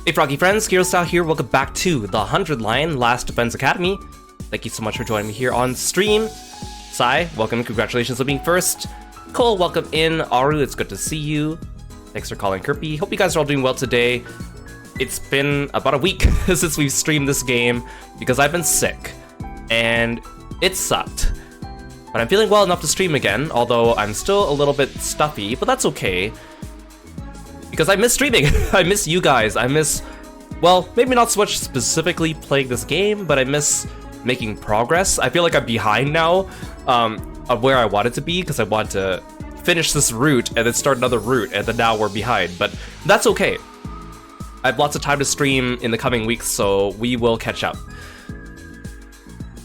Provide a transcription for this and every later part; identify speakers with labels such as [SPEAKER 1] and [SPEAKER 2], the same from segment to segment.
[SPEAKER 1] Hey Froggy friends, Kirostyle here, welcome back to the 100 Line Last Defense Academy. Thank you so much for joining me here on stream. Sai, welcome, congratulations on being first. Cole, welcome in. Aru, it's good to see you. Thanks for calling Kirby. Hope you guys are all doing well today. It's been about a week since we've streamed this game because I've been sick and it sucked. But I'm feeling well enough to stream again, although I'm still a little bit stuffy, but that's okay. Because I miss streaming. I miss you guys. I miss, well, maybe not so much specifically playing this game, but I miss making progress. I feel like I'm behind now of where I wanted to be because I want to finish this route and then start another route, and then now we're behind. But that's okay. I have lots of time to stream in the coming weeks, so we will catch up.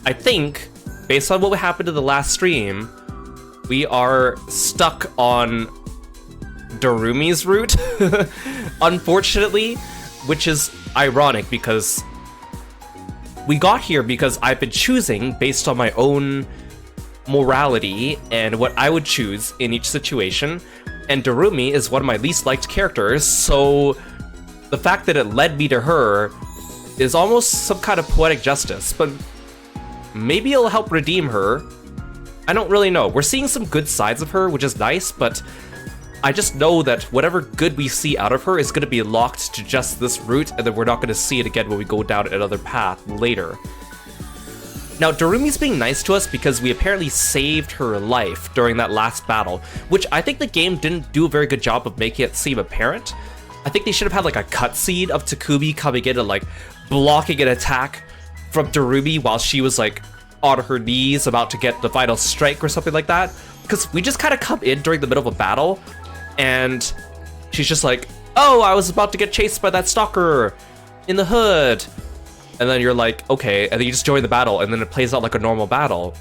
[SPEAKER 1] I think, based on what happened to the last stream, we are stuck on Darumi's route, unfortunately, which is ironic because we got here because I've been choosing based on my own morality and what I would choose in each situation, and Darumi is one of my least liked characters, so the fact that it led me to her is almost some kind of poetic justice, but maybe it'll help redeem her. I don't really know. We're seeing some good sides of her, which is nice, but I just know that whatever good we see out of her is going to be locked to just this route, and then we're not going to see it again when we go down another path later. Now, Darumi's being nice to us because we apparently saved her life during that last battle, which I think the game didn't do a very good job of making it seem apparent. I think they should have had like a cutscene of Takumi coming in and like blocking an attack from Darumi while she was like on her knees about to get the final strike or something like that. Because we just kind of come in during the middle of a battle, and she's just like, oh, I was about to get chased by that stalker in the hood. And then you're like, okay, and then you just join the battle, and then it plays out like a normal battle.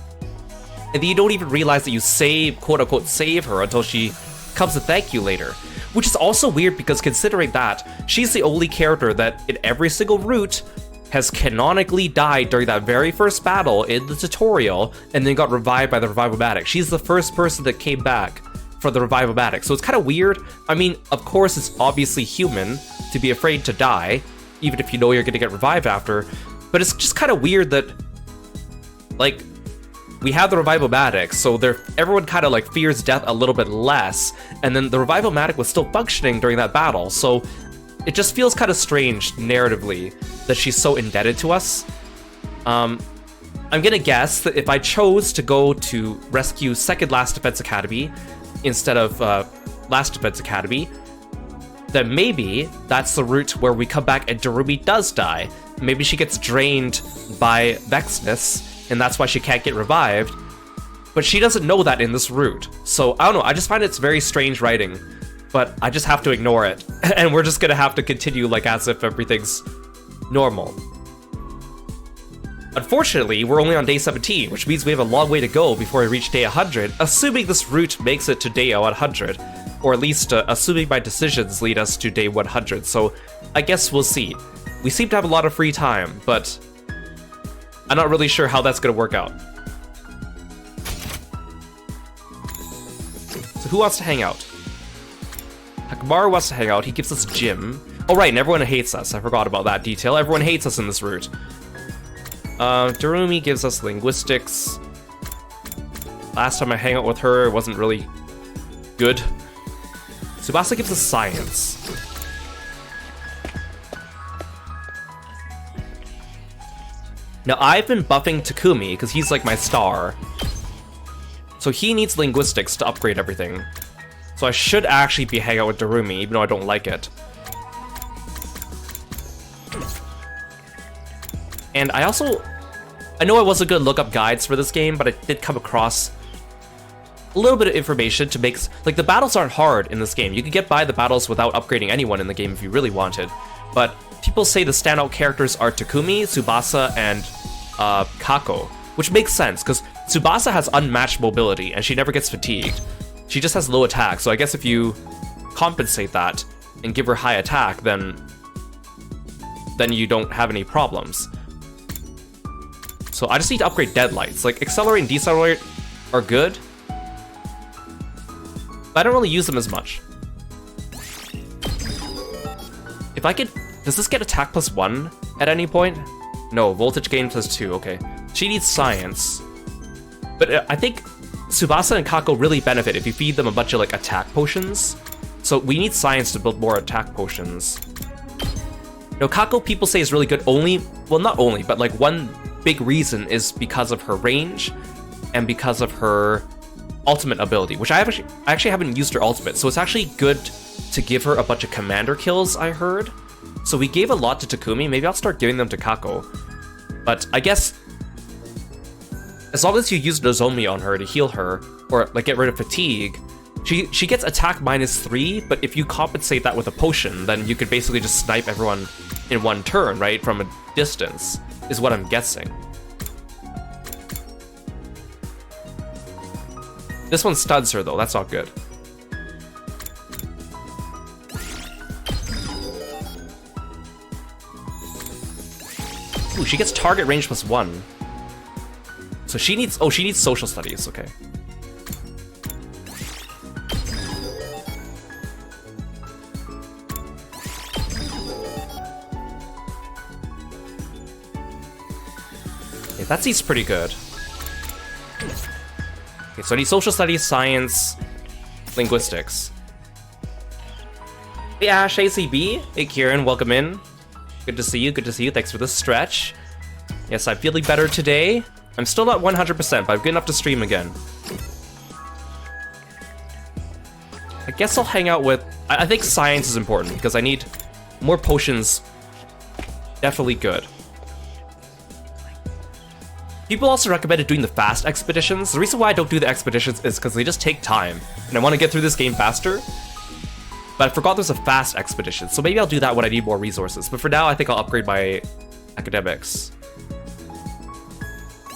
[SPEAKER 1] And then you don't even realize that you save, quote unquote, save her until she comes to thank you later. Which is also weird because considering that, she's the only character that in every single route has canonically died during that very first battle in the tutorial and then got revived by the Revivomatic. She's the first person that came back for the Revivomatic, so it's kind of weird. I mean, of course it's obviously human to be afraid to die, even if you know you're gonna get revived after, but it's just kind of weird that, like, we have the Revivomatic, so everyone kind of like fears death a little bit less, and then the Revivomatic was still functioning during that battle, so it just feels kind of strange narratively that she's so indebted to us. I'm gonna guess that if I chose to go to rescue Second Last Defense Academy instead of Last Defense Academy, then maybe that's the route where we come back and Darumi does die. Maybe she gets drained by Vexness, and that's why she can't get revived. But she doesn't know that in this route. So, I don't know, I just find it's very strange writing, but I just have to ignore it. And we're just gonna have to continue like as if everything's normal. Unfortunately, we're only on day 17, which means we have a long way to go before we reach day 100, assuming this route makes it to day 100. Or at least assuming my decisions lead us to day 100, so I guess we'll see. We seem to have a lot of free time, but I'm not really sure how that's gonna work out. So who wants to hang out? Hakamaru wants to hang out, he gives us gym. Oh right, and everyone hates us, I forgot about that detail. Everyone hates us in this route. Darumi gives us linguistics. Last time I hang out with her, it wasn't really good. Tsubasa gives us science. Now I've been buffing Takumi because he's like my star. So he needs linguistics to upgrade everything. So I should actually be hanging out with Darumi, even though I don't like it. And I know I wasn't gonna look up guides for this game, but I did come across a little bit of information to make, like, the battles aren't hard in this game. You could get by the battles without upgrading anyone in the game if you really wanted. But people say the standout characters are Takumi, Tsubasa, and Kako, which makes sense, because Tsubasa has unmatched mobility, and she never gets fatigued. She just has low attack, so I guess if you compensate that and give her high attack, then you don't have any problems. So I just need to upgrade Deadlights. Like, Accelerate and Decelerate are good, but I don't really use them as much. If I could Does this get attack +1 at any point? No, voltage gain +2, okay. She needs science. But I think Tsubasa and Kako really benefit if you feed them a bunch of like attack potions. So we need science to build more attack potions. You know, Kako people say is really good only, well not only, but like one big reason is because of her range and because of her ultimate ability, which I actually haven't used her ultimate, so it's actually good to give her a bunch of commander kills, I heard. So we gave a lot to Takumi, maybe I'll start giving them to Kako. But I guess as long as you use Nozomi on her to heal her, or like get rid of fatigue, she gets attack -3, but if you compensate that with a potion, then you could basically just snipe everyone in one turn, right? From a distance, is what I'm guessing. This one stuns her though, that's not good. Ooh, she gets target range +1. So she needs, oh, she needs social studies, okay. Okay, that seems pretty good. Okay, so I need social studies, science, linguistics. Hey Ash, ACB. Hey Kieran, welcome in. Good to see you, good to see you. Thanks for the stretch. Yes, I'm feeling better today. I'm still not 100%, but I'm good enough to stream again. I guess I'll hang out with... I think science is important, because I need more potions. Definitely good. People also recommended doing the fast expeditions. The reason why I don't do the expeditions is because they just take time, and I want to get through this game faster. But I forgot there's a fast expedition, so maybe I'll do that when I need more resources. But for now, I think I'll upgrade my academics.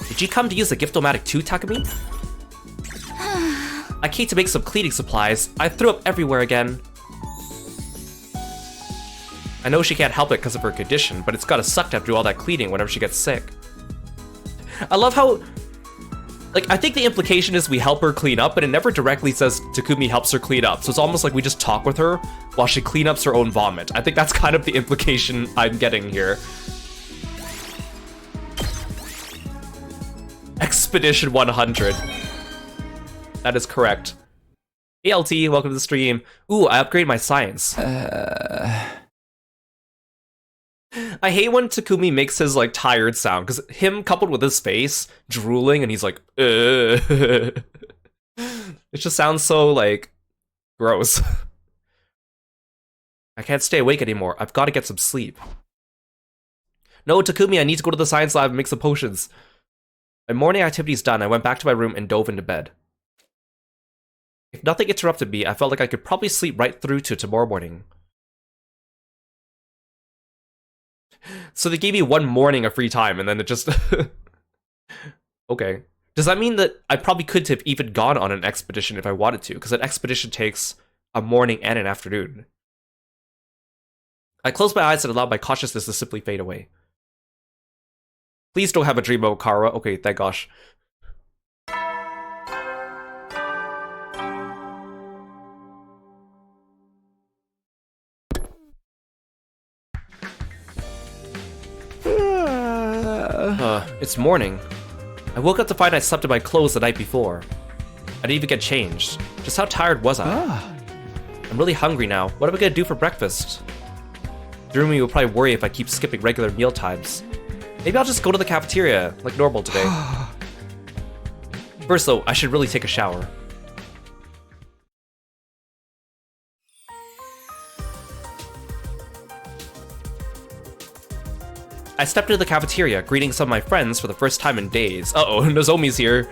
[SPEAKER 1] Did you come to use the Gift-O-Matic too, Takumi? I came to make some cleaning supplies. I threw up everywhere again. I know she can't help it because of her condition, but it's gotta suck to have to do all that cleaning whenever she gets sick. I love how... Like, I think the implication is we help her clean up, but it never directly says Takumi helps her clean up. So it's almost like we just talk with her while she clean ups her own vomit. I think that's kind of the implication I'm getting here. Expedition 100. That is correct. ALT, welcome to the stream. Ooh, I upgraded my science. I hate when Takumi makes his, like, tired sound, because him coupled with his face, drooling, and he's like, It just sounds so, like, gross. I can't stay awake anymore. I've got to get some sleep. No, Takumi, I need to go to the science lab and make some potions. My morning activity's done. I went back to my room and dove into bed. If nothing interrupted me, I felt like I could probably sleep right through to tomorrow morning. So they gave me one morning of free time, and then it just... Okay. Does that mean that I probably could have even gone on an expedition if I wanted to? Because an expedition takes a morning and an afternoon. I closed my eyes and allowed my consciousness to simply fade away. Please don't have a dream about Kara. Okay, thank gosh. It's morning. I woke up to find I slept in my clothes the night before. I didn't even get changed. Just how tired was I? I'm really hungry now. What am I gonna do for breakfast? Jeremy will probably worry if I keep skipping regular meal times. Maybe I'll just go to the cafeteria, like normal today. First though, I should really take a shower. I stepped into the cafeteria, greeting some of my friends for the first time in days. Uh-oh, Nozomi's here.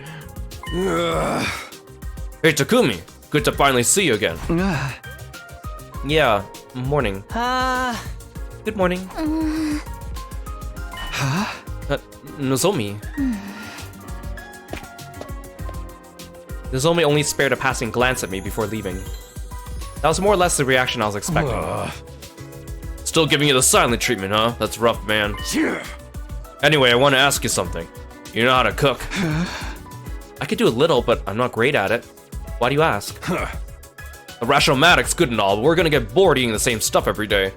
[SPEAKER 1] Hey, Takumi. Good to finally see you again. Yeah, morning. Good morning. Nozomi. Nozomi only spared a passing glance at me before leaving. That was more or less the reaction I was expecting. Still giving you the silent treatment, huh? That's rough, man. Anyway, I want to ask you something. You know how to cook? I could do a little, but I'm not great at it. Why do you ask? The rational matic's good and all, but we're gonna get bored eating the same stuff every day.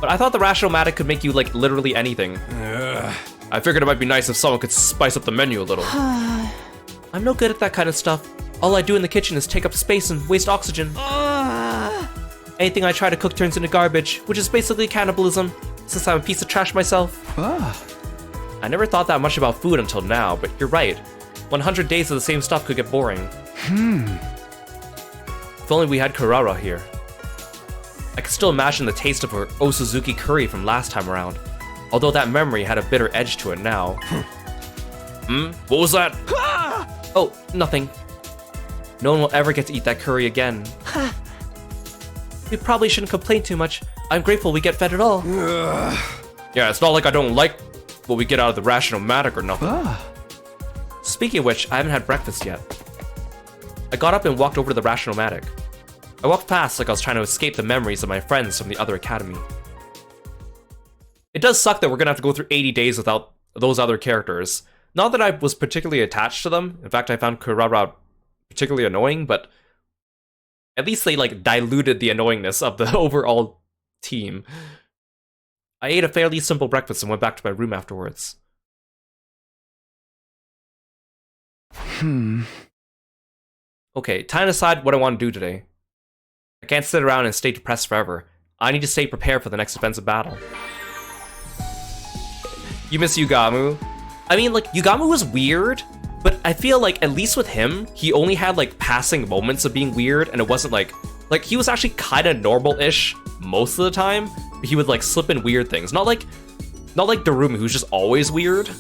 [SPEAKER 1] But I thought the Rational-matic could make you, like, literally anything. I figured it might be nice if someone could spice up the menu a little. I'm no good at that kind of stuff. All I do in the kitchen is take up space and waste oxygen. Anything I try to cook turns into garbage, which is basically cannibalism, since I'm a piece of trash myself. I never thought that much about food until now, but you're right. 100 days of the same stuff could get boring. If only we had Kurara here. I can still imagine the taste of her Osuzuki curry from last time around, although that memory had a bitter edge to it now. What was that? Oh, nothing. No one will ever get to eat that curry again. We probably shouldn't complain too much. I'm grateful we get fed at all. Yeah, it's not like I don't like what we get out of the Rational-matic or nothing. Speaking of which, I haven't had breakfast yet. I got up and walked over to the Rational-matic. I walked past like I was trying to escape the memories of my friends from the other academy. It does suck that we're gonna have to go through 80 days without those other characters. Not that I was particularly attached to them. In fact, I found Kurara particularly annoying, but at least they like diluted the annoyingness of the overall team. I ate a fairly simple breakfast and went back to my room afterwards. Okay, time to decide what I want to do today. I can't sit around and stay depressed forever. I need to stay prepared for the next offensive battle. You miss Yugamu? I mean, like, Yugamu was weird, but I feel like, at least with him, he only had, like, passing moments of being weird, and it wasn't, like, he was actually kind of normal-ish most of the time, but he would, like, slip in weird things. Not like Darumi, who's just always weird,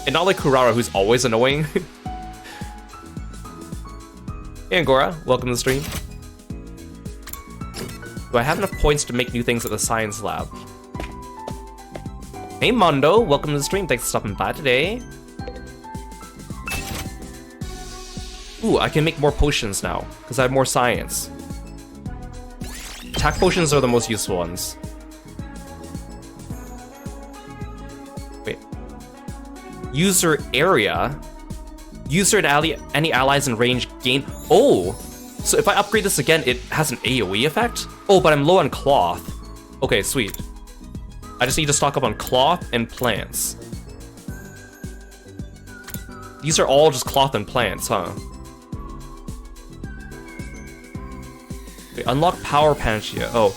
[SPEAKER 1] and not like Kurara, who's always annoying. Hey, Angora, welcome to the stream. Do I have enough points to make new things at the science lab? Hey Mondo, welcome to the stream. Thanks for stopping by today. Ooh, I can make more potions now, because I have more science. Attack potions are the most useful ones. Wait. User area. User and any allies in range gain... Oh! So if I upgrade this again, it has an AoE effect? Oh, but I'm low on cloth. Okay, sweet. I just need to stock up on cloth and plants. These are all just cloth and plants, huh? Okay, unlock power panacea. Oh.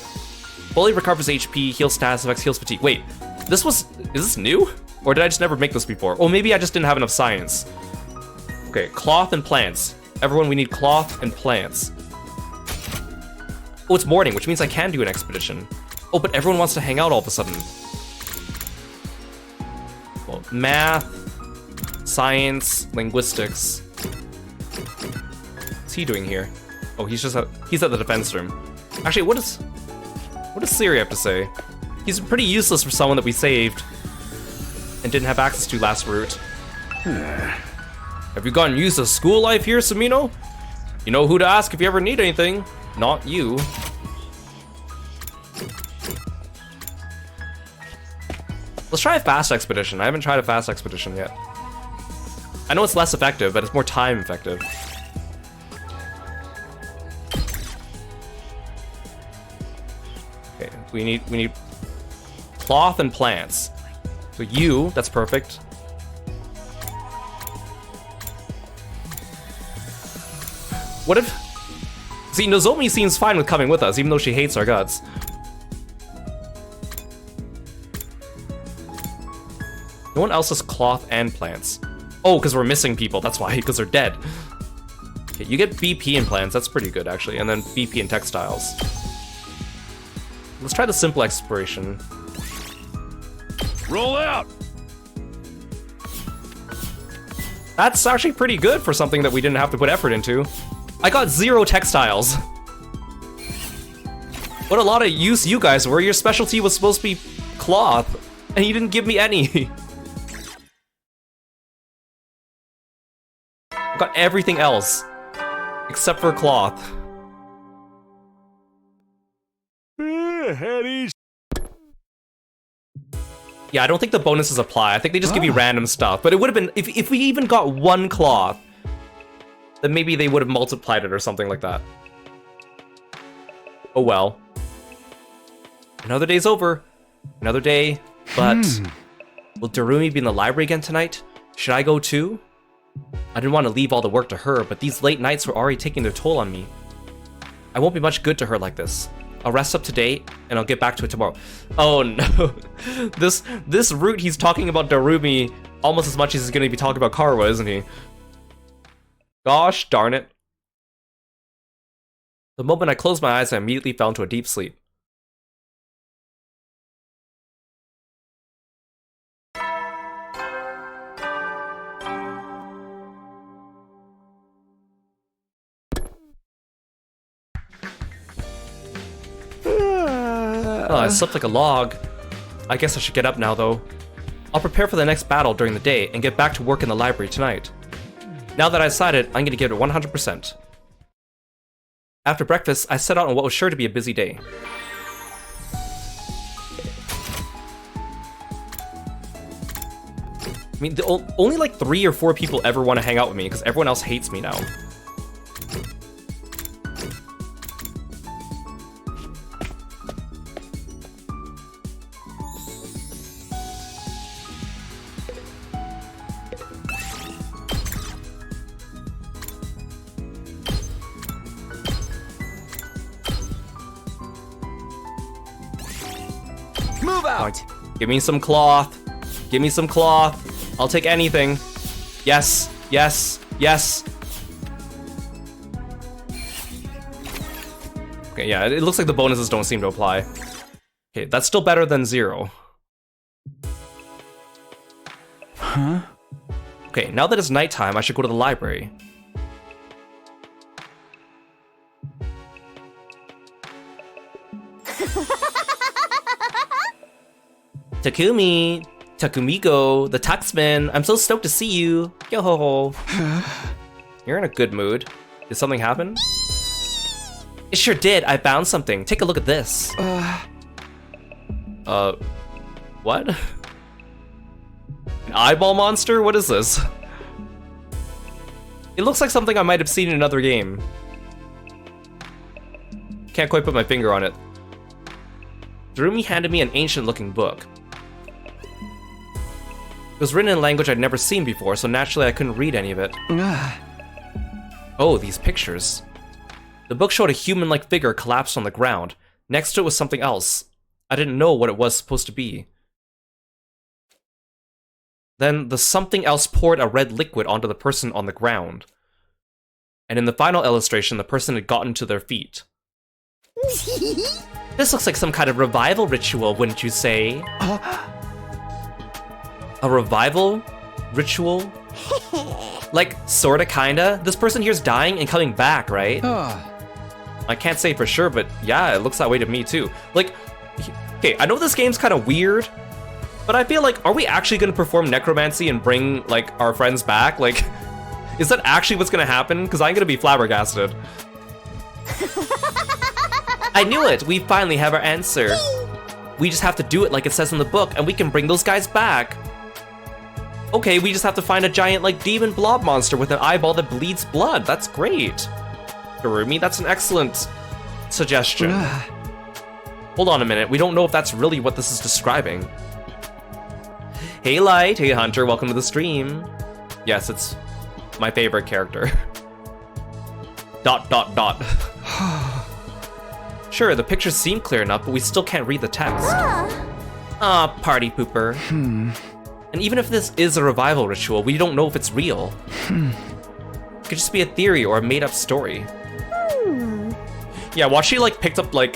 [SPEAKER 1] Fully recovers HP, heals status effects, heals fatigue. Wait, is this new? Or did I just never make this before? Oh, maybe I just didn't have enough science. Okay, cloth and plants. Everyone, we need cloth and plants. Oh, it's morning, which means I can do an expedition. Oh, but everyone wants to hang out all of a sudden. Well, math, science, linguistics. What's he doing here? Oh, he's at the defense room. Actually, what does Siri have to say? He's pretty useless for someone that we saved and didn't have access to last route. Have you gotten used to school life here, Samino? You know who to ask if you ever need anything. Not you. Let's try a fast expedition. I haven't tried a fast expedition yet. I know it's less effective, but it's more time effective. Okay, we need cloth and plants. So you, that's perfect. What if... See, Nozomi seems fine with coming with us, even though she hates our guts. No one else has cloth and plants. Oh, because we're missing people, that's why, because they're dead. Okay, you get BP in plants, that's pretty good, actually, and then BP in textiles. Let's try the simple exploration.
[SPEAKER 2] Roll out!
[SPEAKER 1] That's actually pretty good for something that we didn't have to put effort into. I got 0 textiles. What a lot of use you guys were. Your specialty was supposed to be cloth, and you didn't give me any. I got everything else, except for cloth. Yeah, I don't think the bonuses apply. I think they just give you random stuff. But it would have been, if we even got 1 cloth, then maybe they would have multiplied it or something like that. Oh well. Another day's over. Another day, but will Darumi be in the library again tonight? Should I go too? I didn't want to leave all the work to her, but these late nights were already taking their toll on me. I won't be much good to her like this. I'll rest up today, and I'll get back to it tomorrow. Oh no. This route, he's talking about Darumi almost as much as he's going to be talking about Karuha, isn't he? Gosh darn it. The moment I closed my eyes, I immediately fell into a deep sleep. Oh, I slept like a log. I guess I should get up now, though. I'll prepare for the next battle during the day and get back to work in the library tonight. Now that I decided, I'm gonna give it 100%. After breakfast, I set out on what was sure to be a busy day. I mean, only like 3 or 4 people ever want to hang out with me because everyone else hates me now.
[SPEAKER 2] Move out!
[SPEAKER 1] Give me some cloth. Give me some cloth. I'll take anything. Yes, yes, yes. Okay, yeah, it looks like the bonuses don't seem to apply. Okay, that's still better than 0.
[SPEAKER 2] Huh?
[SPEAKER 1] Okay, now that it's nighttime, I should go to the library. Takumi! Takumiko, the Tuxman, I'm so stoked to see you. Yo ho ho. You're in a good mood. Did something happen? It sure did. I found something. Take a look at this. What? An eyeball monster? What is this? It looks like something I might have seen in another game. Can't quite put my finger on it. Darumi handed me an ancient-looking book. It was written in a language I'd never seen before, so naturally I couldn't read any of it. Oh, these pictures. The book showed a human-like figure collapsed on the ground. Next to it was something else. I didn't know what it was supposed to be. Then the something else poured a red liquid onto the person on the ground. And in the final illustration, the person had gotten to their feet. This looks like some kind of revival ritual, wouldn't you say? A revival ritual? Like, sorta, kinda? This person here's dying and coming back, right? I can't say for sure, but yeah, it looks that way to me too. Like, okay, I know this game's kind of weird, but I feel like, are we actually gonna perform necromancy and bring, like, our friends back? Like, is that actually what's gonna happen? Because I'm gonna be flabbergasted. I knew it! We finally have our answer. We just have to do it like it says in the book, and we can bring those guys back. Okay, we just have to find a giant, like, demon blob monster with an eyeball that bleeds blood. That's great. Darumi, that's an excellent suggestion. Hold on a minute, we don't know if that's really what this is describing. Hey Light, hey Hunter, welcome to the stream. Yes, it's my favorite character. ... Sure, the pictures seem clear enough, but we still can't read the text. Ah, party pooper. And even if this is a revival ritual, we don't know if it's real. It could just be a theory or a made-up story. Yeah, well, she like picked up like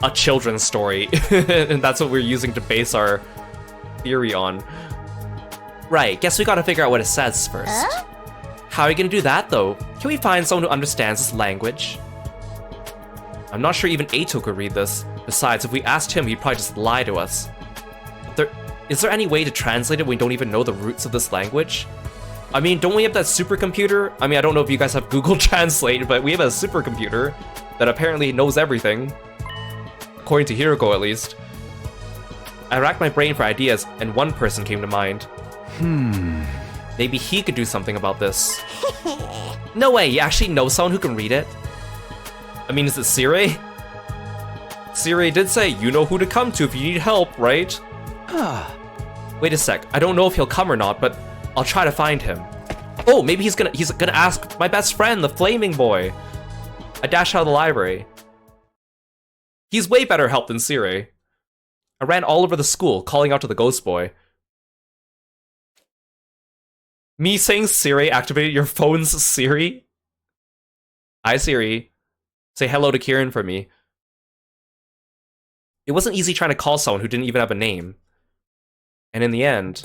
[SPEAKER 1] a children's story, and that's what we're using to base our theory on. Right, guess we gotta figure out what it says first. How are you gonna do that though? Can we find someone who understands this language? I'm not sure even Eito could read this. Besides, if we asked him, he'd probably just lie to us. Is there any way to translate it when we don't even know the roots of this language? I mean, don't we have that supercomputer? I mean, I don't know if you guys have Google Translate, but we have a supercomputer that apparently knows everything. According to Hiroko, at least. I racked my brain for ideas, and one person came to mind. Maybe he could do something about this. No way, you actually know someone who can read it? I mean, is it Sire? Siri did say, you know who to come to if you need help, right? Wait a sec, I don't know if he'll come or not, but I'll try to find him. Oh, maybe he's gonna ask my best friend, the flaming boy. I dash out of the library. He's way better help than Siri. I ran all over the school, calling out to the ghost boy. Me saying Siri activated your phone's Siri? Hi, Siri. Say hello to Kieran for me. It wasn't easy trying to call someone who didn't even have a name. And in the end,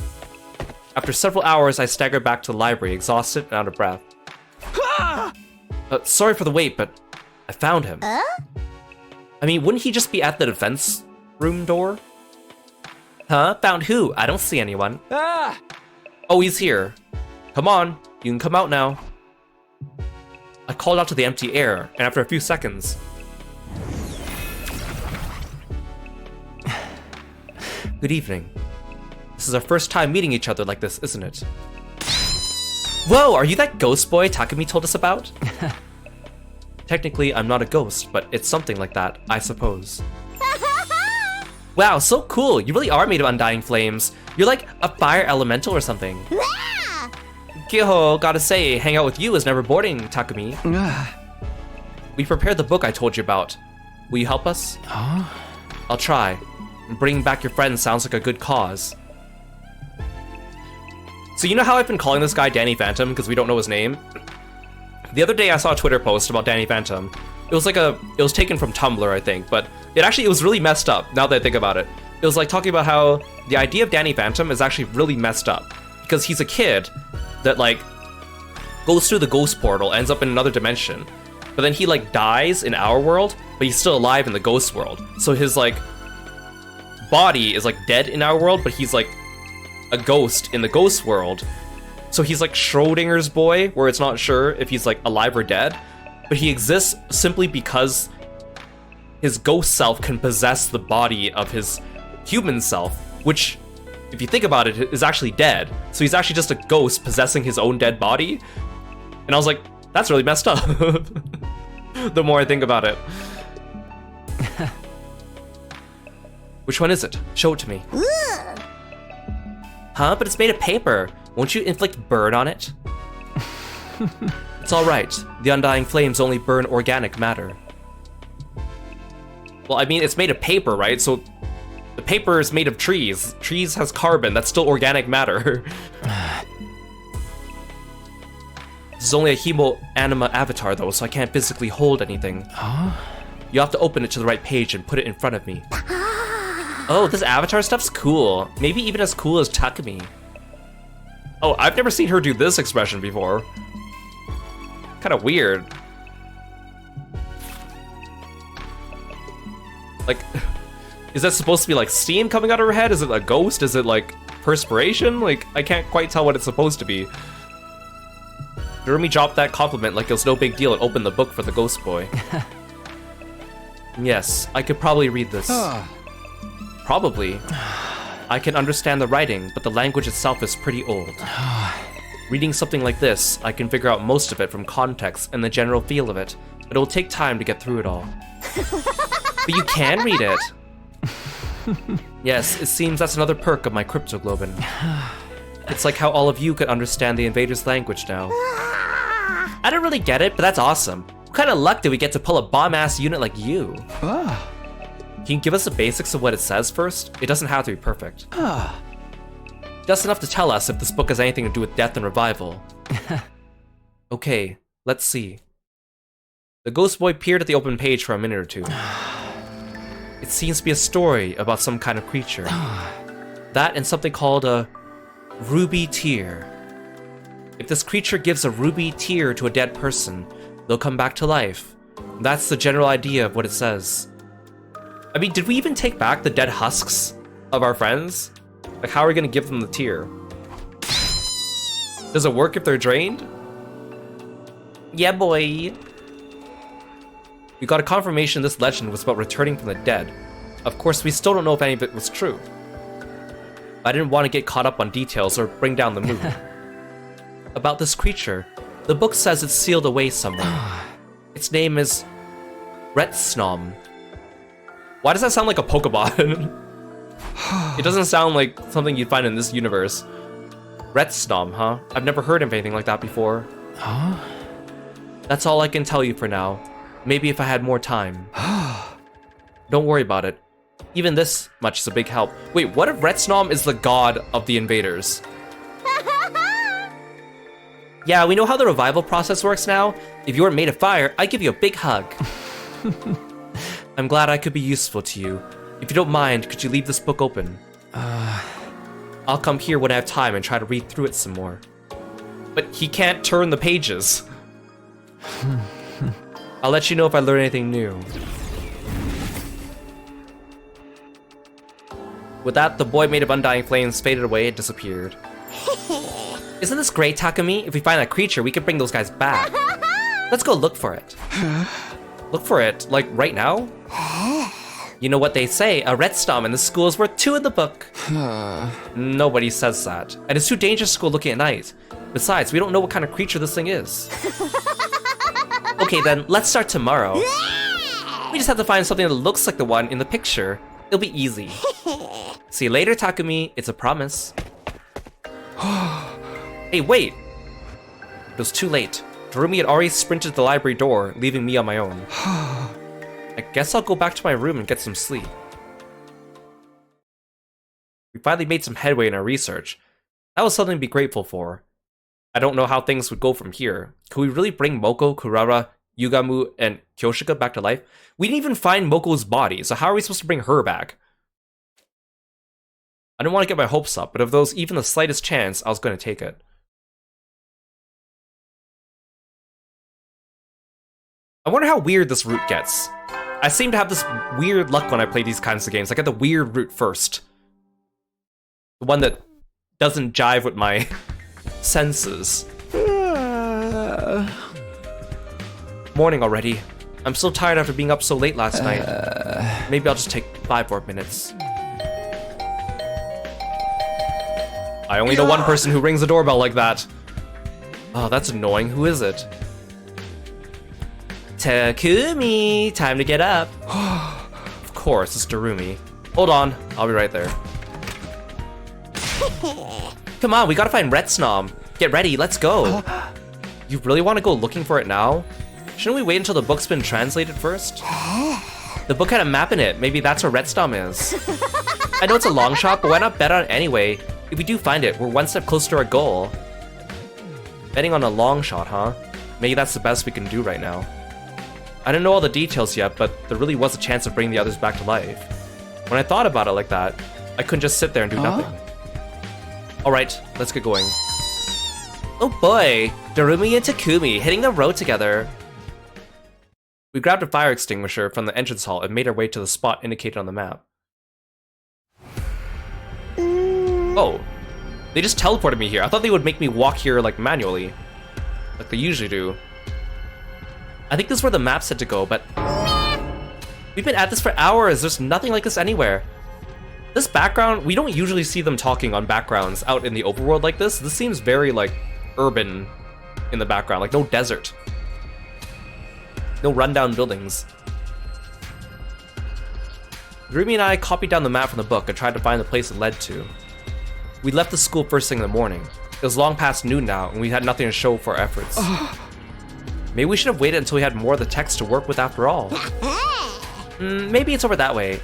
[SPEAKER 1] after several hours, I staggered back to the library, exhausted and out of breath. Sorry for the wait, but I found him. I mean, wouldn't he just be at the defense room door? Huh? Found who? I don't see anyone. Oh, he's here. Come on, you can come out now. I called out to the empty air, and after a few seconds... Good evening. This is our first time meeting each other like this, isn't it? Whoa, are you that ghost boy Takumi told us about? Technically, I'm not a ghost, but it's something like that, I suppose. Wow, so cool! You really are made of undying flames. You're like a fire elemental or something. Kyo, gotta say, hang out with you is never boring, Takumi. We prepared the book I told you about. Will you help us? I'll try. Bringing back your friends sounds like a good cause. So you know how I've been calling this guy Danny Phantom because we don't know his name? The other day I saw a Twitter post about Danny Phantom. It was taken from Tumblr, I think, but it was really messed up now that I think about it. It was like talking about how the idea of Danny Phantom is actually really messed up because he's a kid that like goes through the ghost portal, ends up in another dimension, but then he like dies in our world, but he's still alive in the ghost world. So his like body is like dead in our world, but he's like a ghost in the ghost world. So he's like Schrodinger's boy, where it's not sure if he's like alive or dead, but he exists simply because his ghost self can possess the body of his human self, which, if you think about it, is actually dead. So he's actually just a ghost possessing his own dead body. And I was like, that's really messed up. The more I think about it. Which one is it? Show it to me. Huh? But it's made of paper. Won't you inflict burn on it? It's alright. The undying flames only burn organic matter. Well, I mean, it's made of paper, right? So the paper is made of trees. Trees has carbon. That's still organic matter. This is only a hemo-anima avatar, though, so I can't physically hold anything. Huh? You have to open it to the right page and put it in front of me. Oh, this avatar stuff's cool. Maybe even as cool as Takumi. Oh, I've never seen her do this expression before. Kind of weird. Like, is that supposed to be like steam coming out of her head? Is it a ghost? Is it like perspiration? Like, I can't quite tell what it's supposed to be. Jeremy dropped that compliment like it was no big deal and opened the book for the ghost boy. Yes, I could probably read this. Probably. I can understand the writing, but the language itself is pretty old. Reading something like this, I can figure out most of it from context and the general feel of it, but it will take time to get through it all. But you can read it! Yes, it seems that's another perk of my cryptoglobin. It's like how all of you could understand the invader's language now. I don't really get it, but that's awesome. What kind of luck did we get to pull a bomb-ass unit like you? Can you give us the basics of what it says first? It doesn't have to be perfect. Just enough to tell us if this book has anything to do with death and revival. Okay, let's see. The ghost boy peered at the open page for a minute or two. It seems to be a story about some kind of creature. That and something called a ruby tear. If this creature gives a ruby tear to a dead person, they'll come back to life. That's the general idea of what it says. I mean, did we even take back the dead husks of our friends? Like, how are we gonna give them the tear? Does it work if they're drained? Yeah, boy. We got a confirmation this legend was about returning from the dead. Of course, we still don't know if any of it was true. I didn't want to get caught up on details or bring down the mood. About this creature, the book says it's sealed away somewhere. Its name is Retsnom. Why does that sound like a Pokemon? It doesn't sound like something you'd find in this universe. Retsnom, huh? I've never heard of anything like that before.
[SPEAKER 2] Huh?
[SPEAKER 1] That's all I can tell you for now. Maybe if I had more time. Don't worry about it. Even this much is a big help. Wait, what if Retsnom is the god of the invaders? Yeah, we know how the revival process works now. If you weren't made of fire, I'd give you a big hug. I'm glad I could be useful to you. If you don't mind, could you leave this book open? I'll come here when I have time and try to read through it some more. But he can't turn the pages. I'll let you know if I learn anything new. With that, the boy made of undying flames faded away and disappeared. Isn't this great, Takumi? If we find that creature, we can bring those guys back. Let's go look for it. Look for it? Like, right now? You know what they say, a Retsnom in the school is worth 2 in the book. Nobody says that. And it's too dangerous to go looking at night. Besides, we don't know what kind of creature this thing is. Okay then, let's start tomorrow. We just have to find something that looks like the one in the picture. It'll be easy. See you later, Takumi. It's a promise. Hey, wait! It was too late. Darumi had already sprinted to the library door, leaving me on my own. I guess I'll go back to my room and get some sleep. We finally made some headway in our research. That was something to be grateful for. I don't know how things would go from here. Could we really bring Moko, Kurara, Yugamu, and Kyoshika back to life? We didn't even find Moko's body, so how are we supposed to bring her back? I didn't want to get my hopes up, but if there was even the slightest chance, I was going to take it. I wonder how weird this route gets. I seem to have this weird luck when I play these kinds of games. I get the weird route first. The one that doesn't jive with my senses. Morning already. I'm so tired after being up so late last night. Maybe I'll just take 5 more minutes. I only know one person who rings the doorbell like that. Oh, that's annoying. Who is it? Takumi! Time to get up. Of course, it's Darumi. Hold on, I'll be right there. Come on, we gotta find Retsnom. Get ready, let's go. You really want to go looking for it now? Shouldn't we wait until the book's been translated first? The book had a map in it. Maybe that's where Retsnom is. I know it's a long shot, but why not bet on it anyway? If we do find it, we're one step closer to our goal. Betting on a long shot, huh? Maybe that's the best we can do right now. I don't know all the details yet, but there really was a chance of bringing the others back to life. When I thought about it like that, I couldn't just sit there and do nothing. Alright, let's get going. Oh boy! Darumi and Takumi hitting the road together. We grabbed a fire extinguisher from the entrance hall and made our way to the spot indicated on the map. Oh, they just teleported me here. I thought they would make me walk here like manually, like they usually do. I think this is where the map said to go, but we've been at this for hours. There's nothing like this anywhere. This background, we don't usually see them talking on backgrounds out in the overworld like this. This seems very like urban in the background, like no desert. No rundown buildings. Rumi and I copied down the map from the book and tried to find the place it led to. We left the school first thing in the morning. It was long past noon now, and we had nothing to show for our efforts. Maybe we should have waited until we had more of the text to work with after all. Maybe it's over that way.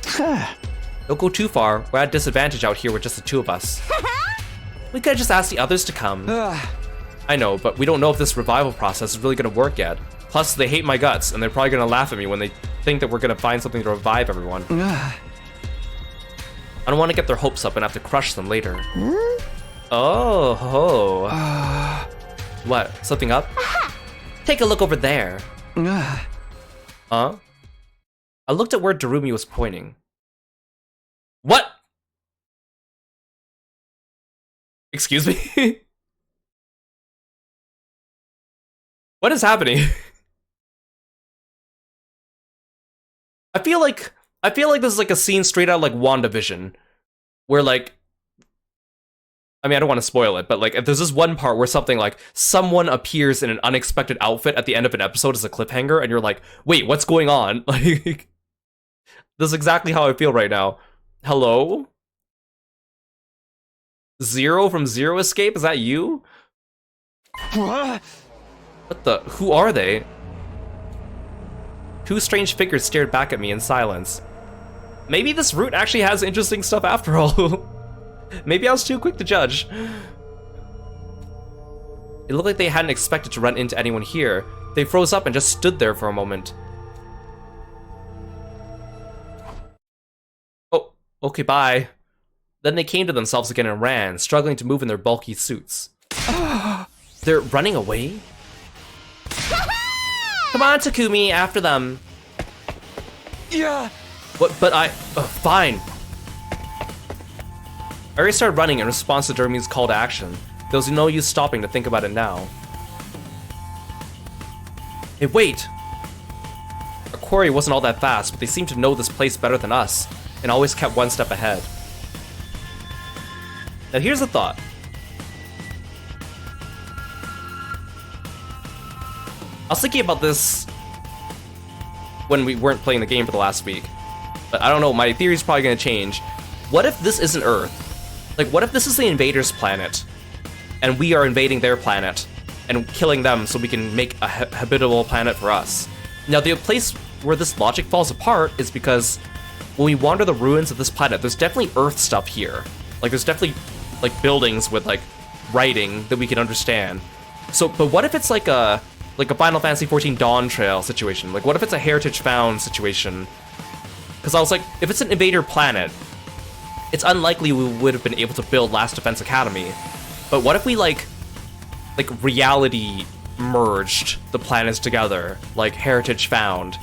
[SPEAKER 1] Don't go too far. We're at a disadvantage out here with just the 2 of us. We could have just asked the others to come. I know, but we don't know if this revival process is really going to work yet. Plus, they hate my guts, and they're probably going to laugh at me when they think that we're going to find something to revive everyone. I don't want to get their hopes up and have to crush them later. Oh, ho. What? Something up? Take a look over there. Huh? I looked at where Darumi was pointing. What? Excuse me? What is happening? I feel like this is like a scene straight out of like WandaVision, where like, I mean, I don't want to spoil it, but like, if there's this one part where something like someone appears in an unexpected outfit at the end of an episode as a cliffhanger, and you're like, wait, what's going on? Like, This is exactly how I feel right now. Hello? Zero from Zero Escape? Is that you? What the? Who are they? Two strange figures stared back at me in silence. Maybe this route actually has interesting stuff after all. Maybe I was too quick to judge. It looked like they hadn't expected to run into anyone here. They froze up and just stood there for a moment. Oh, okay, bye. Then they came to themselves again and ran, struggling to move in their bulky suits. They're running away? Come on, Takumi, after them.
[SPEAKER 2] Yeah.
[SPEAKER 1] What? But fine. I already started running in response to Durumi's call to action. There was no use stopping to think about it now. Hey, wait! Our quarry wasn't all that fast, but they seemed to know this place better than us, and always kept one step ahead. Now here's a thought. I was thinking about this when we weren't playing the game for the last week, but I don't know, my theory's probably gonna change. What if this isn't Earth? Like, what if this is the invaders' planet, and we are invading their planet, and killing them so we can make a habitable planet for us? Now, the place where this logic falls apart is because when we wander the ruins of this planet, there's definitely Earth stuff here. Like, there's definitely, like, buildings with, like, writing that we can understand. So, but what if it's like a Final Fantasy XIV Dawn Trail situation? Like, what if it's a Heritage Found situation? Because I was like, if it's an invader planet, it's unlikely we would have been able to build Last Defense Academy. But what if we, like reality merged the planets together, like Heritage Found?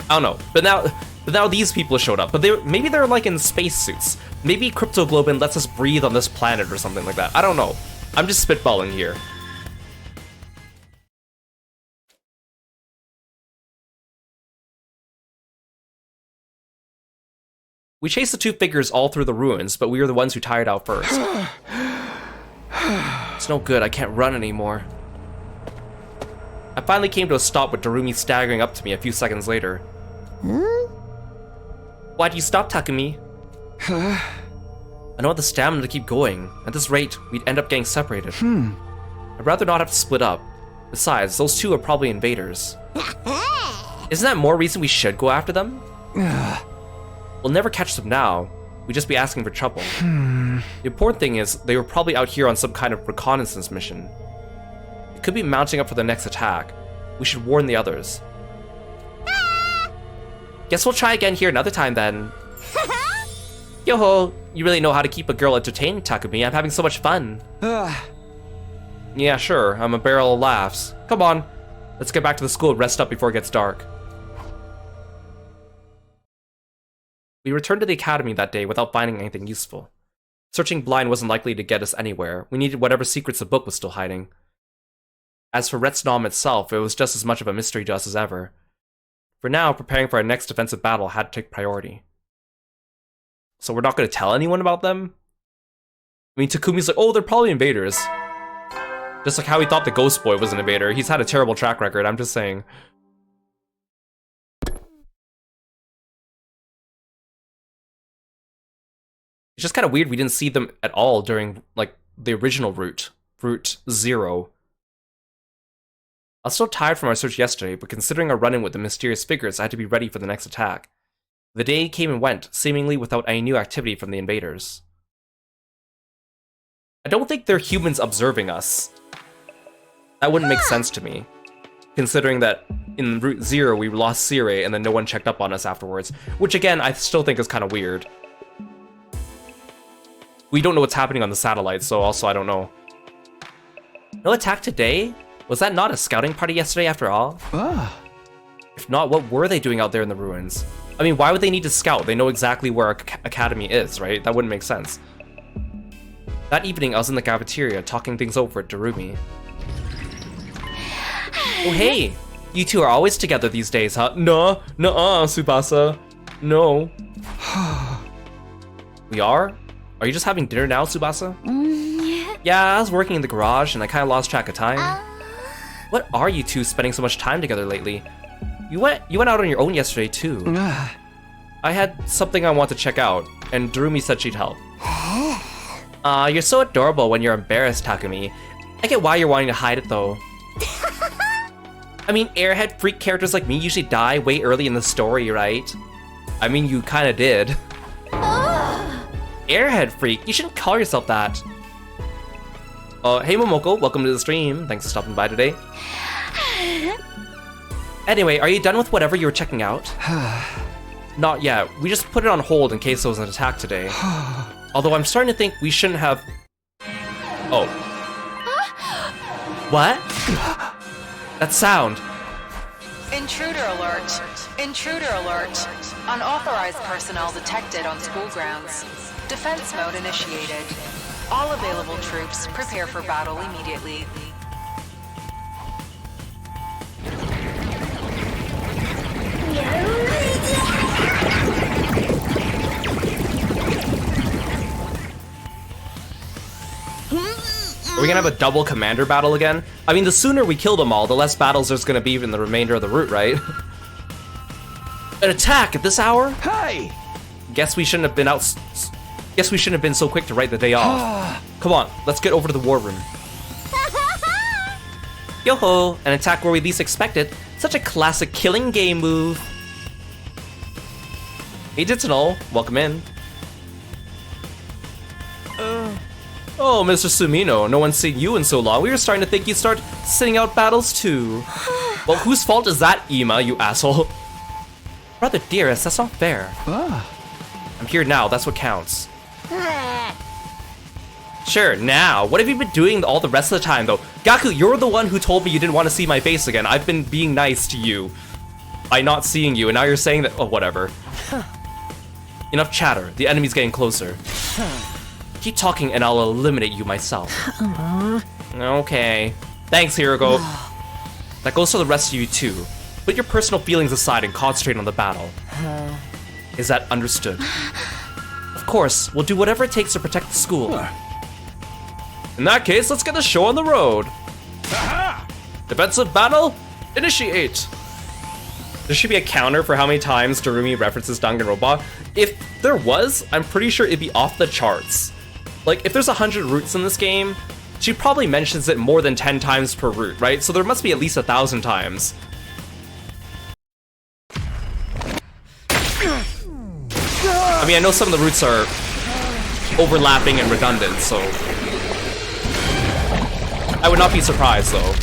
[SPEAKER 1] I don't know. But now these people showed up. But maybe they're, like, in spacesuits. Maybe Cryptoglobin lets us breathe on this planet or something like that. I don't know. I'm just spitballing here. We chased the two figures all through the ruins, but we were the ones who tired out first. It's no good, I can't run anymore. I finally came to a stop with Darumi staggering up to me a few seconds later. Why'd you stop, Takumi? I don't have the stamina to keep going. At this rate, we'd end up getting separated. I'd rather not have to split up. Besides, those two are probably invaders. Isn't that more reason we should go after them? We'll never catch them now. We'd just be asking for trouble. The important thing is, they were probably out here on some kind of reconnaissance mission. They could be mounting up for the next attack. We should warn the others. Guess we'll try again here another time then. Yo-ho, you really know how to keep a girl entertained, Takumi. I'm having so much fun. Yeah, sure, I'm a barrel of laughs. Come on, let's get back to the school and rest up before it gets dark. We returned to the academy that day without finding anything useful. Searching blind wasn't likely to get us anywhere. We needed whatever secrets the book was still hiding. As for Retsnom itself, it was just as much of a mystery to us as ever. For now, preparing for our next defensive battle had to take priority. So we're not going to tell anyone about them? I mean, Takumi's like, oh, they're probably invaders. Just like how he thought the Ghost Boy was an invader. He's had a terrible track record, I'm just saying. It's just kind of weird we didn't see them at all during, like, the original route. Route 0. I was still tired from our search yesterday, but considering our run-in with the mysterious figures, I had to be ready for the next attack. The day came and went, seemingly without any new activity from the invaders. I don't think they're humans observing us. That wouldn't make sense to me, considering that in Route 0 we lost Sire and then no one checked up on us afterwards, which again, I still think is kind of weird. We don't know what's happening on the satellite, so also I don't know. No attack today? Was that not a scouting party yesterday after all? If not, what were they doing out there in the ruins? I mean, why would they need to scout? They know exactly where our academy is, right? That wouldn't make sense. That evening, I was in the cafeteria talking things over with Darumi. Oh hey! You two are always together these days, huh? No, nuh-uh, Tsubasa. No. We are? Are you just having dinner now, Tsubasa? Yeah, I was working in the garage and I kind of lost track of time. What are you two spending so much time together lately? You went out on your own yesterday too. I had something I want to check out, and Darumi said she'd help. You're so adorable when you're embarrassed, Takumi. I get why you're wanting to hide it though. I mean, airhead freak characters like me usually die way early in the story, right? I mean, you kinda did. Airhead freak? You shouldn't call yourself that. Hey Momoko, welcome to the stream. Thanks for stopping by today. Anyway, are you done with whatever you were checking out? Not yet. We just put it on hold in case there was an attack today. Although I'm starting to think we shouldn't have... Oh. What? That sound.
[SPEAKER 3] Intruder alert. Intruder alert. Unauthorized personnel detected on school grounds. Defense mode initiated. All available troops prepare for battle immediately.
[SPEAKER 1] Are we gonna have a double commander battle again? I mean, the sooner we kill them all, the less battles there's gonna be in the remainder of the route, right? An attack at this hour?
[SPEAKER 2] Hey!
[SPEAKER 1] Guess we shouldn't have been out. Guess we shouldn't have been so quick to write the day off. Come on, let's get over to the war room. Yo-ho! An attack where we least expect it. Such a classic killing game move. Hey Ditsunal, welcome in. Oh, Mr. Sumino, no one's seen you in so long. We were starting to think you'd start sitting out battles too. Well, whose fault is that, Ima, you asshole? Brother dearest, that's not fair. I'm here now, that's what counts. Sure, now. What have you been doing all the rest of the time, though? Gaku, you're the one who told me you didn't want to see my face again. I've been being nice to you by not seeing you, and now you're saying that... Oh, whatever. Enough chatter. The enemy's getting closer. Keep talking and I'll eliminate you myself. Okay. Thanks, Hiroko. That goes for the rest of you, too. Put your personal feelings aside and concentrate on the battle. Is that understood? Of course, we'll do whatever it takes to protect the school. In that case, let's get the show on the road. Defensive battle, initiate. There should be a counter for how many times Darumi references Danganronpa. If there was, I'm pretty sure it'd be off the charts. Like, if there's 100 routes in this game, she probably mentions it more than 10 times per route, right? So there must be at least 1,000 times. I mean, I know some of the routes are overlapping and redundant, so... I would not be surprised, though.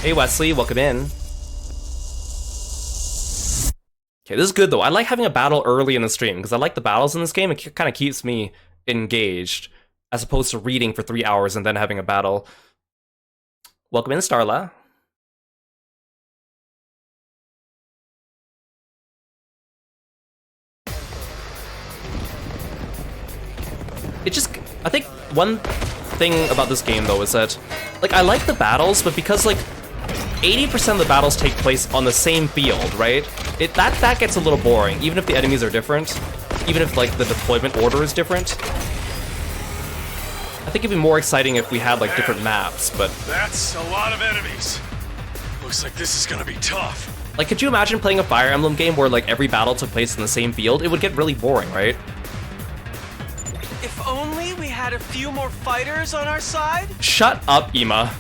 [SPEAKER 1] Hey Wesley, welcome in. Okay, this is good though. I like having a battle early in the stream because I like the battles in this game. It kind of keeps me engaged as opposed to reading for 3 hours and then having a battle. Welcome in, Starla. I think one thing about this game though is that, like, I like the battles, but because, like, 80% of the battles take place on the same field, right? That gets a little boring, even if the enemies are different, even if, like, the deployment order is different. I think it'd be more exciting if we had, like, different maps, but...
[SPEAKER 2] That's a lot of enemies. Looks like this is gonna be tough.
[SPEAKER 1] Like, could you imagine playing a Fire Emblem game where, like, every battle took place in the same field? It would get really boring, right?
[SPEAKER 4] If only we had a few more fighters on our side?
[SPEAKER 1] Shut up, Ima.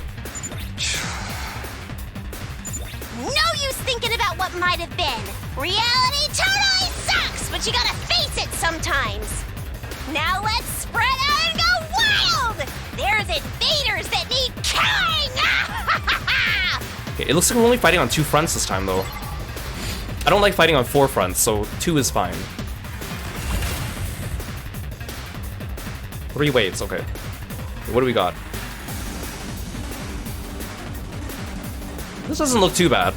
[SPEAKER 5] No use thinking about what might have been. Reality totally sucks, but you gotta face it sometimes. Now let's spread out and go wild! There's invaders that need killing!
[SPEAKER 1] Okay, it looks like we're only fighting on 2 fronts this time, though. I don't like fighting on 4 fronts, so 2 is fine. 3 waves, okay. What do we got? This doesn't look too bad.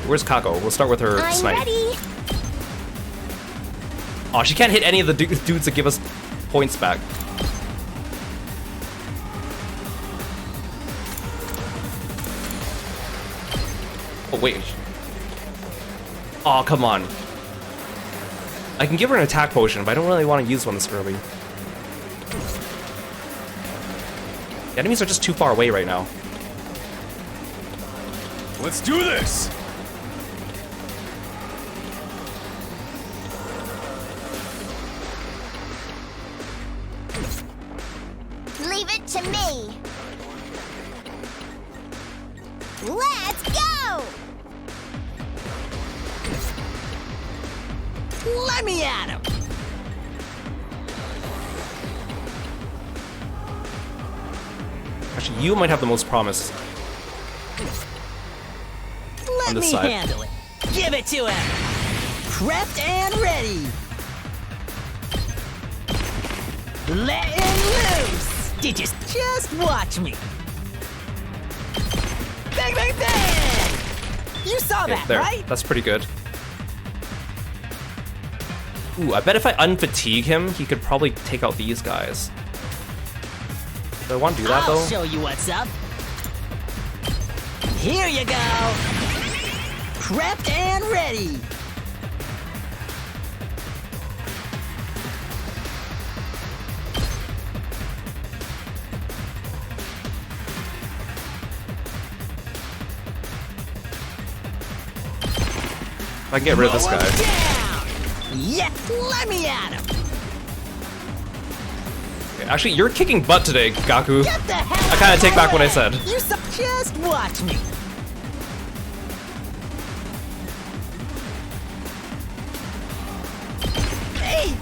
[SPEAKER 1] Where's Kako? We'll start with her
[SPEAKER 5] I'm
[SPEAKER 1] snipe.
[SPEAKER 5] ready.
[SPEAKER 1] Oh, she can't hit any of the dudes that give us points back. Oh, wait. Oh, come on. I can give her an attack potion, but I don't really want to use one this early. The enemies are just too far away right now.
[SPEAKER 2] Let's do this!
[SPEAKER 5] Leave it to me. Let's go!
[SPEAKER 6] Let me at him!
[SPEAKER 1] Actually, you might have the most promise.
[SPEAKER 6] Let
[SPEAKER 1] this
[SPEAKER 6] me
[SPEAKER 1] side.
[SPEAKER 6] handle it. Give it to him. Prepped and ready. Letting loose. Did you just watch me? Bang, bang, bang! You saw
[SPEAKER 1] Okay,
[SPEAKER 6] that,
[SPEAKER 1] there.
[SPEAKER 6] right?
[SPEAKER 1] That's pretty good. Ooh, I bet if I unfatigue him, he could probably take out these guys. Do I want to do that,
[SPEAKER 6] I'll
[SPEAKER 1] though?
[SPEAKER 6] show you what's up. Here you go. Prepped and ready.
[SPEAKER 1] I can get rid of this
[SPEAKER 6] Mow 'em
[SPEAKER 1] guy.
[SPEAKER 6] down. Yeah, let me at him.
[SPEAKER 1] Okay, actually, you're kicking butt today, Gaku.
[SPEAKER 6] Get the hell
[SPEAKER 1] I kinda
[SPEAKER 6] out of
[SPEAKER 1] take
[SPEAKER 6] my
[SPEAKER 1] back what I
[SPEAKER 6] way.
[SPEAKER 1] said.
[SPEAKER 6] You saw. Just watch me. Hey,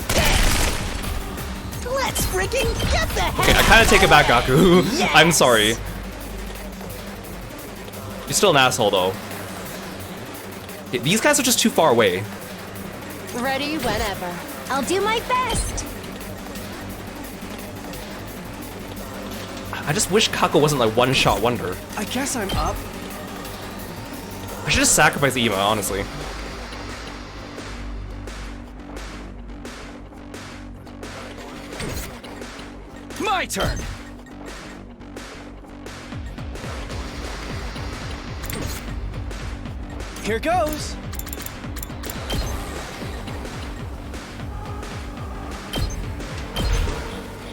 [SPEAKER 6] let's freaking get the hell.
[SPEAKER 1] Okay, I kind of take it back, Gaku.
[SPEAKER 6] Yes!
[SPEAKER 1] I'm sorry. You're still an asshole, though. Okay, these guys are just too far away.
[SPEAKER 3] Ready whenever.
[SPEAKER 5] I'll do my best.
[SPEAKER 1] I just wish Kako wasn't like one-shot wonder.
[SPEAKER 4] I guess I'm up.
[SPEAKER 1] I should just sacrifice Ima, honestly.
[SPEAKER 4] My turn. Here goes.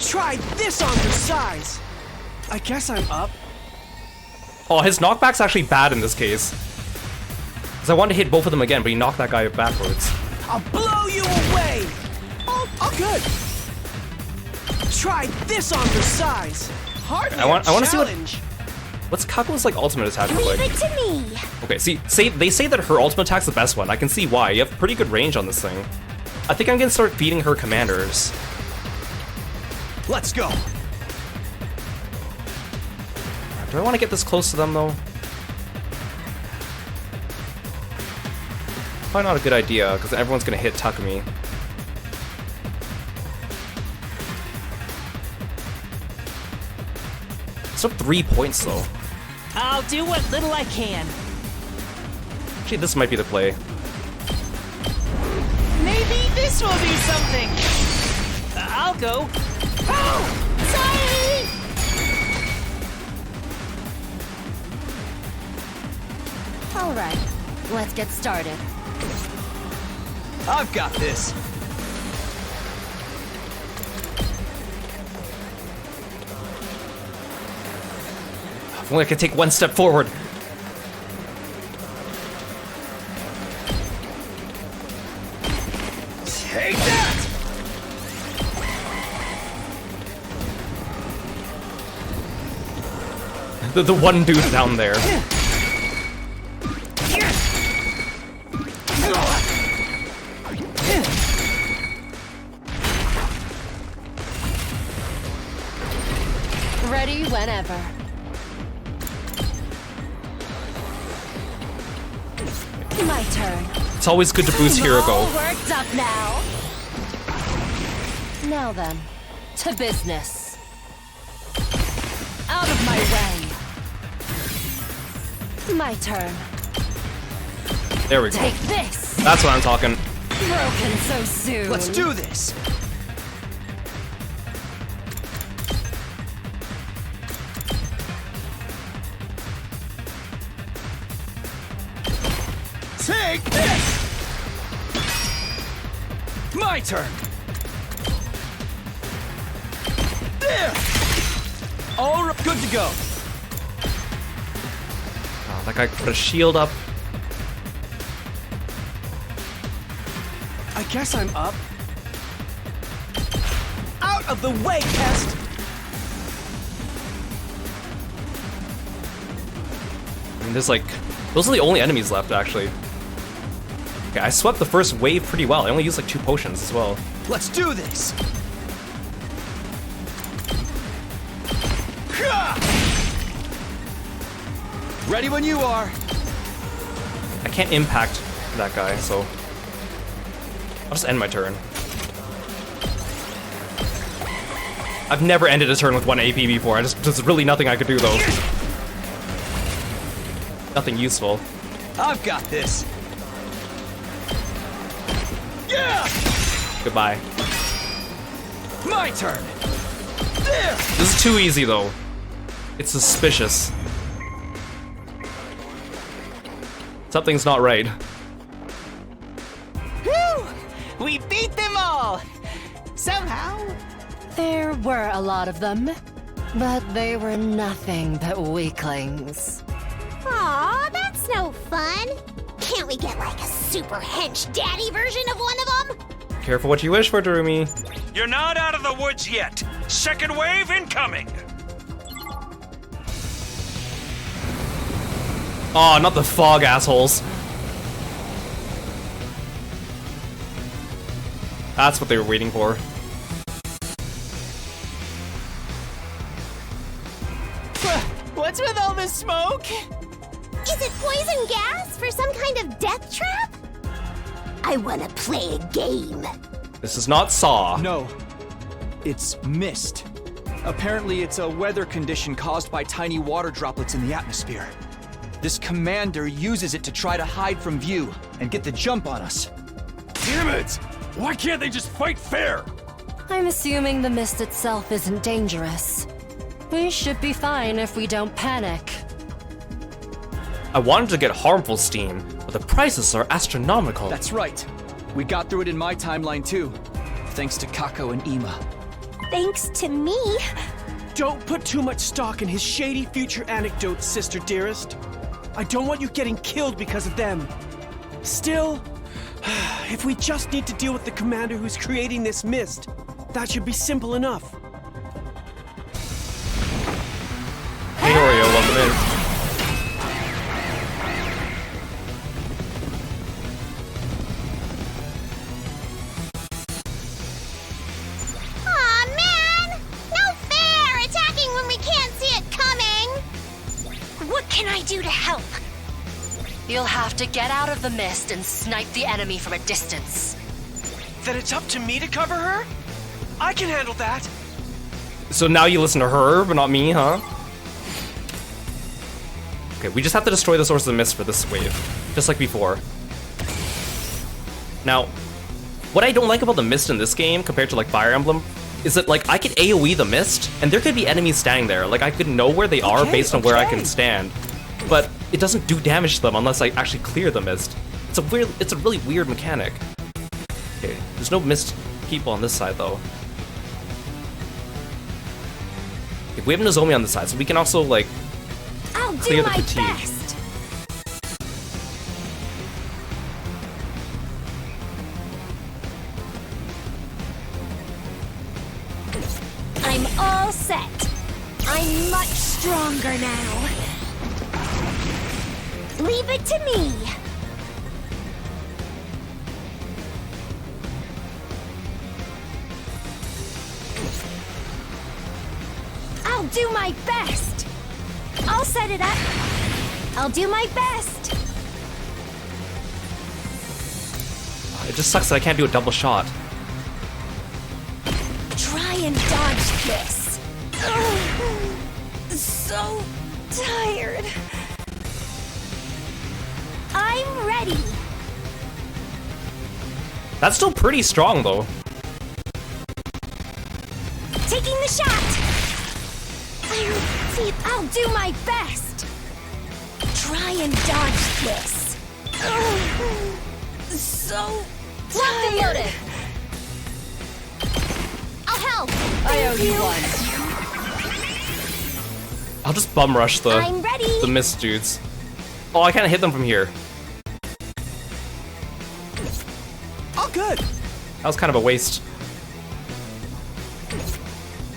[SPEAKER 4] Try this on your size. I guess I'm up.
[SPEAKER 1] Oh, his knockback's actually bad in this case. Because I wanted to hit both of them again, but he knocked that guy backwards.
[SPEAKER 4] I'll blow you away. Oh, good. Try this on your size. Hardly
[SPEAKER 1] I want to see what.
[SPEAKER 4] challenge.
[SPEAKER 1] What's Kako's like ultimate attack look
[SPEAKER 5] Leave
[SPEAKER 1] like?
[SPEAKER 5] it to me.
[SPEAKER 1] Okay, they say that her ultimate attack's the best one. I can see why. You have pretty good range on this thing. I think I'm gonna start feeding her commanders.
[SPEAKER 4] Let's go.
[SPEAKER 1] Do I want to get this close to them though? Probably not a good idea because everyone's gonna hit Takumi. It's up 3 points though.
[SPEAKER 6] I'll do what little I can.
[SPEAKER 1] Actually, this might be the play.
[SPEAKER 6] Maybe this will be something. I'll go. Oh, sorry.
[SPEAKER 3] All right, let's get started.
[SPEAKER 4] I've got this.
[SPEAKER 1] If only I could take one step forward.
[SPEAKER 4] Take that.
[SPEAKER 1] The one dude down there.
[SPEAKER 3] Ready whenever. My turn.
[SPEAKER 1] It's always good to boost Hero
[SPEAKER 5] All
[SPEAKER 1] Go.
[SPEAKER 5] worked up now.
[SPEAKER 3] Now then, to business. Out of my way. My turn.
[SPEAKER 1] There we go.
[SPEAKER 7] Take this!
[SPEAKER 1] That's what I'm talking.
[SPEAKER 7] Broken so soon.
[SPEAKER 4] Let's do this! Take this! My turn! There! All right, good to go.
[SPEAKER 1] Oh, that guy put a shield up.
[SPEAKER 4] I guess I'm up. Out of the way, Pest!
[SPEAKER 1] I mean, there's like... Those are the only enemies left, actually. Okay, I swept the first wave pretty well. I only used like 2 potions as well.
[SPEAKER 4] Let's do this! Ready when you are.
[SPEAKER 1] I can't impact that guy, so... I'll just end my turn. I've never ended a turn with 1 AP before. There's really nothing I could do, though. Nothing useful.
[SPEAKER 4] I've got this. Yeah!
[SPEAKER 1] Goodbye.
[SPEAKER 4] My turn. There!
[SPEAKER 1] This is too easy, though. It's suspicious. Something's not right.
[SPEAKER 6] Whew! We beat them all! Somehow.
[SPEAKER 7] There were a lot of them, but they were nothing but weaklings.
[SPEAKER 5] Aw, that's no fun. Can't we get like a super hench daddy version of one of them?
[SPEAKER 1] Careful what you wish for, Darumi.
[SPEAKER 2] You're not out of the woods yet. Second wave incoming.
[SPEAKER 1] Oh, not the fog assholes. That's what they were waiting for.
[SPEAKER 6] What's with all this smoke?
[SPEAKER 5] Is it poison gas for some kind of death trap? I wanna play a game.
[SPEAKER 1] This is not Saw.
[SPEAKER 4] No, it's mist. Apparently, it's a weather condition caused by tiny water droplets in the atmosphere. This commander uses it to try to hide from view and get the jump on us.
[SPEAKER 2] Damn it! Why can't they just fight fair?
[SPEAKER 7] I'm assuming the mist itself isn't dangerous. We should be fine if we don't panic.
[SPEAKER 1] I wanted to get harmful steam, but the prices are astronomical.
[SPEAKER 4] That's right. We got through it in my timeline too, thanks to Kako and Ima.
[SPEAKER 5] Thanks to me.
[SPEAKER 8] Don't put too much stock in his shady future anecdotes, sister dearest. I don't want you getting killed because of them. Still, if we just need to deal with the commander who's creating this mist, that should be simple enough.
[SPEAKER 1] Hey Oreo, welcome in.
[SPEAKER 5] Aw, man! No fair! Attacking when we can't see it coming! What can I do to help?
[SPEAKER 7] You'll have to get out of the mist and snipe the enemy from a distance.
[SPEAKER 8] Then it's up to me to cover her? I can handle that.
[SPEAKER 1] So now you listen to her, but not me, huh? Okay, we just have to destroy the source of the mist for this wave, just like before. Now, what I don't like about the mist in this game compared to like Fire Emblem is that like I could AoE the mist and there could be enemies standing there. Like I could know where they are based on where I can stand, but it doesn't do damage to them unless I actually clear the mist. It's a really weird mechanic. Okay, there's no mist people on this side though. Okay, we have Nozomi on this side, so we can also like
[SPEAKER 5] I'll
[SPEAKER 1] clear
[SPEAKER 5] do
[SPEAKER 1] the
[SPEAKER 5] my
[SPEAKER 1] fatigue.
[SPEAKER 5] best. I'm all set. I'm much stronger now. Leave it to me. I'll do my best. I'll set it up. I'll do my best.
[SPEAKER 1] It just sucks that I can't do a double shot.
[SPEAKER 5] Try and dodge this. So tired. I'm ready.
[SPEAKER 1] That's still pretty strong, though.
[SPEAKER 5] Taking the shot. I'll do my best. Try and dodge this. So tired. I'll help.
[SPEAKER 7] I owe you one.
[SPEAKER 1] I'll just bum rush
[SPEAKER 5] I'm ready.
[SPEAKER 1] the mist dudes. Oh, I can't hit them from here.
[SPEAKER 8] All good.
[SPEAKER 1] That was kind of a waste.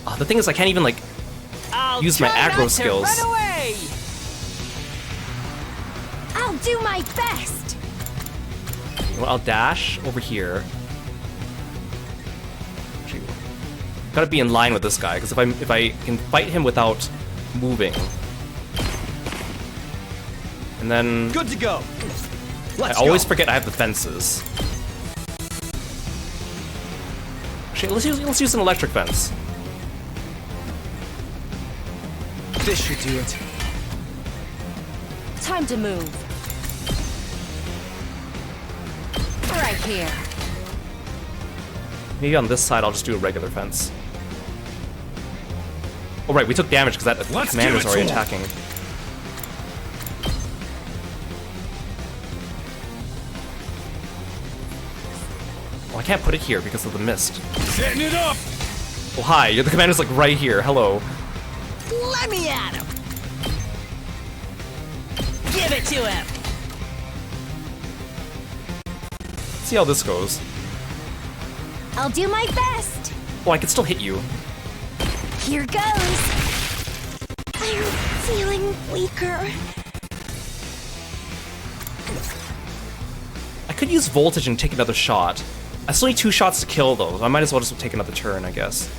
[SPEAKER 1] Oh, the thing is, I can't even, like,
[SPEAKER 6] I'll
[SPEAKER 1] use my
[SPEAKER 6] try
[SPEAKER 1] aggro
[SPEAKER 6] not to
[SPEAKER 1] skills.
[SPEAKER 6] Run away.
[SPEAKER 5] I'll do my best.
[SPEAKER 1] Well, I'll dash over here. Actually, gotta be in line with this guy, because if I can fight him without moving, and then
[SPEAKER 4] Good to go.
[SPEAKER 1] I always forget I have the fences. Actually, let's use an electric fence.
[SPEAKER 4] This should do it.
[SPEAKER 7] Time to move. Right here.
[SPEAKER 1] Maybe on this side I'll just do a regular fence. Oh right, we took damage because that commander's already attacking. Oh, I can't put it here because of the mist.
[SPEAKER 2] Setting it up!
[SPEAKER 1] Oh hi, the commander's like right here. Hello.
[SPEAKER 6] Let me at him. Give it to him.
[SPEAKER 1] Let's see how this goes.
[SPEAKER 5] I'll do my best.
[SPEAKER 1] Oh, I can still hit you.
[SPEAKER 5] Here goes. I'm feeling weaker.
[SPEAKER 1] I could use voltage and take another shot. I still need 2 shots to kill though. I might as well just take another turn, I guess.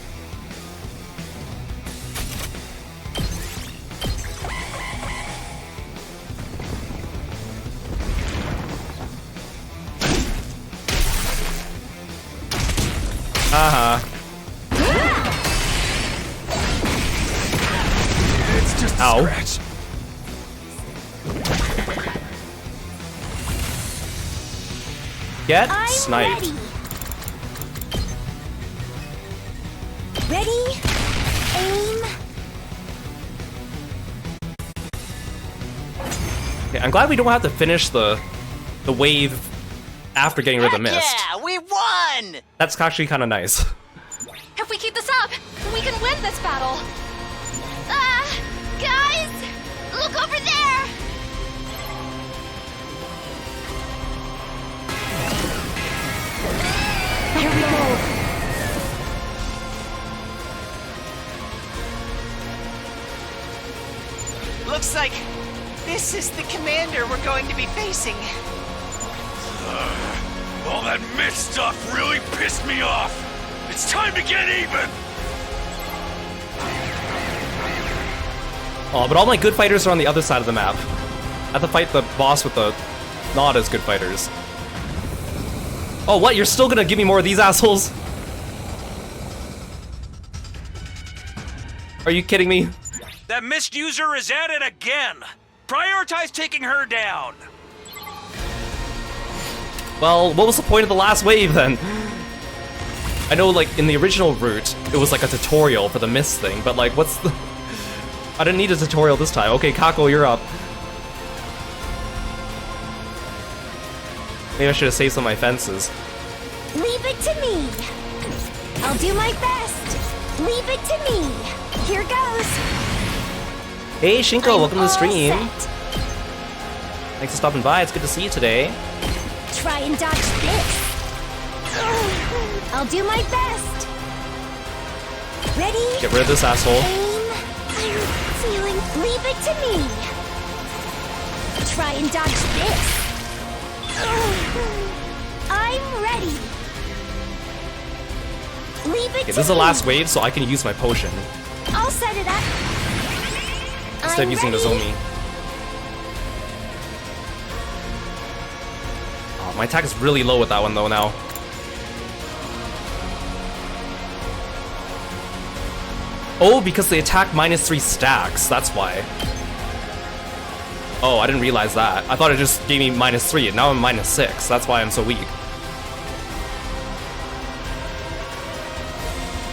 [SPEAKER 2] It's just a
[SPEAKER 1] Ow.
[SPEAKER 2] scratch.
[SPEAKER 1] Get
[SPEAKER 5] I'm
[SPEAKER 1] sniped.
[SPEAKER 5] ready. Ready? Aim.
[SPEAKER 1] Okay, I'm glad we don't have to finish the wave after getting rid of the mist.
[SPEAKER 6] Yeah, we won.
[SPEAKER 1] That's actually kind of nice.
[SPEAKER 9] If we keep this up, we can win this battle.
[SPEAKER 5] Guys, look over there.
[SPEAKER 7] Here we go.
[SPEAKER 6] Looks like this is the commander we're going to be facing.
[SPEAKER 2] All that mist stuff really pissed me off. It's time to get even.
[SPEAKER 1] Oh, but all my good fighters are on the other side of the map. I have to fight the boss with the not as good fighters. Oh, what? You're still gonna give me more of these assholes? Are you kidding me?
[SPEAKER 10] That mist user is at it again. Prioritize taking her down.
[SPEAKER 1] Well, what was the point of the last wave then? I know, like, in the original route, it was like a tutorial for the mist thing, but like, what's the... I didn't need a tutorial this time. Okay, Kako, you're up. Maybe I should have saved some of my fences.
[SPEAKER 5] Leave it to me. I'll do my best. Leave it to me. Here goes.
[SPEAKER 1] Hey, Shinko,
[SPEAKER 5] I'm
[SPEAKER 1] welcome to the
[SPEAKER 5] all
[SPEAKER 1] stream.
[SPEAKER 5] set.
[SPEAKER 1] Thanks for stopping by. It's good to see you today.
[SPEAKER 5] Try and dodge this. I'll do my best. Ready?
[SPEAKER 1] Get rid of this asshole.
[SPEAKER 5] Aim. I'm feeling. Leave it to me. Try and dodge this. I'm ready. Leave it
[SPEAKER 1] Okay,
[SPEAKER 5] to
[SPEAKER 1] this is the
[SPEAKER 5] me.
[SPEAKER 1] last wave, so I can use my potion
[SPEAKER 5] I'll set it up.
[SPEAKER 1] instead of using the Nozomi. Oh, my attack is really low with that one though now. Oh, because they attack -3 stacks, that's why. Oh, I didn't realize that. I thought it just gave me -3, and now I'm -6. That's why I'm so weak.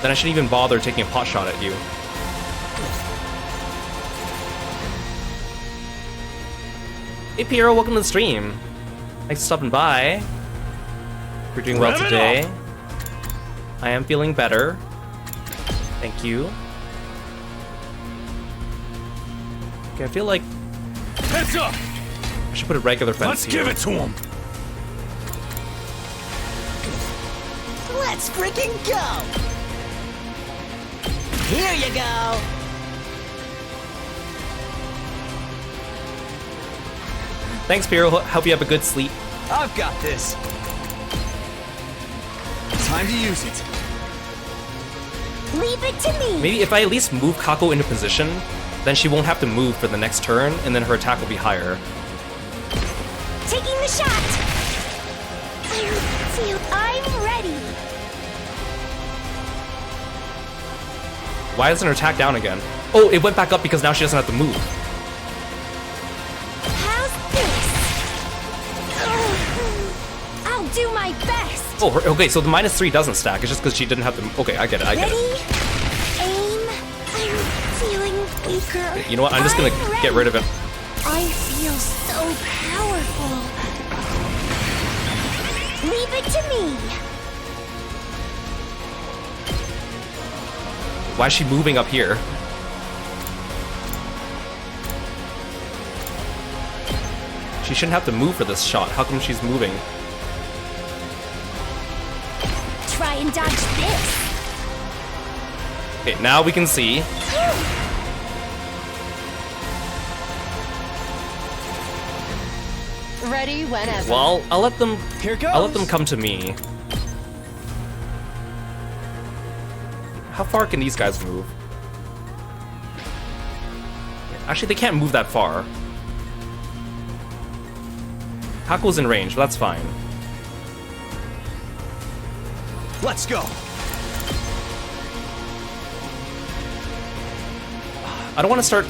[SPEAKER 1] Then I shouldn't even bother taking a pot shot at you. Hey Kiro, welcome to the stream. Thanks for stopping by. You're doing well today. I am feeling better. Thank you. Okay, I feel like
[SPEAKER 2] Heads up!
[SPEAKER 1] I should put a regular fence
[SPEAKER 2] Let's
[SPEAKER 1] here.
[SPEAKER 2] give it to him!
[SPEAKER 6] Let's freaking go! Here you go!
[SPEAKER 1] Thanks, Piro. Hope you have a good sleep.
[SPEAKER 4] I've got this. Time to use it.
[SPEAKER 5] Leave it to me.
[SPEAKER 1] Maybe if I at least move Kako into position, then she won't have to move for the next turn, and then her attack will be higher.
[SPEAKER 5] Taking the shot. I'm ready.
[SPEAKER 1] Why isn't her attack down again? Oh, it went back up because now she doesn't have to move.
[SPEAKER 5] How's this? I'll do my best.
[SPEAKER 1] Oh, okay, so the -3 doesn't stack. It's just because she didn't have to... Okay, I get it, I get
[SPEAKER 5] Ready?
[SPEAKER 1] it.
[SPEAKER 5] Aim. I'm feeling weaker.
[SPEAKER 1] You know what? I'm just gonna get rid of it.
[SPEAKER 5] I feel so powerful. Leave it to me.
[SPEAKER 1] Why is she moving up here? She shouldn't have to move for this shot. How come she's moving?
[SPEAKER 5] Try and dodge this.
[SPEAKER 1] Okay, now we can see.
[SPEAKER 7] Ready whenever.
[SPEAKER 1] Well, I'll let them
[SPEAKER 4] goes.
[SPEAKER 1] come to me. How far can these guys move? Actually, they can't move that far. Kako's in range, but that's fine.
[SPEAKER 4] Let's go.
[SPEAKER 1] I don't want to start...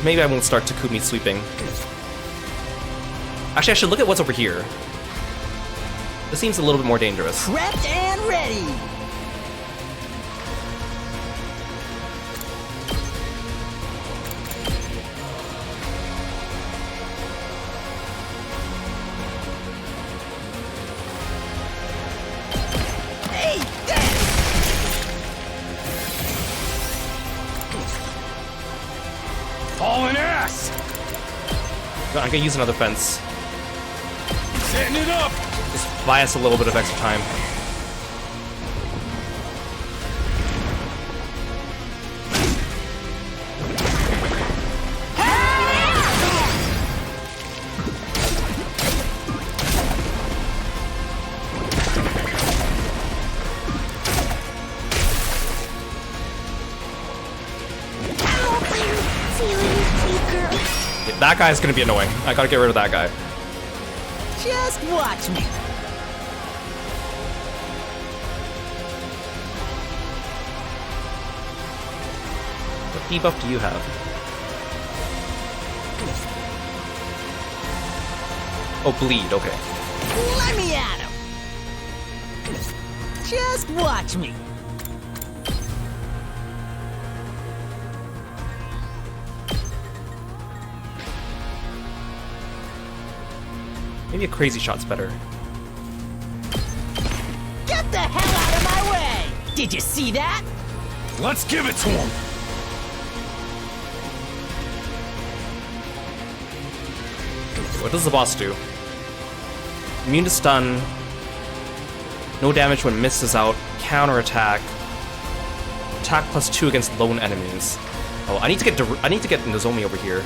[SPEAKER 1] maybe I won't start Takumi sweeping. Actually, I should look at what's over here. This seems a little bit more dangerous.
[SPEAKER 6] Prepped and ready.
[SPEAKER 2] Hauling ass!
[SPEAKER 1] I'm gonna use another fence.
[SPEAKER 2] Setting it up!
[SPEAKER 1] Just buy us a little bit of extra time. That guy's gonna be annoying. I gotta get rid of that guy.
[SPEAKER 6] Just watch me.
[SPEAKER 1] What debuff do you have? Oh, bleed, okay.
[SPEAKER 6] Let me at him. Just watch me.
[SPEAKER 1] Maybe a crazy shot's better.
[SPEAKER 6] Get the hell out of my way! Did you see that?
[SPEAKER 2] Let's give it to him!
[SPEAKER 1] What does the boss do? Immune to stun. No damage when mist is out. Counter attack. Attack +2 against lone enemies. Oh, I need to get Nozomi over here.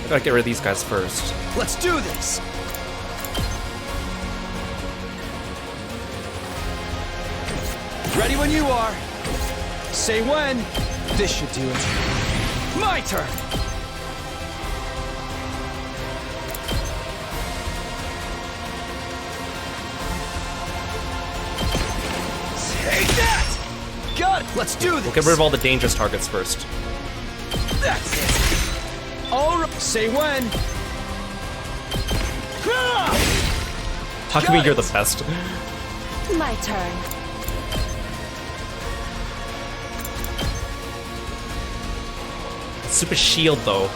[SPEAKER 1] I gotta get rid of these guys first.
[SPEAKER 4] Let's do this. Ready when you are. Say when. This should do it. My turn. Take that. Got it. Let's do this.
[SPEAKER 1] We'll get rid of all the dangerous targets first.
[SPEAKER 4] That's it. All right. Say when.
[SPEAKER 1] Takumi, you're the best.
[SPEAKER 7] My turn.
[SPEAKER 1] Super shield though.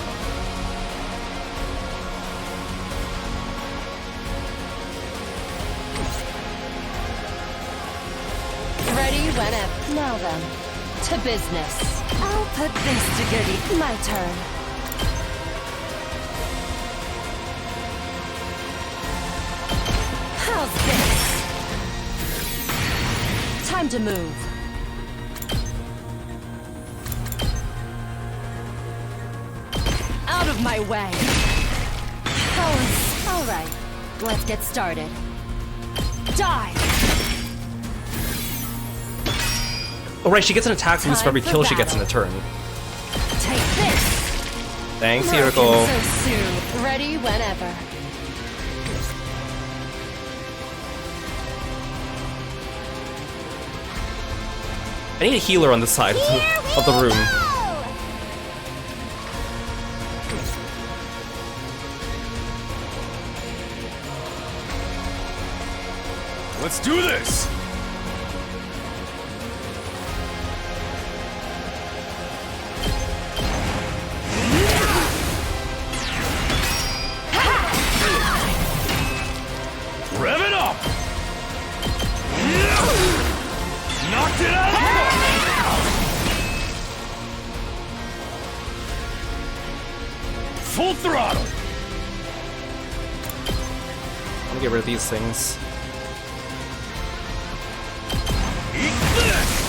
[SPEAKER 7] Ready whenever. Now then, to business. I'll put this to goodie. My turn. How's this? Time to move. Out of my way. All right, let's get started. Die.
[SPEAKER 1] Oh right, she gets an attack boost for every
[SPEAKER 7] Time
[SPEAKER 1] kill
[SPEAKER 7] for
[SPEAKER 1] she gets in a turn.
[SPEAKER 7] Take this.
[SPEAKER 1] Thanks,
[SPEAKER 7] Broken
[SPEAKER 1] Hiroko.
[SPEAKER 7] so soon. Ready whenever.
[SPEAKER 1] I need a healer on this side of the room.
[SPEAKER 2] Let's do this! Rev it up! Knocked it out! Full throttle!
[SPEAKER 1] I'm gonna get rid of these things.
[SPEAKER 2] Eat this!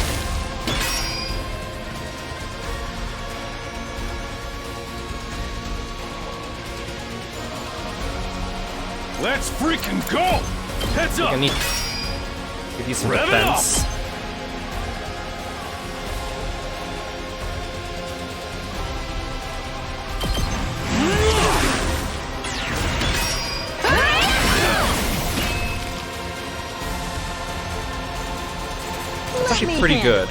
[SPEAKER 2] Let's freaking go! Heads up!
[SPEAKER 1] I need to give you some
[SPEAKER 2] Rev it up!
[SPEAKER 1] defense. It's actually pretty good.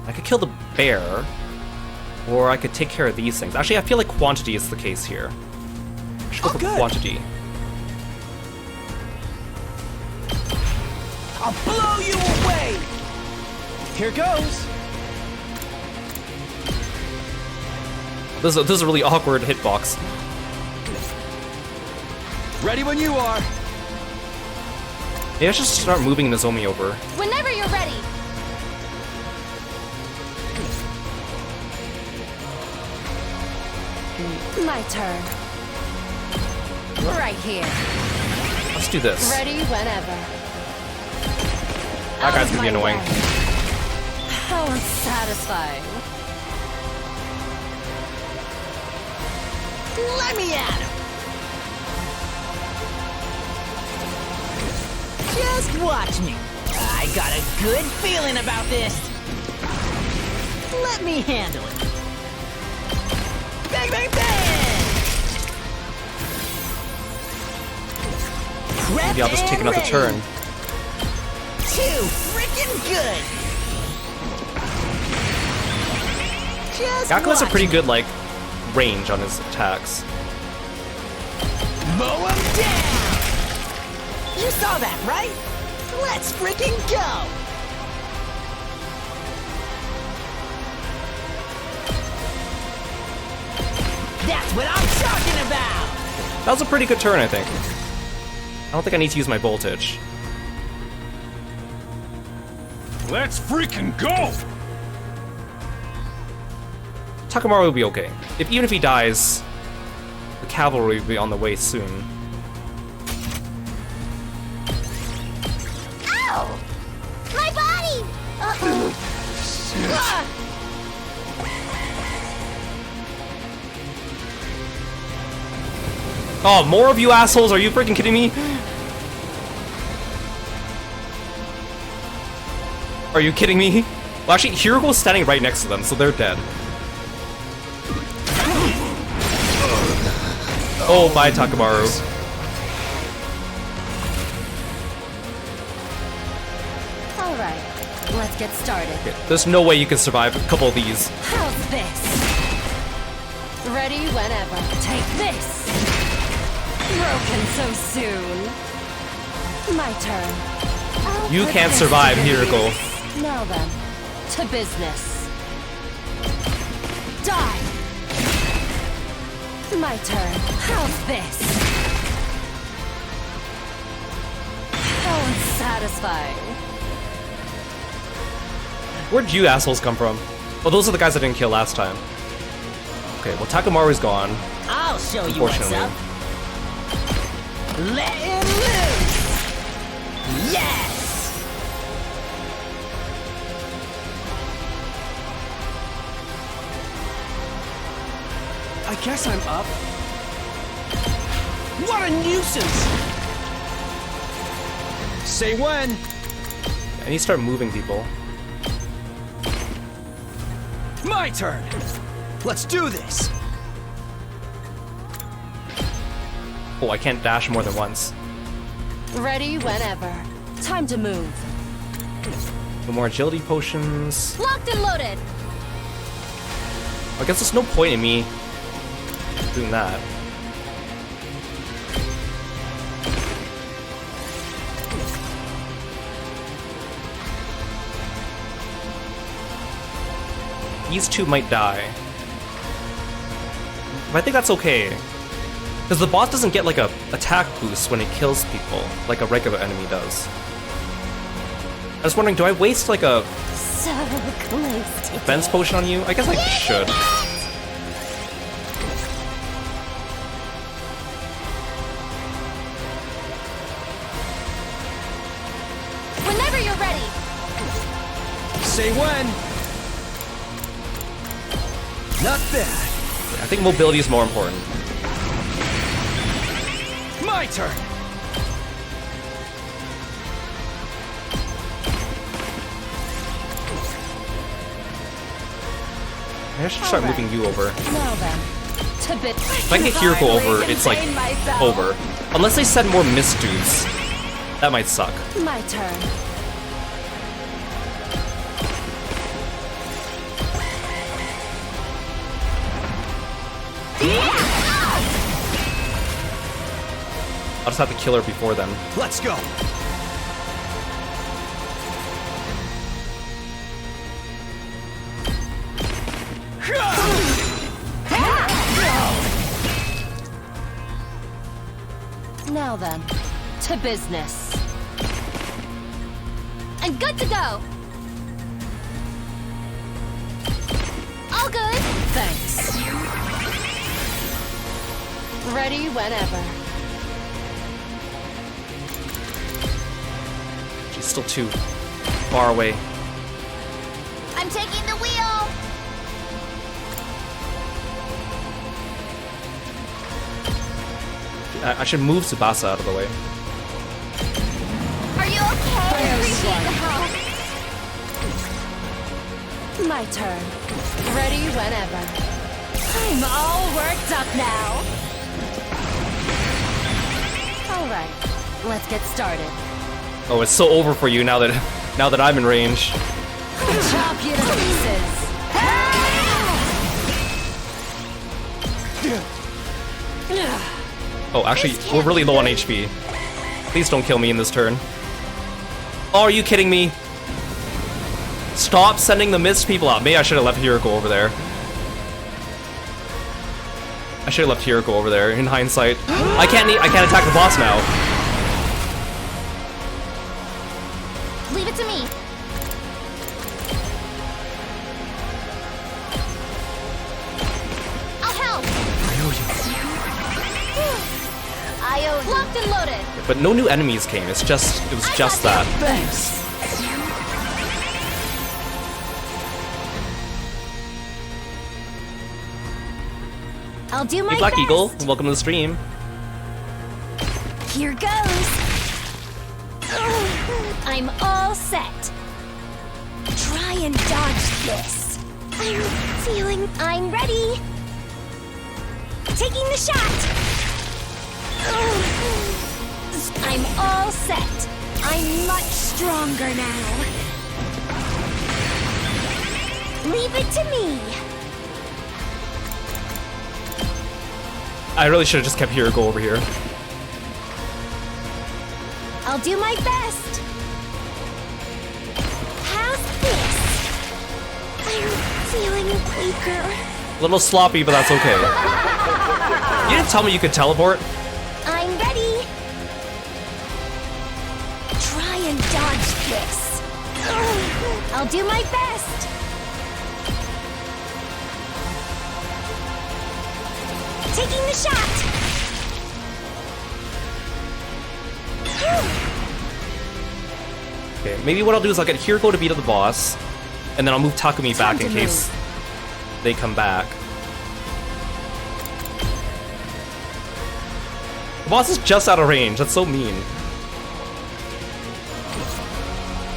[SPEAKER 1] I could kill the bear, or I could take care of these things. Actually, I feel like quantity is the case here. I should go for quantity.
[SPEAKER 8] I'll blow you away!
[SPEAKER 4] Here goes.
[SPEAKER 1] This is a really awkward hitbox.
[SPEAKER 4] Ready when you are.
[SPEAKER 1] Maybe I should start moving Nozomi over.
[SPEAKER 9] Whenever you're ready.
[SPEAKER 7] My turn. Right here.
[SPEAKER 1] Let's do this.
[SPEAKER 7] Ready whenever.
[SPEAKER 1] That guy's gonna be annoying.
[SPEAKER 7] How unsatisfying.
[SPEAKER 6] Let me at him! Just watch me. I got a good feeling about this. Let me handle it. Bang, bang, bang! Prep
[SPEAKER 1] Maybe I'll just take
[SPEAKER 6] and
[SPEAKER 1] another
[SPEAKER 6] ready.
[SPEAKER 1] turn.
[SPEAKER 6] Too freaking good! Just
[SPEAKER 1] Gakko has a
[SPEAKER 6] watch
[SPEAKER 1] pretty
[SPEAKER 6] me.
[SPEAKER 1] good, like, range on his attacks.
[SPEAKER 6] Mow him down! You saw that, right? Let's freaking go! That's what I'm talking about!
[SPEAKER 1] That was a pretty good turn, I think. I don't think I need to use my voltage.
[SPEAKER 2] Let's freaking go!
[SPEAKER 1] Takamaru will be okay. Even if he dies, the cavalry will be on the way soon.
[SPEAKER 5] Ow! My body! Ah!
[SPEAKER 1] Oh, more of you assholes? Are you freaking kidding me? Are you kidding me? Well, actually, Hiroko's standing right next to them, so they're dead. Oh, bye, Takamaru.
[SPEAKER 7] let's get started.
[SPEAKER 1] Okay, there's no way you can survive a couple of these.
[SPEAKER 7] How's this? Ready whenever. Take this! Broken so soon. My turn.
[SPEAKER 1] You can't survive, Hiroko.
[SPEAKER 7] Now then, to business. Die! My turn. How's this? How unsatisfying.
[SPEAKER 1] Where'd you assholes come from? Well, those are the guys I didn't kill last time. Okay, well, Takamaru's gone.
[SPEAKER 6] I'll show you what's up. Let him loose! Yes!
[SPEAKER 8] I guess I'm up. What a nuisance!
[SPEAKER 4] Say when.
[SPEAKER 1] I need to start moving people.
[SPEAKER 4] My turn. Let's do this.
[SPEAKER 1] Oh, I can't dash more than once.
[SPEAKER 7] Ready whenever. Time to move.
[SPEAKER 1] No more agility potions.
[SPEAKER 5] Locked and loaded.
[SPEAKER 1] I guess there's no point in me doing that. These two might die. But I think that's okay. Because the boss doesn't get like a attack boost when it kills people, like a regular enemy does. I was wondering, do I waste like a
[SPEAKER 5] So close to
[SPEAKER 1] defense potion on you? I guess I should.
[SPEAKER 5] Whenever you're ready.
[SPEAKER 4] Say when. Not bad.
[SPEAKER 1] I think mobility is more important.
[SPEAKER 4] My turn.
[SPEAKER 1] I should start moving you over.
[SPEAKER 7] Now then, to bit.
[SPEAKER 1] If I can get Hiroko over, it's like over. Unless they send more mist dudes. That might suck.
[SPEAKER 7] My turn.
[SPEAKER 1] I'll just have to kill her before then.
[SPEAKER 4] Let's go.
[SPEAKER 7] Now then, to business.
[SPEAKER 5] And good to go. All good.
[SPEAKER 7] Thanks. Ready whenever.
[SPEAKER 1] She's still too far away.
[SPEAKER 5] I'm taking the wheel.
[SPEAKER 1] I should move Tsubasa out of the way.
[SPEAKER 5] Are you okay? Appreciate the help.
[SPEAKER 7] My turn. Ready whenever. I'm all worked up now. All right, let's get started.
[SPEAKER 1] Oh, it's so over for you now that I'm in range.
[SPEAKER 7] Chop you to pieces.
[SPEAKER 1] Oh, actually, we're really low on HP. Please don't kill me in this turn. Oh, are you kidding me? Stop sending the mist people out. Maybe I should have left Hiroko over there. I should have left Hiroko over there, in hindsight. I can't attack the boss now.
[SPEAKER 5] Leave it to me. I'll help. I owe you. Locked and loaded.
[SPEAKER 1] But no new enemies came. It was just that.
[SPEAKER 7] Thanks.
[SPEAKER 5] I'll do my
[SPEAKER 1] Hey, Black
[SPEAKER 5] best.
[SPEAKER 1] Eagle, welcome to the stream.
[SPEAKER 5] Here goes. I'm all set. Try and dodge this. I'm feeling I'm ready. Taking the shot. I'm all set. I'm much stronger now. Leave it to me.
[SPEAKER 1] I really should have just kept Hiroko over here.
[SPEAKER 5] I'll do my best. How's this? I'm feeling weaker.
[SPEAKER 1] A little sloppy, but that's okay. You didn't tell me you could teleport?
[SPEAKER 5] I'm ready. Try and dodge this. I'll do my best. Taking the shot.
[SPEAKER 1] Okay, maybe what I'll do is I'll get Hiroko to beat up the boss, and then I'll move Takumi back in case they come back. The boss is just out of range, that's so mean.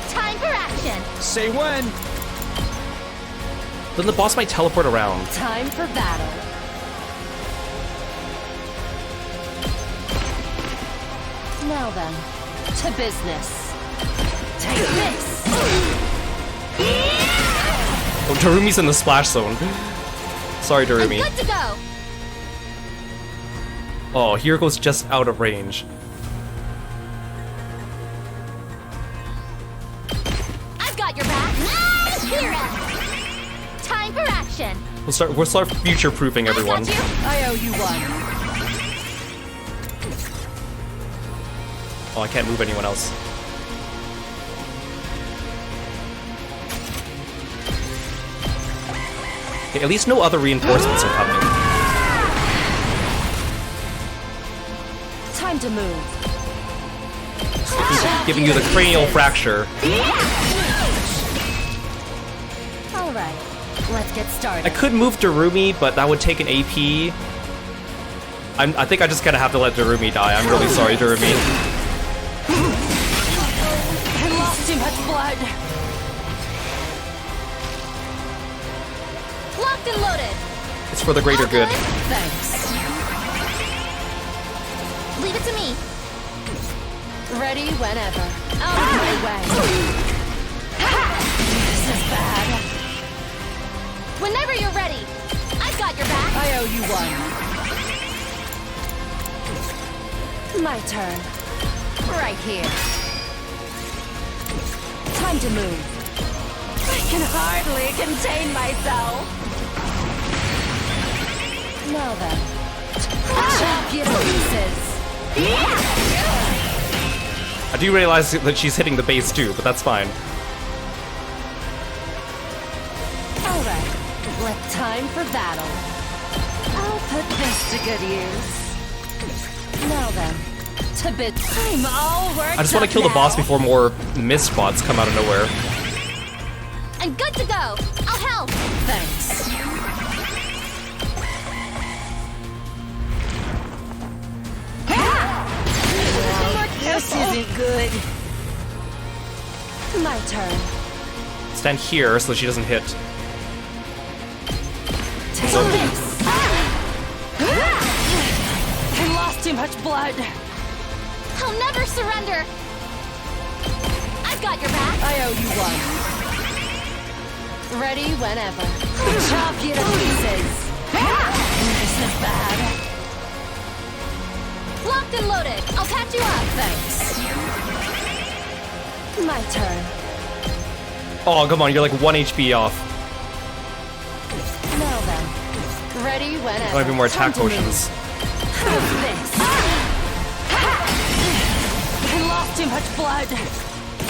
[SPEAKER 5] Time for action.
[SPEAKER 4] Say when.
[SPEAKER 1] Then the boss might teleport around.
[SPEAKER 7] Time for battle. Now then, to business. Take this!
[SPEAKER 1] Oh, Darumi's in the splash zone. Sorry, Darumi.
[SPEAKER 5] I'm good to go.
[SPEAKER 1] Oh, Hiroko's just out of range.
[SPEAKER 5] I've got your back. Kira. Time for action.
[SPEAKER 1] We'll start future-proofing everyone.
[SPEAKER 7] I owe you one.
[SPEAKER 1] Oh, I can't move anyone else. Okay, at least no other reinforcements are coming.
[SPEAKER 7] Time to move.
[SPEAKER 1] Giving you the cranial fracture.
[SPEAKER 7] Alright, let's get started.
[SPEAKER 1] I could move Darumi, but that would take an AP. I think I just gotta have to let Darumi die. I'm really sorry, Darumi.
[SPEAKER 7] I lost too much blood.
[SPEAKER 5] Locked and loaded.
[SPEAKER 1] It's for the greater good.
[SPEAKER 7] Thanks.
[SPEAKER 5] Leave it to me.
[SPEAKER 7] Ready whenever. Out of my way. This is bad.
[SPEAKER 5] Whenever you're ready. I've got your back.
[SPEAKER 7] I owe you one. My turn. Right here. Time to move. I can hardly contain myself. Now then. Chop you to pieces.
[SPEAKER 1] I do realize that she's hitting the base too, but that's fine.
[SPEAKER 7] Alright, let time for battle. I'll put this to good use. Now then, to bid. I'm all worked
[SPEAKER 1] I just want to kill the boss before more mist spots come out of nowhere.
[SPEAKER 5] I'm good to go. I'll help.
[SPEAKER 7] Thanks.
[SPEAKER 6] This isn't good.
[SPEAKER 7] My turn.
[SPEAKER 1] Stand here so she doesn't hit.
[SPEAKER 7] Take this. I lost too much blood.
[SPEAKER 5] I'll never surrender. I've got your back.
[SPEAKER 7] I owe you one. Ready whenever. Chop you to pieces. This is bad.
[SPEAKER 5] Locked and loaded. I'll catch you up.
[SPEAKER 7] Thanks. My turn.
[SPEAKER 1] Oh, come on, you're like 1 HP off.
[SPEAKER 7] Now then. Ready whenever.
[SPEAKER 1] I have more attack
[SPEAKER 7] Time to
[SPEAKER 1] potions.
[SPEAKER 7] move. How's this? I lost too much blood.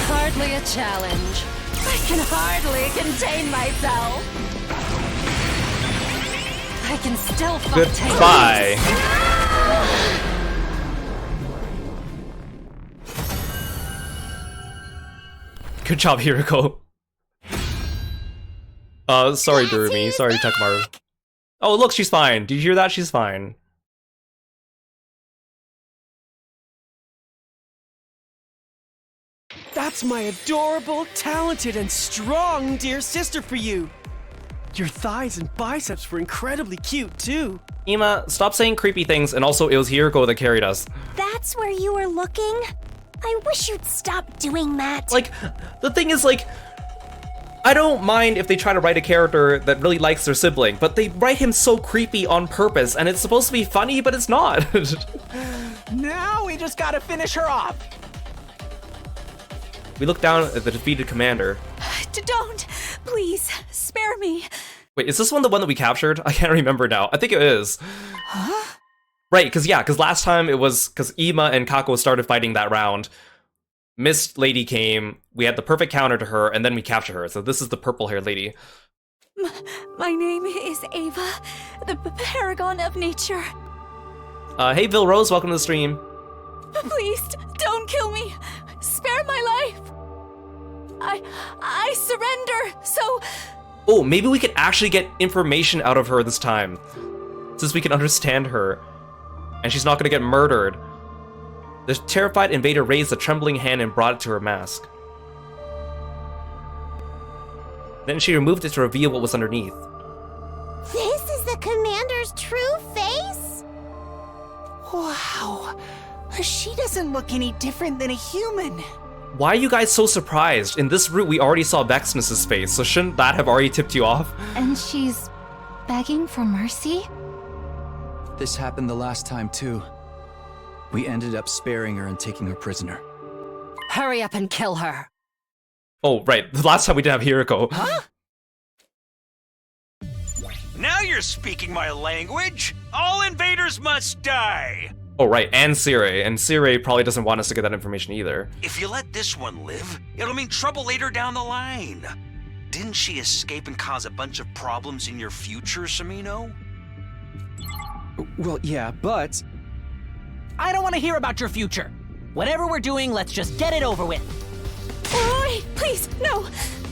[SPEAKER 7] Hardly a challenge. I can hardly contain myself. I can still fight.
[SPEAKER 1] Goodbye. Good job, Hiroko. Sorry, Darumi. Sorry, Takamaru. Oh, look, she's fine. Did you hear that? She's fine.
[SPEAKER 8] That's my adorable, talented, and strong dear sister for you. Your thighs and biceps were incredibly cute, too.
[SPEAKER 1] Ima, stop saying creepy things, and also, it was Hiroko that carried us.
[SPEAKER 5] That's where you were looking? I wish you'd stop doing that.
[SPEAKER 1] Like, the thing is, like, I don't mind if they try to write a character that really likes their sibling, but they write him so creepy on purpose, and it's supposed to be funny, but it's not.
[SPEAKER 6] Now we just gotta finish her off.
[SPEAKER 1] We look down at the defeated commander.
[SPEAKER 7] Don't! Please, spare me.
[SPEAKER 1] Wait, is this one the one that we captured? I can't remember now. I think it is.
[SPEAKER 7] Huh?
[SPEAKER 1] Right, because last time it was because Ima and Kako started fighting that round. Mist Lady came, we had the perfect counter to her, and then we captured her. So this is the purple-haired lady.
[SPEAKER 7] My name is Ava, the paragon of nature.
[SPEAKER 1] Hey, Vil Rose, welcome to the stream.
[SPEAKER 7] Please, don't kill me. Spare my life. I surrender, so...
[SPEAKER 1] Oh, maybe we could actually get information out of her this time. Since we can understand her. And she's not gonna get murdered. The terrified invader raised a trembling hand and brought it to her mask. Then she removed it to reveal what was underneath.
[SPEAKER 5] This is the commander's true face?
[SPEAKER 6] Wow. She doesn't look any different than a human.
[SPEAKER 1] Why are you guys so surprised? In this route, we already saw Vexnus's face, so shouldn't that have already tipped you off?
[SPEAKER 9] And she's begging for mercy?
[SPEAKER 4] This happened the last time, too. We ended up sparing her and taking her prisoner.
[SPEAKER 7] Hurry up and kill her.
[SPEAKER 1] Oh, right. The last time we didn't have Hiriko.
[SPEAKER 6] Huh?
[SPEAKER 10] Now you're speaking my language. All invaders must die.
[SPEAKER 1] Oh, right. And Sire. And Sire probably doesn't want us to get that information either.
[SPEAKER 10] If you let this one live, it'll mean trouble later down the line. Didn't she escape and cause a bunch of problems in your future, Samino?
[SPEAKER 4] Well, yeah, but...
[SPEAKER 6] I don't want to hear about your future. Whatever we're doing, let's just get it over with.
[SPEAKER 7] Roy, please, no.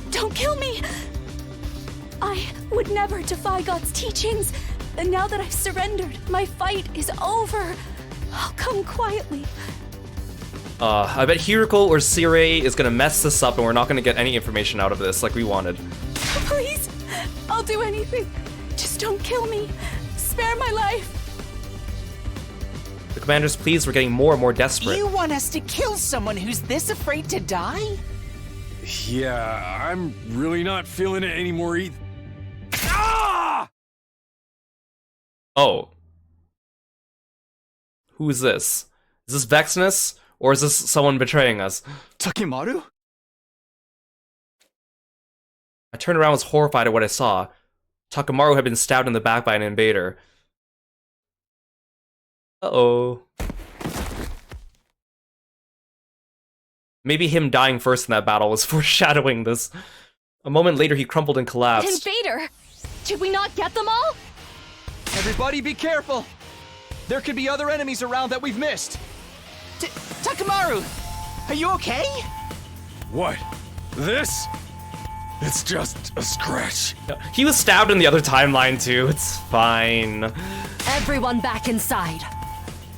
[SPEAKER 7] Don't kill me. I would never defy God's teachings. And now that I've surrendered, my fight is over. I'll come quietly.
[SPEAKER 1] I bet Hiriko or Sire is gonna mess this up and we're not gonna get any information out of this like we wanted.
[SPEAKER 7] Please, I'll do anything. Just don't kill me. Spare my life.
[SPEAKER 1] The commander's pleas were getting more and more desperate.
[SPEAKER 6] You want us to kill someone who's this afraid to die?
[SPEAKER 2] Yeah, I'm really not feeling it anymore either.
[SPEAKER 10] Ah!
[SPEAKER 1] Oh. Who is this? Is this Vexnus? Or is this someone betraying us?
[SPEAKER 4] Takimaru?
[SPEAKER 1] I turned around and was horrified at what I saw. Takamaru had been stabbed in the back by an invader. Uh-oh. Maybe him dying first in that battle was foreshadowing this. A moment later, he crumpled and collapsed.
[SPEAKER 9] Invader! Did we not get them all?
[SPEAKER 4] Everybody be careful! There could be other enemies around that we've missed!
[SPEAKER 6] Takamaru, are you okay?
[SPEAKER 2] What? This? It's just a scratch.
[SPEAKER 1] He was stabbed in the other timeline too, it's fine.
[SPEAKER 7] Everyone back inside.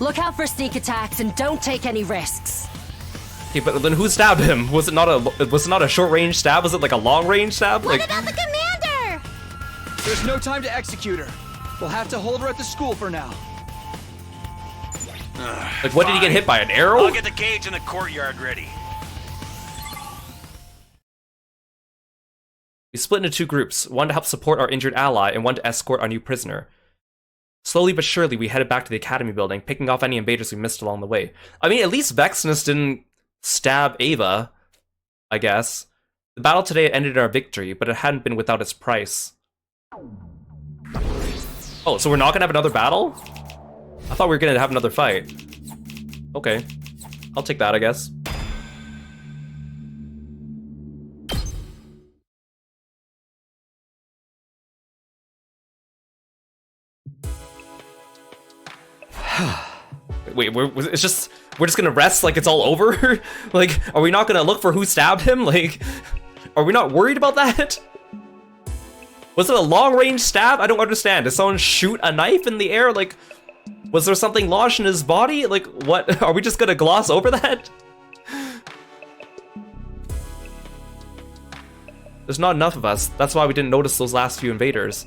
[SPEAKER 7] Look out for sneak attacks and don't take any risks.
[SPEAKER 1] Okay, but then who stabbed him? Was it not a short-range stab? Was it like a long-range stab?
[SPEAKER 5] What
[SPEAKER 1] Like,
[SPEAKER 5] about the commander?
[SPEAKER 4] There's no time to execute her. We'll have to hold her at the school for now.
[SPEAKER 1] like what did he get hit by? An arrow?
[SPEAKER 10] I'll get the cage in the courtyard ready.
[SPEAKER 1] We split into two groups, one to help support our injured ally and one to escort our new prisoner. Slowly but surely, we headed back to the academy building, picking off any invaders we missed along the way. I mean, at least Vexnus didn't stab Ava, I guess. The battle today ended in our victory, but it hadn't been without its price. Oh, so we're not gonna have another battle? I thought we were gonna have another fight. Okay. I'll take that, I guess. Wait, we're just gonna rest like it's all over? Like, are we not gonna look for who stabbed him? Like, are we not worried about that? Was it a long-range stab? I don't understand. Did someone shoot a knife in the air? Like, was there something lodged in his body? Like, what? Are we just gonna gloss over that? There's not enough of us. That's why we didn't notice those last few invaders.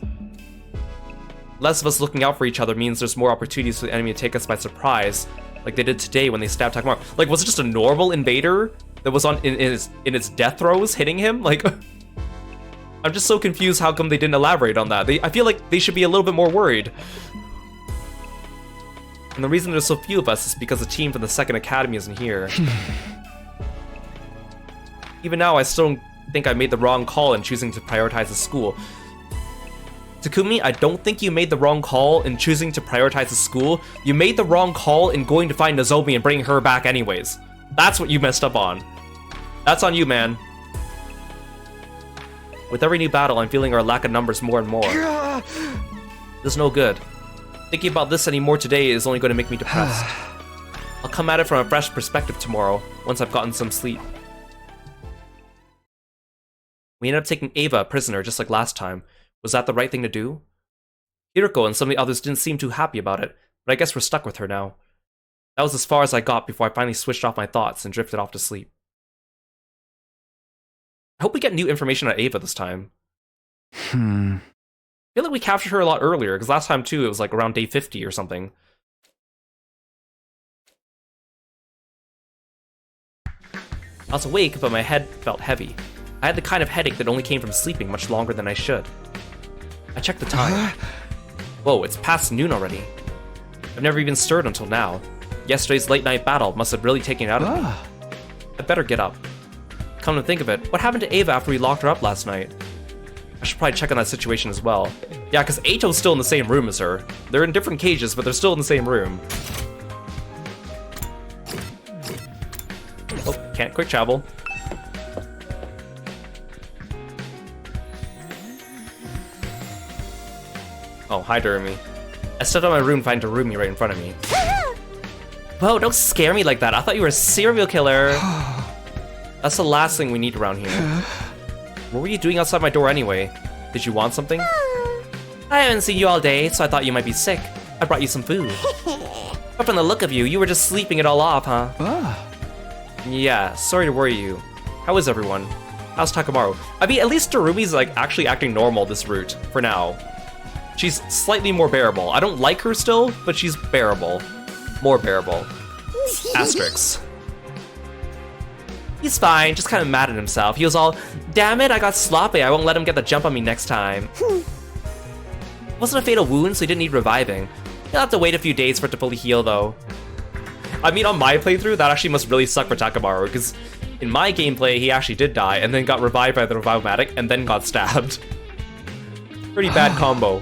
[SPEAKER 1] Less of us looking out for each other means there's more opportunities for the enemy to take us by surprise, like they did today when they stabbed Takamaru. Like, was it just a normal invader that was in its death throes hitting him? Like, I'm just so confused how come they didn't elaborate on that. I feel like they should be a little bit more worried. And the reason there's so few of us is because the team from the second academy isn't here. Even now, I still don't think I made the wrong call in choosing to prioritize the school. Takumi, I don't think you made the wrong call in choosing to prioritize the school. You made the wrong call in going to find Nozomi and bringing her back anyways. That's what you messed up on. That's on you, man. With every new battle, I'm feeling our lack of numbers more and more. This is no good. Thinking about this anymore today is only going to make me depressed. I'll come at it from a fresh perspective tomorrow, once I've gotten some sleep. We ended up taking Ava prisoner just like last time. Was that the right thing to do? Hiroko and some of the others didn't seem too happy about it, but I guess we're stuck with her now. That was as far as I got before I finally switched off my thoughts and drifted off to sleep. I hope we get new information on Ava this time. I feel like we captured her a lot earlier, because last time too, it was like around day 50 or something. I was awake, but my head felt heavy. I had the kind of headache that only came from sleeping much longer than I should. I checked the time. Whoa, it's past noon already. I've never even stirred until now. Yesterday's late night battle must have really taken it out of me. I better get up. Come to think of it, what happened to Ava after we locked her up last night? I should probably check on that situation as well. Yeah, because Eito's still in the same room as her. They're in different cages, but they're still in the same room. Oh, can't quick travel. Oh, hi, Durumi. I stepped out of my room to find Durumi right in front of me. Whoa, don't scare me like that. I thought you were a serial killer. That's the last thing we need around here. What were you doing outside my door anyway? Did you want something? I haven't seen you all day, so I thought you might be sick. I brought you some food. But from the look of you, you were just sleeping it all off, huh? Yeah, sorry to worry you. How is everyone? How's Takamaru? I mean, at least Darumi's like actually acting normal this route, for now. She's slightly more bearable. I don't like her still, but she's bearable. More bearable. Asterix. He's fine, just kind of mad at himself. He was all, damn it, I got sloppy, I won't let him get the jump on me next time. Wasn't a fatal wound, so he didn't need reviving. He'll have to wait a few days for it to fully heal, though. I mean, on my playthrough, that actually must really suck for Takamaru, because in my gameplay, he actually did die, and then got revived by the Revive-matic, and then got stabbed. Pretty bad combo.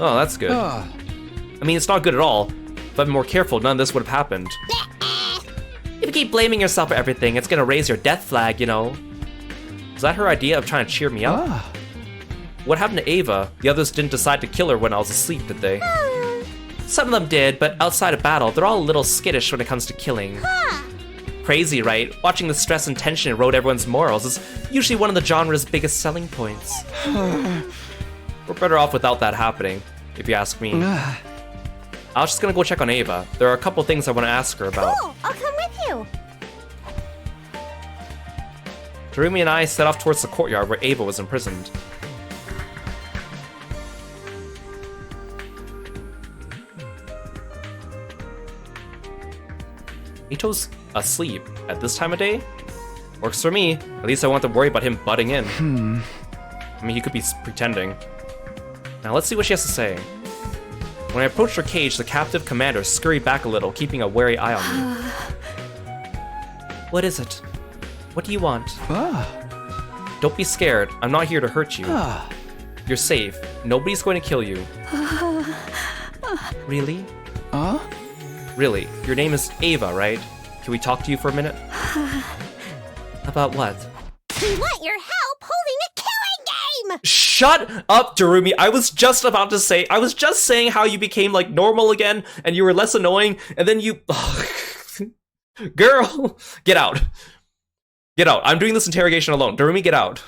[SPEAKER 1] Oh, that's good. I mean, it's not good at all. If I'd been more careful, none of this would have happened. If you keep blaming yourself for everything, it's gonna raise your death flag, you know. Was that her idea of trying to cheer me up? What happened to Ava? The others didn't decide to kill her when I was asleep, did they? Some of them did, but outside of battle, they're all a little skittish when it comes to killing. Crazy, right? Watching the stress and tension erode everyone's morals is usually one of the genre's biggest selling points. We're better off without that happening, if you ask me. I was just gonna go check on Ava. There are a couple things I want to ask her about.
[SPEAKER 5] Cool, I'll come with you.
[SPEAKER 1] Darumi and I set off towards the courtyard where Ava was imprisoned. Ito's asleep at this time of day? Works for me. At least I won't have to worry about him butting in. I mean, he could be pretending. Now let's see what she has to say. When I approached her cage, the captive commander scurried back a little, keeping a wary eye on me. What is it? What do you want? Don't be scared. I'm not here to hurt you. You're safe. Nobody's going to kill you. Really? Really? Your name is Ava, right? Can we talk to you for a minute? About what?
[SPEAKER 5] We want your help holding a killing game!
[SPEAKER 1] Shut up, Darumi. I was just saying how you became like normal again and you were less annoying and then you... Girl, get out. Get out. I'm doing this interrogation alone. Darumi, get out.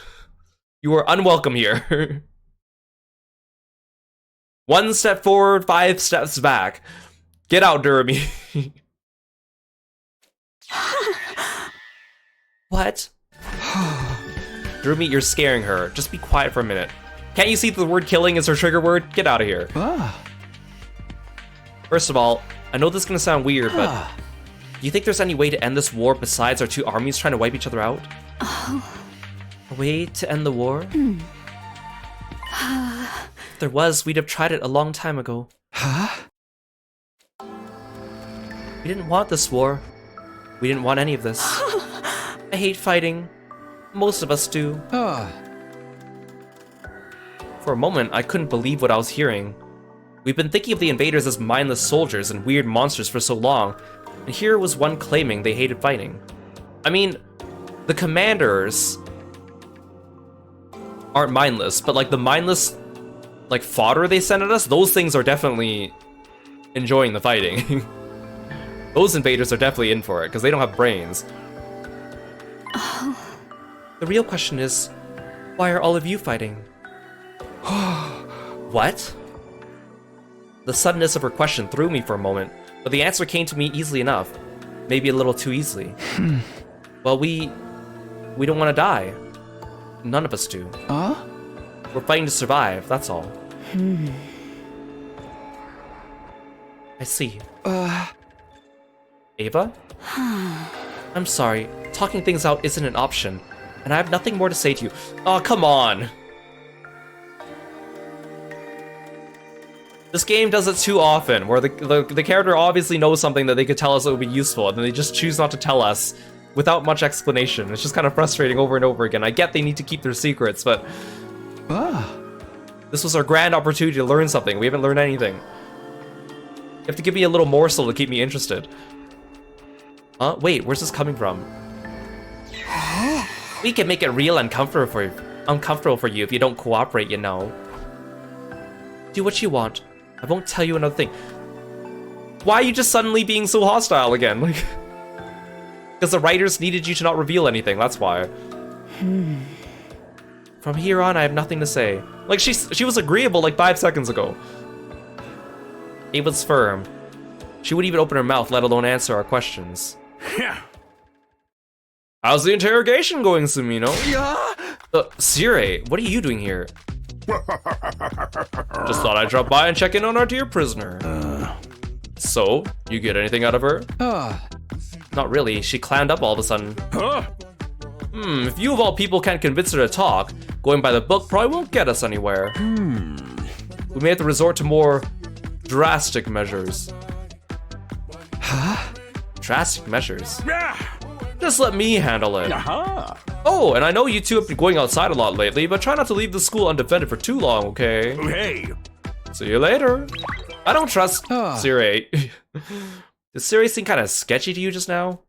[SPEAKER 1] You are unwelcome here. 1 step forward, 5 steps back. Get out, Darumi. What? Darumi, you're scaring her. Just be quiet for a minute. Can't you see the word killing is her trigger word? Get out of here. First of all, I know this is gonna sound weird, but do you think there's any way to end this war besides our two armies trying to wipe each other out? A way to end the war? If there was, we'd have tried it a long time ago.
[SPEAKER 4] Huh?
[SPEAKER 1] We didn't want this war. We didn't want any of this. I hate fighting. Most of us do. For a moment, I couldn't believe what I was hearing. We've been thinking of the invaders as mindless soldiers and weird monsters for so long, and here was one claiming they hated fighting. I mean, the commanders aren't mindless, but like the mindless like fodder they send at us, those things are definitely enjoying the fighting. Those invaders are definitely in for it, because they don't have brains. The real question is, why are all of you fighting? What? The suddenness of her question threw me for a moment, but the answer came to me easily enough. Maybe a little too easily. Well, we don't want to die. None of us do. We're fighting to survive, that's all. I see. Ava? I'm sorry, talking things out isn't an option, and I have nothing more to say to you. Oh, come on! This game does it too often, where the character obviously knows something that they could tell us that would be useful, and then they just choose not to tell us without much explanation. It's just kind of frustrating over and over again. I get they need to keep their secrets, but... This was our grand opportunity to learn something. We haven't learned anything. You have to give me a little morsel to keep me interested. Wait, where's this coming from? We can make it real uncomfortable for you if you don't cooperate, you know. Do what you want. I won't tell you another thing. Why are you just suddenly being so hostile again? Like, because the writers needed you to not reveal anything, that's why. From here on, I have nothing to say. Like, she was agreeable like 5 seconds ago. Ava's firm. She wouldn't even open her mouth, let alone answer our questions. How's the interrogation going, Sumino? Sire, what are you doing here? Just thought I'd drop by and check in on our dear prisoner. So, you get anything out of her? Not really, she clammed up all of a sudden. If you of all people can't convince her to talk, going by the book probably won't get us anywhere. We may have to resort to more drastic measures. Drastic measures? Just let me handle it. Oh, and I know you two have been going outside a lot lately, but try not to leave the school undefended for too long, okay?
[SPEAKER 2] Hey!
[SPEAKER 1] See you later. I don't trust Sire. Did Sire seem kind of sketchy to you just now?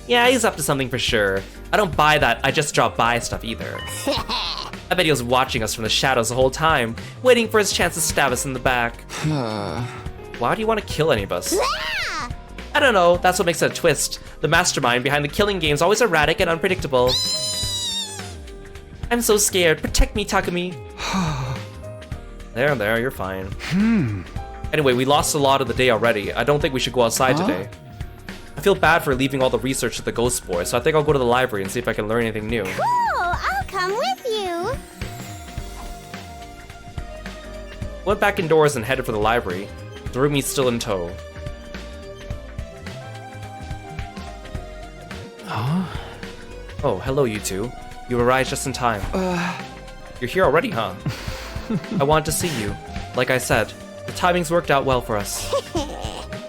[SPEAKER 1] Yeah, he's up to something for sure. I don't buy that I just drop by stuff either. I bet he was watching us from the shadows the whole time, waiting for his chance to stab us in the back. Why do you want to kill any of us? I don't know, that's what makes it a twist. The mastermind behind the killing game is always erratic and unpredictable. I'm so scared. Protect me, Takumi. There, you're fine. Anyway, we lost a lot of the day already. I don't think we should go outside today. I feel bad for leaving all the research to the Ghost Boy, so I think I'll go to the library and see if I can learn anything new.
[SPEAKER 5] Cool, I'll come with you.
[SPEAKER 1] Went back indoors and headed for the library. Tsurumi's still in tow. Oh, hello you two. You arrived just in time. You're here already, huh? I wanted to see you. Like I said, the timing's worked out well for us.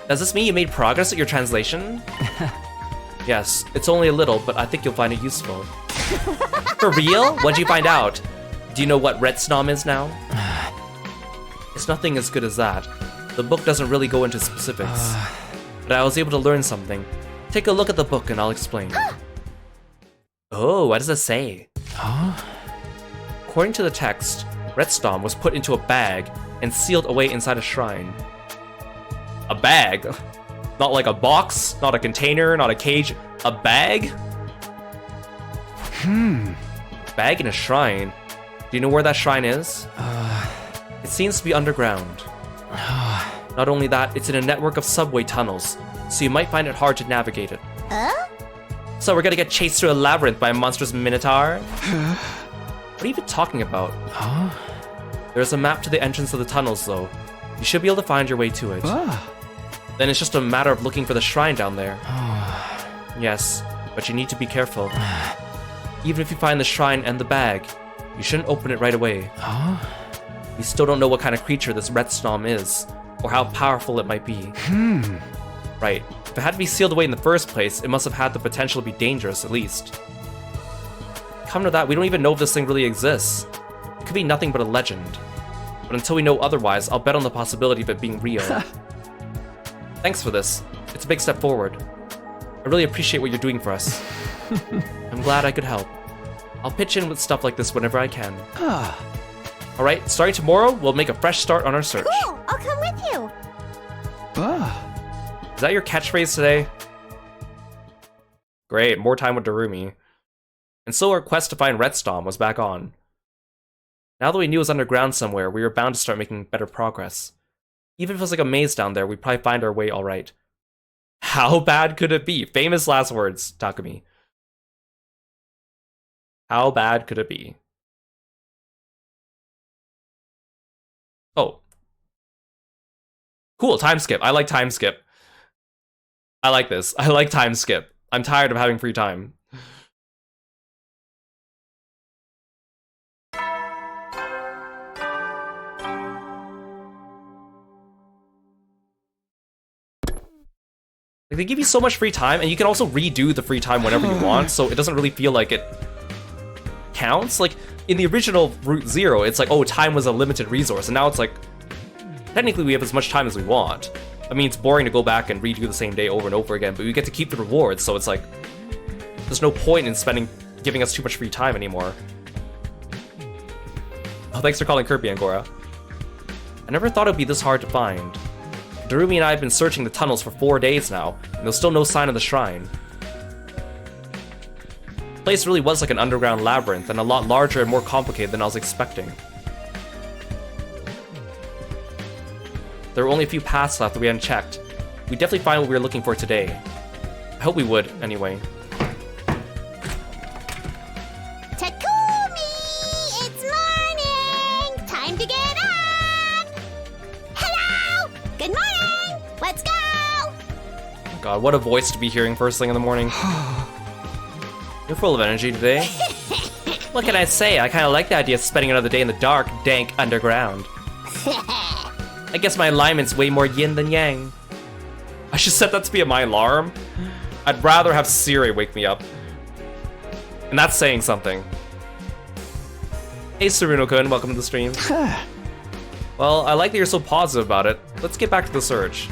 [SPEAKER 1] Does this mean you made progress at your translation? Yes, it's only a little, but I think you'll find it useful. For real? What'd you find out? Do you know what Retsnom is now? It's nothing as good as that. The book doesn't really go into specifics. But I was able to learn something. Take a look at the book and I'll explain. Oh, what does it say? According to the text, Retsnom was put into a bag and sealed away inside a shrine. A bag? Not like a box, not a container, not a cage. A bag? Bag in a shrine. Do you know where that shrine is? It seems to be underground. Not only that, it's in a network of subway tunnels, so you might find it hard to navigate it. So we're gonna get chased through a labyrinth by a monstrous minotaur? What are you even talking about? There's a map to the entrance of the tunnels, though. You should be able to find your way to it. Then it's just a matter of looking for the shrine down there. Yes, but you need to be careful. Even if you find the shrine and the bag, you shouldn't open it right away. Huh? We still don't know what kind of creature this Retsnom is, or how powerful it might be. Right. If it had to be sealed away in the first place, it must have had the potential to be dangerous, at least. Come to that, we don't even know if this thing really exists. It could be nothing but a legend. But until we know otherwise, I'll bet on the possibility of it being real. Thanks for this. It's a big step forward. I really appreciate what you're doing for us. I'm glad I could help. I'll pitch in with stuff like this whenever I can. Alright, starting tomorrow, we'll make a fresh start on our search.
[SPEAKER 5] Cool, I'll come with you.
[SPEAKER 1] Is that your catchphrase today? Great, more time with Darumi. And so our quest to find Retsnom was back on. Now that we knew it was underground somewhere, we were bound to start making better progress. Even if it was like a maze down there, we'd probably find our way alright. How bad could it be? Famous last words, Takumi. How bad could it be? Oh. Cool, time skip. I like time skip. I like this. I like time skip. I'm tired of having free time. Like, they give you so much free time, and you can also redo the free time whenever you want, so it doesn't really feel like it counts. Like, in the original Route Zero, it's like, oh, time was a limited resource, and now it's like, technically we have as much time as we want. I mean, it's boring to go back and redo the same day over and over again, but we get to keep the rewards, so it's like, there's no point in giving us too much free time anymore. Oh, thanks for calling Kirby, Angora. I never thought it'd be this hard to find. Darumi and I have been searching the tunnels for 4 days now, and there's still no sign of the shrine. The place really was like an underground labyrinth, and a lot larger and more complicated than I was expecting. There were only a few paths left that we hadn't checked. We'd definitely find what we were looking for today. I hope we would, anyway.
[SPEAKER 5] Takumi! It's morning! Time to get up! Hello! Good morning! Let's go!
[SPEAKER 1] God, what a voice to be hearing first thing in the morning. You're full of energy today. What can I say? I kind of like the idea of spending another day in the dark, dank underground. I guess my alignment's way more yin than yang. I should set that to be my alarm. I'd rather have Siri wake me up. And that's saying something. Hey Saruno-kun, welcome to the stream. Well, I like that you're so positive about it. Let's get back to the search.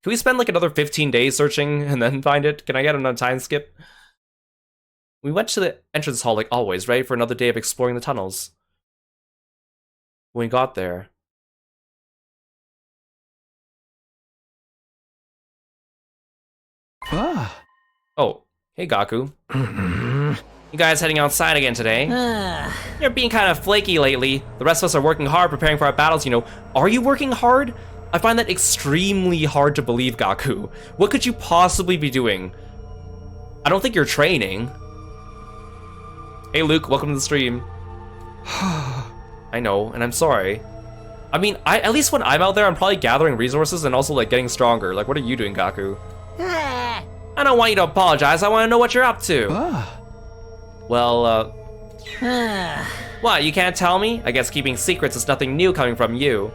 [SPEAKER 1] Can we spend like another 15 days searching and then find it? Can I get another time skip? We went to the entrance hall like always, ready for another day of exploring the tunnels. When we got there... Oh, hey Gaku. You guys heading outside again today? You're being kind of flaky lately. The rest of us are working hard preparing for our battles, you know. Are you working hard? I find that extremely hard to believe, Gaku. What could you possibly be doing? I don't think you're training. Hey Luke, welcome to the stream. I know, and I'm sorry. I mean, at least when I'm out there, I'm probably gathering resources and also like getting stronger. Like, what are you doing, Gaku? I don't want you to apologize, I want to know what you're up to. Well, what, you can't tell me? I guess keeping secrets is nothing new coming from you.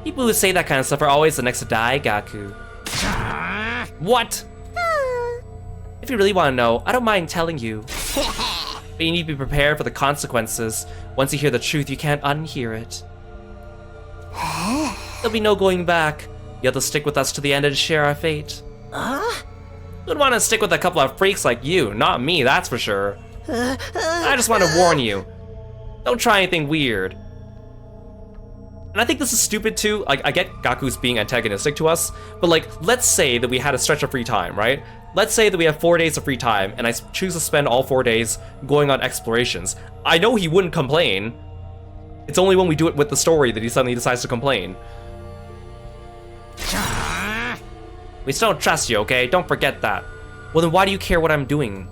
[SPEAKER 1] People who say that kind of stuff are always the next to die, Gaku. What? If you really want to know, I don't mind telling you. But you need to be prepared for the consequences. Once you hear the truth, you can't unhear it. There'll be no going back. You have to stick with us to the end and share our fate. Who'd want to stick with a couple of freaks like you? Not me, that's for sure. I just want to warn you. Don't try anything weird. And I think this is stupid too. Like, I get Gaku's being antagonistic to us, but like, let's say that we had a stretch of free time, right? Let's say that we have 4 days of free time, and I choose to spend all 4 days going on explorations. I know he wouldn't complain. It's only when we do it with the story that he suddenly decides to complain. We still don't trust you, okay? Don't forget that. Well, then why do you care what I'm doing?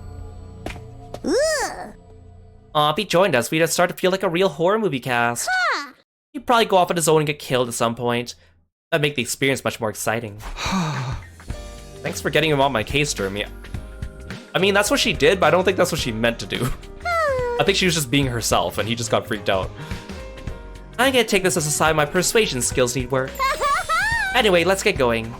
[SPEAKER 1] If he joined us, we'd start to feel like a real horror movie cast. He'd probably go off on his own and get killed at some point. That'd make the experience much more exciting. Thanks for getting him on my case, Jeremy. I mean, that's what she did, but I don't think that's what she meant to do. I think she was just being herself, and he just got freaked out. I'm gonna take this as a sign my persuasion skills need work. Anyway, let's get going.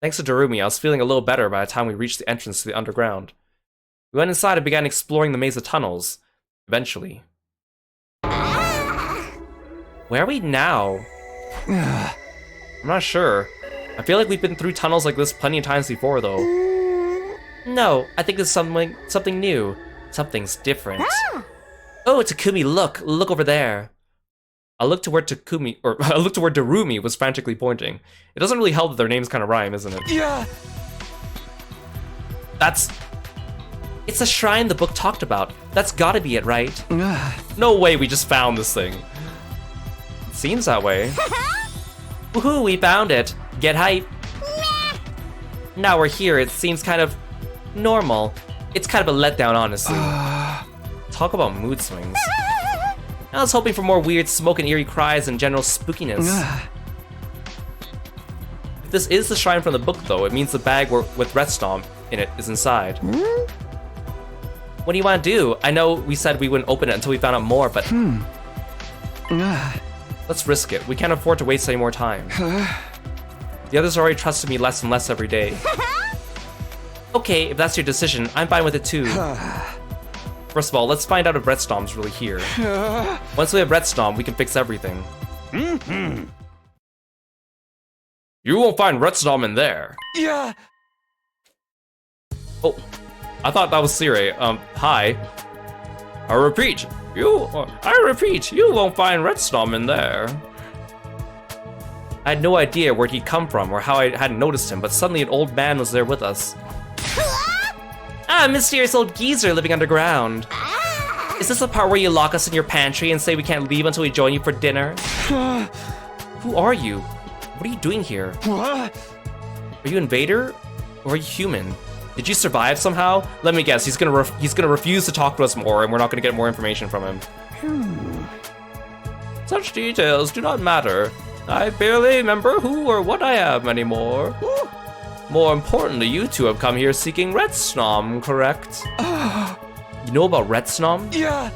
[SPEAKER 1] Thanks to Darumi, I was feeling a little better by the time we reached the entrance to the underground. We went inside and began exploring the maze of tunnels. Eventually. Where are we now? I'm not sure. I feel like we've been through tunnels like this plenty of times before, though. No, I think it's something new. Something's different. Oh, Takumi, look over there. I looked to where Darumi was frantically pointing. It doesn't really help that their names kind of rhyme, isn't it?
[SPEAKER 4] Yeah.
[SPEAKER 1] It's the shrine the book talked about. That's gotta be it, right? No way we just found this thing. It seems that way. Woohoo, we found it. Get hype. Now we're here, it seems kind of normal. It's kind of a letdown, honestly. Talk about mood swings. I was hoping for more weird smoke and eerie cries and general spookiness. If this is the shrine from the book, though, it means the bag with Retsnom in it is inside. What do you want to do? I know we said we wouldn't open it until we found out more, but... Let's risk it. We can't afford to waste any more time. The others are already trusting me less and less every day. Okay, if that's your decision, I'm fine with it too. First of all, let's find out if Retsnom's really here. Once we have Retsnom, we can fix everything. You won't find Retsnom in there.
[SPEAKER 4] Yeah.
[SPEAKER 1] Oh, I thought that was Sire. Hi. I repeat, you won't find Retsnom in there. I had no idea where he'd come from or how I hadn't noticed him, but suddenly an old man was there with us. A mysterious old geezer living underground. Is this the part where you lock us in your pantry and say we can't leave until we join you for dinner? Who are you? What are you doing here?
[SPEAKER 4] What?
[SPEAKER 1] Are you Invader? Or are you human? Did you survive somehow? Let me guess, he's gonna refuse to talk to us more and we're not gonna get more information from him. Such details do not matter. I barely remember who or what I am anymore. More importantly, you two have come here seeking Retsnom, correct? You know about Retsnom?
[SPEAKER 4] Yeah.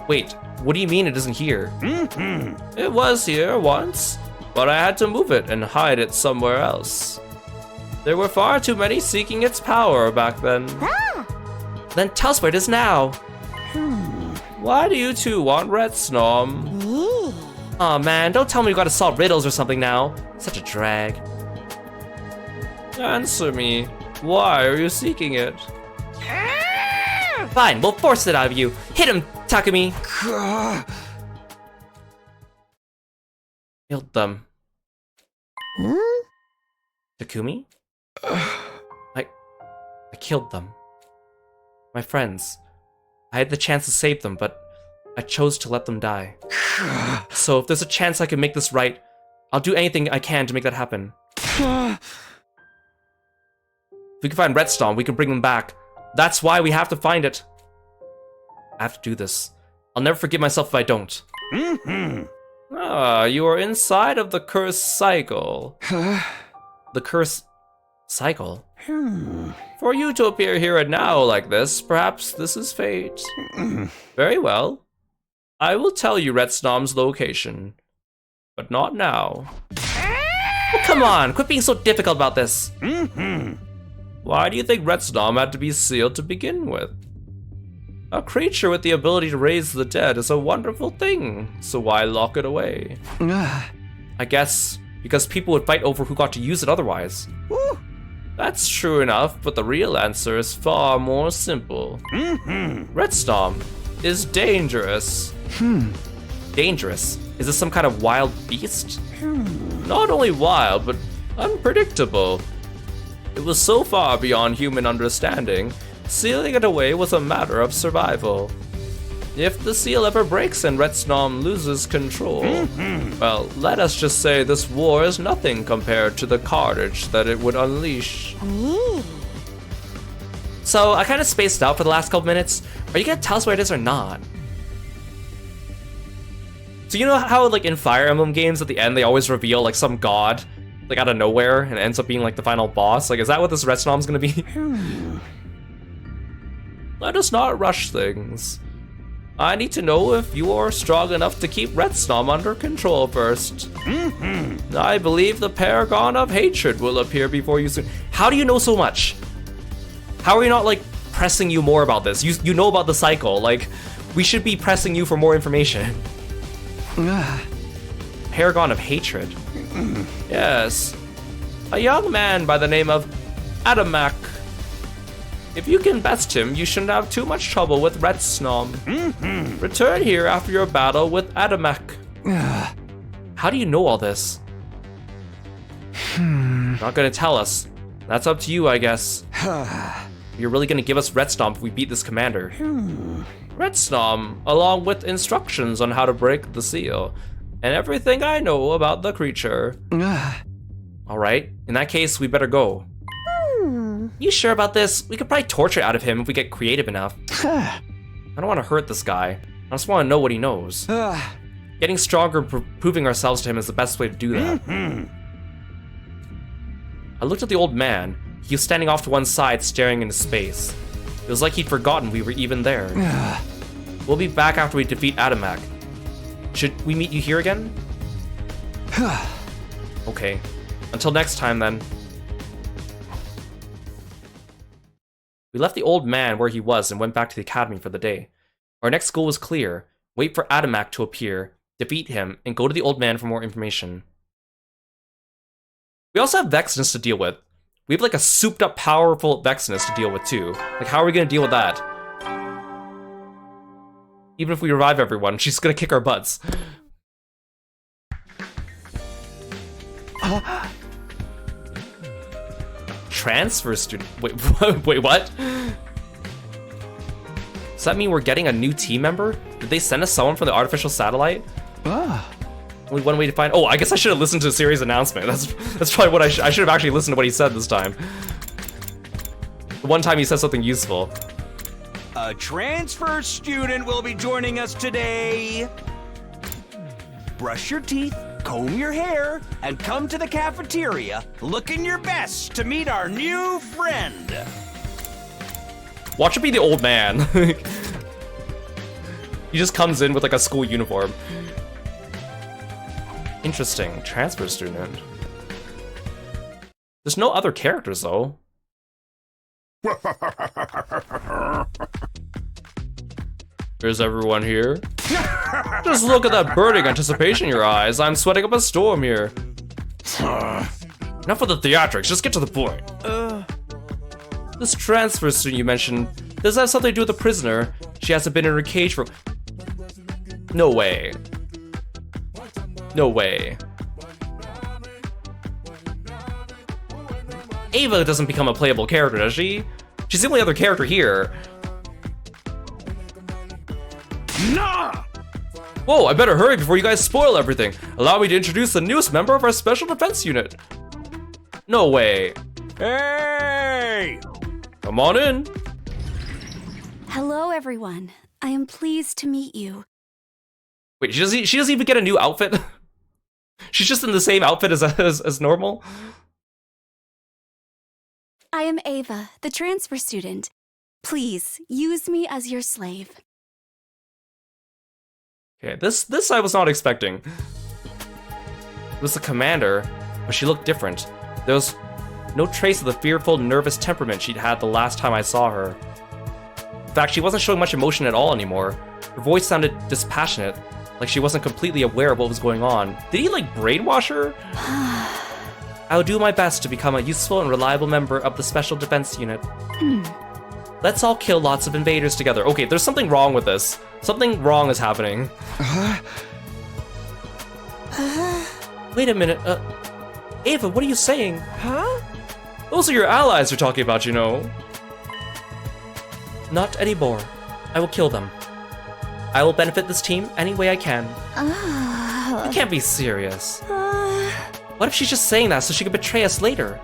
[SPEAKER 1] Wait, what do you mean it isn't here? It was here once, but I had to move it and hide it somewhere else. There were far too many seeking its power back then. Then tell us where it is now. Why do you two want Retsnom? Aw man, don't tell me you gotta solve riddles or something now. Such a drag. Answer me. Why are you seeking it? Fine, we'll force it out of you. Hit him, Takumi. Killed them. Takumi? I killed them. My friends. I had the chance to save them, but I chose to let them die. So if there's a chance I can make this right, I'll do anything I can to make that happen. If we can find Retsnom, we can bring them back. That's why we have to find it. I have to do this. I'll never forgive myself if I don't. Ah, you are inside of the cursed cycle. The cursed cycle? For you to appear here and now like this, perhaps this is fate. Very well. I will tell you Retsnom's location. But not now. Oh, come on, quit being so difficult about this. Why do you think Retsnom had to be sealed to begin with? A creature with the ability to raise the dead is a wonderful thing, so why lock it away? I guess because people would fight over who got to use it otherwise. That's true enough, but the real answer is far more simple. Retsnom is dangerous. Dangerous? Is this some kind of wild beast? Not only wild, but unpredictable. It was so far beyond human understanding, sealing it away was a matter of survival. If the seal ever breaks and Retsnom loses control, well, let us just say this war is nothing compared to the carnage that it would unleash. So, I kind of spaced out for the last couple minutes. Are you gonna tell us where it is or not? So you know how, like, in Fire Emblem games at the end they always reveal, like, some god like out of nowhere and ends up being like the final boss? Like, is that what this Retsnom's gonna be? Let us not rush things. I need to know if you are strong enough to keep Retsnom under control first. I believe the Paragon of Hatred will appear before you soon. How do you know so much? How are we not like pressing you more about this? You know about the cycle. Like, we should be pressing you for more information. Paragon of Hatred. Yes. A young man by the name of Adamak. If you can best him, you shouldn't have too much trouble with Retsnom. Return here after your battle with Adamak. How do you know all this? Not gonna tell us. That's up to you, I guess. You're really gonna give us Retsnom if we beat this commander. Retsnom, along with instructions on how to break the seal, and everything I know about the creature. Alright, in that case, we better go. You sure about this? We could probably torture out of him if we get creative enough. I don't want to hurt this guy. I just want to know what he knows. Getting stronger and proving ourselves to him is the best way to do that. I looked at the old man. He was standing off to one side, staring into space. It was like he'd forgotten we were even there. We'll be back after we defeat Adamak. Should we meet you here again? Okay. Until next time, then. We left the old man where he was and went back to the academy for the day. Our next goal was clear. Wait for Adamak to appear, defeat him, and go to the old man for more information. We also have Vexness to deal with. We have like a souped up powerful Vexness to deal with too. Like, how are we gonna deal with that? Even if we revive everyone, she's gonna kick our butts. Transfer student. Wait, what? Does that mean we're getting a new team member? Did they send us someone from the artificial satellite? Only one way to find. Oh, I guess I should have listened to Siri's announcement. That's probably what I should have actually listened to what he said this time. The one time he said something useful.
[SPEAKER 10] A transfer student will be joining us today. Brush your teeth, comb your hair, and come to the cafeteria looking your best to meet our new friend.
[SPEAKER 1] Watch it be the old man. He just comes in with like a school uniform. Interesting. Transfer student. There's no other characters though. Is everyone here? Just look at that burning anticipation in your eyes. I'm sweating up a storm here. Enough of the theatrics, just get to the point. This transfer student you mentioned, does that have something to do with the prisoner? She hasn't been in her cage for... No way. No way. Ava doesn't become a playable character, does she? She's the only other character here. Nah! Whoa, I better hurry before you guys spoil everything. Allow me to introduce the newest member of our special defense unit. No way. Hey! Come on in.
[SPEAKER 7] Hello, everyone. I am pleased to meet you.
[SPEAKER 1] Wait, she doesn't even get a new outfit? She's just in the same outfit as normal?
[SPEAKER 7] I am Ava, the transfer student. Please, use me as your slave.
[SPEAKER 1] Okay, this I was not expecting. It was the commander, but she looked different. There was no trace of the fearful, nervous temperament she'd had the last time I saw her. In fact, she wasn't showing much emotion at all anymore. Her voice sounded dispassionate, like she wasn't completely aware of what was going on. Did he, like, brainwash her? I will do my best to become a useful and reliable member of the Special Defense Unit. Let's all kill lots of invaders together. Okay, there's something wrong with this. Something wrong is happening. Wait a minute, Ava, what are you saying?
[SPEAKER 8] Huh?
[SPEAKER 1] Those are your allies you're talking about, you know. Not anymore. I will kill them. I will benefit this team any way I can. You can't be serious. What if she's just saying that so she could betray us later?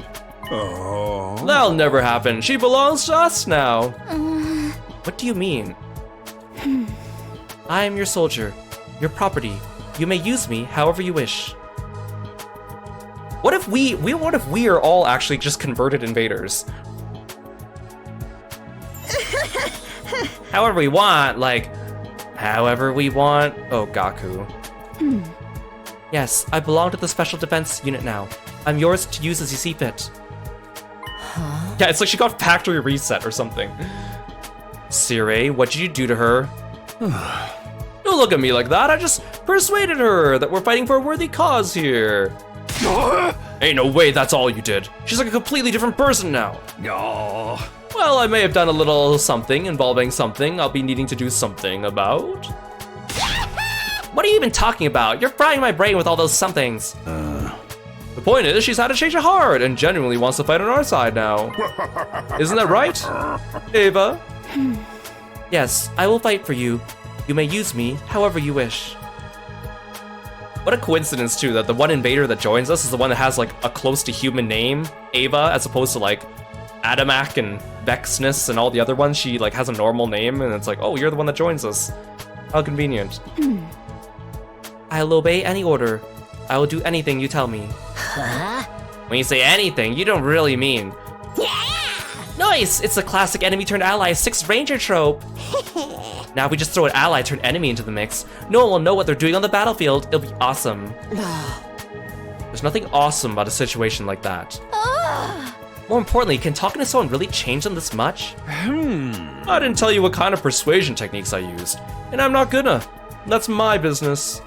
[SPEAKER 1] Oh. That'll never happen. She belongs to us now. What do you mean? I am your soldier, your property. You may use me however you wish. What if we are all actually just converted invaders? However we want, like, however we want. Oh, Gaku. Yes, I belong to the Special Defense Unit now. I'm yours to use as you see fit. Huh? Yeah, it's like she got factory reset or something. Sire, what did you do to her? Don't look at me like that. I just persuaded her that we're fighting for a worthy cause here. Ain't no way that's all you did. She's like a completely different person now.
[SPEAKER 2] No.
[SPEAKER 1] Well, I may have done a little something involving something I'll be needing to do something about. What are you even talking about? You're frying my brain with all those somethings. The point is, she's had a change of heart and genuinely wants to fight on our side now. Isn't that right, Ava? Yes, I will fight for you. You may use me however you wish. What a coincidence, too, that the one invader that joins us is the one that has, like, a close to human name, Ava, as opposed to, like, Adamak and Vexness and all the other ones. She, like, has a normal name, and it's like, oh, you're the one that joins us. How convenient. I'll obey any order. I will do anything you tell me. Huh? When you say anything, you don't really mean... Yeah! Nice! It's the classic enemy-turned-ally 6th Ranger trope. Now if we just throw an ally-turned-enemy into the mix, no one will know what they're doing on the battlefield. It'll be awesome. There's nothing awesome about a situation like that. More importantly, can talking to someone really change them this much? I didn't tell you what kind of persuasion techniques I used, and I'm not gonna. That's my business.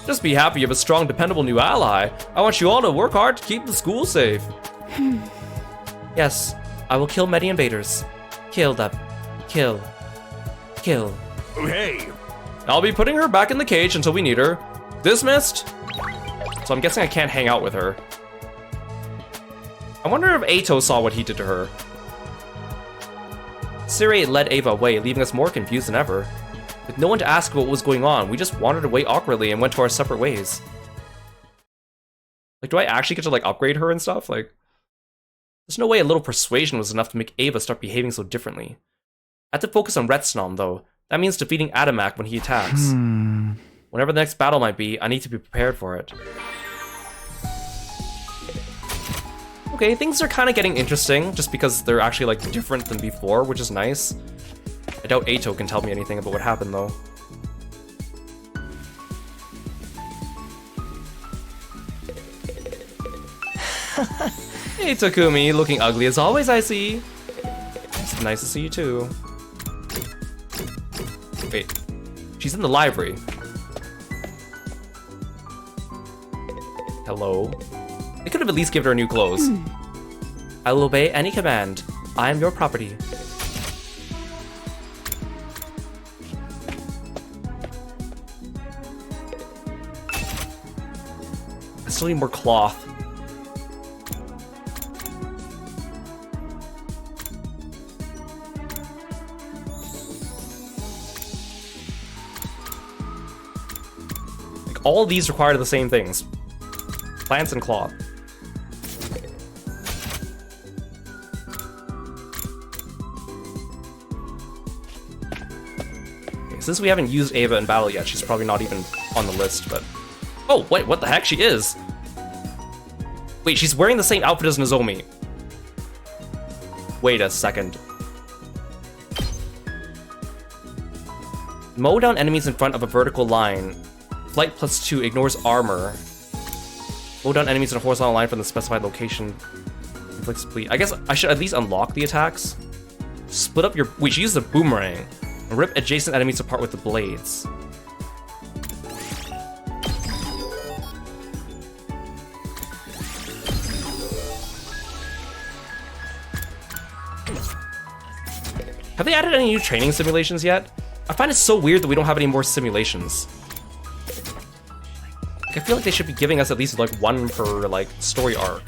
[SPEAKER 1] Just be happy you have a strong, dependable new ally. I want you all to work hard to keep the school safe. Yes, I will kill many invaders. Kill them. Kill. Kill.
[SPEAKER 2] Hey.
[SPEAKER 1] I'll be putting her back in the cage until we need her. Dismissed. So I'm guessing I can't hang out with her. I wonder if Eito saw what he did to her. Sire led Ava away, leaving us more confused than ever. With no one to ask what was going on, we just wandered away awkwardly and went to our separate ways. Like, do I actually get to, like, upgrade her and stuff? Like, there's no way a little persuasion was enough to make Ava start behaving so differently. I have to focus on Retsnom, though. That means defeating Adamak when he attacks. Whenever the next battle might be, I need to be prepared for it. Okay, things are kind of getting interesting, just because they're actually, like, different than before, which is nice. I doubt Eito can tell me anything about what happened, though. Hey, Takumi, looking ugly as always, I see. It's nice to see you, too. Wait, she's in the library. Hello? They could have at least given her new clothes. I will obey any command. I am your property. I still need more cloth. Like, all of these require the same things. Plants and cloth. Since we haven't used Ava in battle yet, she's probably not even on the list, but... Oh, wait, what the heck? She is! Wait, she's wearing the same outfit as Nozomi. Wait a second. Mow down enemies in front of a vertical line. Flight +2 ignores armor. Mow down enemies in a horizontal line from the specified location. Inflicts bleed. I guess I should at least unlock the attacks. Split up your... Wait, she used the boomerang. And rip adjacent enemies apart with the blades. Have they added any new training simulations yet? I find it so weird that we don't have any more simulations. Like, I feel like they should be giving us at least like one per like story arc.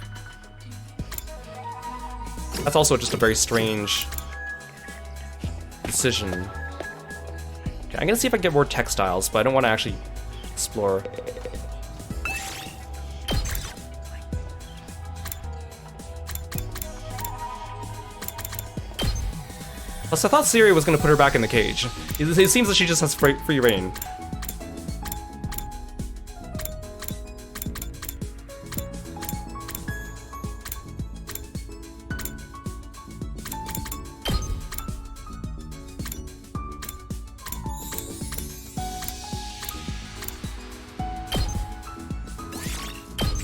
[SPEAKER 1] That's also just a very strange decision. Okay, I'm gonna see if I can get more textiles, but I don't want to actually explore. Plus, I thought Siri was gonna put her back in the cage. It seems that she just has free reign.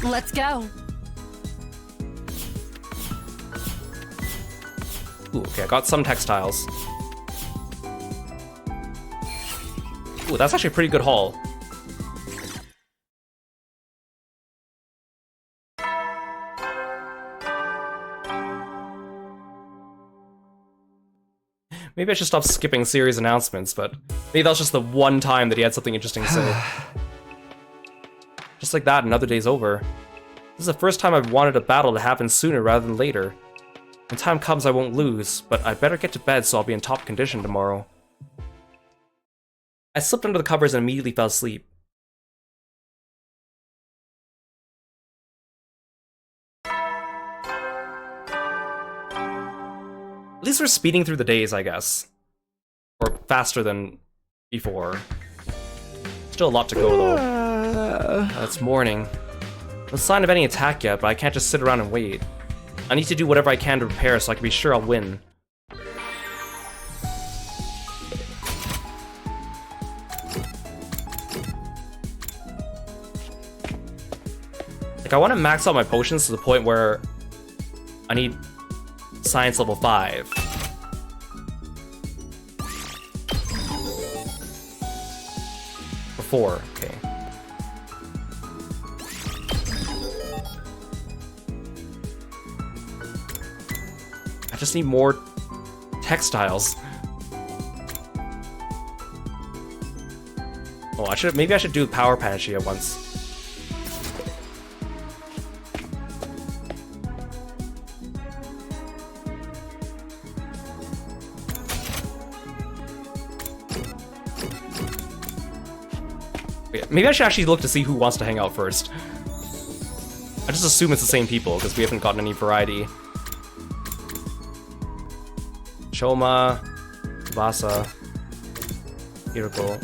[SPEAKER 7] Let's go.
[SPEAKER 1] Ooh, okay, I got some textiles. Ooh, that's actually a pretty good haul. Maybe I should stop skipping series announcements, but maybe that was just the one time that he had something interesting to say. Just like that, another day's over. This is the first time I've wanted a battle to happen sooner rather than later. When time comes, I won't lose, but I better get to bed so I'll be in top condition tomorrow. I slipped under the covers and immediately fell asleep. At least we're speeding through the days, I guess. Or faster than before. Still a lot to go, though. It's morning. No sign of any attack yet, but I can't just sit around and wait. I need to do whatever I can to prepare so I can be sure I'll win. Like, I want to max out my potions to the point where I need science level 5. Or 4, okay. I just need more textiles. Oh, maybe I should do Power Panacea once. Maybe I should actually look to see who wants to hang out first. I just assume it's the same people, because we haven't gotten any variety. Shoma, Tsubasa, Hiroko.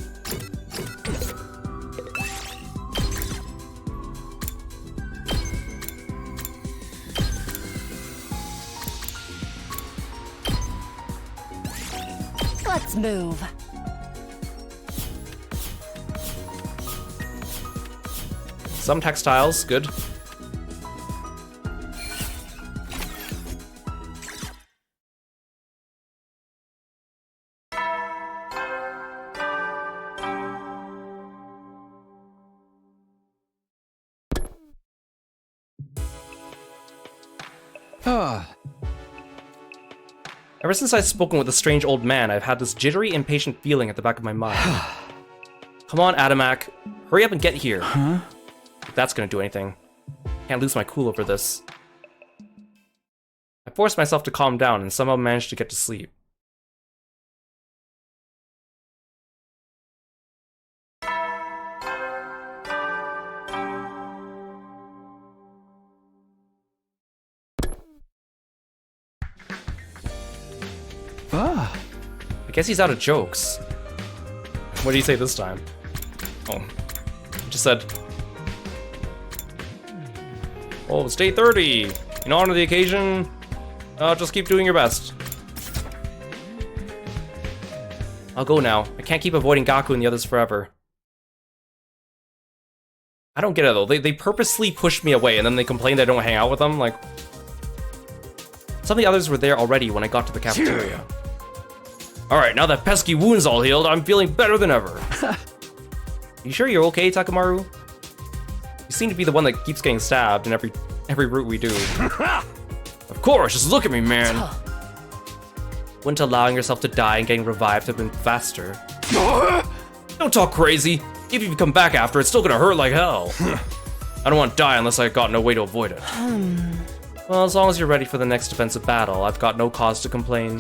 [SPEAKER 7] Let's move.
[SPEAKER 1] Some textiles, good. Ever since I've spoken with a strange old man, I've had this jittery, impatient feeling at the back of my mind. Come on, Adamak. Hurry up and get here.
[SPEAKER 4] Huh?
[SPEAKER 1] If that's gonna do anything. Can't lose my cool over this. I forced myself to calm down and somehow managed to get to sleep. I guess he's out of jokes. What do you say this time? Oh, he just said, "Oh, it's day 30. In honor of the occasion, just keep doing your best." I'll go now. I can't keep avoiding Gaku and the others forever. I don't get it though. They purposely pushed me away and then they complained I don't hang out with them. Like, some of the others were there already when I got to the cafeteria. Alright, now that pesky wound's all healed, I'm feeling better than ever. You sure you're okay, Takamaru? You seem to be the one that keeps getting stabbed in every route we do. Of course, just look at me, man. Wouldn't allowing yourself to die and getting revived have been faster? Don't talk crazy. Even if you come back after, it's still gonna hurt like hell. I don't want to die unless I got no way to avoid it. Well, as long as you're ready for the next defensive battle, I've got no cause to complain.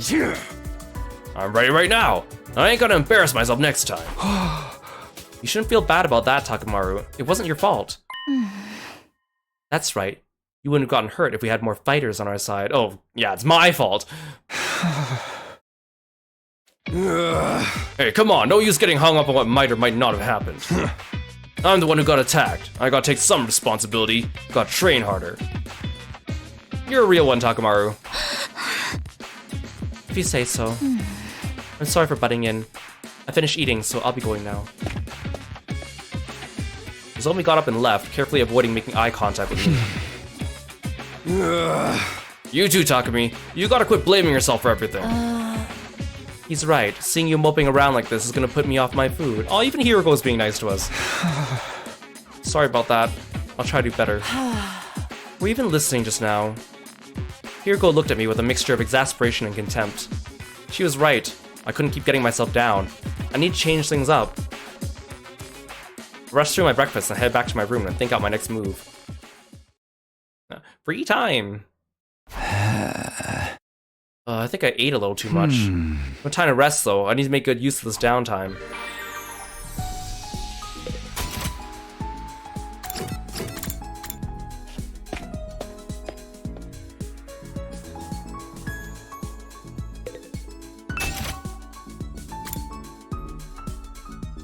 [SPEAKER 1] I'm ready right now. I ain't gonna embarrass myself next time. You shouldn't feel bad about that, Takamaru. It wasn't your fault. That's right. You wouldn't have gotten hurt if we had more fighters on our side. Oh, yeah, it's my fault. Hey, come on. No use getting hung up on what might or might not have happened. I'm the one who got attacked. I gotta take some responsibility. Gotta train harder. You're a real one, Takamaru. If you say so. I'm sorry for butting in. I finished eating, so I'll be going now. Nozomi got up and left, carefully avoiding making eye contact with me. You too, Takumi. You gotta quit blaming yourself for everything. He's right. Seeing you moping around like this is gonna put me off my food. Oh, even Hiroko's being nice to us. Sorry about that. I'll try to do better. Were you even listening just now? Hiroko looked at me with a mixture of exasperation and contempt. She was right. I couldn't keep getting myself down. I need to change things up. Rush through my breakfast and head back to my room and think out my next move. Free time! I think I ate a little too much. No time to rest though. I need to make good use of this downtime.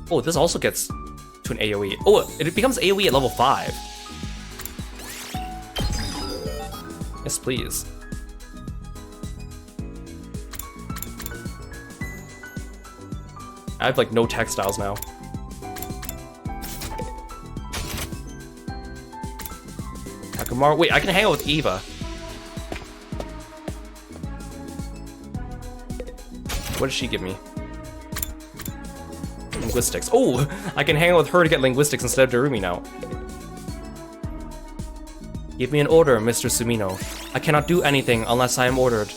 [SPEAKER 1] Oh, this also gets to an AoE. Oh, it becomes AoE at level 5. Yes, please. I have like no textiles now. Akamaru, wait, I can hang out with Eva. What does she give me? Linguistics. Oh, I can hang out with her to get linguistics instead of Darumi now. Give me an order, Mr. Sumino. I cannot do anything unless I am ordered.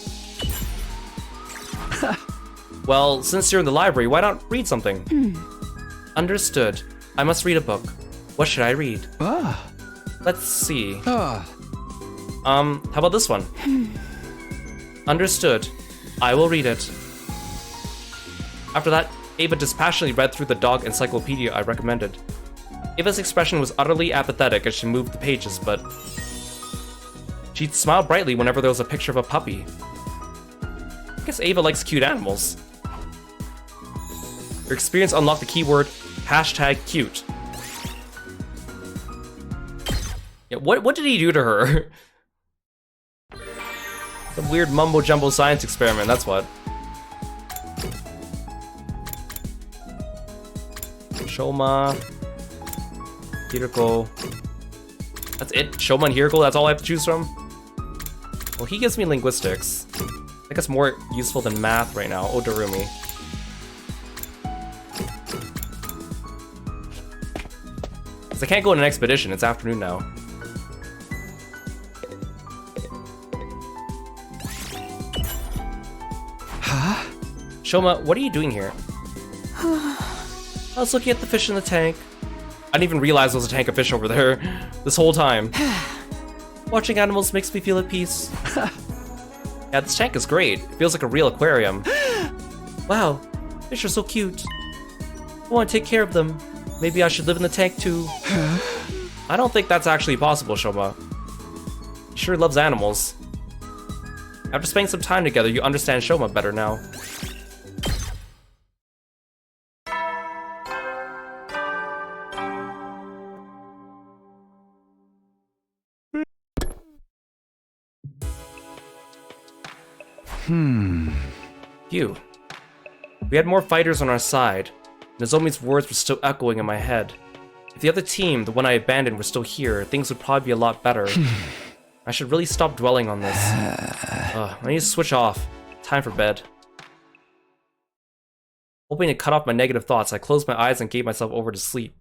[SPEAKER 1] Well, since you're in the library, why not read something? Understood. I must read a book. What should I read? Let's see. How about this one? Understood. I will read it. After that, Ava dispassionately read through the dog encyclopedia I recommended. Ava's expression was utterly apathetic as she moved the pages, but she'd smile brightly whenever there was a picture of a puppy. I guess Ava likes cute animals. Your experience unlocked the keyword #cute. Yeah, what did he do to her? Some weird mumbo-jumbo science experiment, that's what. Shoma, Hiroko. That's it? Shoma and Hiroko, that's all I have to choose from? Well, he gives me linguistics. I think it's more useful than math right now. Oh, Darumi. Because I can't go on an expedition, it's afternoon now. Huh? Shoma, what are you doing here? I was looking at the fish in the tank. I didn't even realize there was a tank of fish over there this whole time. Watching animals makes me feel at peace. Yeah, this tank is great. It feels like a real aquarium. Wow, fish are so cute. I want to take care of them. Maybe I should live in the tank too. I don't think that's actually possible, Shoma. He sure loves animals. After spending some time together, you understand Shoma better now. Phew. We had more fighters on our side. Nozomi's words were still echoing in my head. If the other team, the one I abandoned, were still here, things would probably be a lot better. I should really stop dwelling on this. I need to switch off. Time for bed. Hoping to cut off my negative thoughts, I closed my eyes and gave myself over to sleep.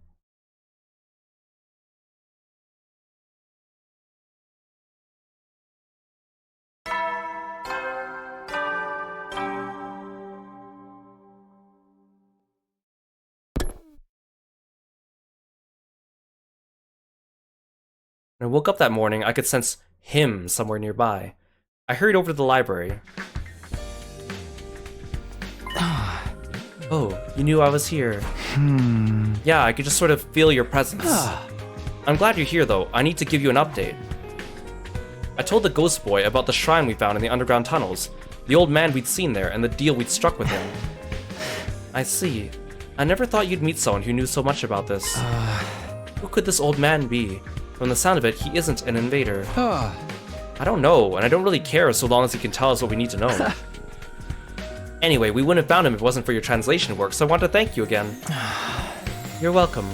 [SPEAKER 1] When I woke up that morning, I could sense him somewhere nearby. I hurried over to the library. Oh, you knew I was here. Yeah, I could just sort of feel your presence. I'm glad you're here, though. I need to give you an update. I told the ghost boy about the shrine we found in the underground tunnels, the old man we'd seen there, and the deal we'd struck with him. I see. I never thought you'd meet someone who knew so much about this. Who could this old man be? From the sound of it, he isn't an invader. I don't know, and I don't really care so long as he can tell us what we need to know. Anyway, we wouldn't have found him if it wasn't for your translation work, so I want to thank you again. You're welcome.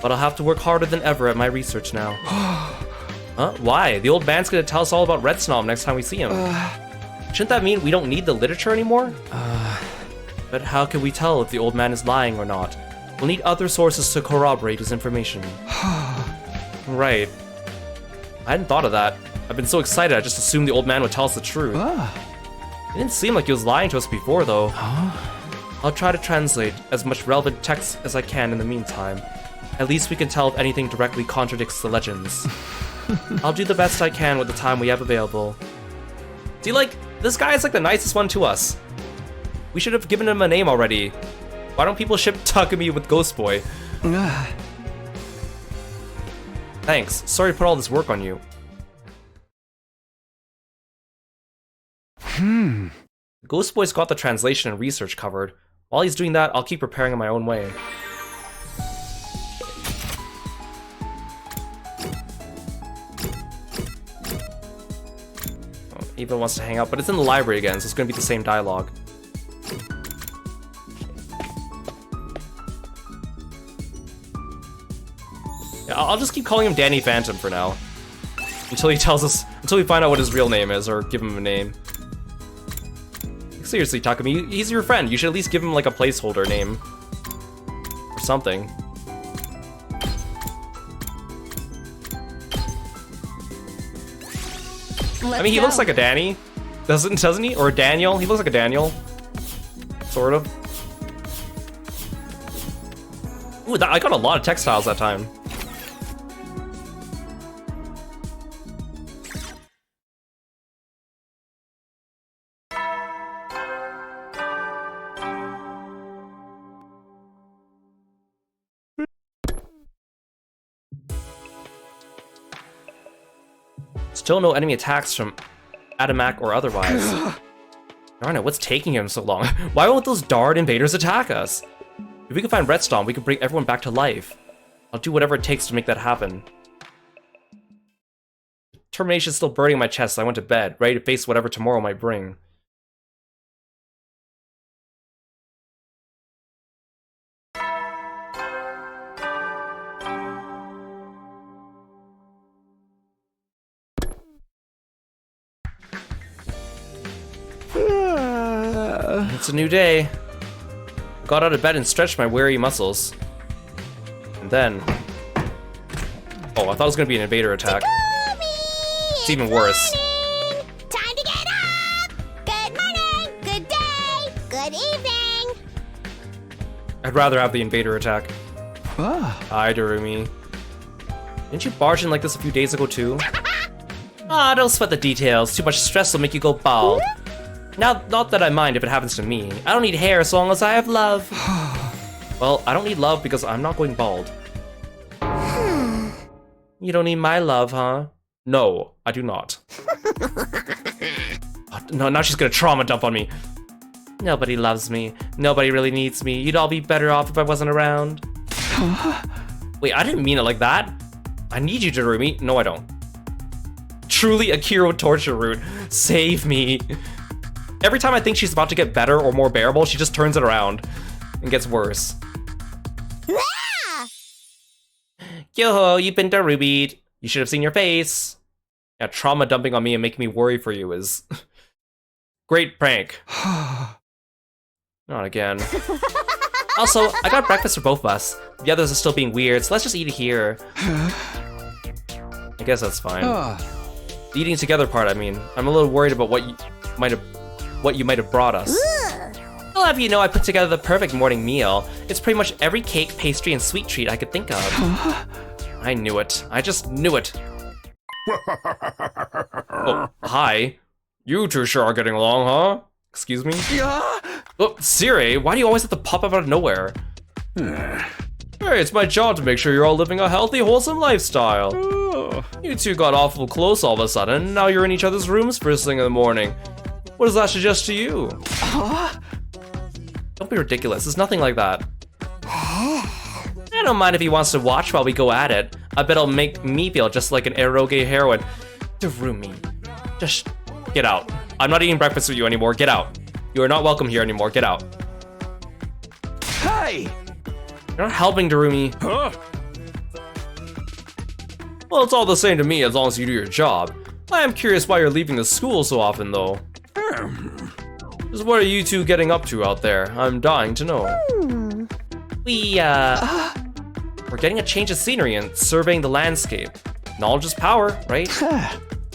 [SPEAKER 1] but I'll have to work harder than ever at my research now. Huh? Why? The old man's gonna tell us all about Retsnom next time we see him. Shouldn't that mean we don't need the literature anymore? But how can we tell if the old man is lying or not? We'll need other sources to corroborate his information. Right. I hadn't thought of that. I've been so excited I just assumed the old man would tell us the truth. It didn't seem like he was lying to us before, though. I'll try to translate as much relevant text as I can in the meantime. At least we can tell if anything directly contradicts the legends. I'll do the best I can with the time we have available. See, like, this guy is like the nicest one to us. We should have given him a name already. Why don't people ship Takumi with Ghost Boy? Thanks. Sorry to put all this work on you. Ghost Boy's got the translation and research covered. While he's doing that, I'll keep preparing in my own way. Eva wants to hang out, but it's in the library again, so it's gonna be the same dialogue. Yeah, I'll just keep calling him Danny Phantom for now. Until he tells us, until we find out what his real name is, or give him a name. Seriously, Takumi, he's your friend. You should at least give him like a placeholder name. Or something. I mean, he looks like a Danny, doesn't he? Or a Daniel? He looks like a Daniel, sort of. Ooh, I got a lot of textiles that time. Still no enemy attacks from Adamak or otherwise. Darn it, what's taking him so long? Why won't those Dard invaders attack us? If we can find Retsnom, we can bring everyone back to life. I'll do whatever it takes to make that happen. Determination's still burning in my chest, so I went to bed, ready to face whatever tomorrow might bring. It's a new day. I got out of bed and stretched my weary muscles. And then... Oh, I thought it was gonna be an invader attack. It's even worse.
[SPEAKER 5] Time to get up! Good morning, good day, good evening!
[SPEAKER 1] I'd rather have the invader attack. Hi, Darumi. Didn't you barge in like this a few days ago too? Don't sweat the details. Too much stress will make you go bald. Now, not that I mind if it happens to me. I don't need hair as long as I have love. Well, I don't need love because I'm not going bald. You don't need my love, huh? No, I do not. No, now she's gonna trauma dump on me. Nobody loves me. Nobody really needs me. You'd all be better off if I wasn't around. Wait, I didn't mean it like that. I need you, Darumi. No, I don't. Truly a Kiro torture route. Save me. Every time I think she's about to get better or more bearable, she just turns it around and gets worse. Yo-ho, you've been Darubied. You should have seen your face. Yeah, trauma dumping on me and making me worry for you is... Great prank. Not again. Also, I got breakfast for both of us. The others are still being weird, so let's just eat it here. I guess that's fine. The eating together part, I mean. I'm a little worried about what you might have brought us. I'll have you know I put together the perfect morning meal. It's pretty much every cake, pastry, and sweet treat I could think of. I knew it. I just knew it. Oh, hi. You two sure are getting along, huh? Excuse me? Oh, Siri, why do you always have to pop up out of nowhere? Hey, it's my job to make sure you're all living a healthy, wholesome lifestyle. You two got awful close all of a sudden, now you're in each other's rooms first thing in the morning. What does that suggest to you? Don't be ridiculous, it's nothing like that. I don't mind if he wants to watch while we go at it. I bet it'll make me feel just like an eroge heroine. Darumi, just get out. I'm not eating breakfast with you anymore, get out. You are not welcome here anymore, get out.
[SPEAKER 4] Hey!
[SPEAKER 1] You're not helping, Darumi. Well, it's all the same to me as long as you do your job. I am curious why you're leaving the school so often, though. Just what are you two getting up to out there? I'm dying to know. We're getting a change of scenery and surveying the landscape. Knowledge is power, right?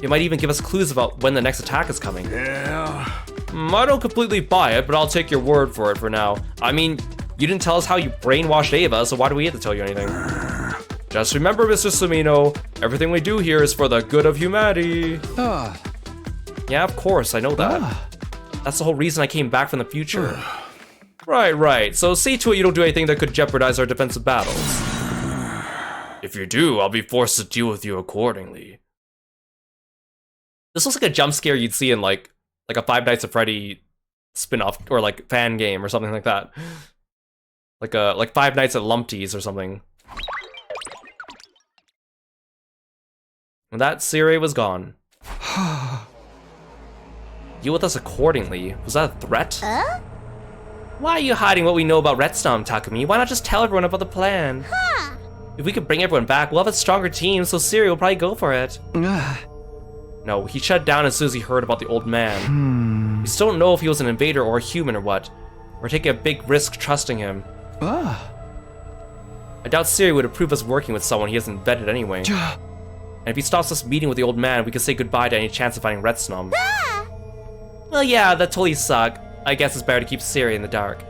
[SPEAKER 1] It might even give us clues about when the next attack is coming.
[SPEAKER 2] Yeah.
[SPEAKER 1] I don't completely buy it, but I'll take your word for it for now. I mean, you didn't tell us how you brainwashed Ava, so why do we have to tell you anything? Just remember, Mr. Sumino, everything we do here is for the good of humanity. Yeah, of course, I know that. That's the whole reason I came back from the future. Right. So see to it you don't do anything that could jeopardize our defensive battles. If you do, I'll be forced to deal with you accordingly. This looks like a jump scare you'd see in like a Five Nights at Freddy spin-off or like fan game or something like that. Like Five Nights at Lumpties or something. And that Siri was gone. Deal with us accordingly. Was that a threat? Why are you hiding what we know about Retsnom, Takumi? Why not just tell everyone about the plan? If we could bring everyone back, we'll have a stronger team, so Siri will probably go for it. No, he shut down as soon as he heard about the old man. We still don't know if he was an invader or a human or what. We're taking a big risk trusting him. I doubt Siri would approve us working with someone he hasn't vetted anyway. And if he stops us meeting with the old man, we can say goodbye to any chance of finding Retsnom. Well, yeah, that totally sucked. I guess it's better to keep Siri in the dark.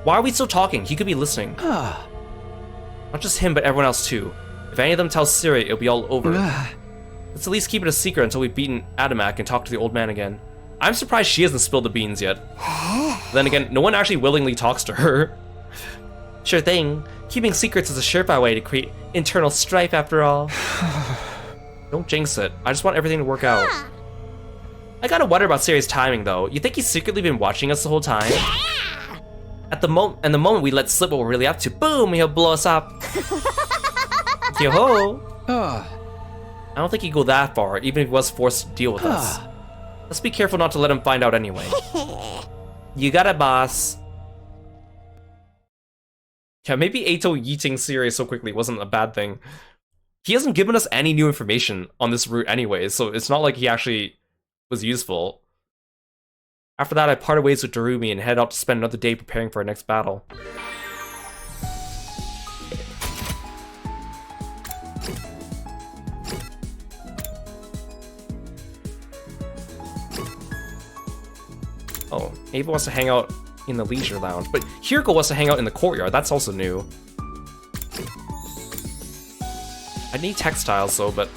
[SPEAKER 1] Why are we still talking? He could be listening. Not just him, but everyone else too. If any of them tells Siri, it'll be all over. Let's at least keep it a secret until we've beaten Adamak and talked to the old man again. I'm surprised she hasn't spilled the beans yet. Then again, no one actually willingly talks to her. Sure thing. Keeping secrets is a surefire way to create internal strife after all. Don't jinx it. I just want everything to work out. I gotta wonder about Siri's timing though. You think he's secretly been watching us the whole time? At the moment we let slip what we're really up to, boom, he'll blow us up. Yo-ho! I don't think he'd go that far, even if he was forced to deal with us. Let's be careful not to let him find out anyway. You got it, boss. Yeah, maybe Eito yeeting Siri so quickly wasn't a bad thing. He hasn't given us any new information on this route anyway, so it's not like he actually was useful. After that, I parted ways with Darumi and headed out to spend another day preparing for our next battle. Oh, Ava wants to hang out in the leisure lounge, but Hiroko wants to hang out in the courtyard. That's also new. I need textiles though, but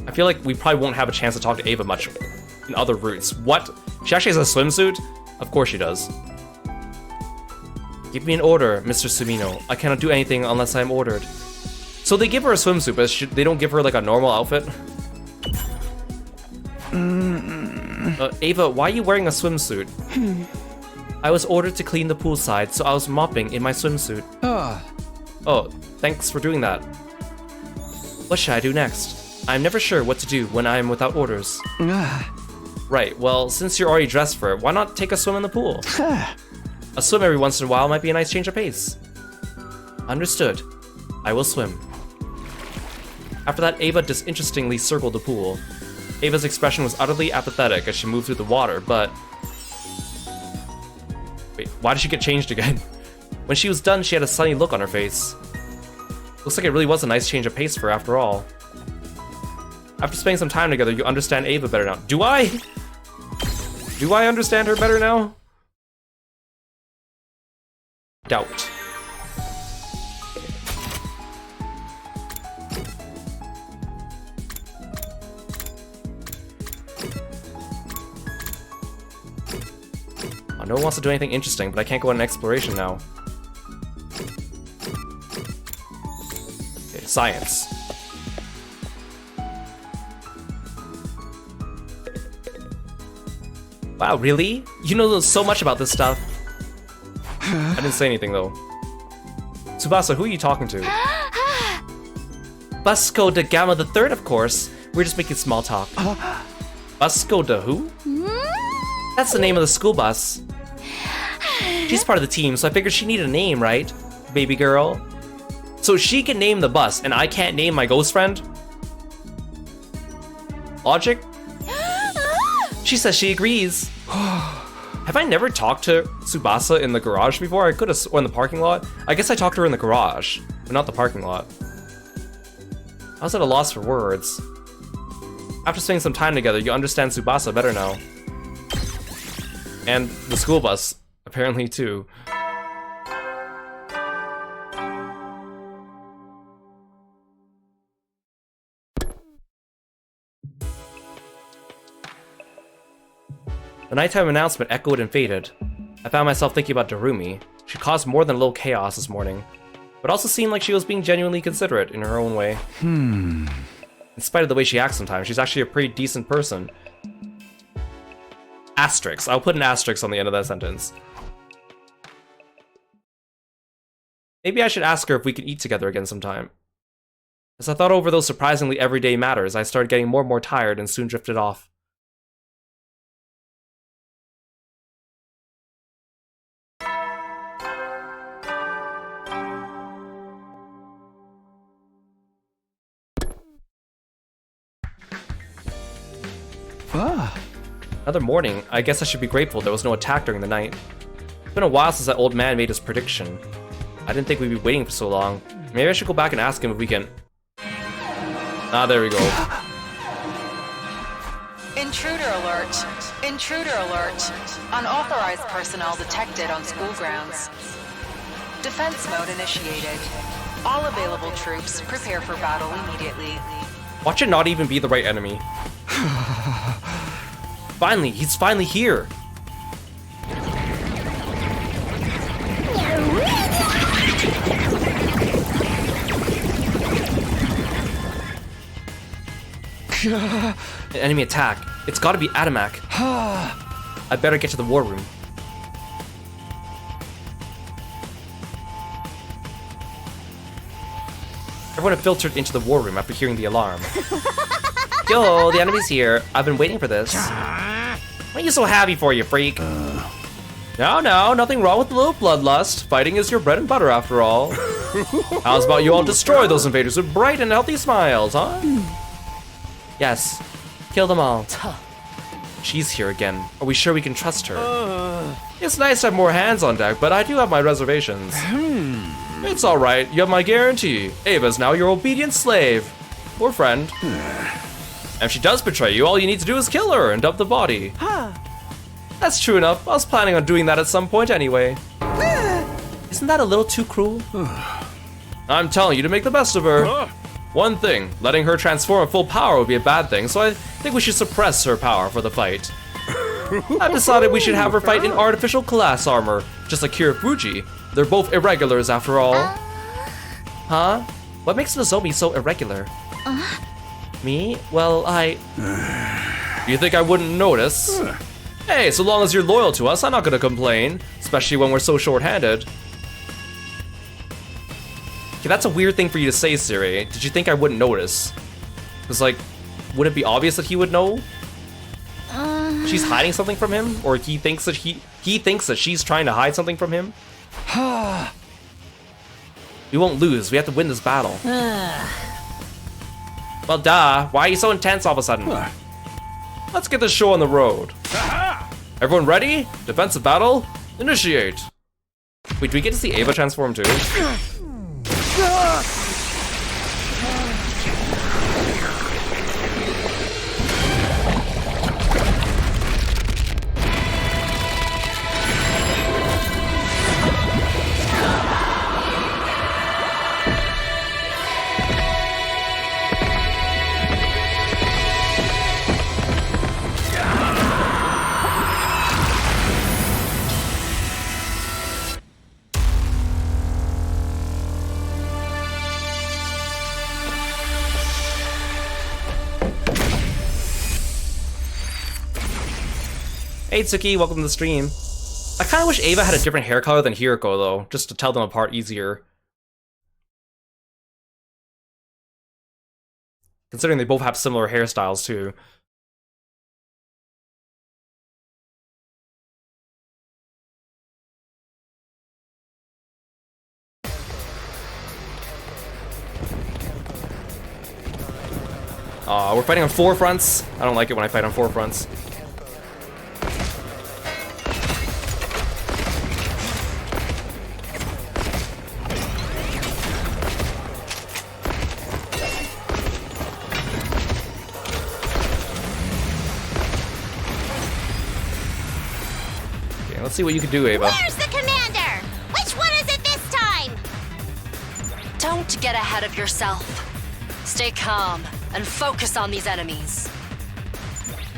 [SPEAKER 1] I feel like we probably won't have a chance to talk to Ava much in other routes. What? She actually has a swimsuit? Of course she does. Give me an order, Mr. Sumino. I cannot do anything unless I am ordered. So they give her a swimsuit, but they don't give her like a normal outfit? Ava, why are you wearing a swimsuit? I was ordered to clean the poolside, so I was mopping in my swimsuit. Oh, thanks for doing that. What should I do next? I'm never sure what to do when I am without orders. Right, well, since you're already dressed for it, why not take a swim in the pool? A swim every once in a while might be a nice change of pace. Understood. I will swim. After that, Ava disinterestingly circled the pool. Ava's expression was utterly apathetic as she moved through the water, but... Wait, why did she get changed again? When she was done, she had a sunny look on her face. Looks like it really was a nice change of pace for her after all. After spending some time together, you understand Ava better now. Do I? Do I understand her better now? Doubt. Oh, no one wants to do anything interesting, but I can't go on an exploration now. Okay, science. Wow, really? You know so much about this stuff. I didn't say anything though. Tsubasa, who are you talking to? Busco de Gama the Third, of course. We're just making small talk. Busco de who? That's the name of the school bus. She's part of the team, so I figured she needed a name, right? baby girl. So she can name the bus, and I can't name my ghost friend? Logic? She says she agrees. Have I never talked to Tsubasa in the garage before? I could have, or in the parking lot. I guess I talked to her in the garage, but not the parking lot. I was at a loss for words. After spending some time together, you understand Tsubasa better now. And the school bus, apparently too. The nighttime announcement echoed and faded. I found myself thinking about Darumi. She caused more than a little chaos this morning, but also seemed like she was being genuinely considerate in her own way. In spite of the way she acts sometimes, she's actually a pretty decent person. Asterisk. I'll put an asterisk on the end of that sentence. Maybe I should ask her if we can eat together again sometime. As I thought over those surprisingly everyday matters, I started getting more and more tired and soon drifted off. Another morning. I guess I should be grateful there was no attack during the night. It's been a while since that old man made his prediction. I didn't think we'd be waiting for so long. Maybe I should go back and ask him if we can... Ah, there we go.
[SPEAKER 3] Intruder alert. Intruder alert. Unauthorized personnel detected on school grounds. Defense mode initiated. All available troops prepare for battle immediately.
[SPEAKER 1] Watch it not even be the right enemy. Finally, he's finally here. An enemy attack. It's gotta be Adamak. I better get to the war room. Everyone had filtered into the war room after hearing the alarm. Yo, the enemy's here. I've been waiting for this. What are you so happy for, you freak? No, nothing wrong with a little bloodlust. Fighting is your bread and butter after all. How's about you all destroy those invaders with bright and healthy smiles, huh? Yes, kill them all. She's here again. Are we sure we can trust her? It's nice to have more hands on deck, but I do have my reservations. It's alright, you have my guarantee. Ava's now your obedient slave. Or friend. And if she does betray you, all you need to do is kill her and dump the body. That's true enough. I was planning on doing that at some point anyway. Isn't that a little too cruel? I'm telling you to make the best of her. One thing, letting her transform at full power would be a bad thing, so I think we should suppress her power for the fight. I've decided we should have her fight in artificial class armor, just like Kirifuji. They're both irregulars after all. Huh? What makes Nozomi so irregular? Me? Well, You think I wouldn't notice? Hey, so long as you're loyal to us, I'm not gonna complain. Especially when we're so short-handed. Okay, that's a weird thing for you to say, Siri. Did you think I wouldn't notice? Because, like, would it be obvious that he would know? She's hiding something from him? Or he thinks that he thinks that she's trying to hide something from him? We won't lose. We have to win this battle. Well, duh. Why are you so intense all of a sudden? Let's get this show on the road. Everyone ready? Defensive battle? Initiate. Wait, do we get to see Ava transform too? Hey Tsuki, welcome to the stream. I kind of wish Ava had a different hair color than Hiroko though, just to tell them apart easier. Considering they both have similar hairstyles too. We're fighting on 4 fronts. I don't like it when I fight on 4 fronts. Okay, let's see what you can do, Ava.
[SPEAKER 5] Where's the commander? Which one is it this time?
[SPEAKER 3] Don't get ahead of yourself. Stay calm and focus on these enemies.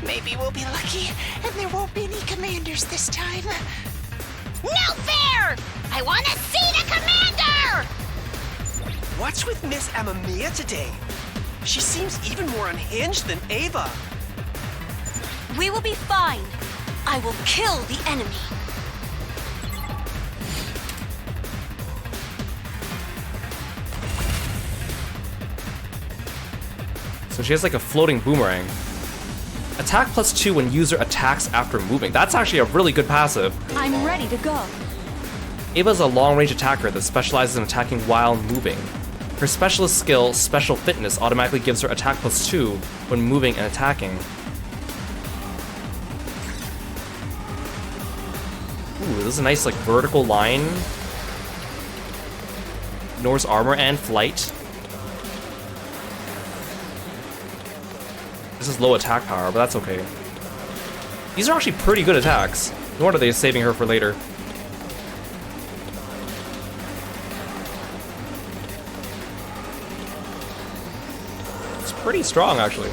[SPEAKER 11] Maybe we'll be lucky and there won't be any commanders this time.
[SPEAKER 5] No fair! I want to see the commander!
[SPEAKER 8] What's with Miss Amamiya today? She seems even more unhinged than Ava.
[SPEAKER 7] We will be fine. I will kill the enemy.
[SPEAKER 1] So she has like a floating boomerang. Attack +2 when user attacks after moving. That's actually a really good passive.
[SPEAKER 7] I'm ready to go.
[SPEAKER 1] Ava's a long-range attacker that specializes in attacking while moving. Her specialist skill, Special Fitness, automatically gives her attack +2 when moving and attacking. Ooh, this is a nice like vertical line. Ignores armor and flight. This is low attack power, but that's okay. These are actually pretty good attacks. No wonder they're saving her for later. It's pretty strong, actually.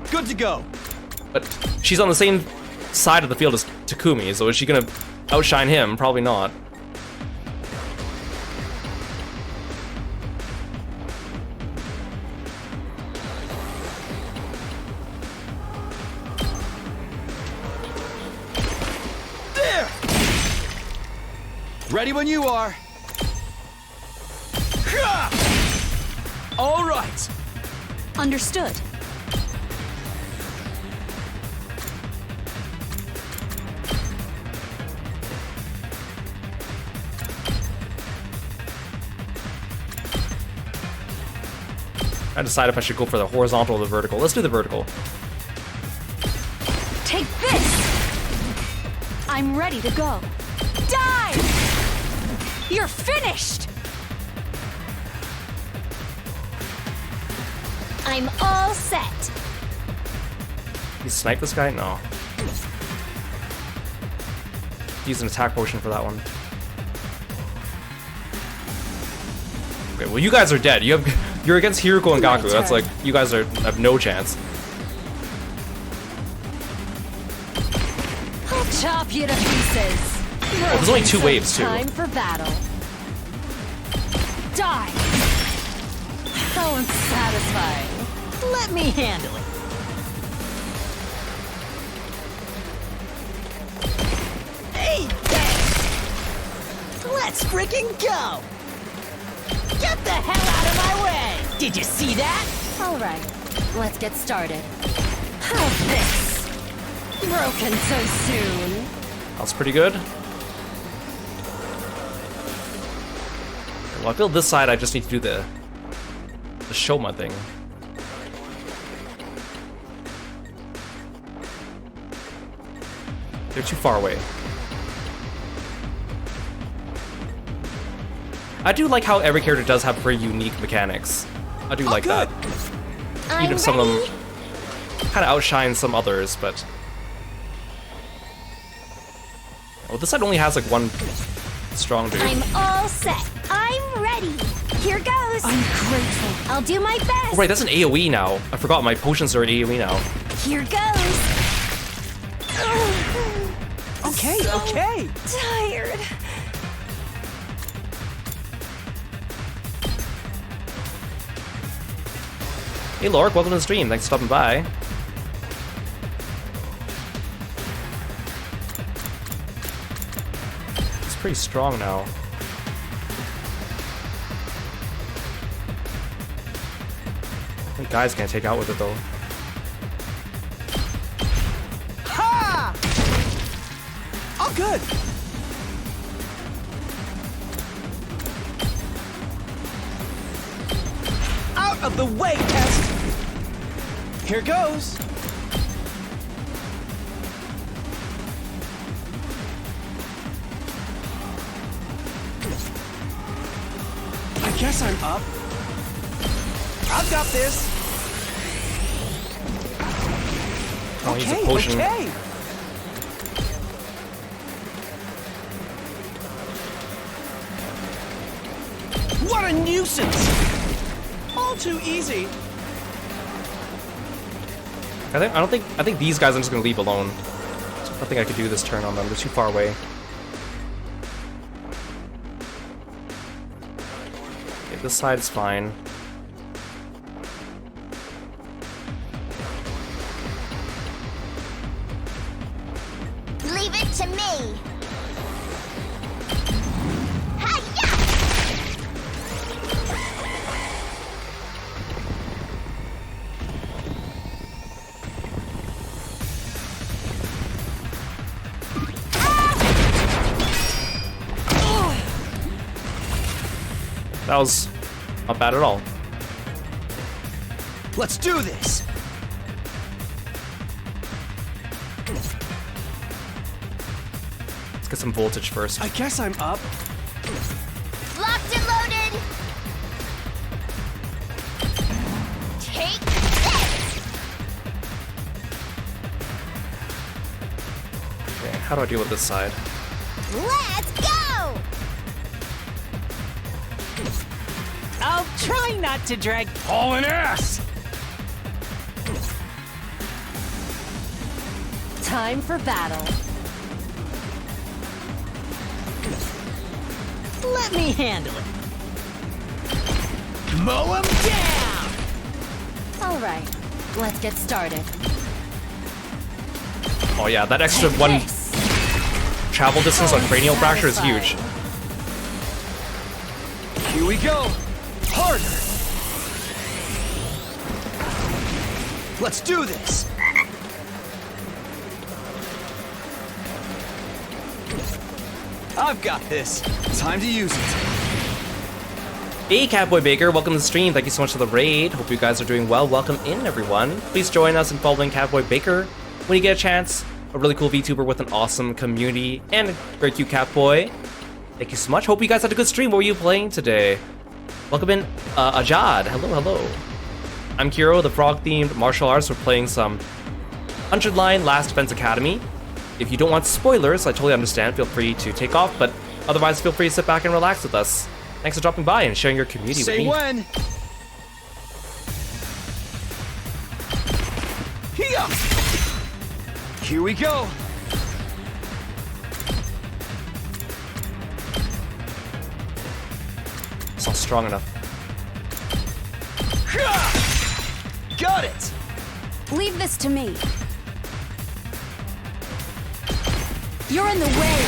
[SPEAKER 4] Good to go.
[SPEAKER 1] But she's on the same side of the field as Takumi, so is she gonna outshine him? Probably not.
[SPEAKER 4] Ready when you are. All right.
[SPEAKER 7] Understood.
[SPEAKER 1] I decide if I should go for the horizontal or the vertical. Let's do the vertical.
[SPEAKER 7] Take this! I'm ready to go. Die! You're finished!
[SPEAKER 5] I'm all set.
[SPEAKER 1] You snipe this guy? No. Use an attack potion for that one. Okay, well you guys are dead. You're against Hiroko and Gaku. That's like you guys have no chance.
[SPEAKER 7] I'll chop you to pieces.
[SPEAKER 1] Oh, there's only 2 waves too.
[SPEAKER 7] Time for battle. Die! So unsatisfying. Let me handle it. Hey, let's freaking go! Get the hell out of my way! Did you see that? All right, let's get started. How's this? Broken so soon.
[SPEAKER 1] That's pretty good. Well, I feel this side I just need to do the Shoma thing. They're too far away. I do like how every character does have very unique mechanics. I do like that. Even if some of them kind of outshine some others, but... Oh, this side only has like one strong dude.
[SPEAKER 5] I'm all set. I'm ready. Here goes.
[SPEAKER 7] I'm grateful.
[SPEAKER 5] I'll do my best.
[SPEAKER 1] Oh, right, that's an AoE now. I forgot my potions are an AoE now.
[SPEAKER 5] Here goes.
[SPEAKER 8] Okay,
[SPEAKER 7] So
[SPEAKER 8] okay.
[SPEAKER 7] tired.
[SPEAKER 1] Hey Lork, welcome to the stream. Thanks for stopping by. It's pretty strong now. I think guys can't take out with it though.
[SPEAKER 8] Ha! All good. Out of the way, Pest! Here goes! I guess I'm up. I've got this!
[SPEAKER 1] Oh, he's a potion.
[SPEAKER 8] Okay! What a nuisance! All too easy.
[SPEAKER 1] I think these guys I'm just gonna leave alone. I don't think I could do this turn on them. They're too far away. Okay, this side's fine.
[SPEAKER 5] Leave it to me.
[SPEAKER 1] That was not bad at all.
[SPEAKER 4] Let's do this!
[SPEAKER 1] Let's get some voltage first.
[SPEAKER 8] I guess I'm up.
[SPEAKER 5] Locked and loaded. Take this.
[SPEAKER 1] Okay, how do I deal with this side?
[SPEAKER 5] Let's go.
[SPEAKER 6] I'll try not to drag.
[SPEAKER 2] Hauling ass!
[SPEAKER 7] Time for battle.
[SPEAKER 6] Let me handle it.
[SPEAKER 2] Mow him
[SPEAKER 6] Down!
[SPEAKER 7] All right, let's get started.
[SPEAKER 1] Oh yeah, that extra one
[SPEAKER 7] This.
[SPEAKER 1] travel distance on cranial fracture is
[SPEAKER 7] Satisfied.
[SPEAKER 1] huge.
[SPEAKER 4] Here we go! Harder! Let's do this! I've got this. Time to use it.
[SPEAKER 1] Hey Catboy Baker, welcome to the stream. Thank you so much for the raid. Hope you guys are doing well. Welcome in, everyone. Please join us in following Catboy Baker when you get a chance. A really cool VTuber with an awesome community and a very cute Catboy. Thank you so much. Hope you guys had a good stream. What were you playing today? Welcome in, Ajad. Hello, hello. I'm Kiro, the frog-themed martial arts. We're playing some 100 Line Last Defense Academy. If you don't want spoilers, I totally understand. Feel free to take off, but otherwise feel free to sit back and relax with us. Thanks for dropping by and sharing your community with me.
[SPEAKER 4] Say when! Here we go!
[SPEAKER 1] It's not strong enough.
[SPEAKER 4] Got it!
[SPEAKER 7] Leave this to me. You're in the way.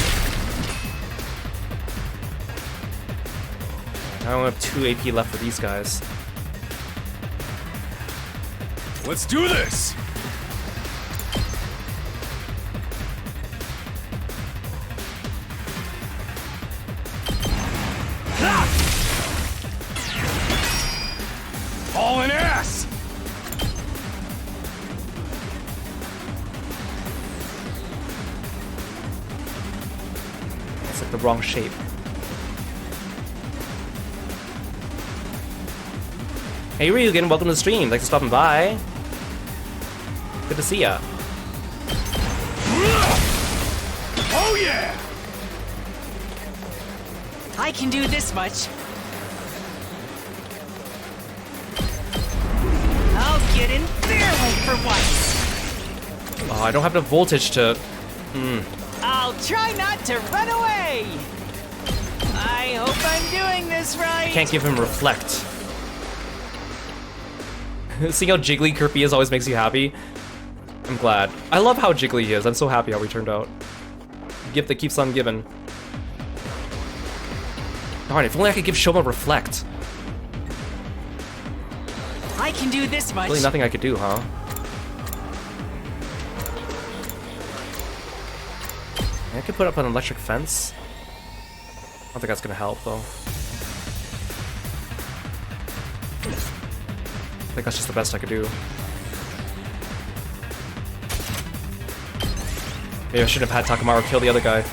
[SPEAKER 1] I only have 2 AP left for these guys.
[SPEAKER 2] Let's do this! Hauling ass!
[SPEAKER 1] It's like the wrong shape. Hey Ryugen, welcome to the stream. Thanks for stopping by. Good to see ya.
[SPEAKER 2] Oh yeah!
[SPEAKER 6] I can do this much. I'll get in their way for once.
[SPEAKER 1] Oh, I don't have enough voltage to...
[SPEAKER 6] I'll try not to run away. I hope I'm doing this right.
[SPEAKER 1] Can't give him reflect. Seeing how jiggly Kirby is always makes you happy. I'm glad. I love how jiggly he is. I'm so happy how he turned out. Gift that keeps on giving. Darn, if only I could give Shoma reflect.
[SPEAKER 6] I can do this much.
[SPEAKER 1] Really nothing I could do, huh? I could put up an electric fence. I don't think that's gonna help, though. think that's just the best I could do. Maybe I shouldn't have had Takamaru kill the other guy.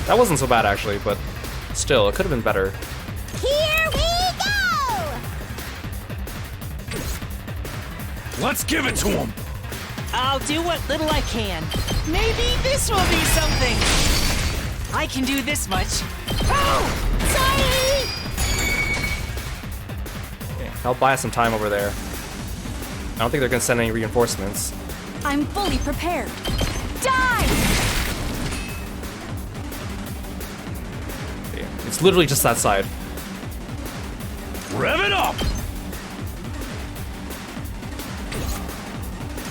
[SPEAKER 1] That wasn't so bad actually, but still, it could have been better.
[SPEAKER 5] Here we go!
[SPEAKER 2] Let's give it to him!
[SPEAKER 6] I'll do what little I can. Maybe this will be something. I can do this much.
[SPEAKER 5] Oh! Sorry!
[SPEAKER 1] Okay, I'll buy us some time over there. I don't think they're gonna send any reinforcements.
[SPEAKER 7] I'm fully prepared. Die!
[SPEAKER 1] Okay, it's literally just that side.
[SPEAKER 2] Rev it up!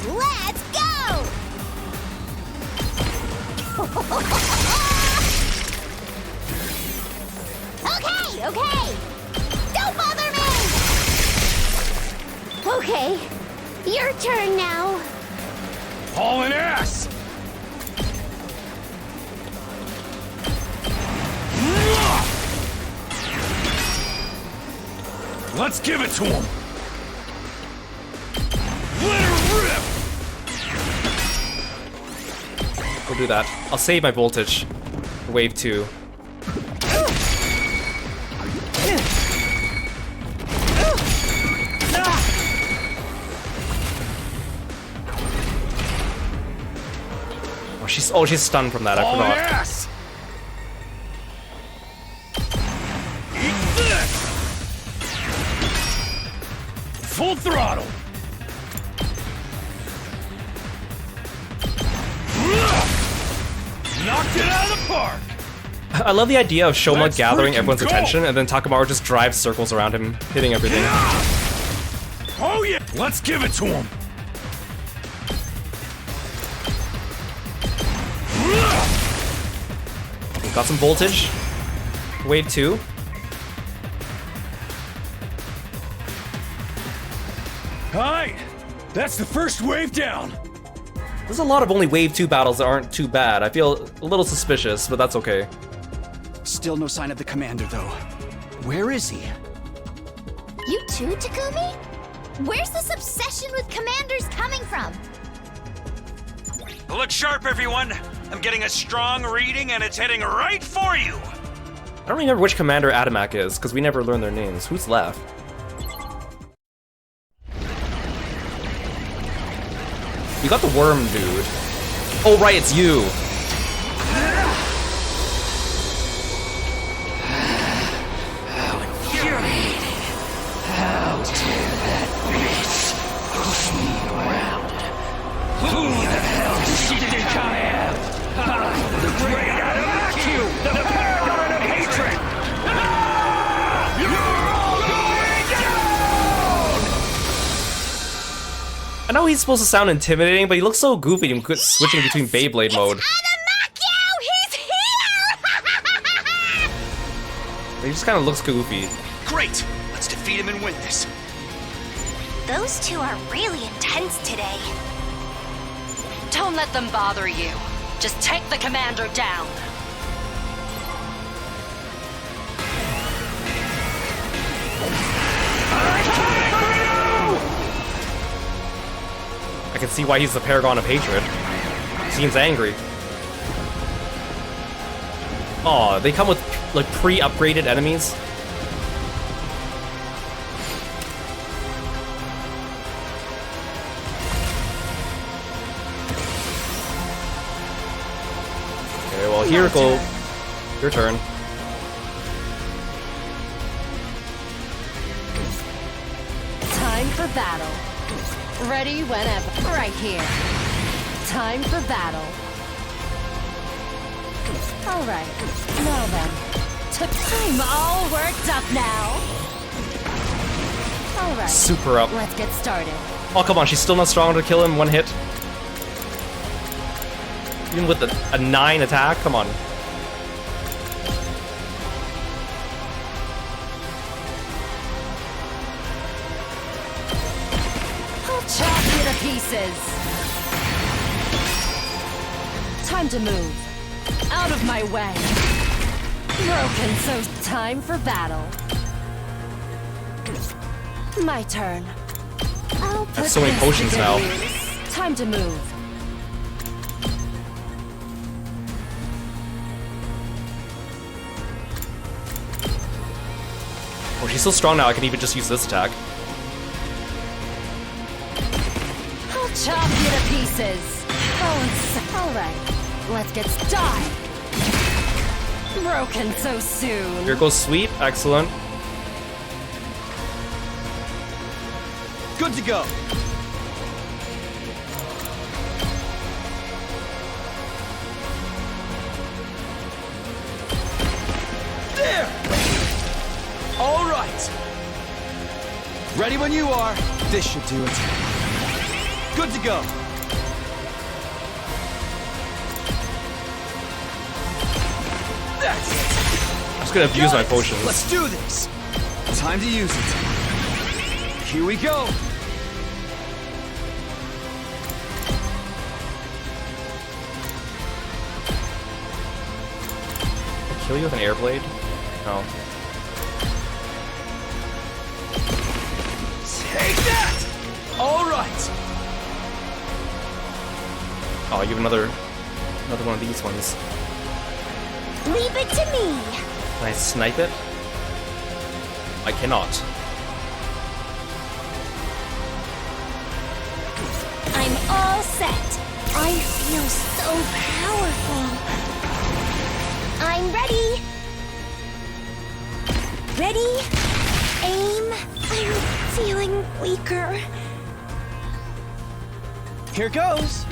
[SPEAKER 5] Let's go! Okay, okay! Don't bother me! Okay, your turn now.
[SPEAKER 2] Hauling ass! Let's give it to him! Let her rip!
[SPEAKER 1] We'll do that. I'll save my voltage for wave 2. Oh, she's stunned from that. I forgot.
[SPEAKER 2] Ass. Eat this! Full throttle! Knocked it out of the park!
[SPEAKER 1] I love the idea of Shoma
[SPEAKER 2] Let's
[SPEAKER 1] gathering
[SPEAKER 2] freaking
[SPEAKER 1] everyone's
[SPEAKER 2] go.
[SPEAKER 1] attention, and then Takamaru just drives circles around him, hitting everything.
[SPEAKER 2] Oh yeah! Let's give it to him!
[SPEAKER 1] Got some voltage. Wave 2.
[SPEAKER 2] Alright! That's the first wave down!
[SPEAKER 1] There's a lot of only wave 2 battles that aren't too bad. I feel a little suspicious, but that's okay.
[SPEAKER 4] Still no sign of the commander, though. Where is he?
[SPEAKER 5] You too, Takumi? Where's this obsession with commanders coming from?
[SPEAKER 10] Look sharp, everyone! I'm getting a strong reading and it's heading right for you!
[SPEAKER 1] I don't remember which commander Adamak is, because we never learned their names. Who's left? You got the worm, dude. Oh, right, it's you.
[SPEAKER 11] How infuriating. How dare that bitch push me around. Who the hell does she think I am? The great Adamak, the paragon of hatred! You're all going down!
[SPEAKER 1] I know he's supposed to sound intimidating, but he looks so goofy and switching between Beyblade mode.
[SPEAKER 5] He's here!
[SPEAKER 1] He just kind of looks goofy.
[SPEAKER 10] Great! Let's defeat him and win this.
[SPEAKER 5] Those two are really intense today.
[SPEAKER 3] Don't let them bother you. Just take the commander down.
[SPEAKER 1] I can see why he's the paragon of hatred. He seems angry. Aw, they come with, like, pre-upgraded enemies. Okay, well, here we go. Your turn.
[SPEAKER 12] Time for battle. Ready whenever. Right here. Time for battle. All right. Now then. I'm all worked up now. All right.
[SPEAKER 1] Super up.
[SPEAKER 12] Let's get started.
[SPEAKER 1] Oh, come on, she's still not strong enough to kill him one hit. Even with a 9 attack? Come on.
[SPEAKER 12] I'll chop you to pieces. Time to move. Out of my way. Broken, so time for battle. My turn. I'll put
[SPEAKER 1] That's so many
[SPEAKER 12] this
[SPEAKER 1] potions
[SPEAKER 12] to
[SPEAKER 1] now.
[SPEAKER 12] good use. Time to move.
[SPEAKER 1] Oh, she's so strong now, I can even just use this attack.
[SPEAKER 12] I'll chop you to pieces. Oh, alright. Let's get started. Broken so soon.
[SPEAKER 1] Here goes Sweep, excellent.
[SPEAKER 4] Good to go. There! All right. Ready when you are. This should do it. Good to go. That's it.
[SPEAKER 1] I'm just gonna abuse my potions.
[SPEAKER 4] Let's do this. Time to use it. Here we go.
[SPEAKER 1] Kill you with an air blade? No.
[SPEAKER 4] Take that! All right.
[SPEAKER 1] Oh, you have another one of these ones.
[SPEAKER 5] Leave it to me.
[SPEAKER 1] Can I snipe it? I cannot.
[SPEAKER 5] I'm all set. I feel so powerful. I'm ready. Ready? Aim. I'm feeling weaker.
[SPEAKER 8] Here goes.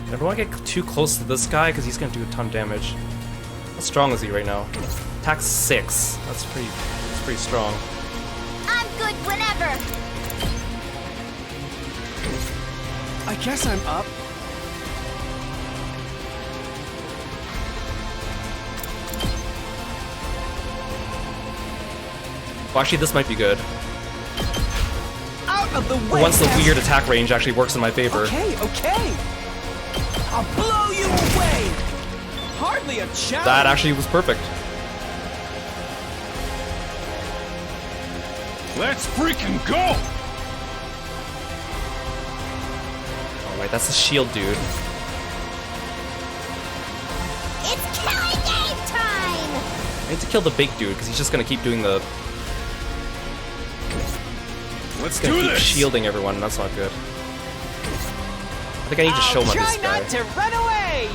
[SPEAKER 1] I don't want to get too close to this guy because he's going to do a ton of damage. How strong is he right now? Attack 6. That's pretty strong.
[SPEAKER 5] I'm good whenever.
[SPEAKER 8] I guess I'm up.
[SPEAKER 1] Well, actually, this might be good.
[SPEAKER 8] Out of the way.
[SPEAKER 1] Once the weird attack range actually works in my favor.
[SPEAKER 8] Okay. I'll blow you away. Hardly a challenge.
[SPEAKER 1] That actually was perfect.
[SPEAKER 2] Let's freaking go!
[SPEAKER 1] Oh, wait, that's the shield dude.
[SPEAKER 5] It's killing game time.
[SPEAKER 1] I need to kill the big dude because he's just going to keep doing the...
[SPEAKER 2] Let's
[SPEAKER 1] He's going
[SPEAKER 2] do
[SPEAKER 1] to keep
[SPEAKER 2] this!
[SPEAKER 1] shielding everyone. That's not good. I think I need to show him on this
[SPEAKER 6] Try
[SPEAKER 1] guy.
[SPEAKER 6] not to run away.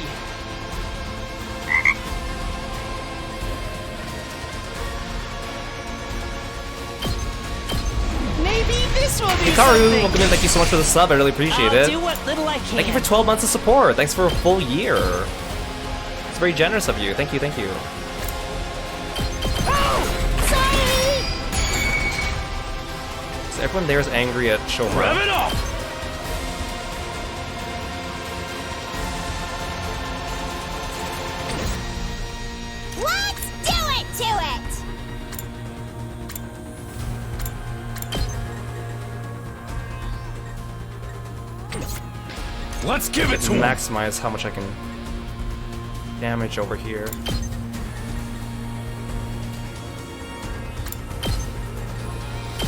[SPEAKER 6] Maybe this will be
[SPEAKER 1] Hikaru,
[SPEAKER 6] something.
[SPEAKER 1] welcome in. Thank you so much for the sub. I really appreciate
[SPEAKER 6] I'll
[SPEAKER 1] it.
[SPEAKER 6] do what little I can.
[SPEAKER 1] Thank you for 12 months of support. Thanks for a full year. It's very generous of you. Thank you, thank you.
[SPEAKER 5] Sorry.
[SPEAKER 1] So everyone there is angry at Shomura.
[SPEAKER 2] Rev it up!
[SPEAKER 5] Let's do it to it.
[SPEAKER 2] Let's give it to him!
[SPEAKER 1] Maximize how much I can damage over here.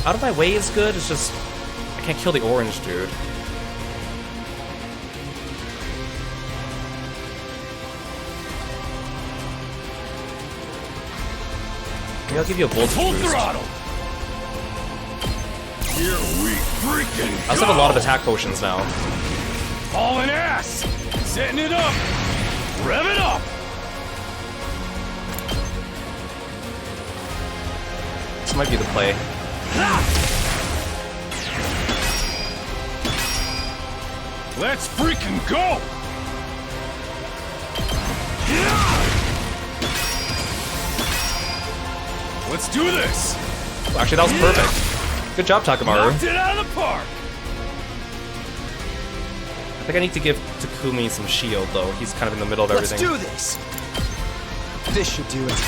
[SPEAKER 1] Out of my way is good, it's just I can't kill the orange dude. Maybe I'll give you a voltage
[SPEAKER 2] Full
[SPEAKER 1] boost.
[SPEAKER 2] throttle! Here we freaking
[SPEAKER 1] I also have a lot of attack potions now.
[SPEAKER 2] Hauling ass! Setting it up! Rev it up!
[SPEAKER 1] This might be the play.
[SPEAKER 2] Let's freaking go! Let's do this!
[SPEAKER 1] Actually, that was perfect. Good job, Takamaru.
[SPEAKER 2] Knocked it out of the park!
[SPEAKER 1] I think I need to give Takumi some shield, though. He's kind of in the middle of everything.
[SPEAKER 4] Let's do this. This should do it.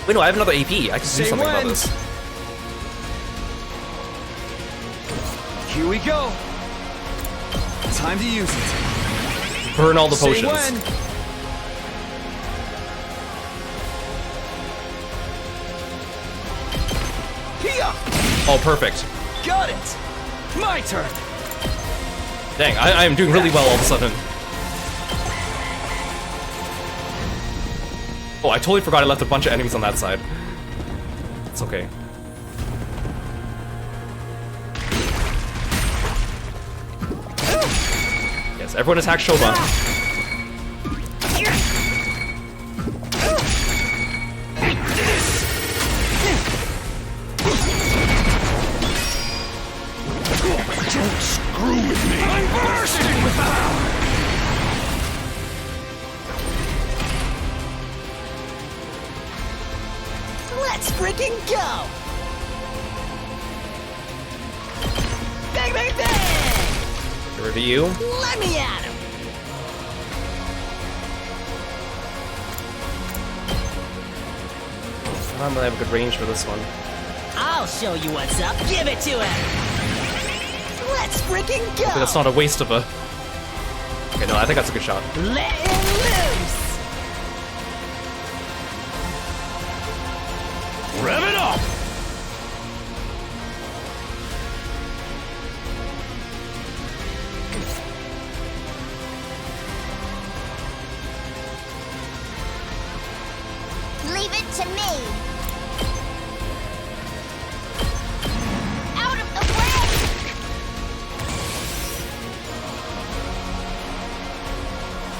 [SPEAKER 1] Wait, no, I have another AP. I can do
[SPEAKER 4] Say
[SPEAKER 1] something about
[SPEAKER 4] when.
[SPEAKER 1] this.
[SPEAKER 4] Here we go. Time to use it.
[SPEAKER 1] Burn all the
[SPEAKER 4] Say
[SPEAKER 1] potions.
[SPEAKER 4] when. Here.
[SPEAKER 1] Oh, perfect.
[SPEAKER 4] Got it. My turn.
[SPEAKER 1] Dang, I am doing really well all of a sudden. Oh, I totally forgot I left a bunch of enemies on that side. It's okay. Yes, everyone attack Shoba.
[SPEAKER 2] Don't screw with me! I'm bursting with power!
[SPEAKER 6] Let's freaking go! Bang, bang, bang!
[SPEAKER 1] Over to you.
[SPEAKER 6] Let me at him!
[SPEAKER 1] I'm gonna have a good range for this one.
[SPEAKER 6] I'll show you what's up. Give it to him! Let's freaking go!
[SPEAKER 1] Okay, that's not a waste of a... Okay, no, I think that's a good shot.
[SPEAKER 6] Let him loose!
[SPEAKER 2] Rev it up!
[SPEAKER 5] Leave it to me. Out of the way!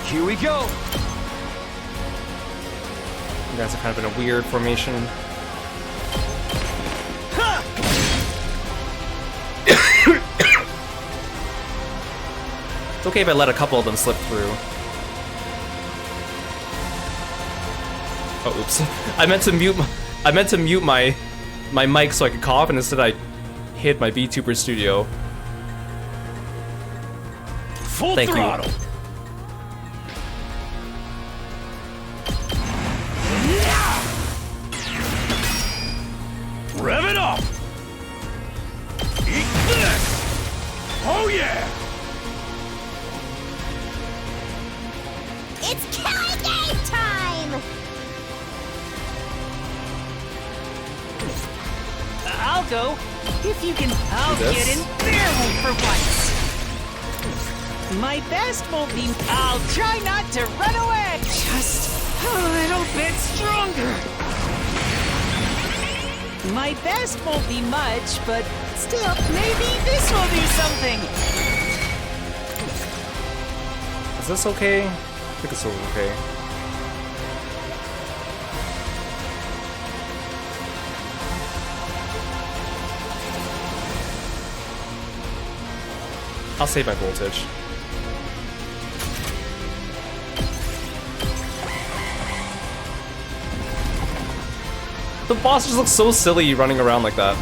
[SPEAKER 4] Here we go.
[SPEAKER 1] You guys are kind of in a weird formation. It's okay if I let a couple of them slip through. Oh, oops. I meant to mute my mic so I could cough, and instead I hit my Vtuber studio.
[SPEAKER 2] Full
[SPEAKER 1] Thank
[SPEAKER 2] throttle!
[SPEAKER 1] you.
[SPEAKER 2] Rev it up! Eat this! Oh yeah!
[SPEAKER 5] It's killing game time!
[SPEAKER 6] I'll go. If you can, I'll
[SPEAKER 1] Do this.
[SPEAKER 6] get in barely for once. My best won't be... I'll try not to run away. Just a little bit stronger. My best won't be much, but still, maybe this will do something.
[SPEAKER 1] Is this okay? I think it's okay. I'll save my voltage. The boss just looks so silly running around like that.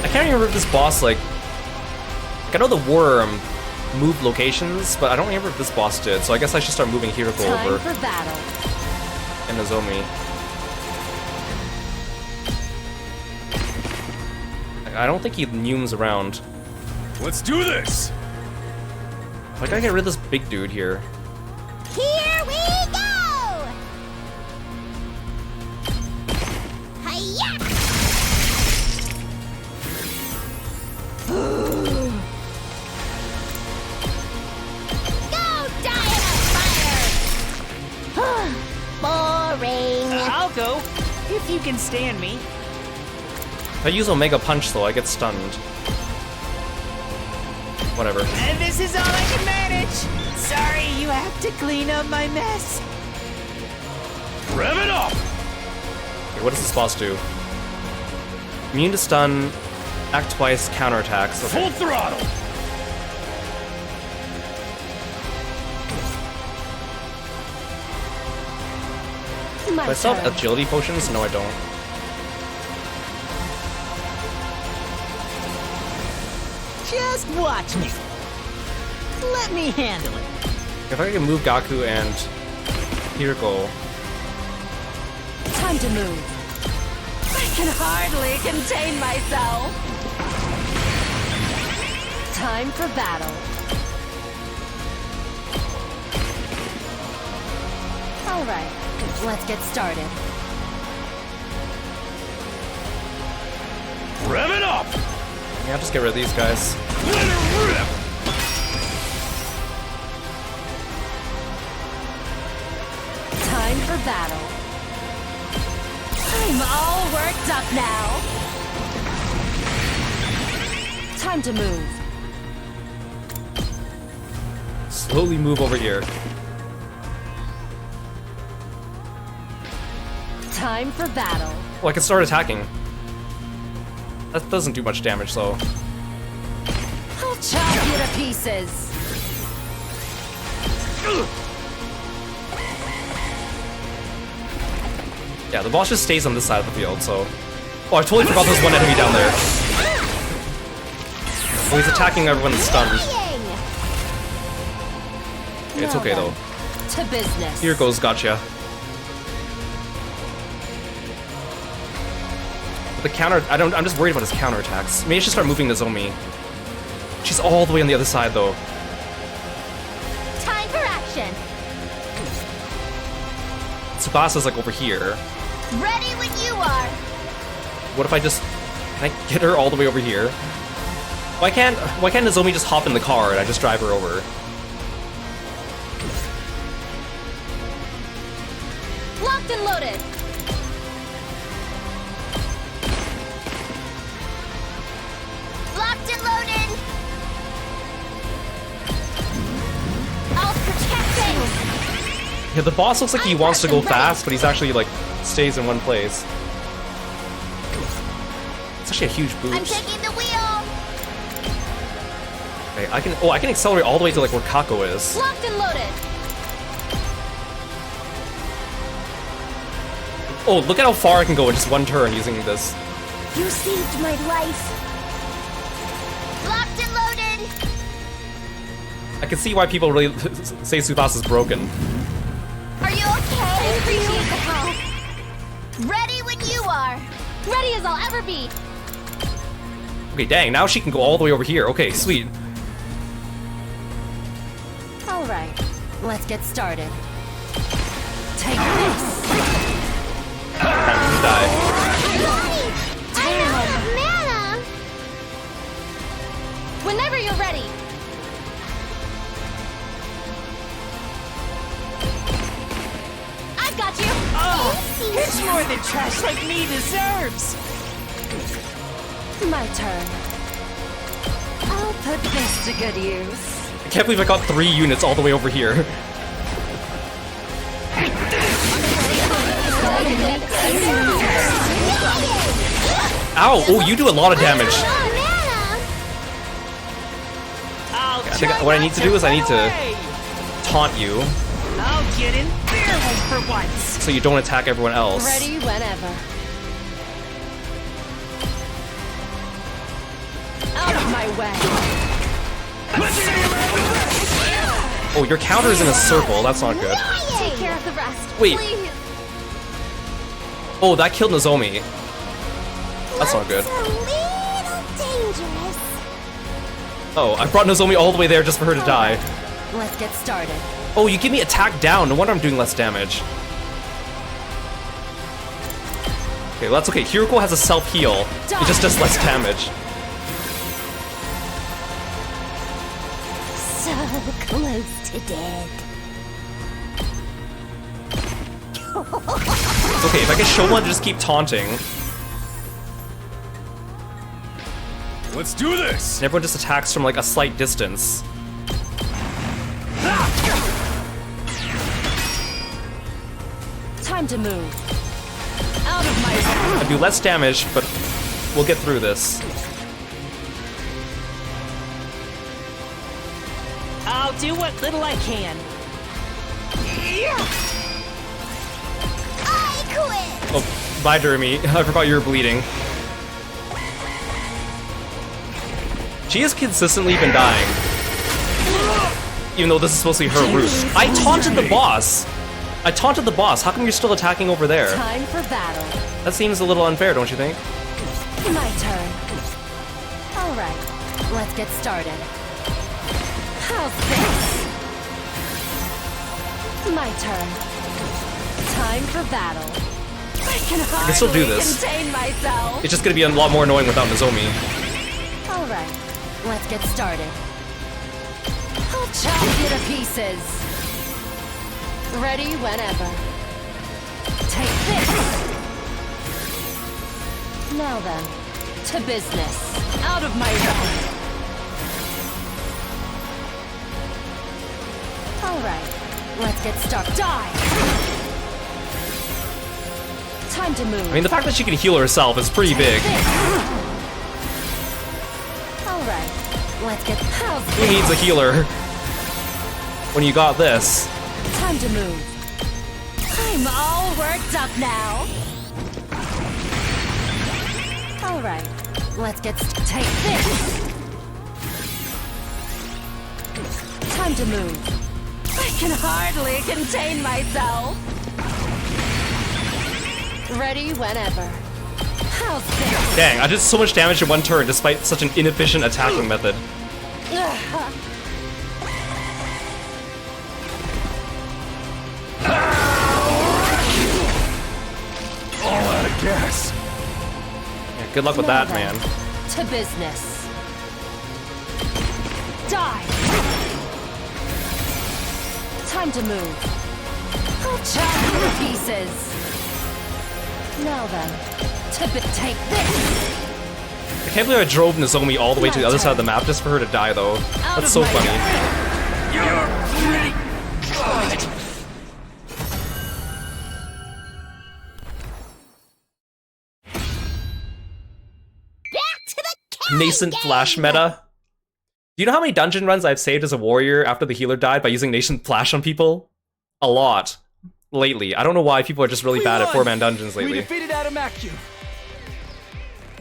[SPEAKER 1] I can't remember if this boss, like I know the worm moved locations, but I don't remember if this boss did, so I guess I should start moving Hiroko over.
[SPEAKER 12] Time for battle.
[SPEAKER 1] And Nozomi. I don't think he neumes around.
[SPEAKER 2] Let's do this!
[SPEAKER 1] I gotta get rid of this big dude here.
[SPEAKER 5] Here we go! Hiya! Go die in a fire! Boring.
[SPEAKER 6] I'll go, if you can stand me.
[SPEAKER 1] If I use Omega Punch though, I get stunned. Whatever.
[SPEAKER 6] And this is all I can manage. Sorry, you have to clean up my mess.
[SPEAKER 2] Rev it up!
[SPEAKER 1] Okay, what does this boss do? Immune to stun, act twice, counterattacks. Okay.
[SPEAKER 2] Full throttle!
[SPEAKER 1] Do I still have agility potions? No, I don't.
[SPEAKER 6] Just watch me. Let me handle it.
[SPEAKER 1] If I can move Gaku and Hiroko.
[SPEAKER 12] Time to move. I can hardly contain myself. Time for battle. All right, let's get started.
[SPEAKER 2] Rev it up!
[SPEAKER 1] Yeah, I'll just get rid of these guys.
[SPEAKER 2] Let it rip!
[SPEAKER 12] Time for battle. I'm all worked up now. Time to move.
[SPEAKER 1] Slowly move over here.
[SPEAKER 12] Time for battle.
[SPEAKER 1] Well, I can start attacking. That doesn't do much damage, though.
[SPEAKER 12] I'll chop you to pieces.
[SPEAKER 1] Yeah, the boss just stays on this side of the field, so... Oh, I totally forgot there's one enemy down there. Oh, he's attacking everyone that's stunned. It's okay, though.
[SPEAKER 12] To business.
[SPEAKER 1] Here goes, gotcha. But the counter... I'm just worried about his counterattacks. Maybe I should start moving Nozomi. She's all the way on the other side, though.
[SPEAKER 5] Time for action.
[SPEAKER 1] Tsubasa's, like, over here.
[SPEAKER 5] Ready when you are.
[SPEAKER 1] What if I just... Can I get her all the way over here? Why can't Nozomi just hop in the car and I just drive her over?
[SPEAKER 5] Locked and loaded. Locked and loaded. I'll protect things.
[SPEAKER 1] Yeah, the boss looks like he wants to go fast, but he's actually, like, stays in one place. It's actually a huge
[SPEAKER 5] I'm
[SPEAKER 1] boost.
[SPEAKER 5] taking the wheel.
[SPEAKER 1] Okay, I can accelerate all the way to, like, where Kako is.
[SPEAKER 5] Locked and loaded.
[SPEAKER 1] Oh, look at how far I can go in just one turn using this.
[SPEAKER 5] You saved my life. Locked and loaded.
[SPEAKER 1] I can see why people really say Tsubasa's broken.
[SPEAKER 5] Are you okay? I appreciate the help. Ready when you are.
[SPEAKER 9] Ready as I'll ever be.
[SPEAKER 1] Okay, dang, now she can go all the way over here. Okay, sweet.
[SPEAKER 12] All right, let's get started. Take this.
[SPEAKER 1] Time to die.
[SPEAKER 5] I have mana.
[SPEAKER 9] Whenever you're ready. I've got you.
[SPEAKER 6] Oh, it's more than trash like me deserves.
[SPEAKER 12] My turn. I'll put this to good use.
[SPEAKER 1] I can't believe I got 3 units all the way over here. Ow! Oh, you do a lot of damage. I think what I need to do is I need to taunt you
[SPEAKER 6] I'll get in their way for once.
[SPEAKER 1] so you don't attack everyone else.
[SPEAKER 12] Ready whenever. Out of my way.
[SPEAKER 1] Oh, your counter is in a circle. That's not good.
[SPEAKER 9] Take care of the rest.
[SPEAKER 1] Wait.
[SPEAKER 9] Please.
[SPEAKER 1] Oh, that killed Nozomi. That's not good.
[SPEAKER 5] A little dangerous.
[SPEAKER 1] Oh, I brought Nozomi all the way there just for her to die.
[SPEAKER 12] Let's get started.
[SPEAKER 1] Oh, you give me attack down. No wonder I'm doing less damage. Okay, well, that's okay. Hiroko has a self-heal. It just does less damage.
[SPEAKER 5] So close to dead.
[SPEAKER 1] It's okay, if I can show one to just keep taunting,
[SPEAKER 2] Let's do this!
[SPEAKER 1] and everyone just attacks from like a slight distance.
[SPEAKER 12] Time to move. Out of my way.
[SPEAKER 1] I do less damage, but we'll get through this.
[SPEAKER 6] I'll do what little I can.
[SPEAKER 5] I quit.
[SPEAKER 1] Oh, bye, Jeremy. I forgot you were bleeding. She has consistently been dying. Even though this is supposed to be her route. I taunted the boss! I taunted the boss. How come you're still attacking over there?
[SPEAKER 12] Time for battle.
[SPEAKER 1] That seems a little unfair, don't you think?
[SPEAKER 12] My turn. Alright, let's get started. How's this? My turn. Time for battle. I can
[SPEAKER 1] still do
[SPEAKER 12] hardly
[SPEAKER 1] this.
[SPEAKER 12] contain myself.
[SPEAKER 1] It's just gonna be a lot more annoying without Nozomi.
[SPEAKER 12] Alright, let's get started. I'll chop you to pieces. Ready whenever. Take this. Now then, to business. Out of my way. Alright, let's get started. Die! Time to move.
[SPEAKER 1] I mean, the fact that she can heal herself is pretty big.
[SPEAKER 12] Alright, let's get...
[SPEAKER 1] Who needs a healer when you got this?
[SPEAKER 12] Time to move. I'm all worked up now. Alright, let's get... Take this! Time to move. I can hardly contain myself. Ready whenever. How's this?
[SPEAKER 1] Dang, I did so much damage in one turn despite such an inefficient attacking method.
[SPEAKER 2] All out of gas.
[SPEAKER 1] Yeah, good luck with that, man.
[SPEAKER 12] To business. Die! Time to move. I'll chop you to pieces. Now then, take this.
[SPEAKER 1] I can't believe I drove Nozomi all the way to the other side of the map just for her to die, though. That's so funny.
[SPEAKER 11] You're pretty good.
[SPEAKER 1] Nascent flash meta. Do you know how many dungeon runs I've saved as a warrior after the healer died by using nascent flash on people? A lot. Lately. I don't know why people are just really bad at 4-man dungeons lately.
[SPEAKER 4] We defeated Adamaku.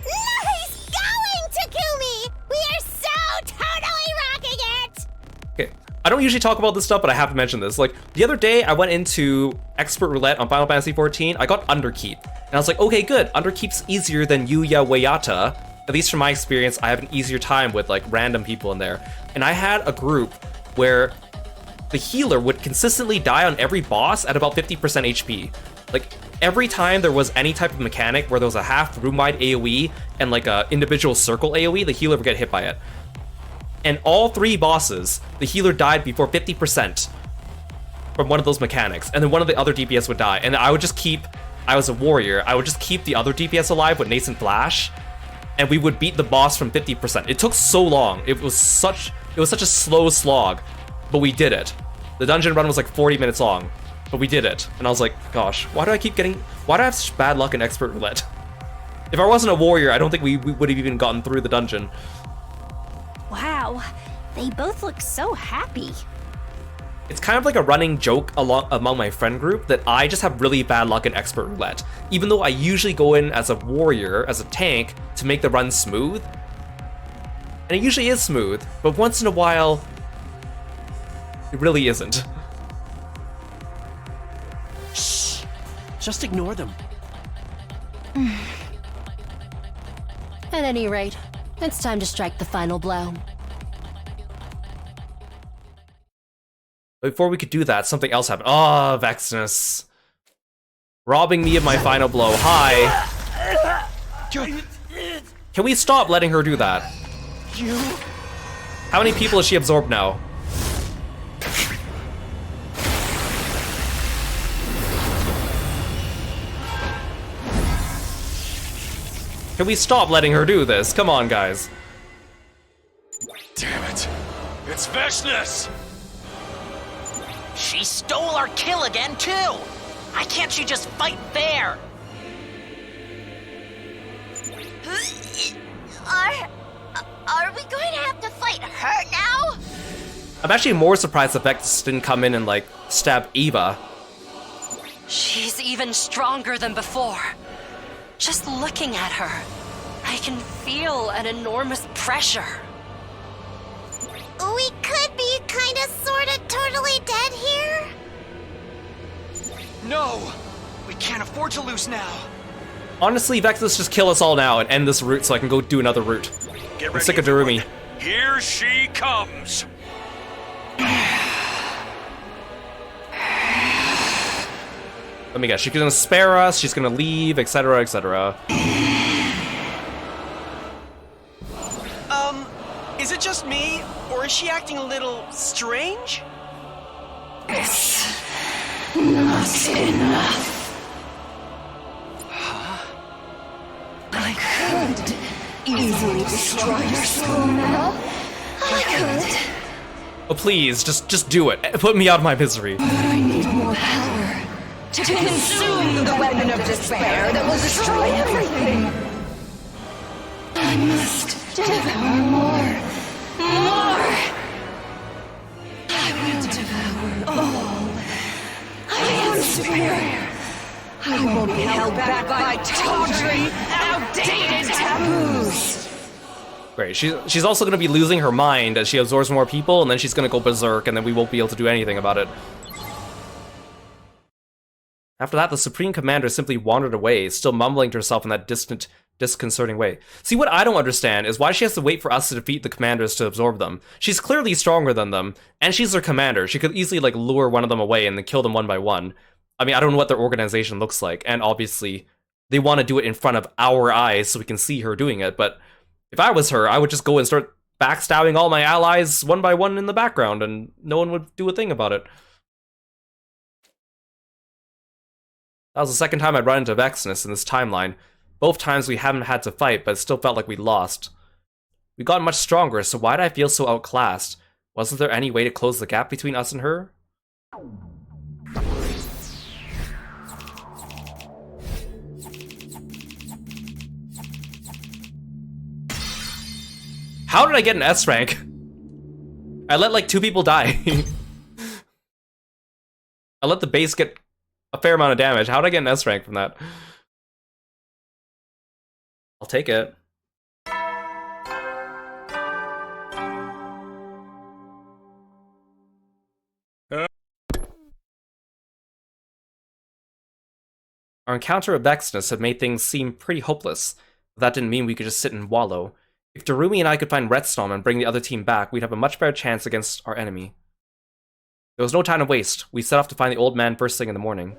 [SPEAKER 5] Nice going, Takumi! We are so totally rocking it!
[SPEAKER 1] Okay. I don't usually talk about this stuff, but I have to mention this. Like, the other day, I went into Expert Roulette on Final Fantasy XIV. I got Underkeep. And I was like, okay, good. Underkeep's easier than Yuya Wayata. At least from my experience, I have an easier time with, like, random people in there. And I had a group where the healer would consistently die on every boss at about 50% HP. Like, every time there was any type of mechanic where there was a half room-wide AoE and, like, a individual circle AoE, the healer would get hit by it. And all 3 bosses, the healer died before 50% from one of those mechanics. And then one of the other DPS would die. And I would just keep... I was a warrior. I would just keep the other DPS alive with Nascent Flash. And we would beat the boss from 50%. It took so long. It was such a slow slog. But we did it. The dungeon run was like 40 minutes long. But we did it. And I was like, gosh, why do I have such bad luck in Expert Roulette? If I wasn't a warrior, I don't think we would have even gotten through the dungeon.
[SPEAKER 5] Wow, they both look so happy.
[SPEAKER 1] It's kind of like a running joke among my friend group that I just have really bad luck in Expert Roulette. Even though I usually go in as a warrior, as a tank, to make the run smooth. And it usually is smooth, but once in a while, it really isn't.
[SPEAKER 8] Shh! Just ignore them.
[SPEAKER 12] At any rate, it's time to strike the final blow.
[SPEAKER 1] Before we could do that, something else happened. Oh, Vexness. Robbing me of my final blow. Hi. Can we stop letting her do that? How many people has she absorbed now? Can we stop letting her do this? Come on, guys.
[SPEAKER 2] Damn it. It's Vexness!
[SPEAKER 13] She stole our kill again, too! Why can't she just fight fair?
[SPEAKER 5] Are we going to have to fight her now?
[SPEAKER 1] I'm actually more surprised that Vex didn't come in and, like, stab Eva.
[SPEAKER 12] She's even stronger than before. Just looking at her, I can feel an enormous pressure.
[SPEAKER 5] We could be kinda, sorta, totally dead here?
[SPEAKER 4] No! We can't afford to lose now!
[SPEAKER 1] Honestly, Vexus, just kill us all now and end this route so I can go do another route. I'm sick of Darumi.
[SPEAKER 2] Here she comes.
[SPEAKER 1] Let me guess, she's gonna spare us, she's gonna leave, etc, etc.
[SPEAKER 8] Is it just me, or is she acting a little strange?
[SPEAKER 11] It's not enough. I could easily destroy your soul now. I could.
[SPEAKER 1] Oh please, just do it. Put me out of my misery.
[SPEAKER 11] But I need more power to consume the weapon of despair that will destroy everything. I must devour more. More! I will devour all. I am superior. I won't be held back by tawdry, outdated taboos.
[SPEAKER 1] Great, she's also gonna be losing her mind as she absorbs more people, and then she's gonna go berserk, and then we won't be able to do anything about it. After that, the Supreme Commander simply wandered away, still mumbling to herself in that distant, disconcerting way. See, what I don't understand is why she has to wait for us to defeat the commanders to absorb them. She's clearly stronger than them, and she's their commander. She could easily, like, lure one of them away and then kill them one by one. I mean, I don't know what their organization looks like, and obviously, they want to do it in front of our eyes so we can see her doing it, but if I was her, I would just go and start backstabbing all my allies one by one in the background, and no one would do a thing about it. That was the second time I'd run into Vexness in this timeline. Both times we haven't had to fight, but it still felt like we lost. We got much stronger, so why did I feel so outclassed? Wasn't there any way to close the gap between us and her? How did I get an S rank? I let like 2 people die. I let the base get a fair amount of damage. How did I get an S rank from that? I'll take it. Our encounter with Vexness had made things seem pretty hopeless, but that didn't mean we could just sit and wallow. If Darumi and I could find Retsnom and bring the other team back, we'd have a much better chance against our enemy. There was no time to waste. We set off to find the old man first thing in the morning.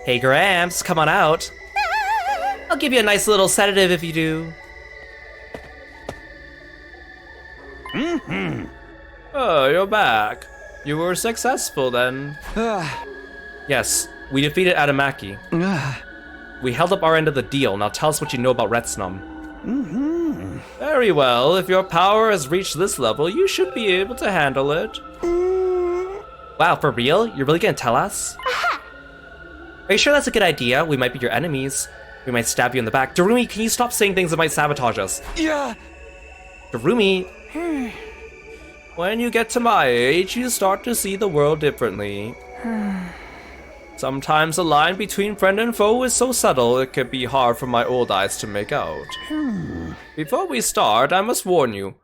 [SPEAKER 1] Hey Gramps, come on out. I'll give you a nice little sedative if you do. Oh, you're back. You were successful then. Yes, we defeated Adamaki. We held up our end of the deal. Now tell us what you know about Retsnom. Very well. If your power has reached this level, you should be able to handle it. Wow, for real? You're really gonna tell us? Are you sure that's a good idea? We might be your enemies. We might stab you in the back. Darumi, can you stop saying things that might sabotage us?
[SPEAKER 4] Yeah.
[SPEAKER 1] Darumi. When you get to my age, you start to see the world differently. Sometimes the line between friend and foe is so subtle it can be hard for my old eyes to make out. Before we start, I must warn you.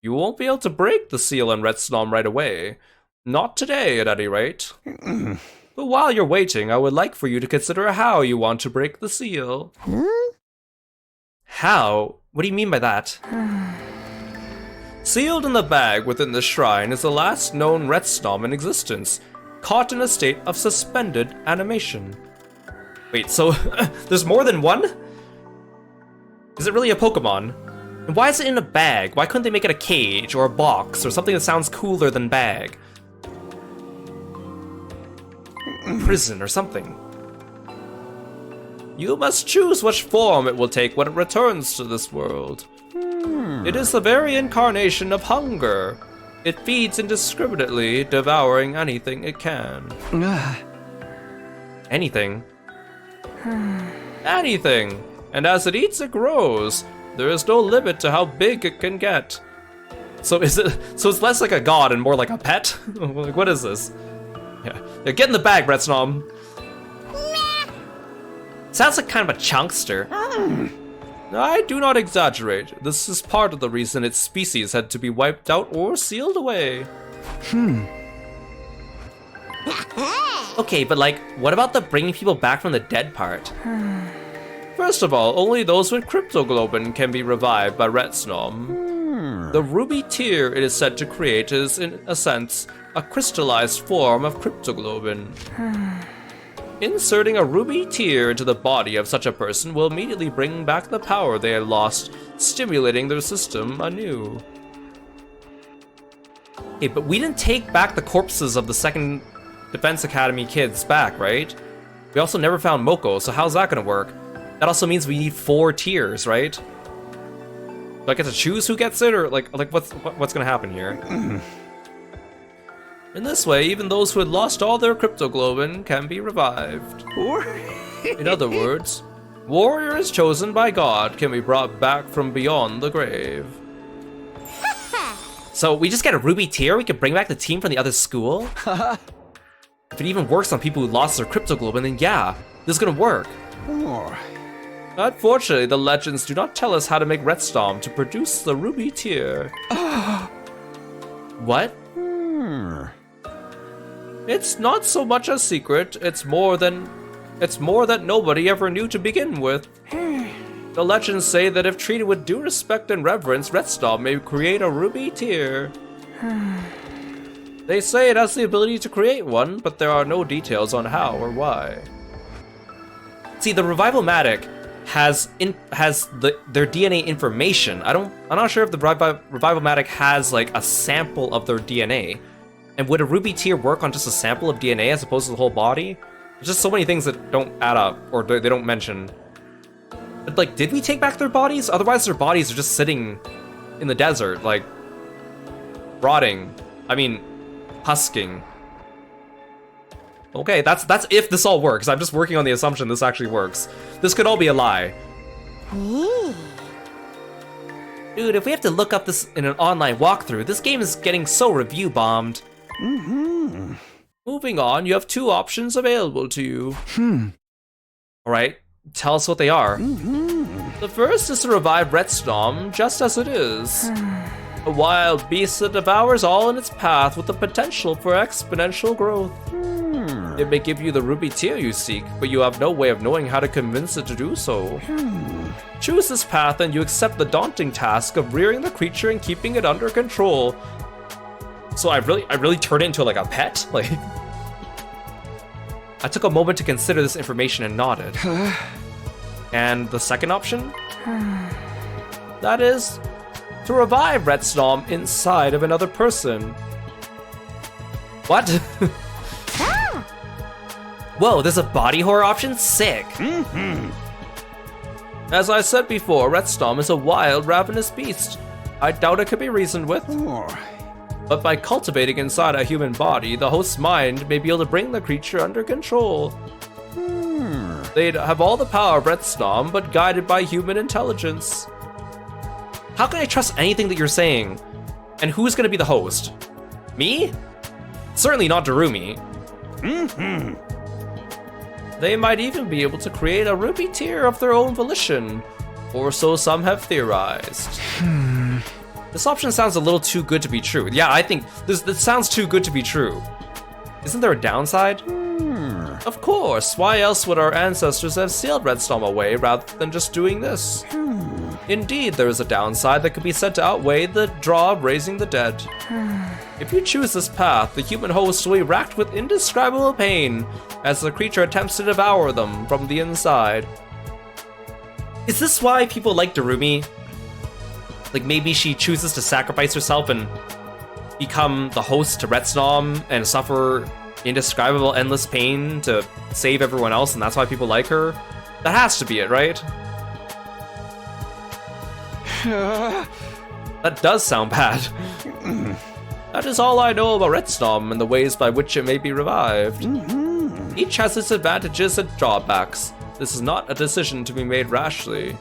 [SPEAKER 1] You won't be able to break the seal on Retsnom right away. Not today, at any rate. But while you're waiting, I would like for you to consider how you want to break the seal. How? What do you mean by that? Sealed in the bag within the shrine is the last known Retsnom in existence, caught in a state of suspended animation. Wait, so there's more than one? Is it really a Pokemon? And why is it in a bag? Why couldn't they make it a cage or a box or something that sounds cooler than bag? Prison or something. You must choose which form it will take when it returns to this world. It is the very incarnation of hunger. It feeds indiscriminately, devouring anything it can. Anything? Anything! And as it eats, it grows. There is no limit to how big it can get. So it's less like a god and more like a pet? Like, what is this? Yeah, get in the bag, Retsnom. Sounds like kind of a chunkster. I do not exaggerate. This is part of the reason its species had to be wiped out or sealed away. Okay, but like, what about the bringing people back from the dead part? First of all, only those with cryptoglobin can be revived by Retsnom. The ruby tear it is said to create is, in a sense, a crystallized form of cryptoglobin. Inserting a ruby tear into the body of such a person will immediately bring back the power they had lost, stimulating their system anew. Okay, but we didn't take back the corpses of the second Defense Academy kids back, right? We also never found Moko, so how's that gonna work? That also means we need 4 tiers, right? Do I get to choose who gets it, or like what's gonna happen here? In this way, even those who had lost all their cryptoglobin can be revived. In other words, warriors chosen by God can be brought back from beyond the grave. So we just get a ruby tier, we can bring back the team from the other school? If it even works on people who lost their cryptoglobin, then yeah, this is gonna work. Unfortunately, the legends do not tell us how to make Retsnom to produce the ruby tier. What? It's not so much a secret, it's more that nobody ever knew to begin with. The legends say that if treated with due respect and reverence, Retsnom may create a ruby tear. They say it has the ability to create one, but there are no details on how or why. See, the Revival-matic has their DNA information. I'm not sure if the Revival-matic has like a sample of their DNA. And would a ruby tear work on just a sample of DNA as opposed to the whole body? There's just so many things that don't add up, or they don't mention. But like, did we take back their bodies? Otherwise their bodies are just sitting in the desert, like, rotting. I mean, husking. Okay, that's if this all works. I'm just working on the assumption this actually works. This could all be a lie. Dude, if we have to look up this in an online walkthrough, this game is getting so review bombed. Moving on, you have 2 options available to you. Alright, tell us what they are. The first is to revive Retsnom just as it is. A wild beast that devours all in its path with the potential for exponential growth. It may give you the ruby tear you seek, but you have no way of knowing how to convince it to do so. Choose this path and you accept the daunting task of rearing the creature and keeping it under control. So I really turned it into like a pet? Like, I took a moment to consider this information and nodded. And the second option? That is to revive Retsnom inside of another person. What? Whoa, there's a body horror option? Sick. As I said before, Retsnom is a wild, ravenous beast. I doubt it can be reasoned with. But by cultivating inside a human body, the host's mind may be able to bring the creature under control. They'd have all the power of Retsnom, but guided by human intelligence. How can I trust anything that you're saying? And who's gonna be the host? Me? Certainly not Darumi. They might even be able to create a ruby tear of their own volition, or so some have theorized. This option sounds a little too good to be true. Yeah, I think this sounds too good to be true. Isn't there a downside? Of course, why else would our ancestors have sealed Retsnom away rather than just doing this? Indeed, there is a downside that could be said to outweigh the draw of raising the dead. If you choose this path, the human host will be racked with indescribable pain as the creature attempts to devour them from the inside. Is this why people like Darumi? Like maybe she chooses to sacrifice herself and become the host to Retsnom and suffer indescribable endless pain to save everyone else, and that's why people like her? That has to be it, right? That does sound bad. That is all I know about Retsnom and the ways by which it may be revived. Each has its advantages and drawbacks. This is not a decision to be made rashly.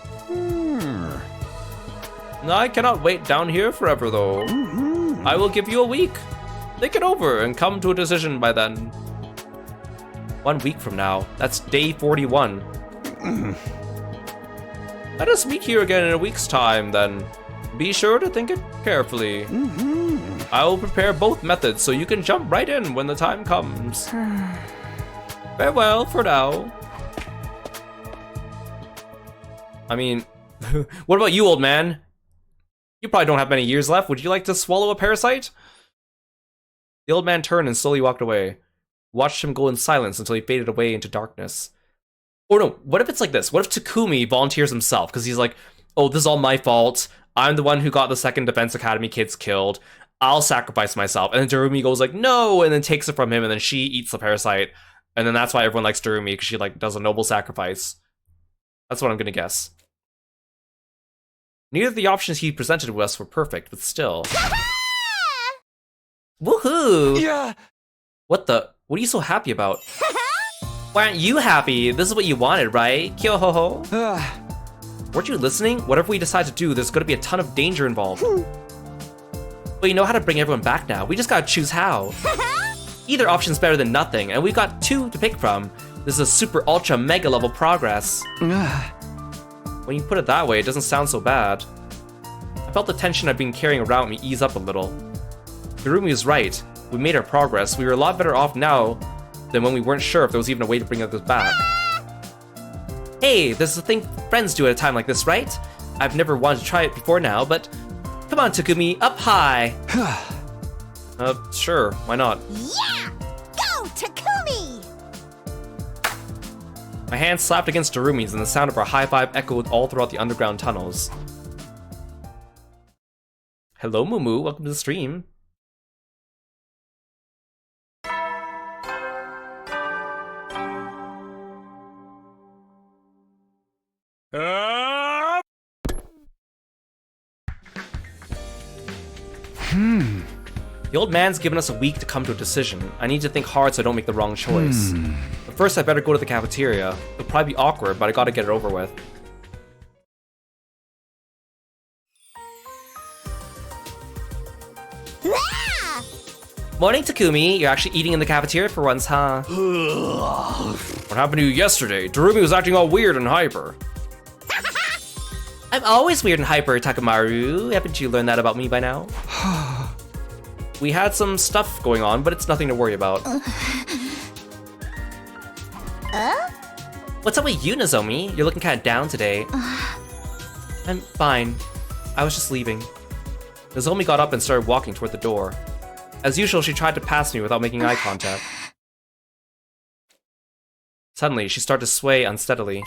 [SPEAKER 1] I cannot wait down here forever, though. I will give you a week. Think it over and come to a decision by then. 1 week from now. That's day 41. Let us meet here again in a week's time, then. Be sure to think it carefully. I will prepare both methods so you can jump right in when the time comes. Farewell for now. I mean, what about you, old man? You probably don't have many years left. Would you like to swallow a parasite? The old man turned and slowly walked away. Watched him go in silence until he faded away into darkness. Or no, what if it's like this? What if Takumi volunteers himself? Because he's like, oh, this is all my fault. I'm the one who got the second Defense Academy kids killed. I'll sacrifice myself. And then Darumi goes like, no, and then takes it from him, and then she eats the parasite. And then that's why everyone likes Darumi, because she like does a noble sacrifice. That's what I'm gonna guess. Neither of the options he presented to us were perfect, but still. Woohoo!
[SPEAKER 4] Yeah!
[SPEAKER 1] What are you so happy about? Why aren't you happy? This is what you wanted, right? Kyo-ho-ho. Weren't you listening? Whatever we decide to do, there's gonna be a ton of danger involved. But you know how to bring everyone back now. We just gotta choose how. Either option's better than nothing, and we've got two to pick from. This is a super ultra mega level progress. When you put it that way, it doesn't sound so bad. I felt the tension I've been carrying around me ease up a little. Darumi was right. We made our progress. We were a lot better off now than when we weren't sure if there was even a way to bring us back. Hey, this is a thing friends do at a time like this, right? I've never wanted to try it before now, but come on, Takumi, up high. Sure, why not?
[SPEAKER 5] Yeah! Go, Takumi!
[SPEAKER 1] My hand slapped against Darumi's and the sound of our high five echoed all throughout the underground tunnels. Hello, Mumu, welcome to the stream. The old man's given us a week to come to a decision. I need to think hard so I don't make the wrong choice. But first I better go to the cafeteria. It'll probably be awkward, but I gotta get it over with. Morning, Takumi. You're actually eating in the cafeteria for once, huh? What happened to you yesterday? Darumi was acting all weird and hyper. I'm always weird and hyper, Takamaru. Haven't you learned that about me by now? We had some stuff going on, but it's nothing to worry about. What's up with you, Nozomi? You're looking kind of down today. I'm fine. I was just leaving. Nozomi got up and started walking toward the door. As usual, she tried to pass me without making eye contact. Suddenly, she started to sway unsteadily.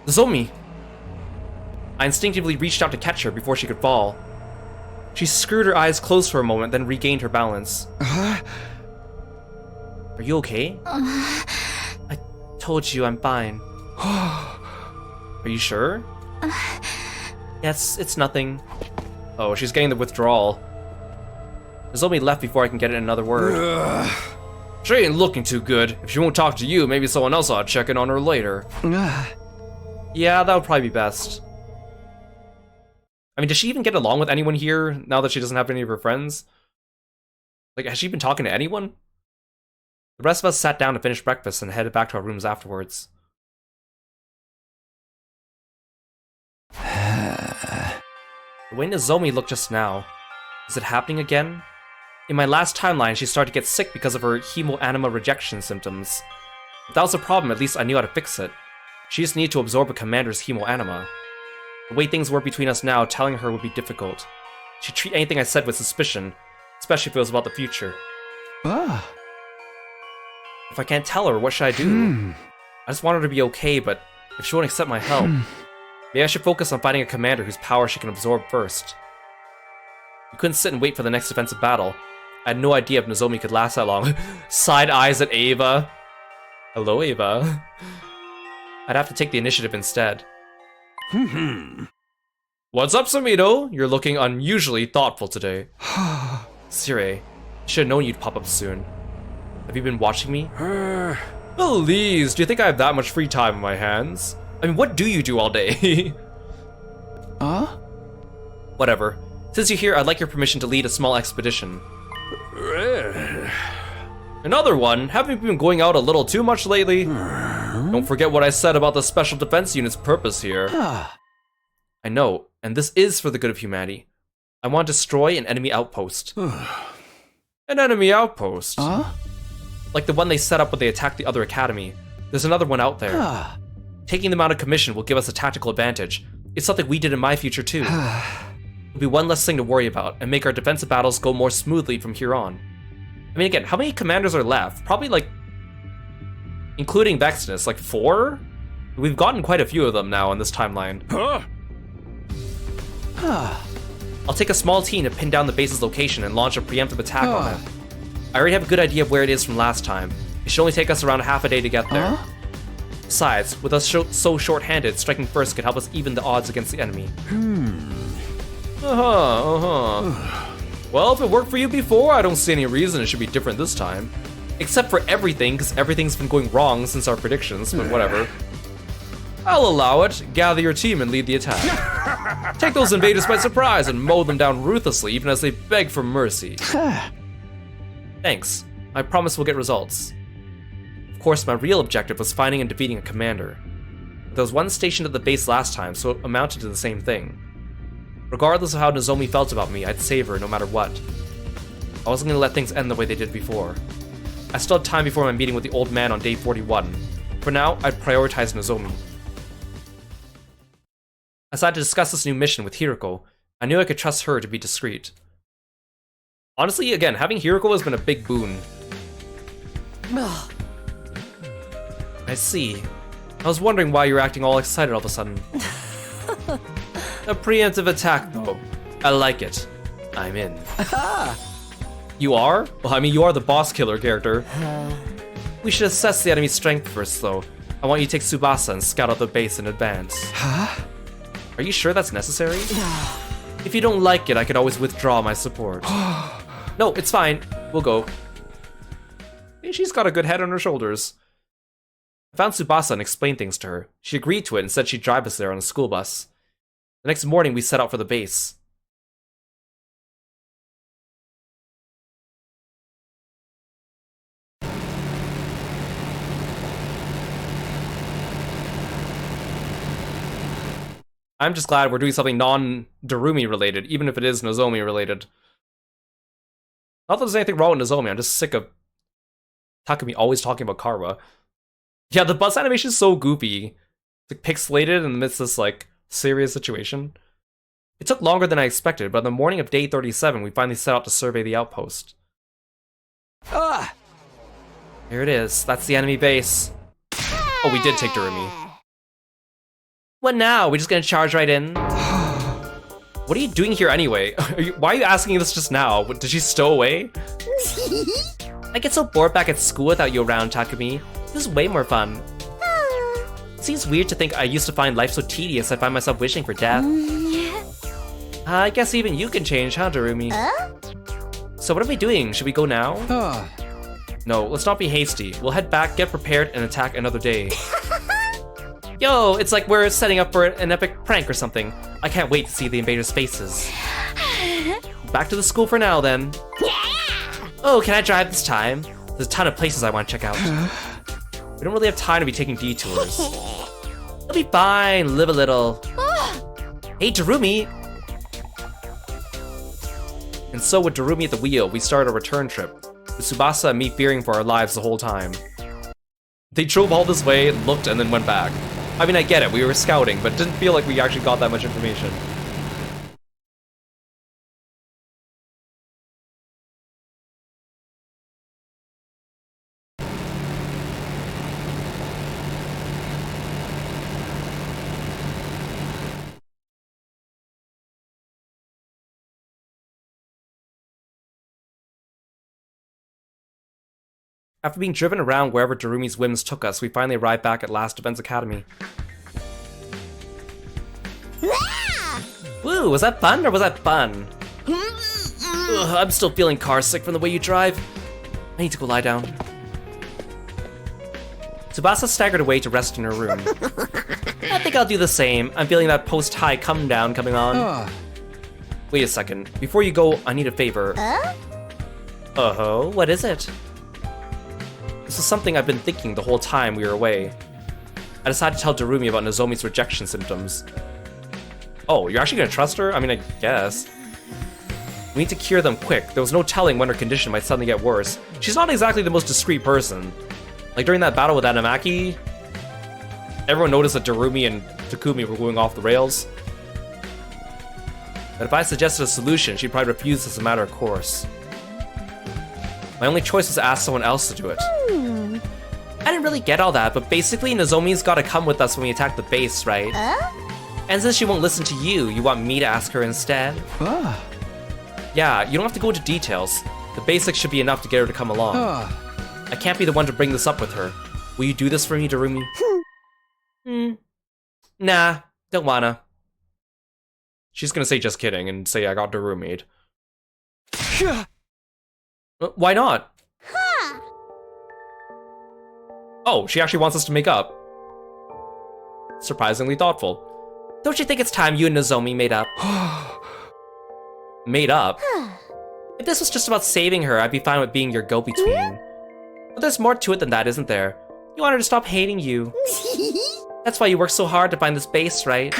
[SPEAKER 1] Nozomi! I instinctively reached out to catch her before she could fall. She screwed her eyes closed for a moment, then regained her balance. Are you okay? I told you I'm fine. Are you sure? Yes, it's nothing. Oh, she's getting the withdrawal. Nozomi left before I can get in another word. She ain't looking too good. If she won't talk to you, maybe someone else ought to check in on her later. Yeah, that would probably be best. I mean, does she even get along with anyone here now that she doesn't have any of her friends? Like, has she been talking to anyone? The rest of us sat down to finish breakfast and headed back to our rooms afterwards. The way Nozomi looked just now, is it happening again? In my last timeline, she started to get sick because of her hemoanima rejection symptoms. If that was a problem, at least I knew how to fix it. She just needed to absorb a commander's hemoanima. The way things were between us now, telling her would be difficult. She'd treat anything I said with suspicion, especially if it was about the future. If I can't tell her, what should I do? I just want her to be okay, but if she won't accept my help, maybe I should focus on finding a commander whose power she can absorb first. We couldn't sit and wait for the next defensive battle. I had no idea if Nozomi could last that long. Side eyes at Ava. Hello, Ava. I'd have to take the initiative instead. What's up, Samito? You're looking unusually thoughtful today. Sire, I should have known you'd pop up soon. Have you been watching me? Please, do you think I have that much free time on my hands? I mean, what do you do all day? Whatever. Since you're here, I'd like your permission to lead a small expedition. Another one? Haven't you been going out a little too much lately? Don't forget what I said about the Special Defense Unit's purpose here. I know, and this is for the good of humanity. I want to destroy an enemy outpost. An enemy outpost? Like the one they set up when they attacked the other academy. There's another one out there. Taking them out of commission will give us a tactical advantage. It's something we did in my future too. It'll be one less thing to worry about, and make our defensive battles go more smoothly from here on. I mean, again, how many commanders are left? Probably like, including Vexnus, like 4? We've gotten quite a few of them now in this timeline. I'll take a small team to pin down the base's location and launch a preemptive attack on it. I already have a good idea of where it is from last time. It should only take us around half a day to get there. Besides, with us so short-handed, striking first could help us even the odds against the enemy. Well, if it worked for you before, I don't see any reason it should be different this time. Except for everything, because everything's been going wrong since our predictions, but whatever. I'll allow it. Gather your team and lead the attack. Take those invaders by surprise and mow them down ruthlessly, even as they beg for mercy. Thanks. I promise we'll get results. Of course, my real objective was finding and defeating a commander. There was one stationed at the base last time, so it amounted to the same thing. Regardless of how Nozomi felt about me, I'd save her no matter what. I wasn't going to let things end the way they did before. I still had time before my meeting with the old man on day 41. For now, I'd prioritize Nozomi. As I had to discuss this new mission with Hiroko, I knew I could trust her to be discreet. Honestly, again, having Hiroko has been a big boon. I see. I was wondering why you were acting all excited all of a sudden. A preemptive attack, though. I like it. I'm in. You are? Well, I mean, you are the boss killer character. We should assess the enemy's strength first, though. I want you to take Tsubasa and scout out the base in advance. Are you sure that's necessary? If you don't like it, I could always withdraw my support. No, it's fine. We'll go. She's got a good head on her shoulders. I found Tsubasa and explained things to her. She agreed to it and said she'd drive us there on a school bus. The next morning, we set out for the base. I'm just glad we're doing something non-Darumi related, even if it is Nozomi related. Not that there's anything wrong with Nozomi, I'm just sick of Takumi always talking about Karwa. Yeah, the bus animation is so goofy. It's like pixelated in the midst of this like serious situation. It took longer than I expected, but on the morning of day 37, we finally set out to survey the outpost. There it is. That's the enemy base. Oh, we did take Darumi. What now? We're just gonna charge right in? What are you doing here anyway? Why are you asking this just now? Did she stow away? I get so bored back at school without you around, Takumi. This is way more fun. It seems weird to think I used to find life so tedious I find myself wishing for death. I guess even you can change, huh, Darumi? So what are we doing? Should we go now? No, let's not be hasty. We'll head back, get prepared, and attack another day. Yo, it's like we're setting up for an epic prank or something. I can't wait to see the invaders' faces. Back to the school for now, then. Oh, can I drive this time? There's a ton of places I want to check out. We don't really have time to be taking detours. It'll be fine, live a little. Hey, Darumi! And so with Darumi at the wheel, we started a return trip, with Tsubasa and me fearing for our lives the whole time. They drove all this way, looked, and then went back. I mean, I get it, we were scouting, but it didn't feel like we actually got that much information. After being driven around wherever Darumi's whims took us, we finally arrived back at Last Defense Academy. Woo, was that fun or was that fun? Ugh, I'm still feeling car sick from the way you drive. I need to go lie down. Tsubasa staggered away to rest in her room. I think I'll do the same. I'm feeling that post-high come down coming on. Wait a second. Before you go, I need a favor. Uh-oh, what is it? This is something I've been thinking the whole time we were away. I decided to tell Darumi about Nozomi's rejection symptoms. Oh, you're actually gonna trust her? I mean, I guess. We need to cure them quick. There was no telling when her condition might suddenly get worse. She's not exactly the most discreet person. Like during that battle with Anamaki, everyone noticed that Darumi and Takumi were going off the rails. But if I suggested a solution, she'd probably refuse as a matter of course. My only choice was to ask someone else to do it. I didn't really get all that, but basically Nozomi's gotta come with us when we attack the base, right? And since she won't listen to you, you want me to ask her instead? Yeah, you don't have to go into details. The basics should be enough to get her to come along. I can't be the one to bring this up with her. Will you do this for me, Darumi? Nah, don't wanna. She's gonna say just kidding and say I got Darumi'd. Why not? Oh, she actually wants us to make up. Surprisingly thoughtful. Don't you think it's time you and Nozomi made up? Made up? If this was just about saving her, I'd be fine with being your go-between. But there's more to it than that, isn't there? You want her to stop hating you. That's why you work so hard to find this base, right?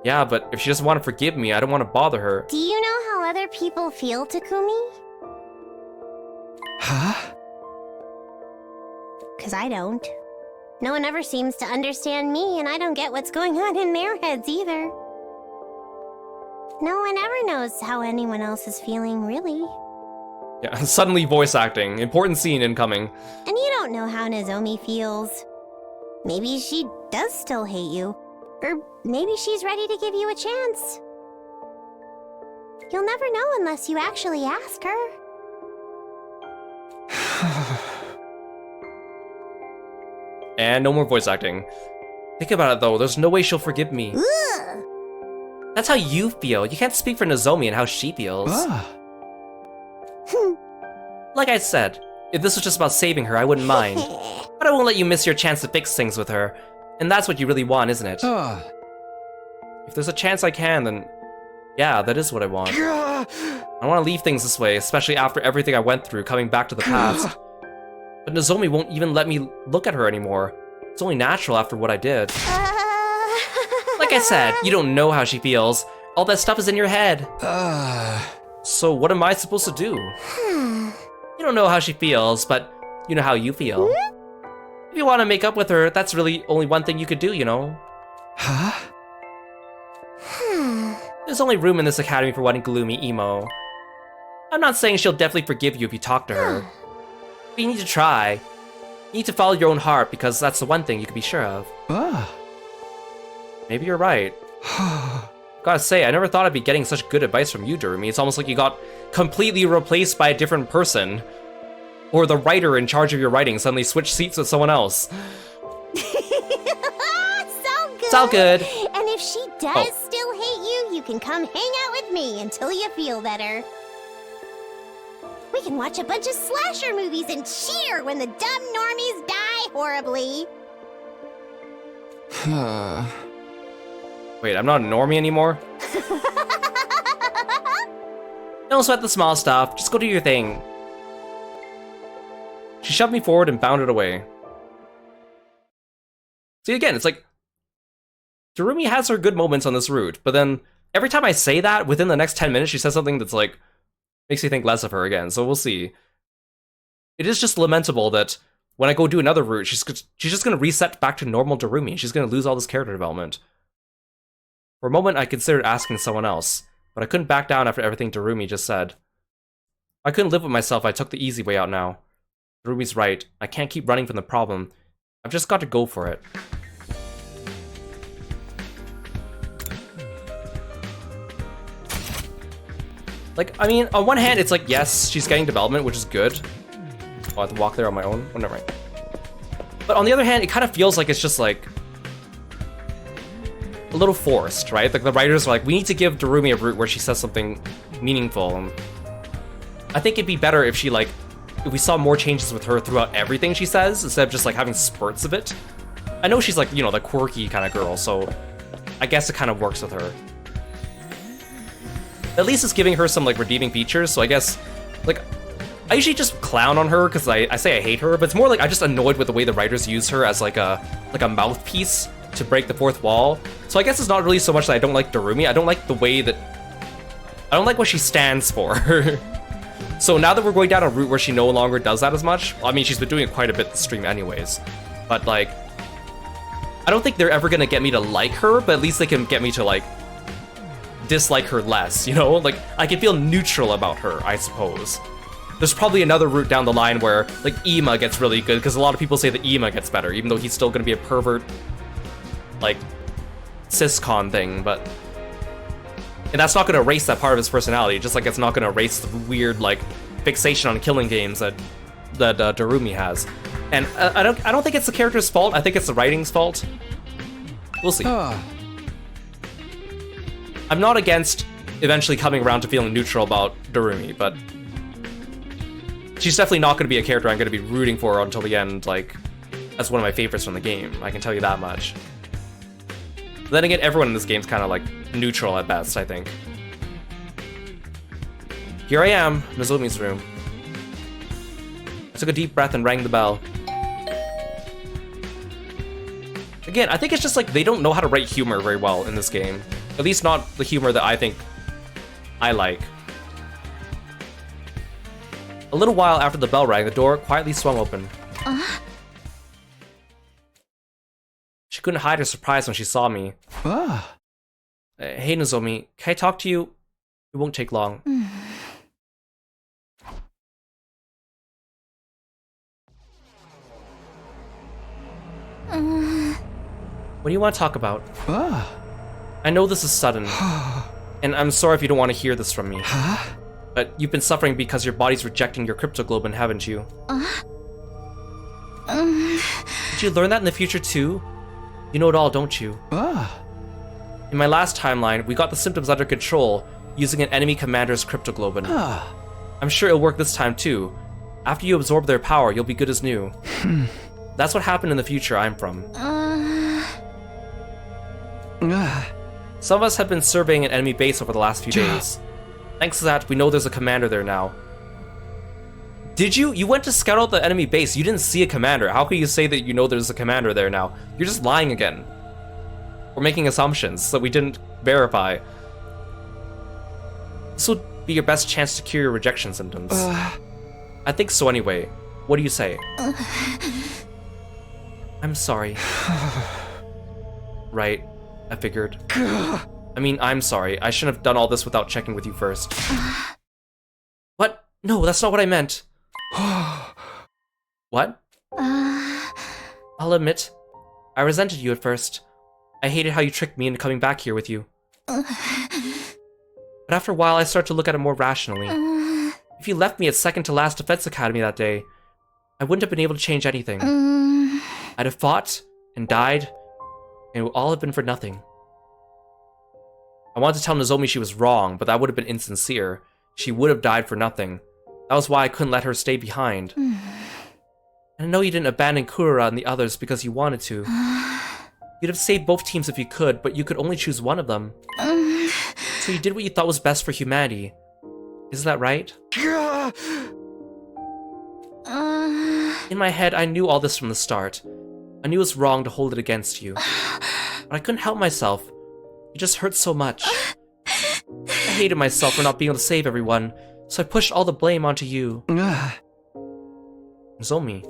[SPEAKER 1] Yeah, but if she doesn't want to forgive me, I don't want to bother her.
[SPEAKER 5] Do you know how other people feel, Takumi?
[SPEAKER 4] Huh?
[SPEAKER 5] Because I don't. No one ever seems to understand me, and I don't get what's going on in their heads either. No one ever knows how anyone else is feeling, really.
[SPEAKER 1] Yeah, suddenly voice acting. Important scene incoming.
[SPEAKER 5] And you don't know how Nozomi feels. Maybe she does still hate you. Or maybe she's ready to give you a chance. You'll never know unless you actually ask her.
[SPEAKER 1] And no more voice acting. Think about it though, there's no way she'll forgive me.
[SPEAKER 5] Ugh.
[SPEAKER 1] That's how you feel. You can't speak for Nozomi and how she feels. Like I said, if this was just about saving her, I wouldn't mind. But I won't let you miss your chance to fix things with her. And that's what you really want, isn't it? If there's a chance I can, then yeah, that is what I want. I don't want to leave things this way, especially after everything I went through coming back to the past. But Nozomi won't even let me look at her anymore. It's only natural after what I did. Like I said, you don't know how she feels. All that stuff is in your head. So what am I supposed to do? You don't know how she feels, but you know how you feel. If you want to make up with her, that's really only one thing you could do, you know? There's only room in this academy for one gloomy emo. I'm not saying she'll definitely forgive you if you talk to her. But you need to try. You need to follow your own heart because that's the one thing you can be sure of. Maybe you're right. Gotta say, I never thought I'd be getting such good advice from you, Darumi. It's almost like you got completely replaced by a different person. Or the writer in charge of your writing suddenly switched seats with someone else.
[SPEAKER 5] So good!
[SPEAKER 1] It's all good.
[SPEAKER 5] And if she does still hate you, you can come hang out with me until you feel better. We can watch a bunch of slasher movies and cheer when the dumb normies die horribly.
[SPEAKER 1] Wait, I'm not a normie anymore? Don't sweat the small stuff, just go do your thing. She shoved me forward and bounded away. See, again, it's like, Darumi has her good moments on this route, but then every time I say that, within the next 10 minutes, she says something that's like, makes me think less of her again, so we'll see. It is just lamentable that when I go do another route, she's just gonna reset back to normal Darumi. She's gonna lose all this character development. For a moment, I considered asking someone else, but I couldn't back down after everything Darumi just said. I couldn't live with myself, I took the easy way out now. Darumi's right, I can't keep running from the problem. I've just got to go for it. Like, I mean, on one hand, it's like, yes, she's getting development, which is good. Oh, I have to walk there on my own? Oh, never mind. But on the other hand, it kind of feels like it's just like a little forced, right? Like the writers are like, we need to give Darumi a route where she says something meaningful. And I think it'd be better if she like, if we saw more changes with her throughout everything she says, instead of just like having spurts of it. I know she's like, you know, the quirky kind of girl, so I guess it kind of works with her. At least it's giving her some like redeeming features, so I guess, like, I usually just clown on her because I say I hate her, but it's more like I'm just annoyed with the way the writers use her as like a mouthpiece to break the fourth wall. So I guess it's not really so much that I don't like Darumi. I don't like the way that... I don't like what she stands for. So now that we're going down a route where she no longer does that as much, I mean, she's been doing it quite a bit this stream anyways, but like, I don't think they're ever gonna get me to like her, but at least they can get me to like dislike her less, you know? Like, I can feel neutral about her, I suppose. There's probably another route down the line where like Ima gets really good, because a lot of people say that Ima gets better, even though he's still gonna be a pervert, like, ciscon thing, but... And that's not gonna erase that part of his personality, just like it's not gonna erase the weird, like, fixation on killing games that Darumi has. And I don't think it's the character's fault, I think it's the writing's fault. We'll see. I'm not against eventually coming around to feeling neutral about Darumi, but... she's definitely not gonna be a character I'm gonna be rooting for until the end, like, as one of my favorites from the game, I can tell you that much. But then again, everyone in this game's kind of like neutral at best, I think. Here I am, Nozomi's room. I took a deep breath and rang the bell. Again, I think it's just like they don't know how to write humor very well in this game. At least not the humor that I think I like. A little while after the bell rang, the door quietly swung open. She couldn't hide her surprise when she saw me. Hey Nozomi, can I talk to you? It won't take long. What do you want to talk about? I know this is sudden, and I'm sorry if you don't want to hear this from me. But you've been suffering because your body's rejecting your cryptoglobin, haven't you? Did you learn that in the future too? You know it all, don't you? In my last timeline, we got the symptoms under control using an enemy commander's cryptoglobin. I'm sure it'll work this time too. After you absorb their power, you'll be good as new. That's what happened in the future I'm from. Some of us have been surveying an enemy base over the last few days. Thanks to that, we know there's a commander there now. Did you? You went to scout out the enemy base. You didn't see a commander. How can you say that you know there's a commander there now? You're just lying again. We're making assumptions that we didn't verify. This would be your best chance to cure your rejection symptoms. I think so anyway. What do you say? I'm sorry. Right, I figured. I mean, I'm sorry. I shouldn't have done all this without checking with you first. What? No, that's not what I meant. What? I'll admit, I resented you at first. I hated how you tricked me into coming back here with you. But after a while, I started to look at it more rationally. If you left me at second to last Defense Academy that day, I wouldn't have been able to change anything. I'd have fought and died, and it would all have been for nothing. I wanted to tell Nozomi she was wrong, but that would have been insincere. She would have died for nothing. That was why I couldn't let her stay behind. And I know you didn't abandon Kurura and the others because you wanted to. You'd have saved both teams if you could, but you could only choose one of them. So you did what you thought was best for humanity. Isn't that right? In my head, I knew all this from the start. I knew it was wrong to hold it against you. But I couldn't help myself. It just hurt so much. I hated myself for not being able to save everyone, so I pushed all the blame onto you. Nozomi.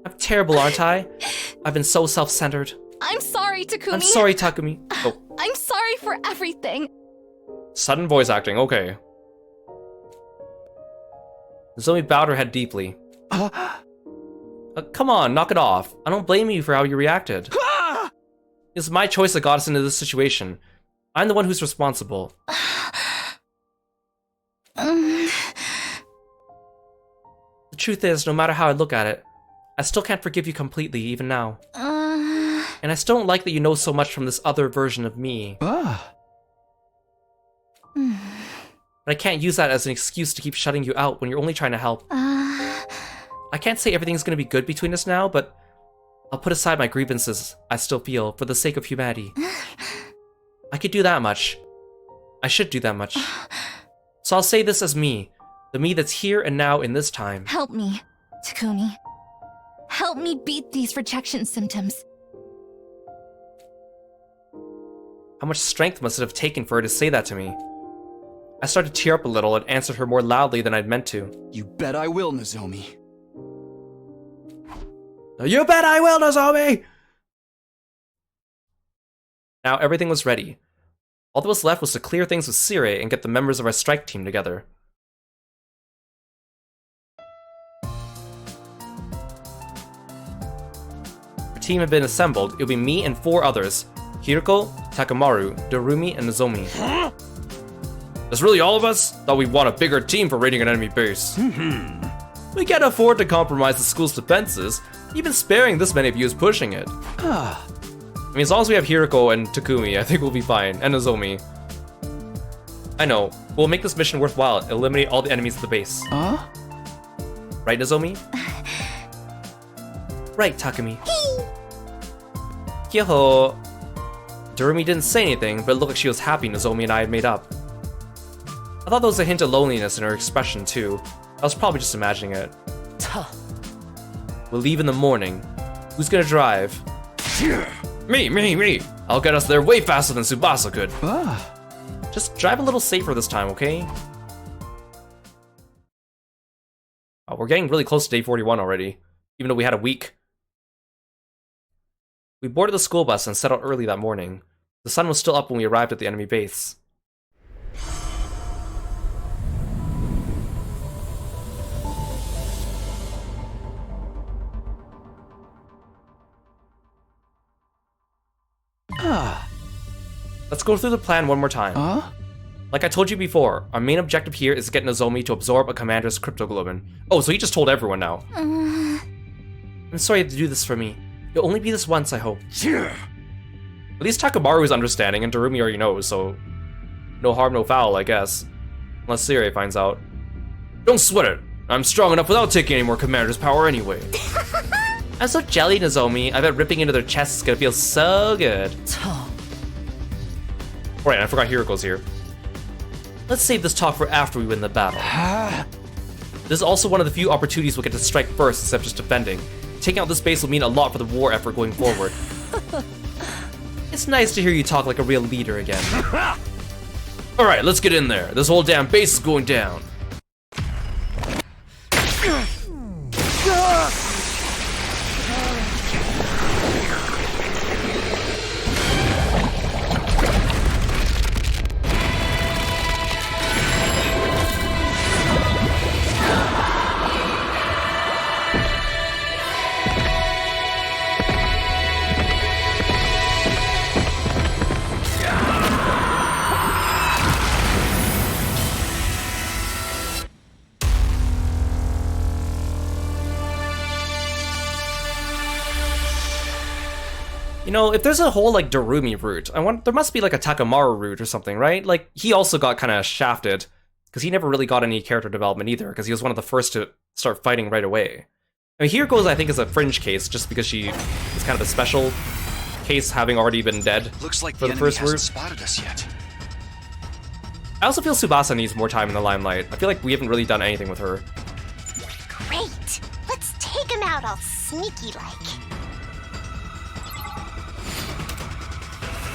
[SPEAKER 1] I'm terrible, aren't I? I've been so self-centered.
[SPEAKER 7] I'm sorry, Takumi.
[SPEAKER 1] I'm sorry, Takumi. Oh.
[SPEAKER 7] I'm sorry for everything.
[SPEAKER 1] Sudden voice acting, okay. Nozomi bowed her head deeply. Come on, knock it off. I don't blame you for how you reacted. It's my choice that got us into this situation. I'm the one who's responsible. The truth is, no matter how I look at it, I still can't forgive you completely, even now. And I still don't like that you know so much from this other version of me. But I can't use that as an excuse to keep shutting you out when you're only trying to help. I can't say everything's gonna be good between us now, but I'll put aside my grievances I still feel for the sake of humanity. I could do that much. I should do that much. So I'll say this as me. The me that's here and now in this time.
[SPEAKER 7] Help me, Takumi. Help me beat these rejection symptoms.
[SPEAKER 1] How much strength must it have taken for her to say that to me? I started to tear up a little and answered her more loudly than I'd meant to.
[SPEAKER 4] You bet I will, Nozomi.
[SPEAKER 1] You bet I will, Nozomi! Now everything was ready. All that was left was to clear things with Sire and get the members of our strike team together. Our team had been assembled. It would be me and 4 others. Hiroko, Takamaru, Dorumi, and Nozomi. That's really all of us? Thought we'd want a bigger team for raiding an enemy base. We can't afford to compromise the school's defenses. Even sparing this many of you is pushing it. I mean, as long as we have Hiroko and Takumi, I think we'll be fine. And Nozomi. I know. We'll make this mission worthwhile. Eliminate all the enemies at the base. Right, Nozomi? Right, Takumi. Kyoho. Dorumi didn't say anything, but it looked like she was happy Nozomi and I had made up. I thought there was a hint of loneliness in her expression, too. I was probably just imagining it. We'll leave in the morning. Who's gonna drive? Me! I'll get us there way faster than Tsubasa could. Just drive a little safer this time, okay? Oh, we're getting really close to day 41 already, even though we had a week. We boarded the school bus and set out early that morning. The sun was still up when we arrived at the enemy base. Let's go through the plan one more time. Like I told you before, our main objective here is to get Nozomi to absorb a commander's cryptoglobin. Oh, so he just told everyone now. I'm sorry you have to do this for me. It'll only be this once, I hope. At least Takamaru is understanding, and Dorumi already knows, so no harm, no foul, I guess. Unless Sire finds out. Don't sweat it. I'm strong enough without taking any more commander's power anyway. I'm so jelly, Nozomi. I bet ripping into their chests is gonna feel so good. Right, I forgot Hiroko's here. Let's save this talk for after we win the battle. This is also one of the few opportunities we'll get to strike first instead of just defending. Taking out this base will mean a lot for the war effort going forward. It's nice to hear you talk like a real leader again. Alright, let's get in there. This whole damn base is going down. You know, if there's a whole, like, Dorumi route, there must be, like, a Takamaru route or something, right? Like, he also got kind of shafted, because he never really got any character development either, because he was one of the first to start fighting right away. I mean, Hiroko's, I think, is a fringe case, just because she is kind of a special case, having already been dead.
[SPEAKER 10] Looks like
[SPEAKER 1] for the first route.
[SPEAKER 10] Spotted us yet.
[SPEAKER 1] I also feel Tsubasa needs more time in the limelight. I feel like we haven't really done anything with her.
[SPEAKER 5] Great! Let's take him out all sneaky-like.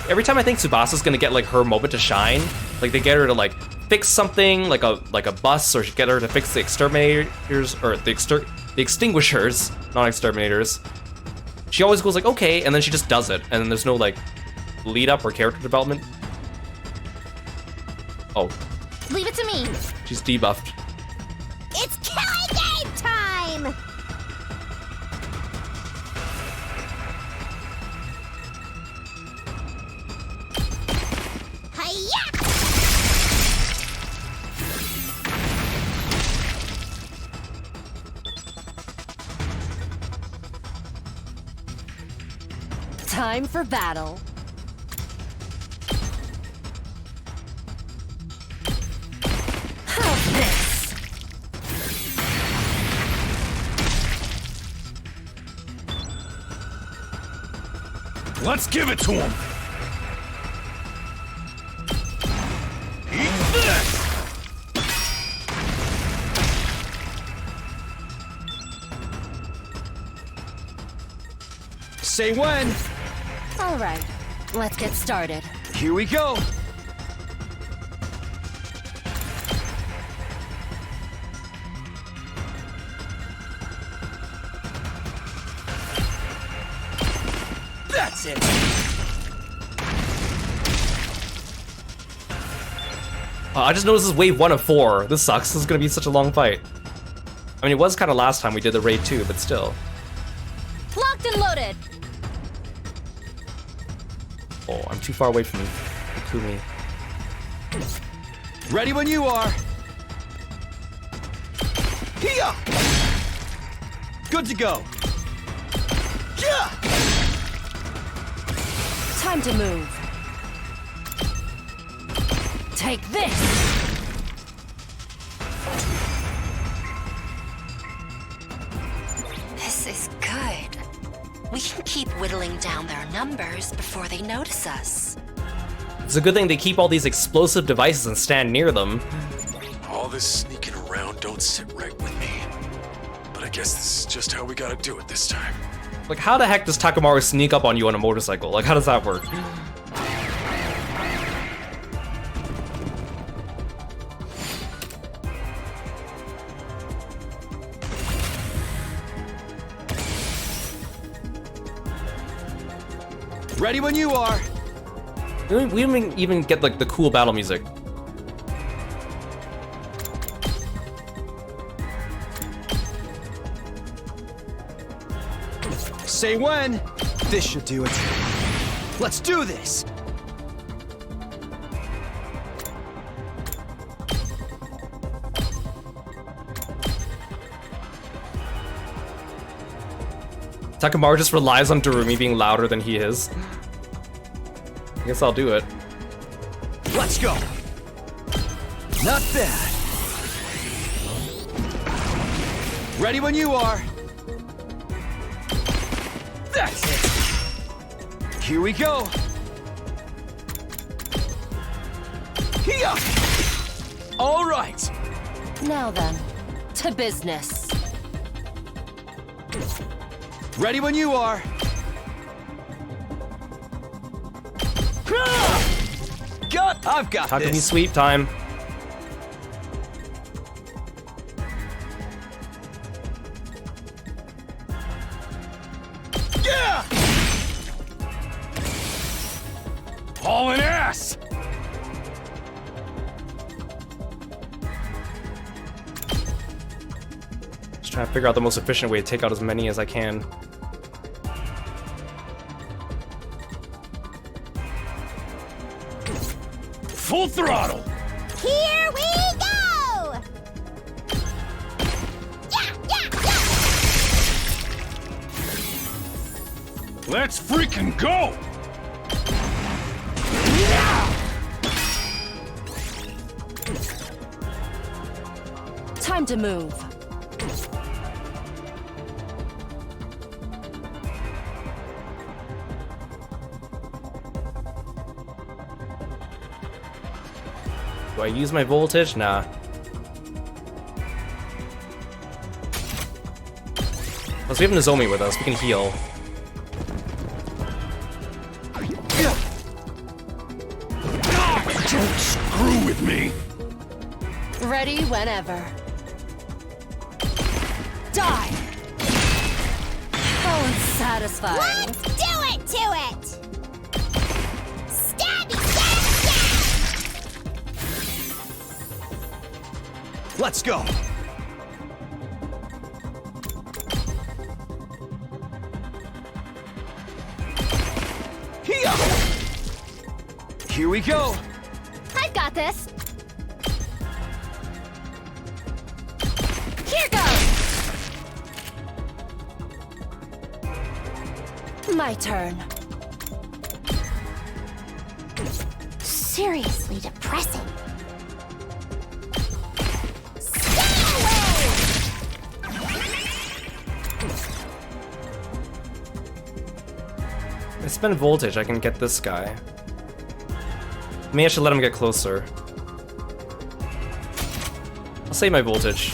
[SPEAKER 1] Every time I think Tsubasa's gonna get, like, her moment to shine, like, they get her to, like, fix something, like a bus, or get her to fix the exterminators, or the extinguishers, not exterminators. She always goes like, okay, and then she just does it, and then there's no, like, lead up or character development. Oh.
[SPEAKER 5] Leave it to me.
[SPEAKER 1] She's debuffed.
[SPEAKER 5] It's killing game time!
[SPEAKER 12] Time for battle. How's this?
[SPEAKER 2] Let's give it to him! Eat this!
[SPEAKER 4] Say when.
[SPEAKER 12] All right, let's get started.
[SPEAKER 4] Here we go. That's it.
[SPEAKER 1] I just noticed this is wave 1 of 4. This sucks. This is gonna be such a long fight. I mean, it was kind of last time we did the raid too, but still.
[SPEAKER 12] Locked and loaded.
[SPEAKER 1] Oh, I'm too far away from you, Ikumi.
[SPEAKER 4] Ready when you are. Hiya! Good to go. Yeah!
[SPEAKER 12] Time to move. Take this!
[SPEAKER 14] This is good. We can keep whittling down their numbers before they notice us.
[SPEAKER 1] It's a good thing they keep all these explosive devices and stand near them.
[SPEAKER 2] All this sneaking around don't sit right with me. But I guess this is just how we gotta do it this time.
[SPEAKER 1] Like, how the heck does Takamaru sneak up on you on a motorcycle? Like, how does that work?
[SPEAKER 4] Ready when you are.
[SPEAKER 1] We didn't even get, like, the cool battle music.
[SPEAKER 4] Say when. This should do it. Let's do this.
[SPEAKER 1] Takamaru just relies on Darumi being louder than he is. I guess I'll do it.
[SPEAKER 4] Let's go. Not bad. Ready when you are. That's it. Here we go. Hiya! All right.
[SPEAKER 12] Now then, to business.
[SPEAKER 4] Ready when you are. I've got
[SPEAKER 1] Takumi
[SPEAKER 4] this.
[SPEAKER 1] sweep time.
[SPEAKER 4] Yeah!
[SPEAKER 2] Hauling ass!
[SPEAKER 1] Just trying to figure out the most efficient way to take out as many as I can.
[SPEAKER 2] Full throttle!
[SPEAKER 5] Here we go!
[SPEAKER 2] Let's freaking go!
[SPEAKER 12] Time to move.
[SPEAKER 1] Do I use my voltage? Nah. Plus, we have Nozomi with us. We can heal.
[SPEAKER 2] Don't screw with me!
[SPEAKER 12] Ready whenever. Die! How unsatisfying.
[SPEAKER 5] Let's do it to it! Stabby, stab, stab!
[SPEAKER 4] Let's go. Hiya! Here we go.
[SPEAKER 5] I've got this.
[SPEAKER 12] Here goes! My turn.
[SPEAKER 5] Seriously depressing. Stay away!
[SPEAKER 1] I spend voltage. I can get this guy. Maybe I should let him get closer. I'll save my voltage.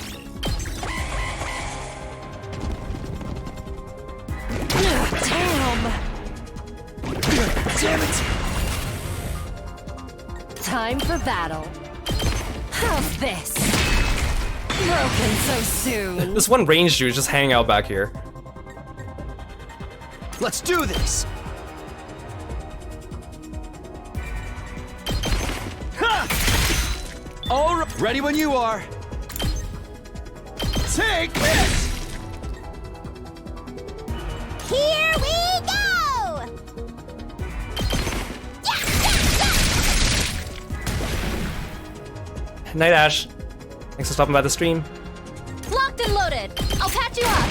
[SPEAKER 12] Damn!
[SPEAKER 4] Damn it!
[SPEAKER 12] Time for battle. How's this? Broken so soon.
[SPEAKER 1] This one ranged dude is just hanging out back here.
[SPEAKER 4] Let's do this! Ha! All right, ready when you are. Take this!
[SPEAKER 5] Here we go!
[SPEAKER 1] Night Ash. Thanks for stopping by the stream.
[SPEAKER 7] Locked and loaded. I'll patch you up.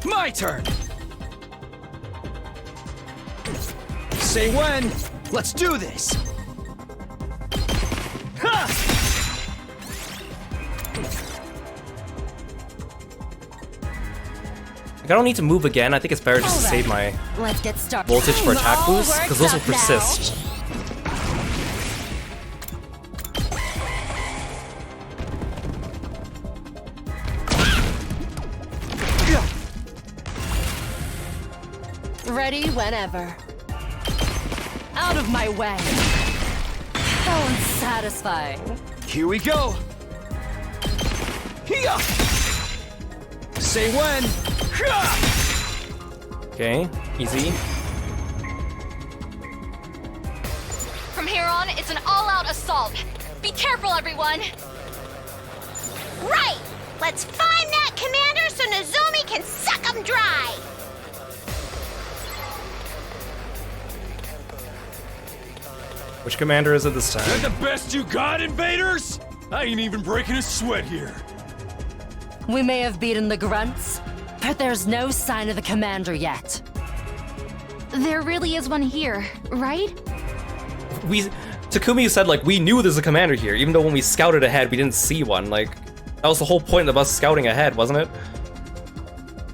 [SPEAKER 4] My turn! Say when. Let's do this! Ha!
[SPEAKER 1] Like, I don't need to move again. I think it's better just to save my
[SPEAKER 12] Let's get started.
[SPEAKER 1] voltage for attack
[SPEAKER 12] All
[SPEAKER 1] boost, because those will
[SPEAKER 12] worked up
[SPEAKER 1] persist.
[SPEAKER 12] Ready whenever. Out of my way. How unsatisfying.
[SPEAKER 4] Here we go! Hiya! Say when. Ha!
[SPEAKER 1] Okay, easy.
[SPEAKER 9] From here on, it's an all-out assault. Be careful, everyone.
[SPEAKER 5] Right! Let's find that commander so Nozomi can suck him dry!
[SPEAKER 1] Which commander is it this time?
[SPEAKER 2] That the best you got, invaders? I ain't even breaking a sweat here.
[SPEAKER 12] We may have beaten the grunts, but there's no sign of the commander yet.
[SPEAKER 9] There really is one here, right?
[SPEAKER 1] Takumi said, like, we knew there's a commander here, even though when we scouted ahead, we didn't see one. Like, that was the whole point of us scouting ahead, wasn't it?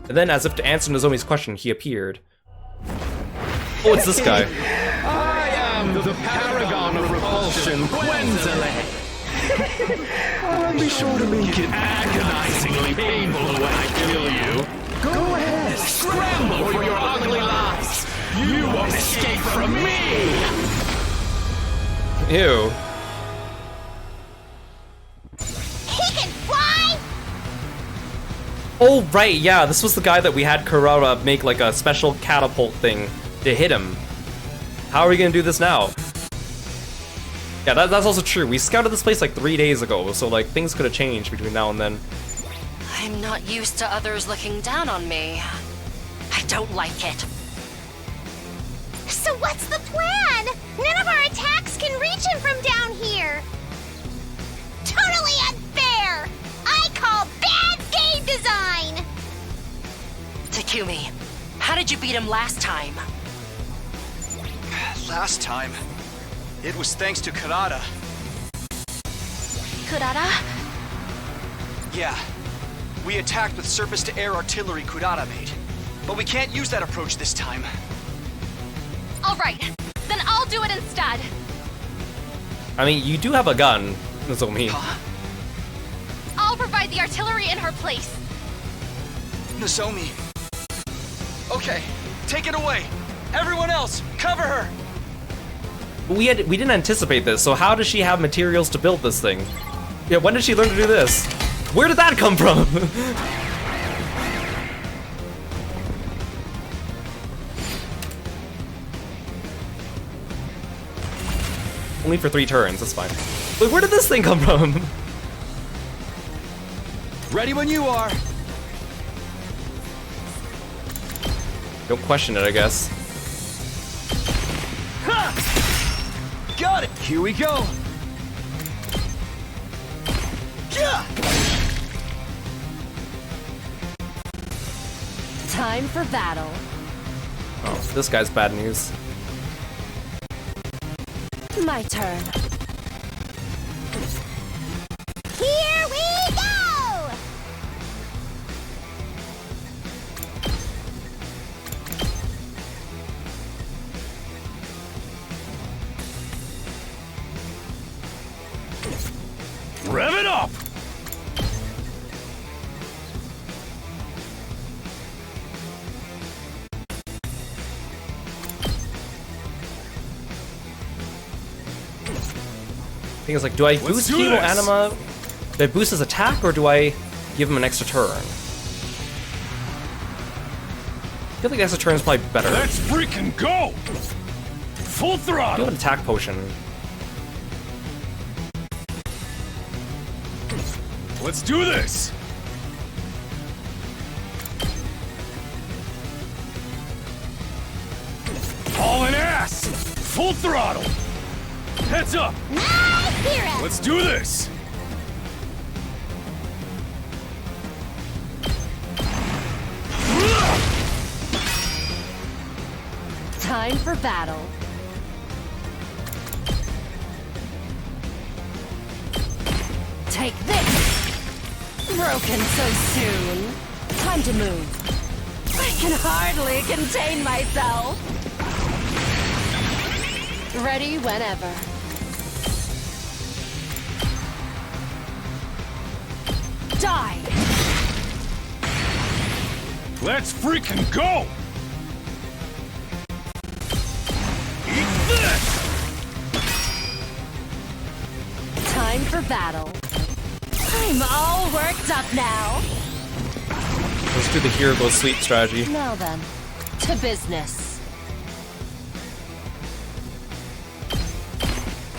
[SPEAKER 1] And then, as if to answer Nozomi's question, he appeared. Oh, it's this guy.
[SPEAKER 11] I am the paragon of repulsion, Gwendolyn. I'll be sure to make it agonizingly painful when I kill you. Go ahead, scramble for your ugly lives. You won't escape from me.
[SPEAKER 1] Ew.
[SPEAKER 5] He can fly!
[SPEAKER 1] Oh, right, yeah, this was the guy that we had Kurara make, like, a special catapult thing to hit him. How are we gonna do this now? Yeah, that's also true. We scouted this place like 3 days ago, so, like, things could have changed between now and then.
[SPEAKER 14] I'm not used to others looking down on me. I don't like it.
[SPEAKER 5] So what's the plan? None of our attacks can reach him from down here! Totally unfair! I call bad game design!
[SPEAKER 14] Takumi, how did you beat him last time?
[SPEAKER 4] Last time, it was thanks to Karada.
[SPEAKER 9] Kurara?
[SPEAKER 4] Yeah. We attacked with surface-to-air artillery Kurada made. But we can't use that approach this time.
[SPEAKER 9] All right, then I'll do it instead.
[SPEAKER 1] I mean, you do have a gun, Nozomi.
[SPEAKER 4] Huh?
[SPEAKER 9] I'll provide the artillery in her place.
[SPEAKER 4] Nozomi. Okay, take it away. Everyone else, cover her.
[SPEAKER 1] We didn't anticipate this, so how does she have materials to build this thing? Yeah, when did she learn to do this? Where did that come from? Only for 3 turns, that's fine. Wait, where did this thing come from?
[SPEAKER 4] Ready when you are.
[SPEAKER 1] Don't question it, I guess.
[SPEAKER 4] Ha! Got it! Here we go! Yeah!
[SPEAKER 12] Time for battle.
[SPEAKER 1] Oh, this guy's bad news.
[SPEAKER 12] My turn.
[SPEAKER 5] Here we go!
[SPEAKER 2] Rev it up!
[SPEAKER 1] thing is, like, do I boost
[SPEAKER 2] do
[SPEAKER 1] Kiro
[SPEAKER 2] this.
[SPEAKER 1] Anima? Do I boost his attack, or do I give him an extra turn? I feel like extra turn is probably better.
[SPEAKER 2] Let's freaking go! Full
[SPEAKER 1] Do
[SPEAKER 2] throttle!
[SPEAKER 1] an attack potion.
[SPEAKER 2] Let's do this! Hauling ass! Full throttle! Heads up!
[SPEAKER 5] My hero!
[SPEAKER 2] Let's do this!
[SPEAKER 12] Time for battle. Take this! Broken so soon. Time to move. I can hardly contain myself. Ready whenever. Die!
[SPEAKER 2] Let's freaking go! Eat this!
[SPEAKER 12] Time for battle. I'm all worked up now.
[SPEAKER 1] Let's do the hero goes sleep strategy.
[SPEAKER 12] Now then, to business.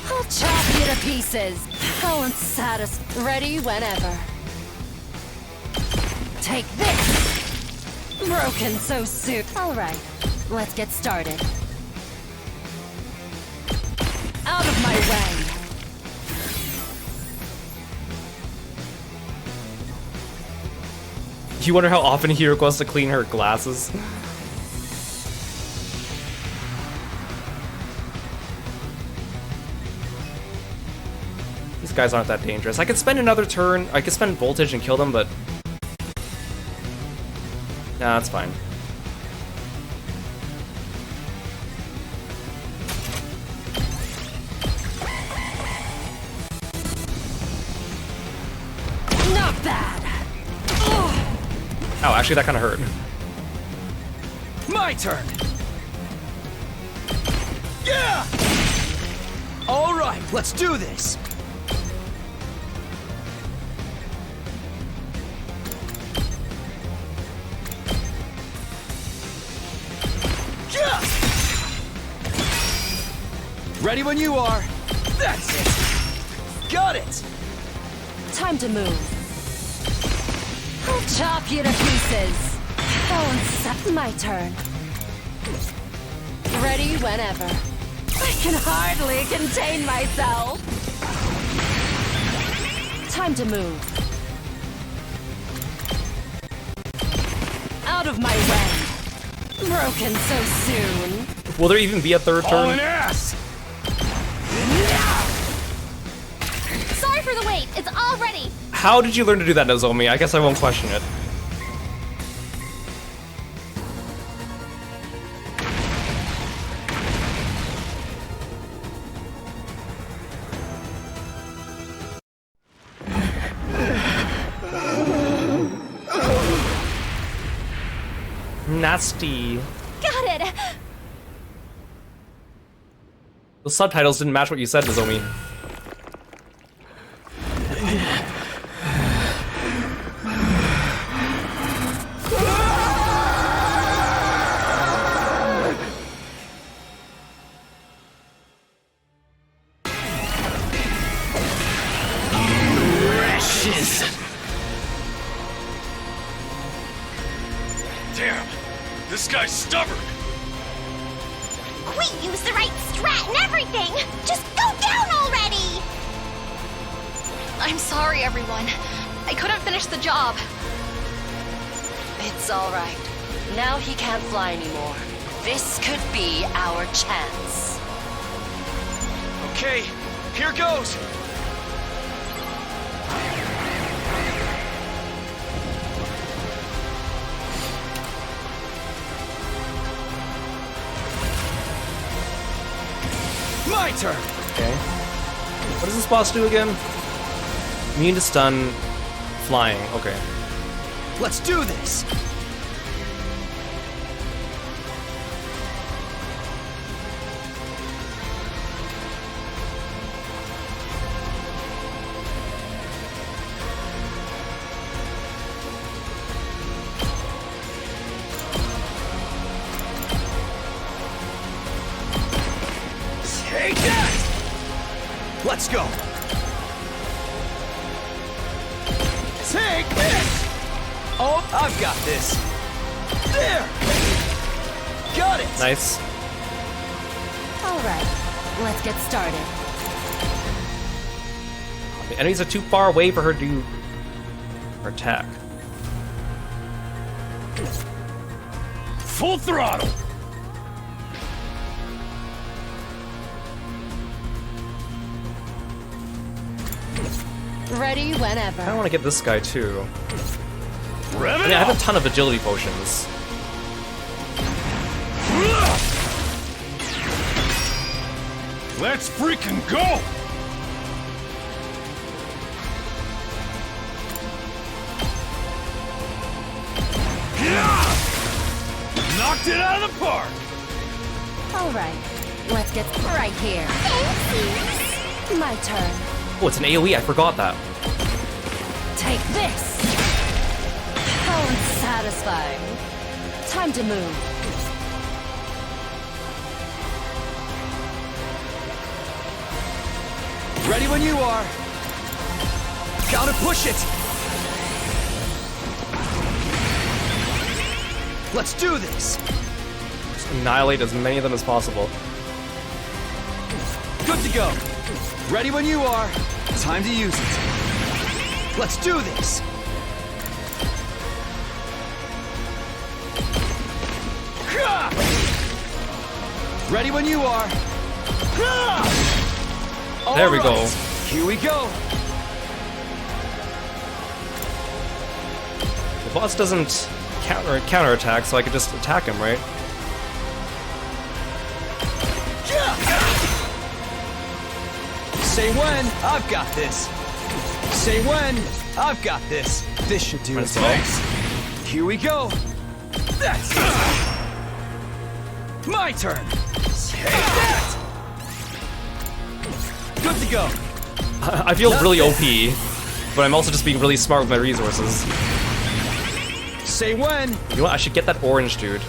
[SPEAKER 12] I'll chop you to pieces. How unsatisfying. Ready whenever. Take this! Broken so soon. Alright, let's get started. Out of my way!
[SPEAKER 1] You wonder how often Hiro goes to clean her glasses? These guys aren't that dangerous. I could spend another turn. I could spend voltage and kill them, but... Nah, that's fine.
[SPEAKER 12] Not bad!
[SPEAKER 1] Oh, actually, that kind of hurt.
[SPEAKER 4] My turn! Yeah! Alright, let's do this! Yeah! Ready when you are. That's it! Got it!
[SPEAKER 12] Time to move. I'll chop you to pieces. Balance. My turn. Ready whenever. I can hardly contain myself. Time to move. Out of my way. Broken so soon.
[SPEAKER 1] Will there even be a third turn?
[SPEAKER 2] Ass!
[SPEAKER 9] Sorry for the wait. It's all ready.
[SPEAKER 1] How did you learn to do that, Nozomi? I guess I won't question it. Nasty.
[SPEAKER 9] Got it.
[SPEAKER 1] The subtitles didn't match what you said, Nozomi.
[SPEAKER 2] Damn, this guy's stubborn.
[SPEAKER 5] We used the right strat and everything! Just go down already!
[SPEAKER 9] I'm sorry, everyone. I couldn't finish the job.
[SPEAKER 12] It's all right. Now he can't fly anymore. This could be our chance.
[SPEAKER 4] Okay, here goes! My turn!
[SPEAKER 1] Okay. What does this boss do again? Immune to stun, flying. Okay.
[SPEAKER 4] Let's do this! Let's go! Take this! Oh, I've got this! There! Got it!
[SPEAKER 1] Nice.
[SPEAKER 12] Alright, let's get started.
[SPEAKER 1] The enemies are too far away for her to do her attack.
[SPEAKER 11] Full throttle!
[SPEAKER 12] Ready whenever.
[SPEAKER 1] I want to get this guy too.
[SPEAKER 11] Rev
[SPEAKER 1] I
[SPEAKER 11] it
[SPEAKER 1] mean, I have
[SPEAKER 11] up!
[SPEAKER 1] a ton of agility potions.
[SPEAKER 11] Let's freaking go! Knocked it out of the park!
[SPEAKER 12] Alright, let's get right here. My turn.
[SPEAKER 1] Oh, it's an AoE, I forgot that.
[SPEAKER 12] Take this! How unsatisfying. Time to move.
[SPEAKER 4] Ready when you are. Gotta push it! Let's do this!
[SPEAKER 1] Just annihilate as many of them as possible.
[SPEAKER 4] Good to go! Ready when you are. Time to use it. Let's do this! Ready when you are.
[SPEAKER 1] There we go.
[SPEAKER 4] Here we go.
[SPEAKER 1] The boss doesn't counterattack, so I could just attack him, right?
[SPEAKER 4] Say when, I've got this. Say when, I've got this. This should do its best. Here we go. That's my turn. Take that. Good to go.
[SPEAKER 1] I feel really OP, but I'm also just being really smart with my resources.
[SPEAKER 4] Say when.
[SPEAKER 1] You know what? I should get that orange dude.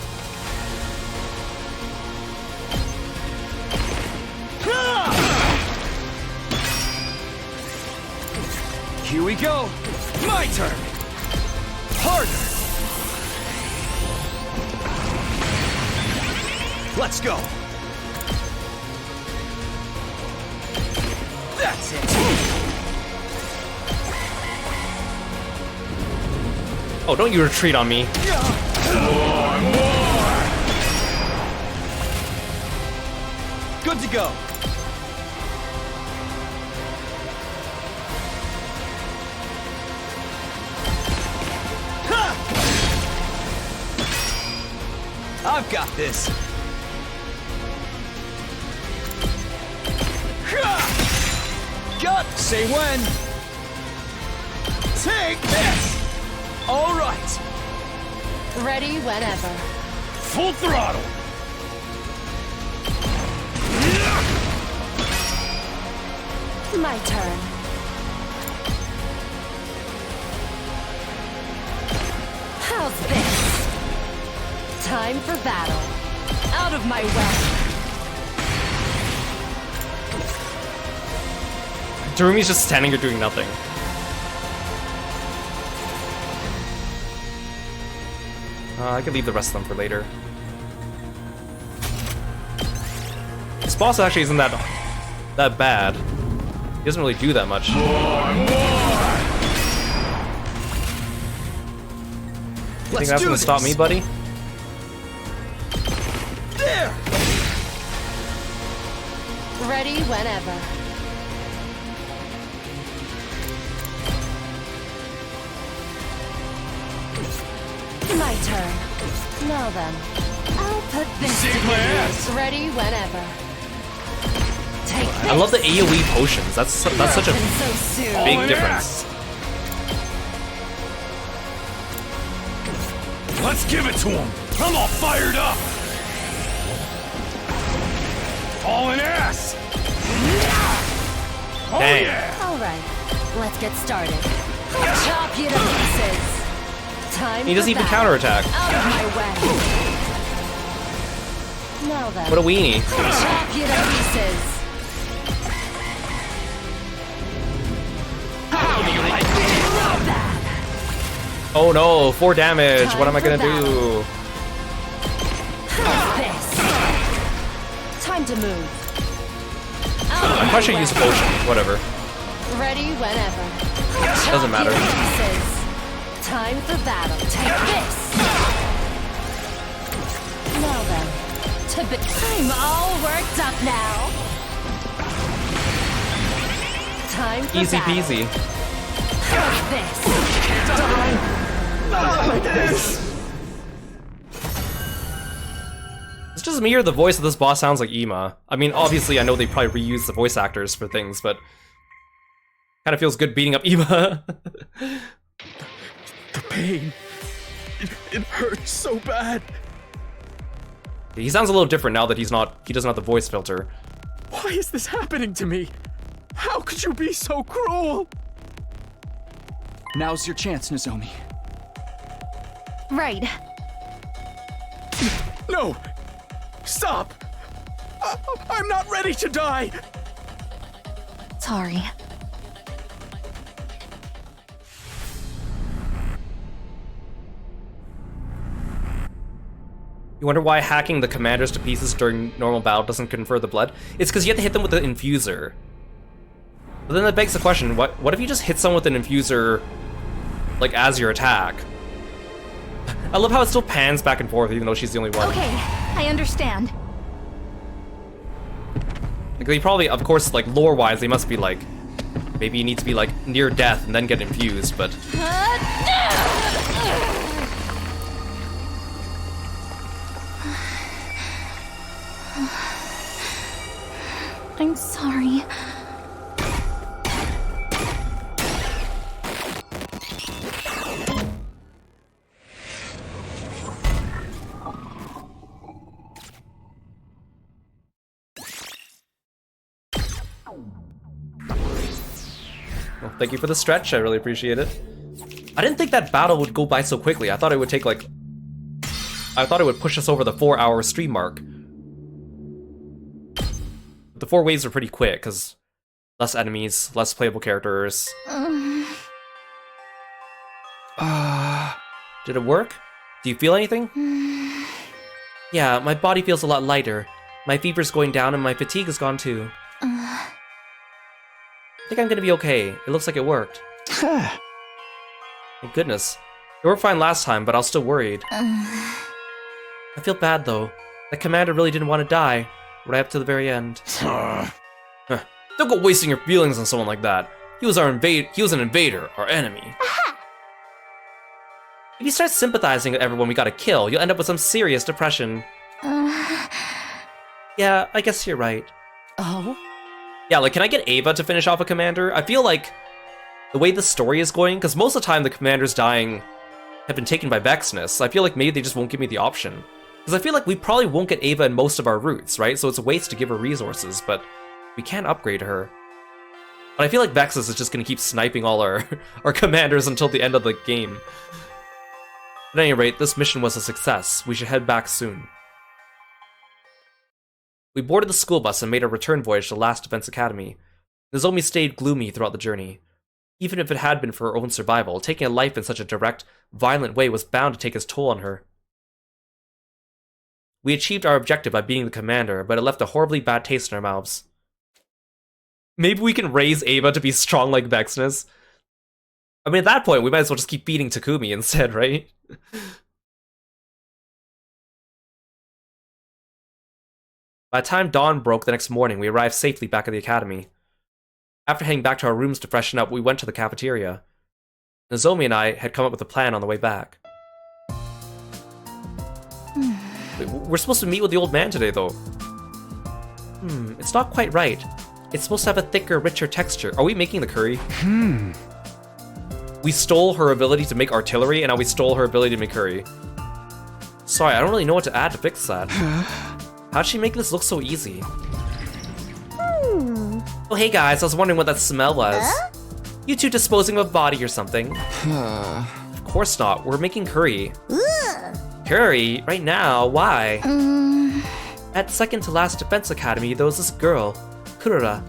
[SPEAKER 4] Here we go. My turn. Harder. Let's go. That's it.
[SPEAKER 1] Oh, don't you retreat on me.
[SPEAKER 4] More. Good to go. I've got this. Got. Say when. Take this. All right.
[SPEAKER 12] Ready whenever.
[SPEAKER 11] Full throttle!
[SPEAKER 12] My turn. How's this? Time for battle. Out of my way.
[SPEAKER 1] Tarumi's just standing here doing nothing. I could leave the rest of them for later. This boss actually isn't that bad. He doesn't really do that much. You think that's gonna stop me, buddy?
[SPEAKER 4] There.
[SPEAKER 12] Ready whenever. My turn. Now then, I'll put this to use. Ready whenever. Take this.
[SPEAKER 1] I love the AoE potions. That's such a big difference.
[SPEAKER 11] Let's give it to him. I'm all fired up. All in ass. Oh
[SPEAKER 1] Dang.
[SPEAKER 11] yeah.
[SPEAKER 12] All right, let's get started. I'll chop you to pieces. Time
[SPEAKER 1] He doesn't
[SPEAKER 12] for
[SPEAKER 1] even
[SPEAKER 12] battle.
[SPEAKER 1] counterattack.
[SPEAKER 12] Out of my way. Now then.
[SPEAKER 1] What a weenie.
[SPEAKER 12] I'll chop you to pieces.
[SPEAKER 1] Oh no, 4 damage. What am I gonna do?
[SPEAKER 12] Time to move.
[SPEAKER 1] I probably should use a potion. Whatever.
[SPEAKER 12] Ready whenever.
[SPEAKER 1] Doesn't matter.
[SPEAKER 12] Time for battle. Take this. Now then, I'm all worked up now. Time for
[SPEAKER 1] Easy
[SPEAKER 12] battle.
[SPEAKER 1] peasy.
[SPEAKER 12] Take this.
[SPEAKER 4] Not like this.
[SPEAKER 1] It's just me or the voice of this boss sounds like Ima. I mean, obviously I know they probably reuse the voice actors for things, but kind of feels good beating up Ima.
[SPEAKER 4] The pain. It hurts so bad.
[SPEAKER 1] He sounds a little different now that he doesn't have the voice filter.
[SPEAKER 4] Why is this happening to me? How could you be so cruel? Now's your chance, Nozomi.
[SPEAKER 7] Right.
[SPEAKER 4] No! Stop! I'm not ready to die!
[SPEAKER 7] Sorry.
[SPEAKER 1] You wonder why hacking the commanders to pieces during normal battle doesn't confer the blood? It's because you have to hit them with the infuser. But then that begs the question, what if you just hit someone with an infuser, like, as your attack? I love how it still pans back and forth even though she's the only one.
[SPEAKER 7] Okay, I understand.
[SPEAKER 1] Like, they probably, of course, like, lore-wise, they must be like, maybe you need to be, like, near death and then get infused, but...
[SPEAKER 7] I'm sorry.
[SPEAKER 1] Well, thank you for the stretch, I really appreciate it. I didn't think that battle would go by so quickly. I thought it would take, like... I thought it would push us over the 4-hour stream mark. The 4 waves are pretty quick, because less enemies, less playable characters. Did it work? Do you feel anything? Yeah, my body feels a lot lighter. My fever's going down and my fatigue is gone too. I think I'm gonna be okay. It looks like it worked. Thank goodness. It worked fine last time, but I was still worried. I feel bad though. That commander really didn't want to die. Right up to the very end. Don't go wasting your feelings on someone like that. He was an invader, our enemy. If you start sympathizing with everyone we gotta kill, you'll end up with some serious depression. Yeah, I guess you're right.
[SPEAKER 12] Oh?
[SPEAKER 1] Yeah, like, can I get Ava to finish off a commander? I feel like the way the story is going, because most of the time the commanders dying have been taken by Vexness, I feel like maybe they just won't give me the option. Because I feel like we probably won't get Ava in most of our routes, right? So it's a waste to give her resources, but we can upgrade her. But I feel like Vexus is just going to keep sniping all our commanders until the end of the game. At any rate, this mission was a success. We should head back soon. We boarded the school bus and made a return voyage to Last Defense Academy. Nozomi stayed gloomy throughout the journey. Even if it had been for her own survival, taking a life in such a direct, violent way was bound to take its toll on her. We achieved our objective by being the commander, but it left a horribly bad taste in our mouths. Maybe we can raise Ava to be strong like Vexness. I mean, at that point, we might as well just keep beating Takumi instead, right? By the time dawn broke the next morning, we arrived safely back at the academy. After heading back to our rooms to freshen up, we went to the cafeteria. Nozomi and I had come up with a plan on the way back. We're supposed to meet with the old man today, though. It's not quite right. It's supposed to have a thicker, richer texture. Are we making the curry? We stole her ability to make artillery, and now we stole her ability to make curry. Sorry, I don't really know what to add to fix that. How'd she make this look so easy? Oh, hey guys, I was wondering what that smell was. You two disposing of a body or something? Of course not, we're making curry. Curry? Right now? Why? At second to last defense academy, there was this girl, Kurura.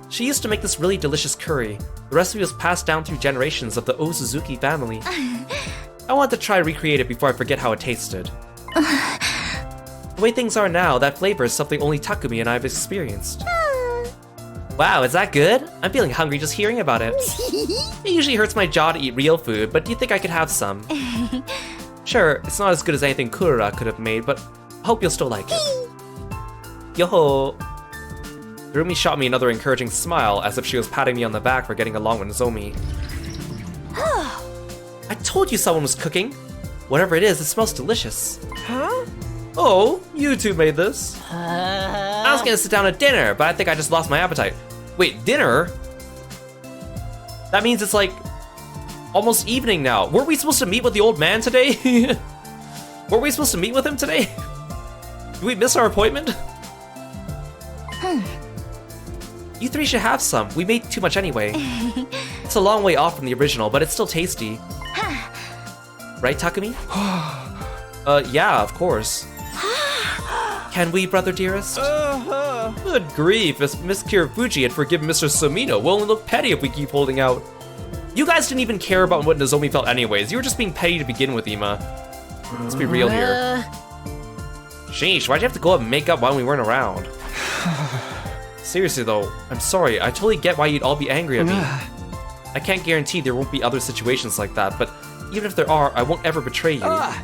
[SPEAKER 1] She used to make this really delicious curry. The recipe was passed down through generations of the Osuzuki family. I wanted to try to recreate it before I forget how it tasted. The way things are now, that flavor is something only Takumi and I have experienced. Wow, is that good? I'm feeling hungry just hearing about it. It usually hurts my jaw to eat real food, but do you think I could have some? Sure, it's not as good as anything Kurura could have made, but I hope you'll still like it. Yo-ho! Rumi shot me another encouraging smile, as if she was patting me on the back for getting along with Nozomi. I told you someone was cooking! Whatever it is, it smells delicious.
[SPEAKER 8] Huh?
[SPEAKER 1] Oh, you two made this. I was gonna sit down at dinner, but I think I just lost my appetite. Wait, dinner? That means it's like almost evening now. Weren't we supposed to meet with the old man today? Weren't we supposed to meet with him today? Did we miss our appointment? You three should have some. We made too much anyway. It's a long way off from the original, but it's still tasty. Right, Takumi? Yeah, of course. Can we, brother dearest? Good grief, if Miss Kirifuji had forgiven Mr. Somino, we'll only look petty if we keep holding out. You guys didn't even care about what Nozomi felt anyways. You were just being petty to begin with, Ima. Let's be real here. Sheesh, why'd you have to go up and make up while we weren't around? Seriously though, I'm sorry, I totally get why you'd all be angry at me. I can't guarantee there won't be other situations like that, but even if there are, I won't ever betray you. I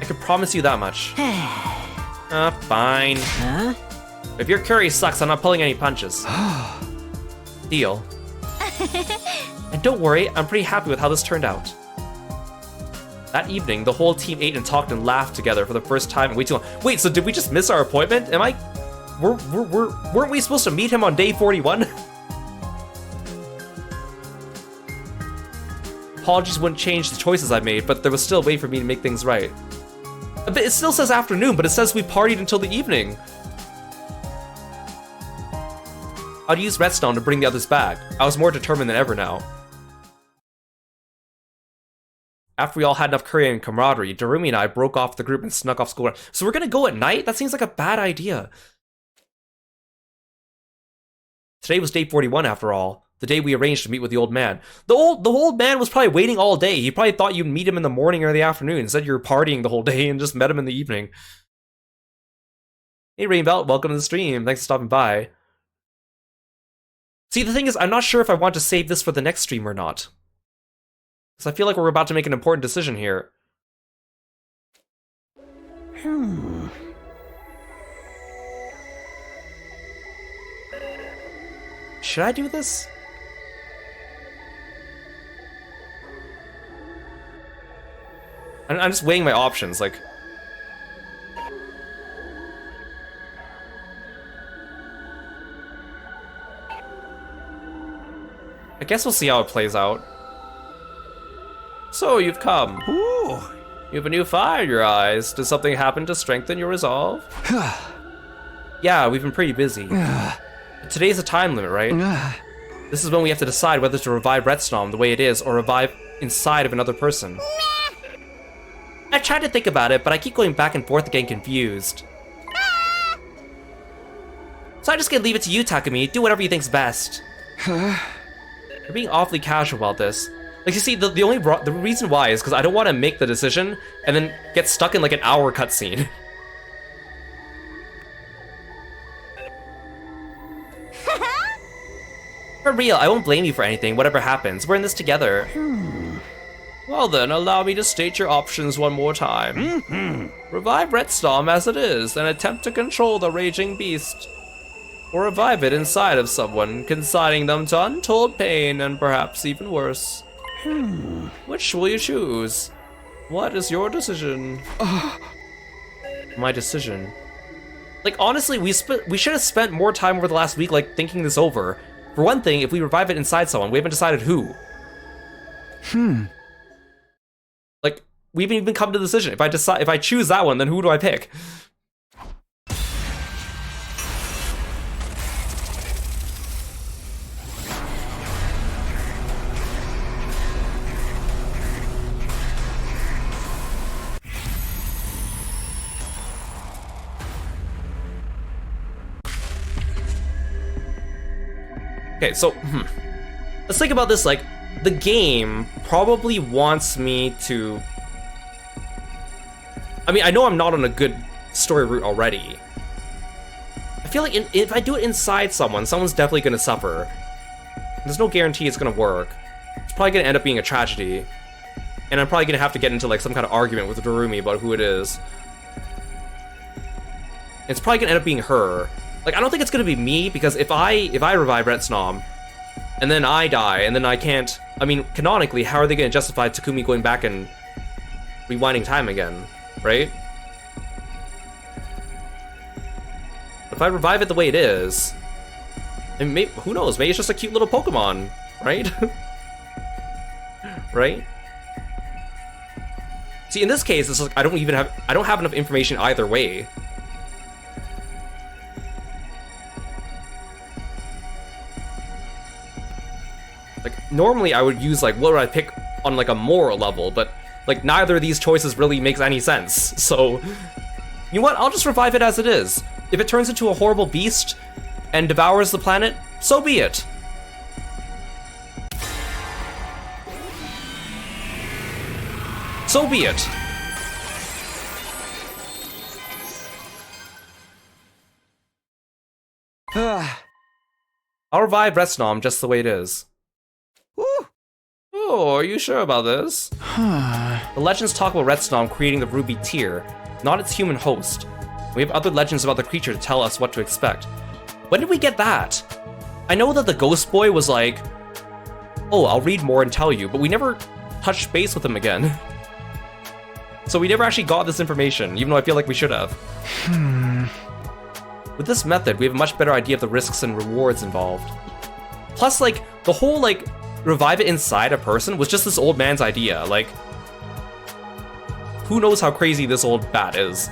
[SPEAKER 1] can promise you that much. Fine.
[SPEAKER 6] Huh?
[SPEAKER 1] If your curry sucks, I'm not pulling any punches. Deal. And don't worry, I'm pretty happy with how this turned out. That evening, the whole team ate and talked and laughed together for the first time in way too long. Wait, so did we just miss our appointment? Weren't we supposed to meet him on day 41? Apologies wouldn't change the choices I made, but there was still a way for me to make things right. But it still says afternoon, but it says we partied until the evening. I'd use Retsnom to bring the others back. I was more determined than ever now. After we all had enough curry and camaraderie, Darumi and I broke off the group and snuck off school. So we're gonna go at night? That seems like a bad idea. Today was day 41 after all. The day we arranged to meet with the old man. The old man was probably waiting all day. He probably thought you'd meet him in the morning or the afternoon. Instead you were partying the whole day and just met him in the evening. Hey Rainbelt, welcome to the stream. Thanks for stopping by. See, the thing is, I'm not sure if I want to save this for the next stream or not. Because I feel like we're about to make an important decision here. Should I do this? I'm just weighing my options, like... I guess we'll see how it plays out. So, you've come. Ooh. You have a new fire in your eyes. Did something happen to strengthen your resolve? Yeah, we've been pretty busy. Today's a time limit, right? This is when we have to decide whether to revive Retsnom the way it is, or revive inside of another person. I've tried to think about it, but I keep going back and forth getting confused. So I'm just gonna leave it to you, Takumi. Do whatever you think's best. You're being awfully casual about this. Like, you see, the reason why is because I don't want to make the decision and then get stuck in like an hour cutscene. For real, I won't blame you for anything, whatever happens. We're in this together. Well then, allow me to state your options one more time. Revive Retsnom as it is, and attempt to control the raging beast. Or revive it inside of someone, consigning them to untold pain and perhaps even worse. Which will you choose? What is your decision? My decision. Like, honestly, we should have spent more time over the last week, like, thinking this over. For one thing, if we revive it inside someone, we haven't decided who. Like, we haven't even come to the decision. If I choose that one, then who do I pick? Okay, so, let's think about this, like, the game probably wants me to... I mean, I know I'm not on a good story route already. I feel like if I do it inside someone's definitely gonna suffer. There's no guarantee it's gonna work. It's probably gonna end up being a tragedy. And I'm probably gonna have to get into, like, some kind of argument with Dorumi about who it is. It's probably gonna end up being her. Like, I don't think it's gonna be me, because if I revive Retsnom, and then I die, and then I can't... I mean, canonically, how are they gonna justify Takumi going back and rewinding time again, right? If I revive it the way it is, and maybe, who knows, maybe it's just a cute little Pokemon, right? Right? See, in this case, it's like I don't have enough information either way. Like, normally I would use, like, what would I pick on, like, a moral level, but, like, neither of these choices really makes any sense, so... You know what, I'll just revive it as it is. If it turns into a horrible beast and devours the planet, so be it. So be it. I'll revive Retsnom just the way it is. Oh, are you sure about this? The legends talk about Retsnom creating the ruby tear, not its human host. We have other legends about the creature to tell us what to expect. When did we get that? I know that the ghost boy was like, oh, I'll read more and tell you, but we never touched base with him again. So we never actually got this information, even though I feel like we should have. With this method, we have a much better idea of the risks and rewards involved. Plus, like, the whole, like, revive it inside a person was just this old man's idea. Like, who knows how crazy this old bat is?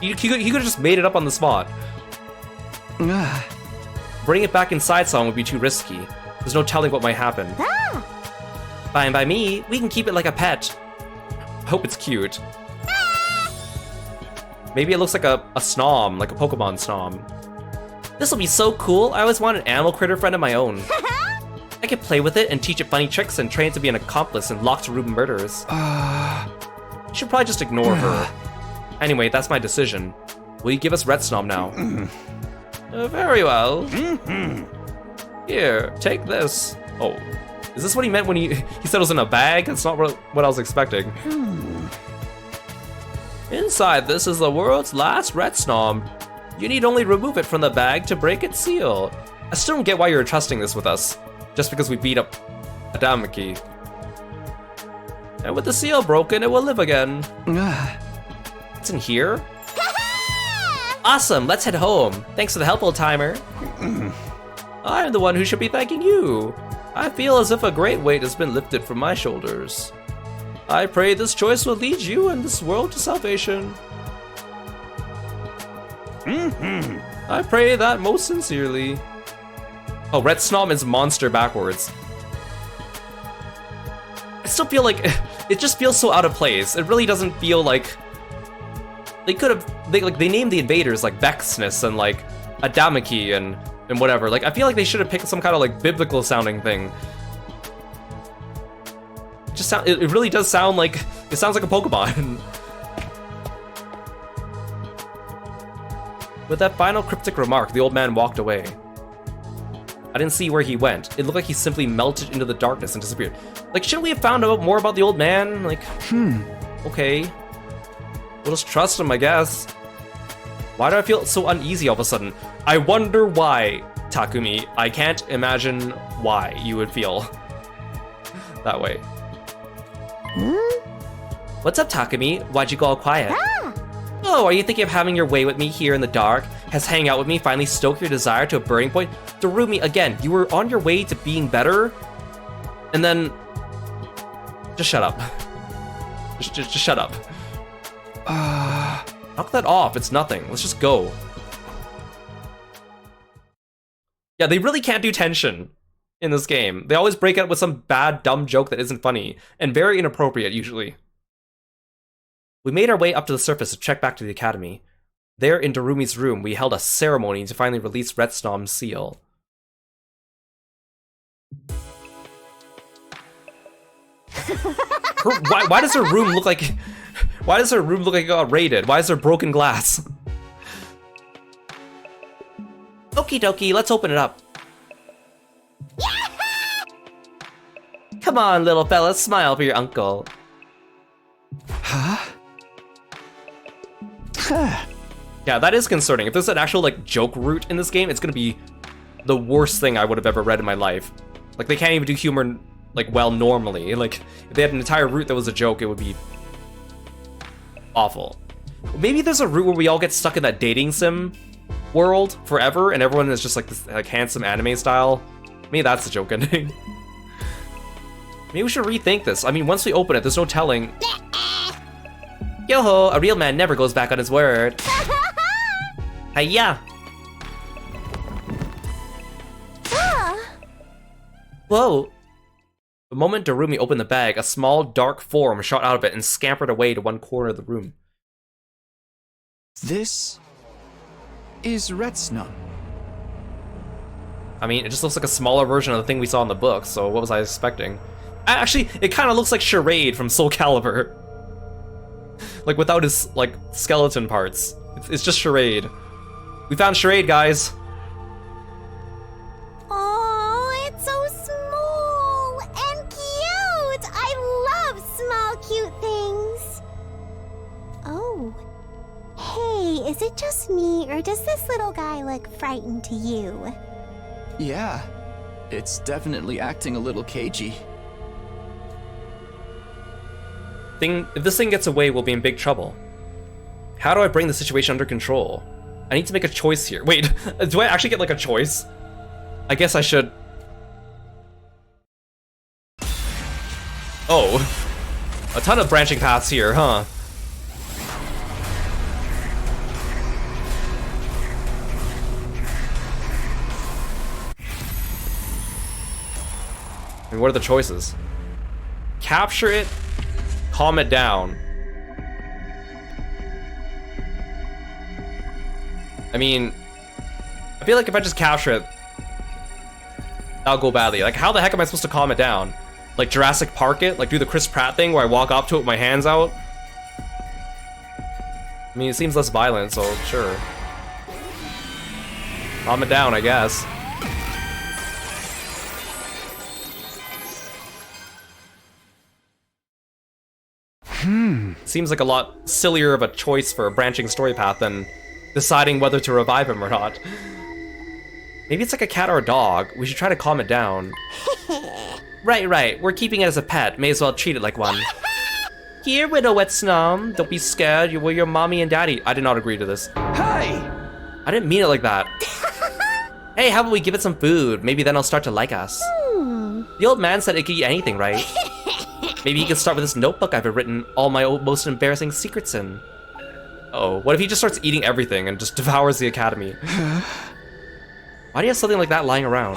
[SPEAKER 1] He could have just made it up on the spot. Bringing it back inside someone would be too risky. There's no telling what might happen. Fine by me, we can keep it like a pet. I hope it's cute. Maybe it looks like a Snom, like a Pokemon Snom. This'll be so cool, I always wanted an animal critter friend of my own. I could play with it and teach it funny tricks and train it to be an accomplice in locked room murders. You should probably just ignore her. Anyway, that's my decision. Will you give us Retsnom now? Very well. Here, take this. Oh, is this what he meant when he said it was in a bag? That's not what I was expecting. Inside this is the world's last Retsnom. You need only remove it from the bag to break its seal. I still don't get why you're entrusting this with us, just because we beat up Adamaki. And with the seal broken, it will live again. It's in here? Awesome, let's head home. Thanks for the help, old timer. I'm the one who should be thanking you. I feel as if a great weight has been lifted from my shoulders. I pray this choice will lead you and this world to salvation. I pray that most sincerely. Oh, Retsnom is monster backwards. I still feel like it just feels so out of place. It really doesn't feel like they could have they named the invaders like Vexness and like Adamaki and whatever. Like I feel like they should have picked some kind of like biblical sounding thing. It really does sound like it sounds like a Pokemon. With that final cryptic remark, the old man walked away. I didn't see where he went. It looked like he simply melted into the darkness and disappeared. Like, shouldn't we have found out more about the old man? Like, okay. We'll just trust him, I guess. Why do I feel so uneasy all of a sudden? I wonder why, Takumi. I can't imagine why you would feel that way. What's up, Takumi? Why'd you go all quiet? Oh, are you thinking of having your way with me here in the dark? Has hanging out with me finally stoked your desire to a burning point? Dorumi, again, you were on your way to being better, and then... Just shut up. Just shut up. Knock that off, it's nothing. Let's just go. Yeah, they really can't do tension in this game. They always break out with some bad, dumb joke that isn't funny, and very inappropriate, usually. We made our way up to the surface to check back to the academy. There, in Darumi's room, we held a ceremony to finally release Retsnom's seal. Why does her room look like... Why does her room look like it got raided? Why is there broken glass? Okie dokie, let's open it up. Come on, little fella, smile for your uncle.
[SPEAKER 4] Huh?
[SPEAKER 1] Yeah, that is concerning. If there's an actual, like, joke route in this game, it's gonna be the worst thing I would have ever read in my life. Like, they can't even do humor, like, well, normally. Like, if they had an entire route that was a joke, it would be awful. Maybe there's a route where we all get stuck in that dating sim world forever, and everyone is just, like, this, like, handsome anime style. Maybe that's the joke ending. Maybe we should rethink this. I mean, once we open it, there's no telling. Yo-ho, a real man never goes back on his word. Hiya! Whoa! The moment Darumi opened the bag, a small, dark form shot out of it and scampered away to one corner of the room.
[SPEAKER 4] This is Retsnom.
[SPEAKER 1] I mean, it just looks like a smaller version of the thing we saw in the book, so what was I expecting? Actually, it kind of looks like Charade from Soul Calibur. Like, without his, like, skeleton parts. It's just Charade. We found Charade, guys!
[SPEAKER 5] Oh, it's so small and cute! I love small, cute things! Oh. Hey, is it just me, or does this little guy look frightened to you?
[SPEAKER 4] Yeah, it's definitely acting a little cagey.
[SPEAKER 1] If this thing gets away, we'll be in big trouble. How do I bring the situation under control? I need to make a choice here. Wait, do I actually get, like, a choice? I guess I should... Oh. A ton of branching paths here, huh? I mean, what are the choices? Capture it, calm it down. I mean, I feel like if I just capture it, that'll go badly. Like, how the heck am I supposed to calm it down? Like, Jurassic Park it? Like, do the Chris Pratt thing where I walk up to it with my hands out? I mean, it seems less violent, so sure. Calm it down, I guess. Seems like a lot sillier of a choice for a branching story path than deciding whether to revive him or not. Maybe it's like a cat or a dog. We should try to calm it down. Right. We're keeping it as a pet. May as well treat it like one. Here, Widow Retsnom. Don't be scared. We're your mommy and daddy. I did not agree to this.
[SPEAKER 4] Hey!
[SPEAKER 1] I didn't mean it like that. Hey, how about we give it some food? Maybe then it'll start to like us. The old man said it could eat anything, right? Maybe he can start with this notebook I've written all my most embarrassing secrets in. Oh, what if he just starts eating everything and just devours the academy? Why do you have something like that lying around?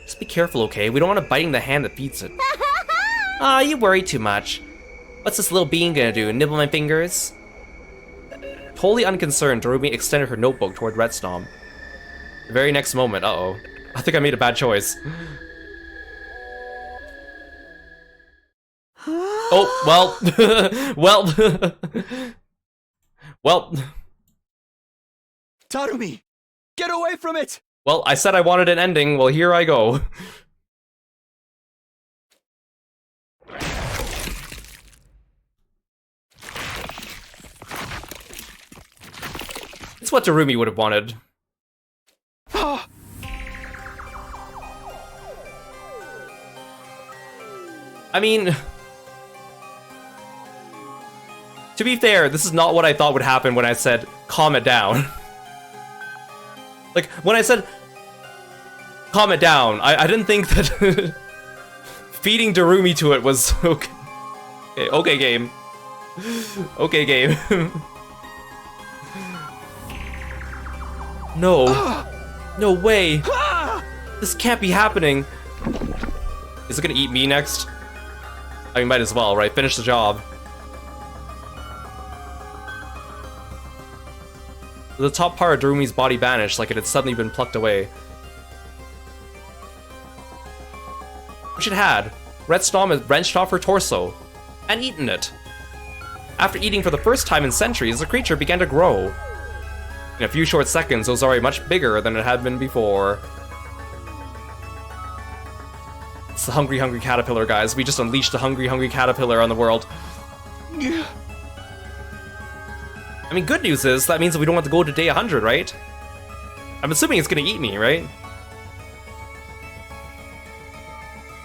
[SPEAKER 1] Just be careful, okay? We don't want it biting the hand that feeds it. Aw, you worry too much. What's this little bean gonna do, nibble my fingers? Totally unconcerned, Darumi extended her notebook toward Retsnom. The very next moment, uh-oh. I think I made a bad choice. Oh, well. Well.
[SPEAKER 4] Tarumi, get away from it!
[SPEAKER 1] Well, I said I wanted an ending, well, here I go. It's what Darumi would have wanted. I mean... To be fair, this is not what I thought would happen when I said, calm it down. Like, when I said, calm it down, I didn't think that feeding Darumi to it was okay. Okay, game. Okay, game. No. No way. This can't be happening. Is it gonna eat me next? I mean, might as well, right? Finish the job. The top part of Darumi's body vanished like it had suddenly been plucked away. Which it had. Retsnom had wrenched off her torso and eaten it. After eating for the first time in centuries, the creature began to grow. In a few short seconds, it was already much bigger than it had been before. It's the hungry, hungry caterpillar, guys. We just unleashed the hungry, hungry caterpillar on the world. I mean, good news is, that means that we don't have to go to day 100, right? I'm assuming it's gonna eat me, right?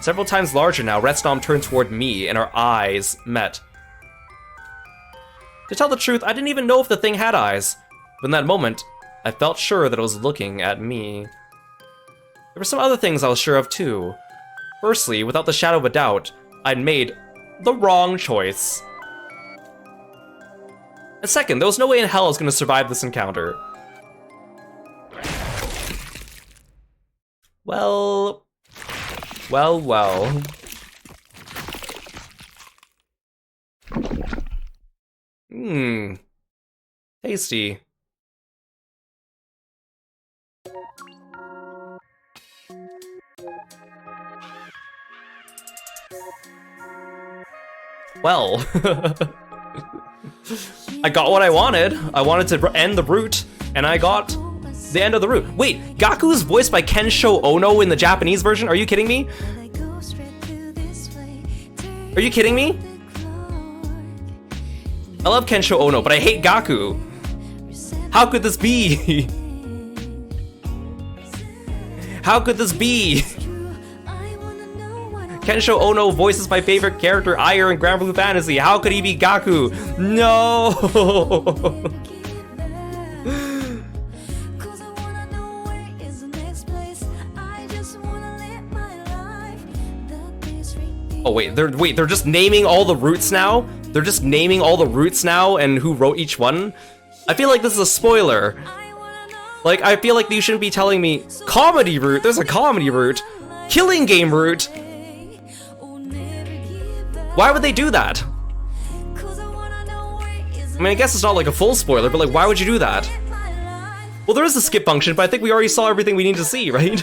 [SPEAKER 1] Several times larger now, Retsnom turned toward me, and our eyes met. To tell the truth, I didn't even know if the thing had eyes. But in that moment, I felt sure that it was looking at me. There were some other things I was sure of too. Firstly, without the shadow of a doubt, I'd made the wrong choice. And second, there was no way in hell I was going to survive this encounter. Well... Tasty. Well, I got what I wanted. I wanted to end the route, and I got the end of the route. Wait, Gaku's voiced by Kensho Ono in the Japanese version? Are you kidding me? Are you kidding me? I love Kensho Ono, but I hate Gaku. How could this be? How could this be? Kensho Ono voices my favorite character, Ire, in Grand Blue Fantasy. How could he be Gaku? No! Oh wait, they're just naming all the routes now? They're just naming all the routes now and who wrote each one? I feel like this is a spoiler. Like, I feel like you shouldn't be telling me comedy route, there's a comedy route, killing game route. Why would they do that? I mean, I guess it's not like a full spoiler, but like, why would you do that? Well, there is a skip function, but I think we already saw everything we need to see, right?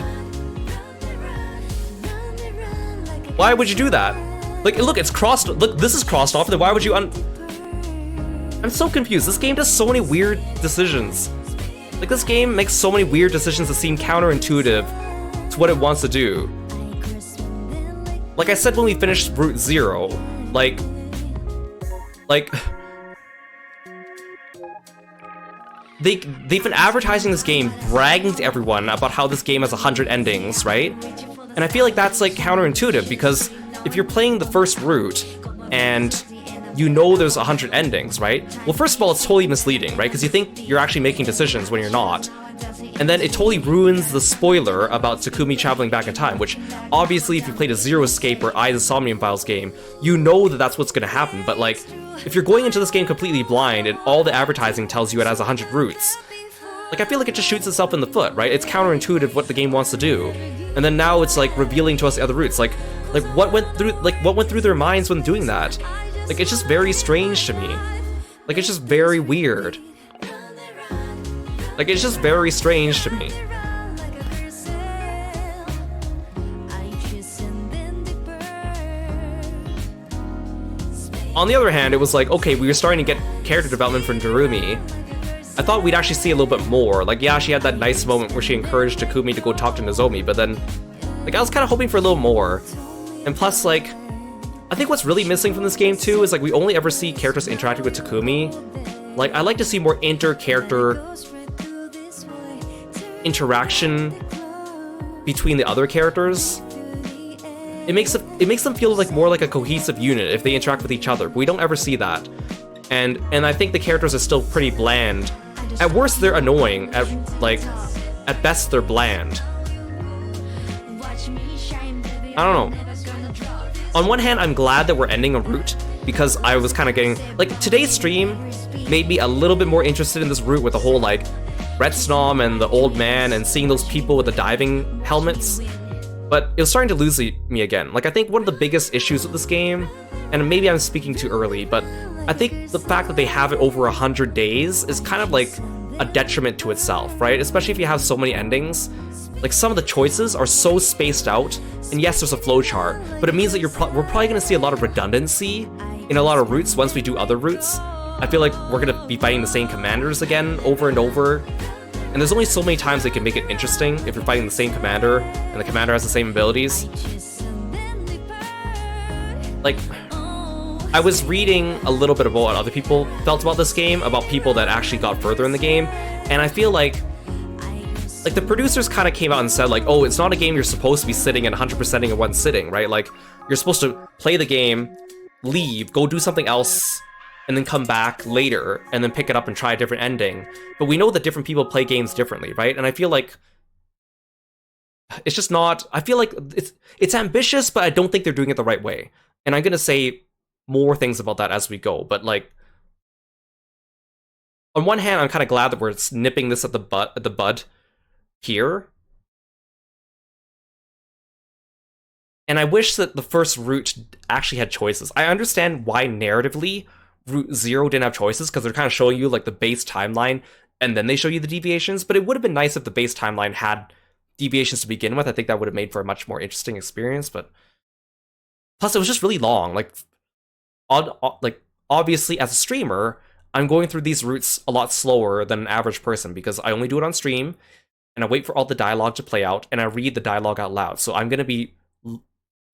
[SPEAKER 1] Why would you do that? Like, look, it's crossed. Look, this is crossed off. Then why would you I'm so confused. This game does so many weird decisions. Like, this game makes so many weird decisions that seem counterintuitive to what it wants to do. Like I said when we finished Route 0, like... They've been advertising this game, bragging to everyone about how this game has 100 endings, right? And I feel like that's like counterintuitive, because if you're playing the first route and you know there's 100 endings, right? Well, first of all, it's totally misleading, right? Because you think you're actually making decisions when you're not. And then it totally ruins the spoiler about Takumi traveling back in time, which obviously if you played a Zero Escape or the Somnium Files game, you know that that's what's going to happen. But like, if you're going into this game completely blind and all the advertising tells you it has 100 routes, like I feel like it just shoots itself in the foot, right? It's counterintuitive what the game wants to do. And then now it's like revealing to us the other routes. Like what went through their minds when doing that? Like, it's just very strange to me. Like, it's just very weird. Like, it's just very strange to me. On the other hand, it was like, okay, we were starting to get character development from Darumi. I thought we'd actually see a little bit more. Like, yeah, she had that nice moment where she encouraged Takumi to go talk to Nozomi, but then, like, I was kind of hoping for a little more. And plus, like, I think what's really missing from this game, too, is, like, we only ever see characters interacting with Takumi. Like, I like to see more inter-character interaction between the other characters. It makes them feel like more like a cohesive unit if they interact with each other, but we don't ever see that. And I think the characters are still pretty bland. At worst, they're annoying. At best, they're bland. I don't know. On one hand, I'm glad that we're ending a route, because I was kind of getting... Like, today's stream made me a little bit more interested in this route with the whole, like, Retsnom and the old man and seeing those people with the diving helmets. But it was starting to lose me again. Like, I think one of the biggest issues with this game, and maybe I'm speaking too early, but I think the fact that they have it over 100 days is kind of like a detriment to itself, right? Especially if you have so many endings. like some of the choices are so spaced out, and yes, there's a flowchart, but it means that we're probably going to see a lot of redundancy in a lot of routes once we do other routes. I feel like we're going to be fighting the same commanders again over and over, and there's only so many times they can make it interesting if you're fighting the same commander, and the commander has the same abilities. Like, I was reading a little bit about what other people felt about this game, about people that actually got further in the game, and I feel like the producers kind of came out and said, like, oh, it's not a game you're supposed to be sitting and 100%ing in one sitting, right? Like, you're supposed to play the game, leave, go do something else, and then come back later, and then pick it up and try a different ending. But we know that different people play games differently, right? And I feel like it's just not... I feel like it's ambitious, but I don't think they're doing it the right way. And I'm gonna say more things about that as we go, but, like, on one hand, I'm kind of glad that we're nipping this at the bud here. And I wish that the first route actually had choices. I understand why narratively Route 0 didn't have choices, because they're kind of showing you like the base timeline and then they show you the deviations, but it would have been nice if the base timeline had deviations to begin with. I think that would have made for a much more interesting experience, but plus it was just really long. Like obviously as a streamer, I'm going through these routes a lot slower than an average person because I only do it on stream, and I wait for all the dialogue to play out, and I read the dialogue out loud. So I'm going to be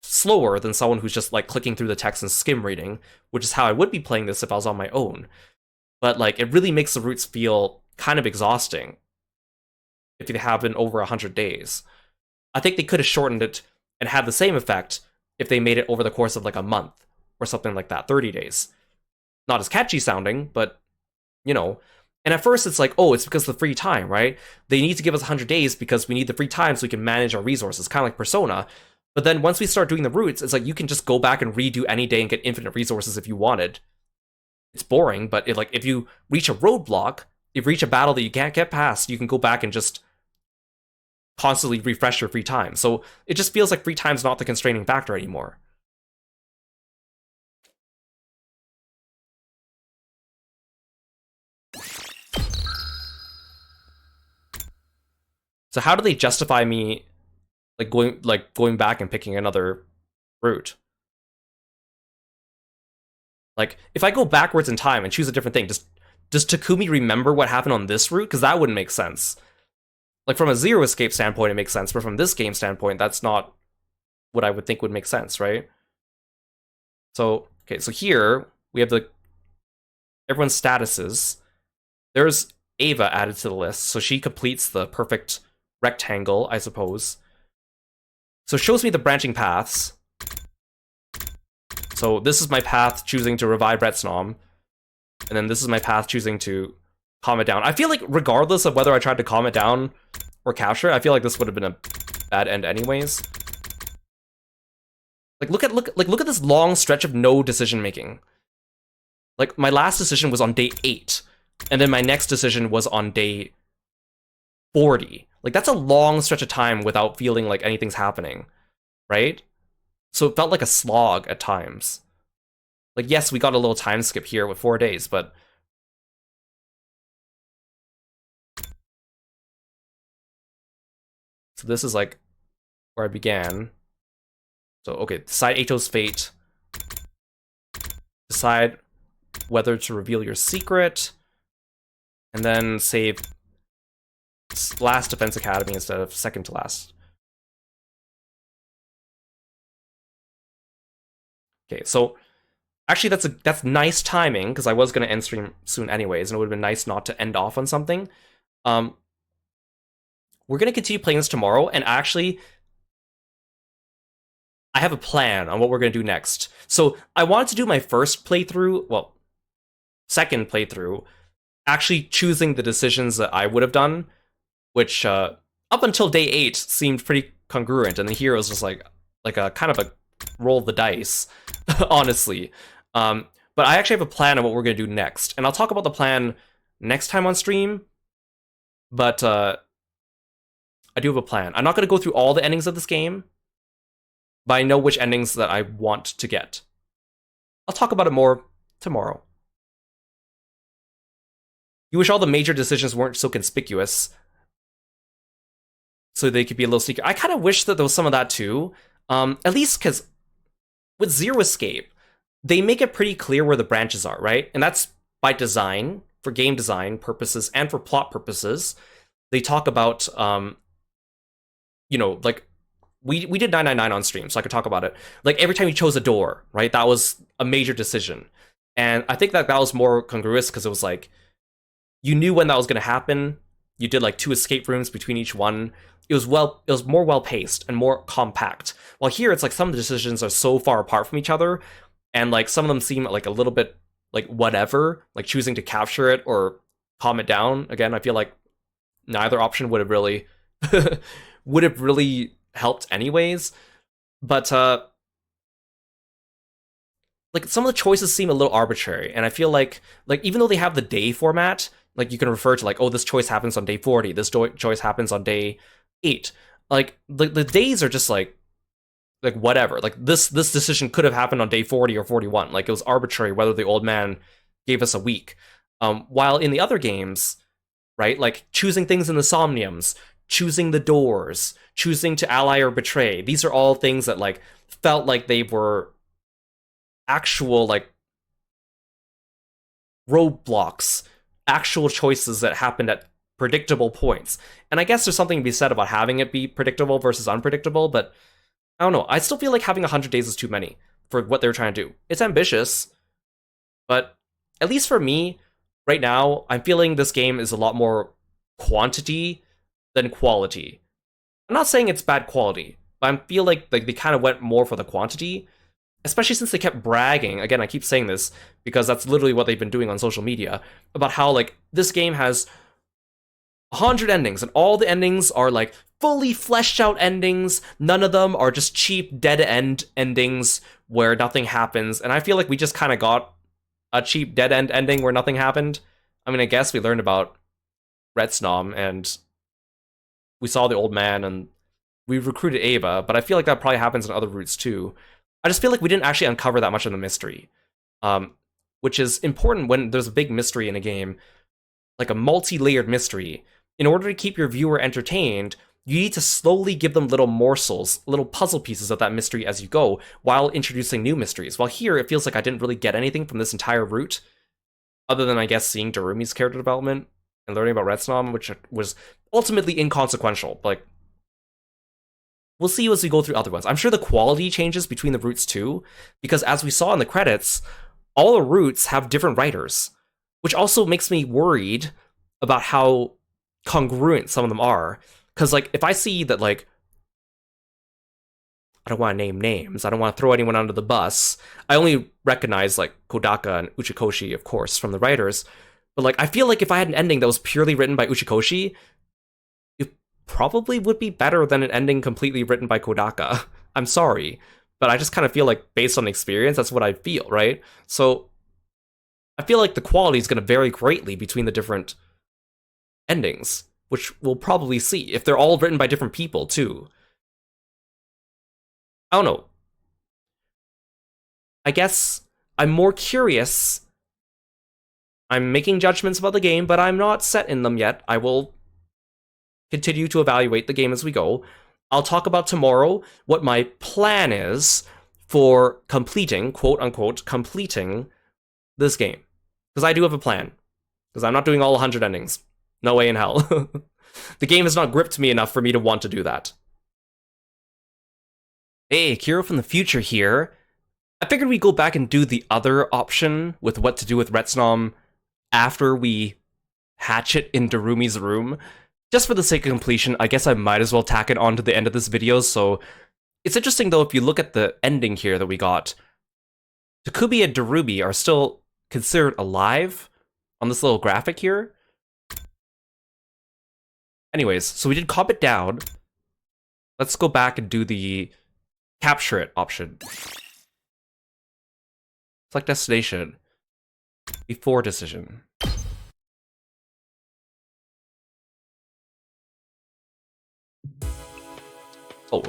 [SPEAKER 1] slower than someone who's just like clicking through the text and skim reading, which is how I would be playing this if I was on my own. But like, it really makes the routes feel kind of exhausting if they have been over 100 days. I think they could have shortened it and had the same effect if they made it over the course of like a month or something like that, 30 days. Not as catchy sounding, but, you know. And at first it's like, oh, it's because of the free time, right? They need to give us 100 days because we need the free time so we can manage our resources, kind of like Persona. But then once we start doing the routes, it's like you can just go back and redo any day and get infinite resources if you wanted. It's boring, but if you reach a roadblock, if you reach a battle that you can't get past, you can go back and just constantly refresh your free time. So it just feels like free time's not the constraining factor anymore. So how do they justify me going back and picking another route? Like, if I go backwards in time and choose a different thing, does Takumi remember what happened on this route? Because that wouldn't make sense. Like, from a Zero Escape standpoint, it makes sense, but from this game standpoint, that's not what I would think would make sense, right? So, okay, so here, we have everyone's statuses. There's Ava added to the list, so she completes the perfect rectangle, I suppose. So it shows me the branching paths. So this is my path choosing to revive Retsnom, and then this is my path choosing to calm it down. I feel like regardless of whether I tried to calm it down or capture it, I feel like this would have been a bad end anyways. Like look at this long stretch of no decision making. Like my last decision was on day 8, and then my next decision was on day 40. Like, that's a long stretch of time without feeling like anything's happening, right? So it felt like a slog at times. Like, yes, we got a little time skip here with 4 days, but... So this is, like, where I began. So, okay, decide Eito's fate. Decide whether to reveal your secret. And then save last Defense Academy instead of second to last. Okay, so actually that's nice timing, because I was going to end stream soon anyways, and it would have been nice not to end off on something. We're going to continue playing this tomorrow, and actually I have a plan on what we're going to do next. So I wanted to do my first playthrough, well, second playthrough, actually choosing the decisions that I would have done, which up until day 8 seemed pretty congruent, and then here it was just like a kind of a roll the dice, honestly. But I actually have a plan on what we're going to do next, and I'll talk about the plan next time on stream, but I do have a plan. I'm not going to go through all the endings of this game, but I know which endings that I want to get. I'll talk about it more tomorrow. You wish all the major decisions weren't so conspicuous. so they could be a little sneaky. I kind of wish that there was some of that too. At least because with Zero Escape, they make it pretty clear where the branches are, right? And that's by design, for game design purposes and for plot purposes. They talk about, you know, like, we did 999 on stream, so I could talk about it. Like, every time you chose a door, right, that was a major decision. And I think that was more congruous because it was like, you knew when that was going to happen. You did like 2 escape rooms between each one. It was more well-paced and more compact. While here, it's like some of the decisions are so far apart from each other, and like some of them seem like a little bit like whatever, like choosing to capture it or calm it down. Again, I feel like neither option would have really helped anyways. But like some of the choices seem a little arbitrary, and I feel like even though they have the day format, like you can refer to like, oh, this choice happens on day 40, this choice happens on day 8. Like the days are just like whatever. Like this decision could have happened on day 40 or 41. Like it was arbitrary whether the old man gave us a week. While in the other games, right, like choosing things in the Somniums, choosing the doors, choosing to ally or betray, these are all things that like felt like they were actual like roadblocks, actual choices that happened at predictable points. And I guess there's something to be said about having it be predictable versus unpredictable, but I don't know. I still feel like having 100 days is too many for what they're trying to do. It's ambitious, but at least for me, right now, I'm feeling this game is a lot more quantity than quality. I'm not saying it's bad quality, but I feel like they kind of went more for the quantity, especially since they kept bragging. Again, I keep saying this because that's literally what they've been doing on social media, about how like this game has 100 endings, and all the endings are like fully fleshed out endings. None of them are just cheap dead end endings where nothing happens. And I feel like we just kind of got a cheap dead end ending where nothing happened. I mean, I guess we learned about Retsnom and we saw the old man and we recruited Ava, but I feel like that probably happens in other routes too. I just feel like we didn't actually uncover that much of the mystery, which is important when there's a big mystery in a game, like a multi-layered mystery. In order to keep your viewer entertained, you need to slowly give them little morsels, little puzzle pieces of that mystery as you go, while introducing new mysteries. While here, it feels like I didn't really get anything from this entire route, other than, I guess, seeing Darumi's character development and learning about Retsnom, which was ultimately inconsequential. Like, we'll see as we go through other ones. I'm sure the quality changes between the routes too, because as we saw in the credits, all the routes have different writers, which also makes me worried about how congruent some of them are. Because, like, if I see that, like, I don't want to name names, I don't want to throw anyone under the bus, I only recognize, like, Kodaka and Uchikoshi, of course, from the writers, but, like, I feel like if I had an ending that was purely written by Uchikoshi, it probably would be better than an ending completely written by Kodaka. I'm sorry, but I just kind of feel like, based on experience, that's what I feel, right? So, I feel like the quality is going to vary greatly between the different endings, which we'll probably see, if they're all written by different people, too. I don't know. I guess I'm more curious. I'm making judgments about the game, but I'm not set in them yet. I will continue to evaluate the game as we go. I'll talk about tomorrow what my plan is for completing, quote-unquote, completing this game. Because I do have a plan. Because I'm not doing all 100 endings. No way in hell. The game has not gripped me enough for me to want to do that. Hey, Kiro from the future here. I figured we'd go back and do the other option with what to do with Retsnom after we hatch it in Darumi's room. Just for the sake of completion, I guess I might as well tack it on to the end of this video, so... It's interesting, though, if you look at the ending here that we got. Takubi and Darumi are still considered alive on this little graphic here. Anyways, so we did Calm It Down. Let's go back and do the Capture It option. Select Destination. Before Decision. Oh,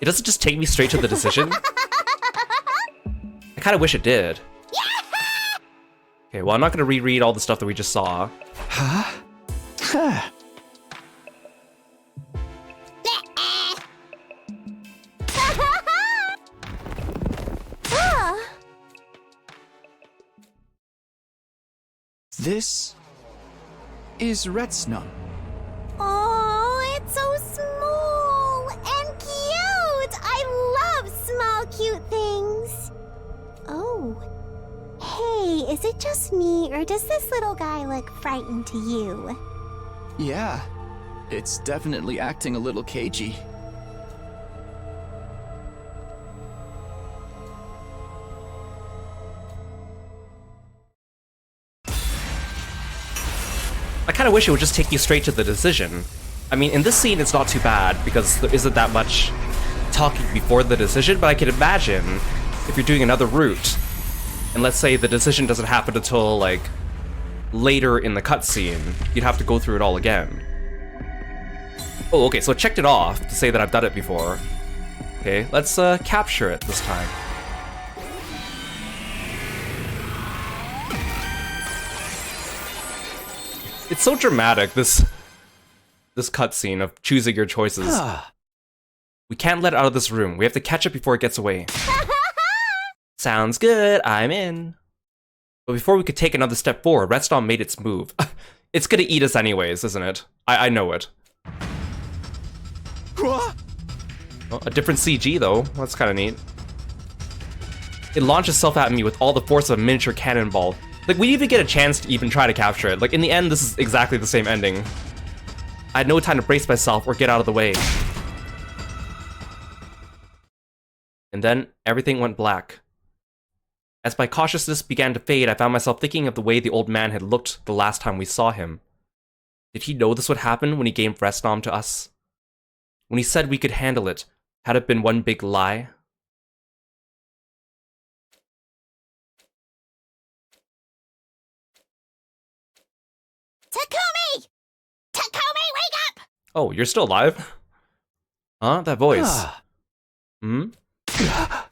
[SPEAKER 1] it doesn't just take me straight to the decision? I kind of wish it did. Okay, well, I'm not going to reread all the stuff that we just saw.
[SPEAKER 5] Huh?
[SPEAKER 4] This is Retsnom.
[SPEAKER 5] Oh, it's so small and cute! I love small, cute things. Oh. Hey, is it just me, or does this little guy look frightened to you?
[SPEAKER 4] Yeah, it's definitely acting a little cagey.
[SPEAKER 1] I kind of wish it would just take you straight to the decision. I mean, in this scene, it's not too bad, because there isn't that much talking before the decision, but I can imagine if you're doing another route, and let's say the decision doesn't happen until, like, later in the cutscene, you'd have to go through it all again. Oh, okay, so I checked it off to say that I've done it before. Okay, let's capture it this time. It's so dramatic, this cutscene of choosing your choices. We can't let it out of this room. We have to catch it before it gets away. Sounds good, I'm in. But before we could take another step forward, Retsnom made its move. It's gonna eat us anyways, isn't it? I know it. Well, a different CG though, that's kinda neat. It launched itself at me with all the force of a miniature cannonball. Like, we didn't even get a chance to even try to capture it. Like, in the end, this is exactly the same ending. I had no time to brace myself or get out of the way. And then, everything went black. As my cautiousness began to fade, I found myself thinking of the way the old man had looked the last time we saw him. Did he know this would happen when he gave Retsnom to us? When he said we could handle it, had it been one big lie?
[SPEAKER 5] Takumi! Takumi, wake up!
[SPEAKER 1] Oh, you're still alive? Huh? That voice. Hmm? I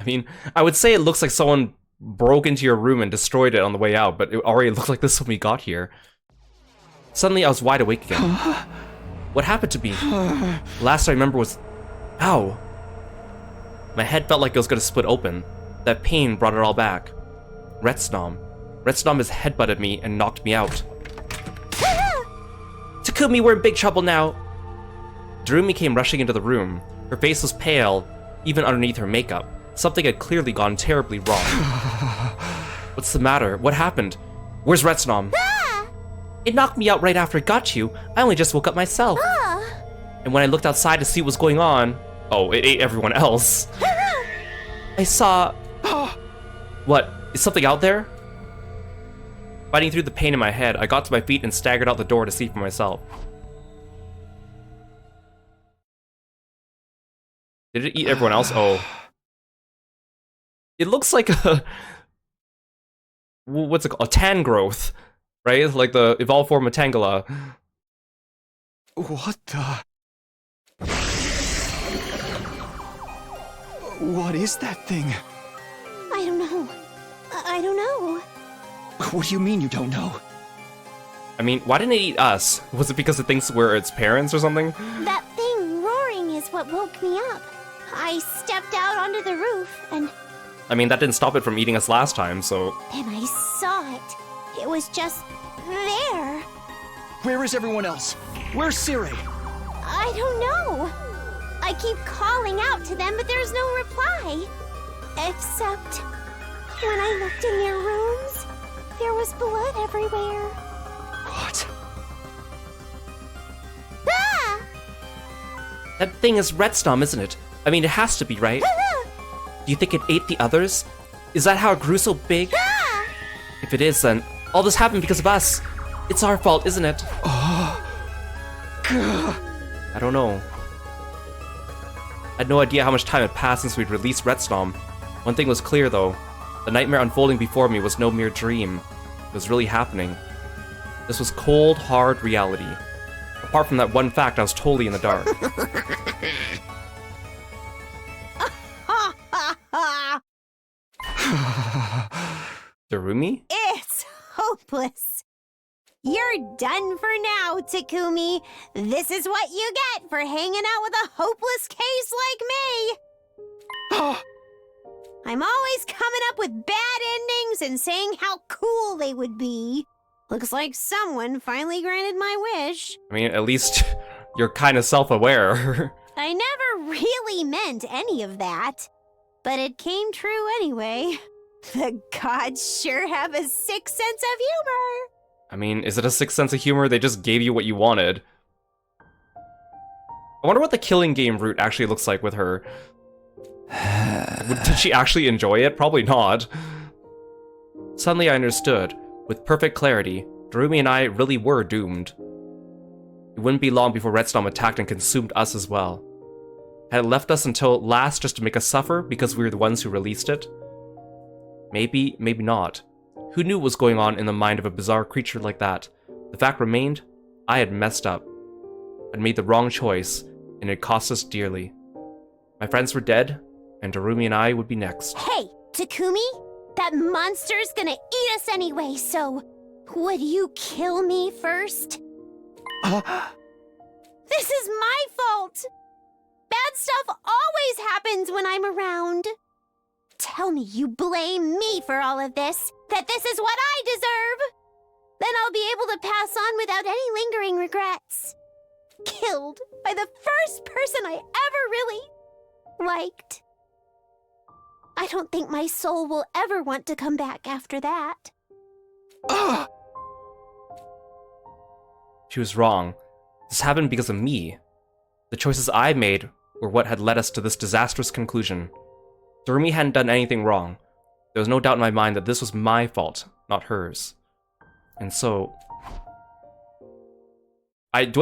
[SPEAKER 1] mean, I would say it looks like someone broke into your room and destroyed it on the way out, but it already looked like this when we got here. Suddenly, I was wide awake again. What happened to me? Last I remember was... Ow! My head felt like it was going to split open. That pain brought it all back. Retsnom. Retsnom has headbutted me and knocked me out. Takumi, we're in big trouble now! Darumi came rushing into the room. Her face was pale, even underneath her makeup. Something had clearly gone terribly wrong. What's the matter? What happened? Where's Retsnom? It knocked me out right after it got you. I only just woke up myself. And when I looked outside to see what was going on... Oh, it ate everyone else. I saw... What? Is something out there? Fighting through the pain in my head, I got to my feet and staggered out the door to see for myself. Did it eat everyone else? Oh. It looks like a... What's it called? A tan growth, right? Like the evolved form of Tangela.
[SPEAKER 4] What the... What is that thing?
[SPEAKER 5] I don't know. I don't know.
[SPEAKER 4] What do you mean you don't know?
[SPEAKER 1] I mean, why didn't it eat us? Was it because it thinks we're its parents or something?
[SPEAKER 5] That thing roaring is what woke me up. I stepped out onto the roof and...
[SPEAKER 1] I mean, that didn't stop it from eating us last time, so...
[SPEAKER 5] Then I saw it. It was just there.
[SPEAKER 4] Where is everyone else? Where's Sire?
[SPEAKER 5] I don't know. I keep calling out to them, but there's no reply. Except when I looked in their rooms, there was blood everywhere.
[SPEAKER 4] What?
[SPEAKER 5] Ah!
[SPEAKER 1] That thing is Retsnom, isn't it? I mean, it has to be, right? Do you think it ate the others? Is that how it grew so big?
[SPEAKER 5] Ah!
[SPEAKER 1] If it is, then all this happened because of us. It's our fault, isn't it? I don't know. I had no idea how much time had passed since we'd released Retsnom. One thing was clear, though. The nightmare unfolding before me was no mere dream. It was really happening. This was cold, hard reality. Apart from that one fact, I was totally in the dark. Darumi?
[SPEAKER 5] It's hopeless. You're done for now, Takumi. This is what you get for hanging out with a hopeless case like me. I'm always coming up with bad endings and saying how cool they would be. Looks like someone finally granted my wish.
[SPEAKER 1] I mean, at least you're kind of self-aware.
[SPEAKER 5] I never really meant any of that, but it came true anyway. The gods sure have a sick sense of humor.
[SPEAKER 1] I mean, is it a sixth sense of humor? They just gave you what you wanted. I wonder what the killing game route actually looks like with her. Did she actually enjoy it? Probably not. Suddenly I understood. With perfect clarity, Darumi and I really were doomed. It wouldn't be long before Retsnom attacked and consumed us as well. Had it left us until last just to make us suffer because we were the ones who released it? Maybe, maybe not. Who knew what was going on in the mind of a bizarre creature like that? The fact remained, I had messed up. I'd made the wrong choice, and it cost us dearly. My friends were dead, and Darumi and I would be next.
[SPEAKER 5] Hey, Takumi, that monster's gonna eat us anyway, so would you kill me first? This is my fault! Bad stuff always happens when I'm around. Tell me you blame me for all of this, that this is what I deserve. Then I'll be able to pass on without any lingering regrets. Killed by the first person I ever really liked. I don't think my soul will ever want to come back after that.
[SPEAKER 1] She was wrong. This happened because of me. The choices I made were what had led us to this disastrous conclusion. Darumi hadn't done anything wrong. There was no doubt in my mind that this was my fault, not hers. And so... I did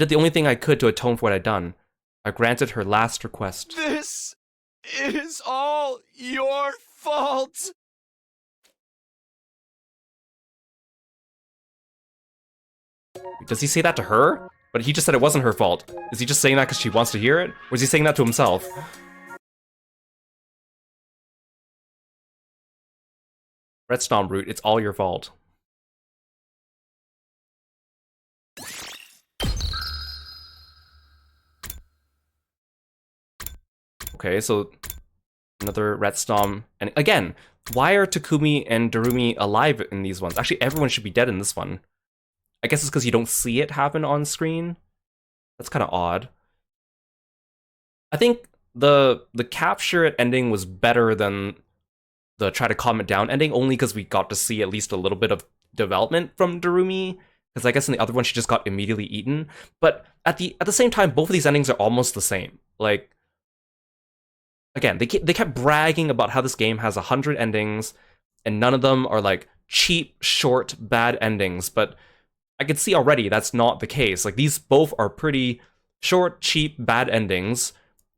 [SPEAKER 1] the only thing I could to atone for what I'd done. I granted her last request.
[SPEAKER 4] This is all your fault!
[SPEAKER 1] Does he say that to her? But he just said it wasn't her fault. Is he just saying that because she wants to hear it? Or is he saying that to himself? Retsnom route, it's all your fault. Okay, so another Retsnom. And again, why are Takumi and Darumi alive in these ones? Actually, everyone should be dead in this one. I guess it's because you don't see it happen on screen. That's kind of odd. I think the capture ending was better than the try to calm it down ending, only because we got to see at least a little bit of development from Darumi. Because I guess in the other one she just got immediately eaten. But at the same time, both of these endings are almost the same. Like, again, they kept bragging about how this game has 100 endings, and none of them are like cheap, short, bad endings. But I could see already that's not the case. Like, these both are pretty short, cheap, bad endings,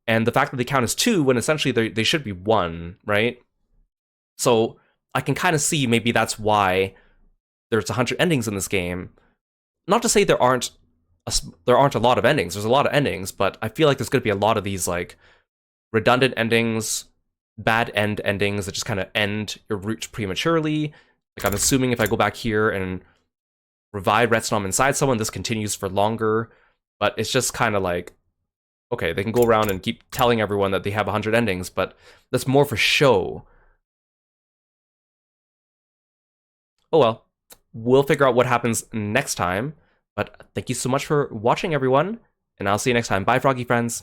[SPEAKER 1] and the fact that they count as 2 when essentially they should be 1, right? So I can kind of see maybe that's why there's 100 endings in this game. Not to say there aren't a lot of endings. There's a lot of endings, but I feel like there's going to be a lot of these like redundant endings, bad endings that just kind of end your route prematurely. Like, I'm assuming if I go back here and revive Retsnom inside someone, this continues for longer, but it's just kind of like, okay, they can go around and keep telling everyone that they have 100 endings, but that's more for show. Oh well, we'll figure out what happens next time, but thank you so much for watching, everyone, and I'll see you next time. Bye, Froggy friends.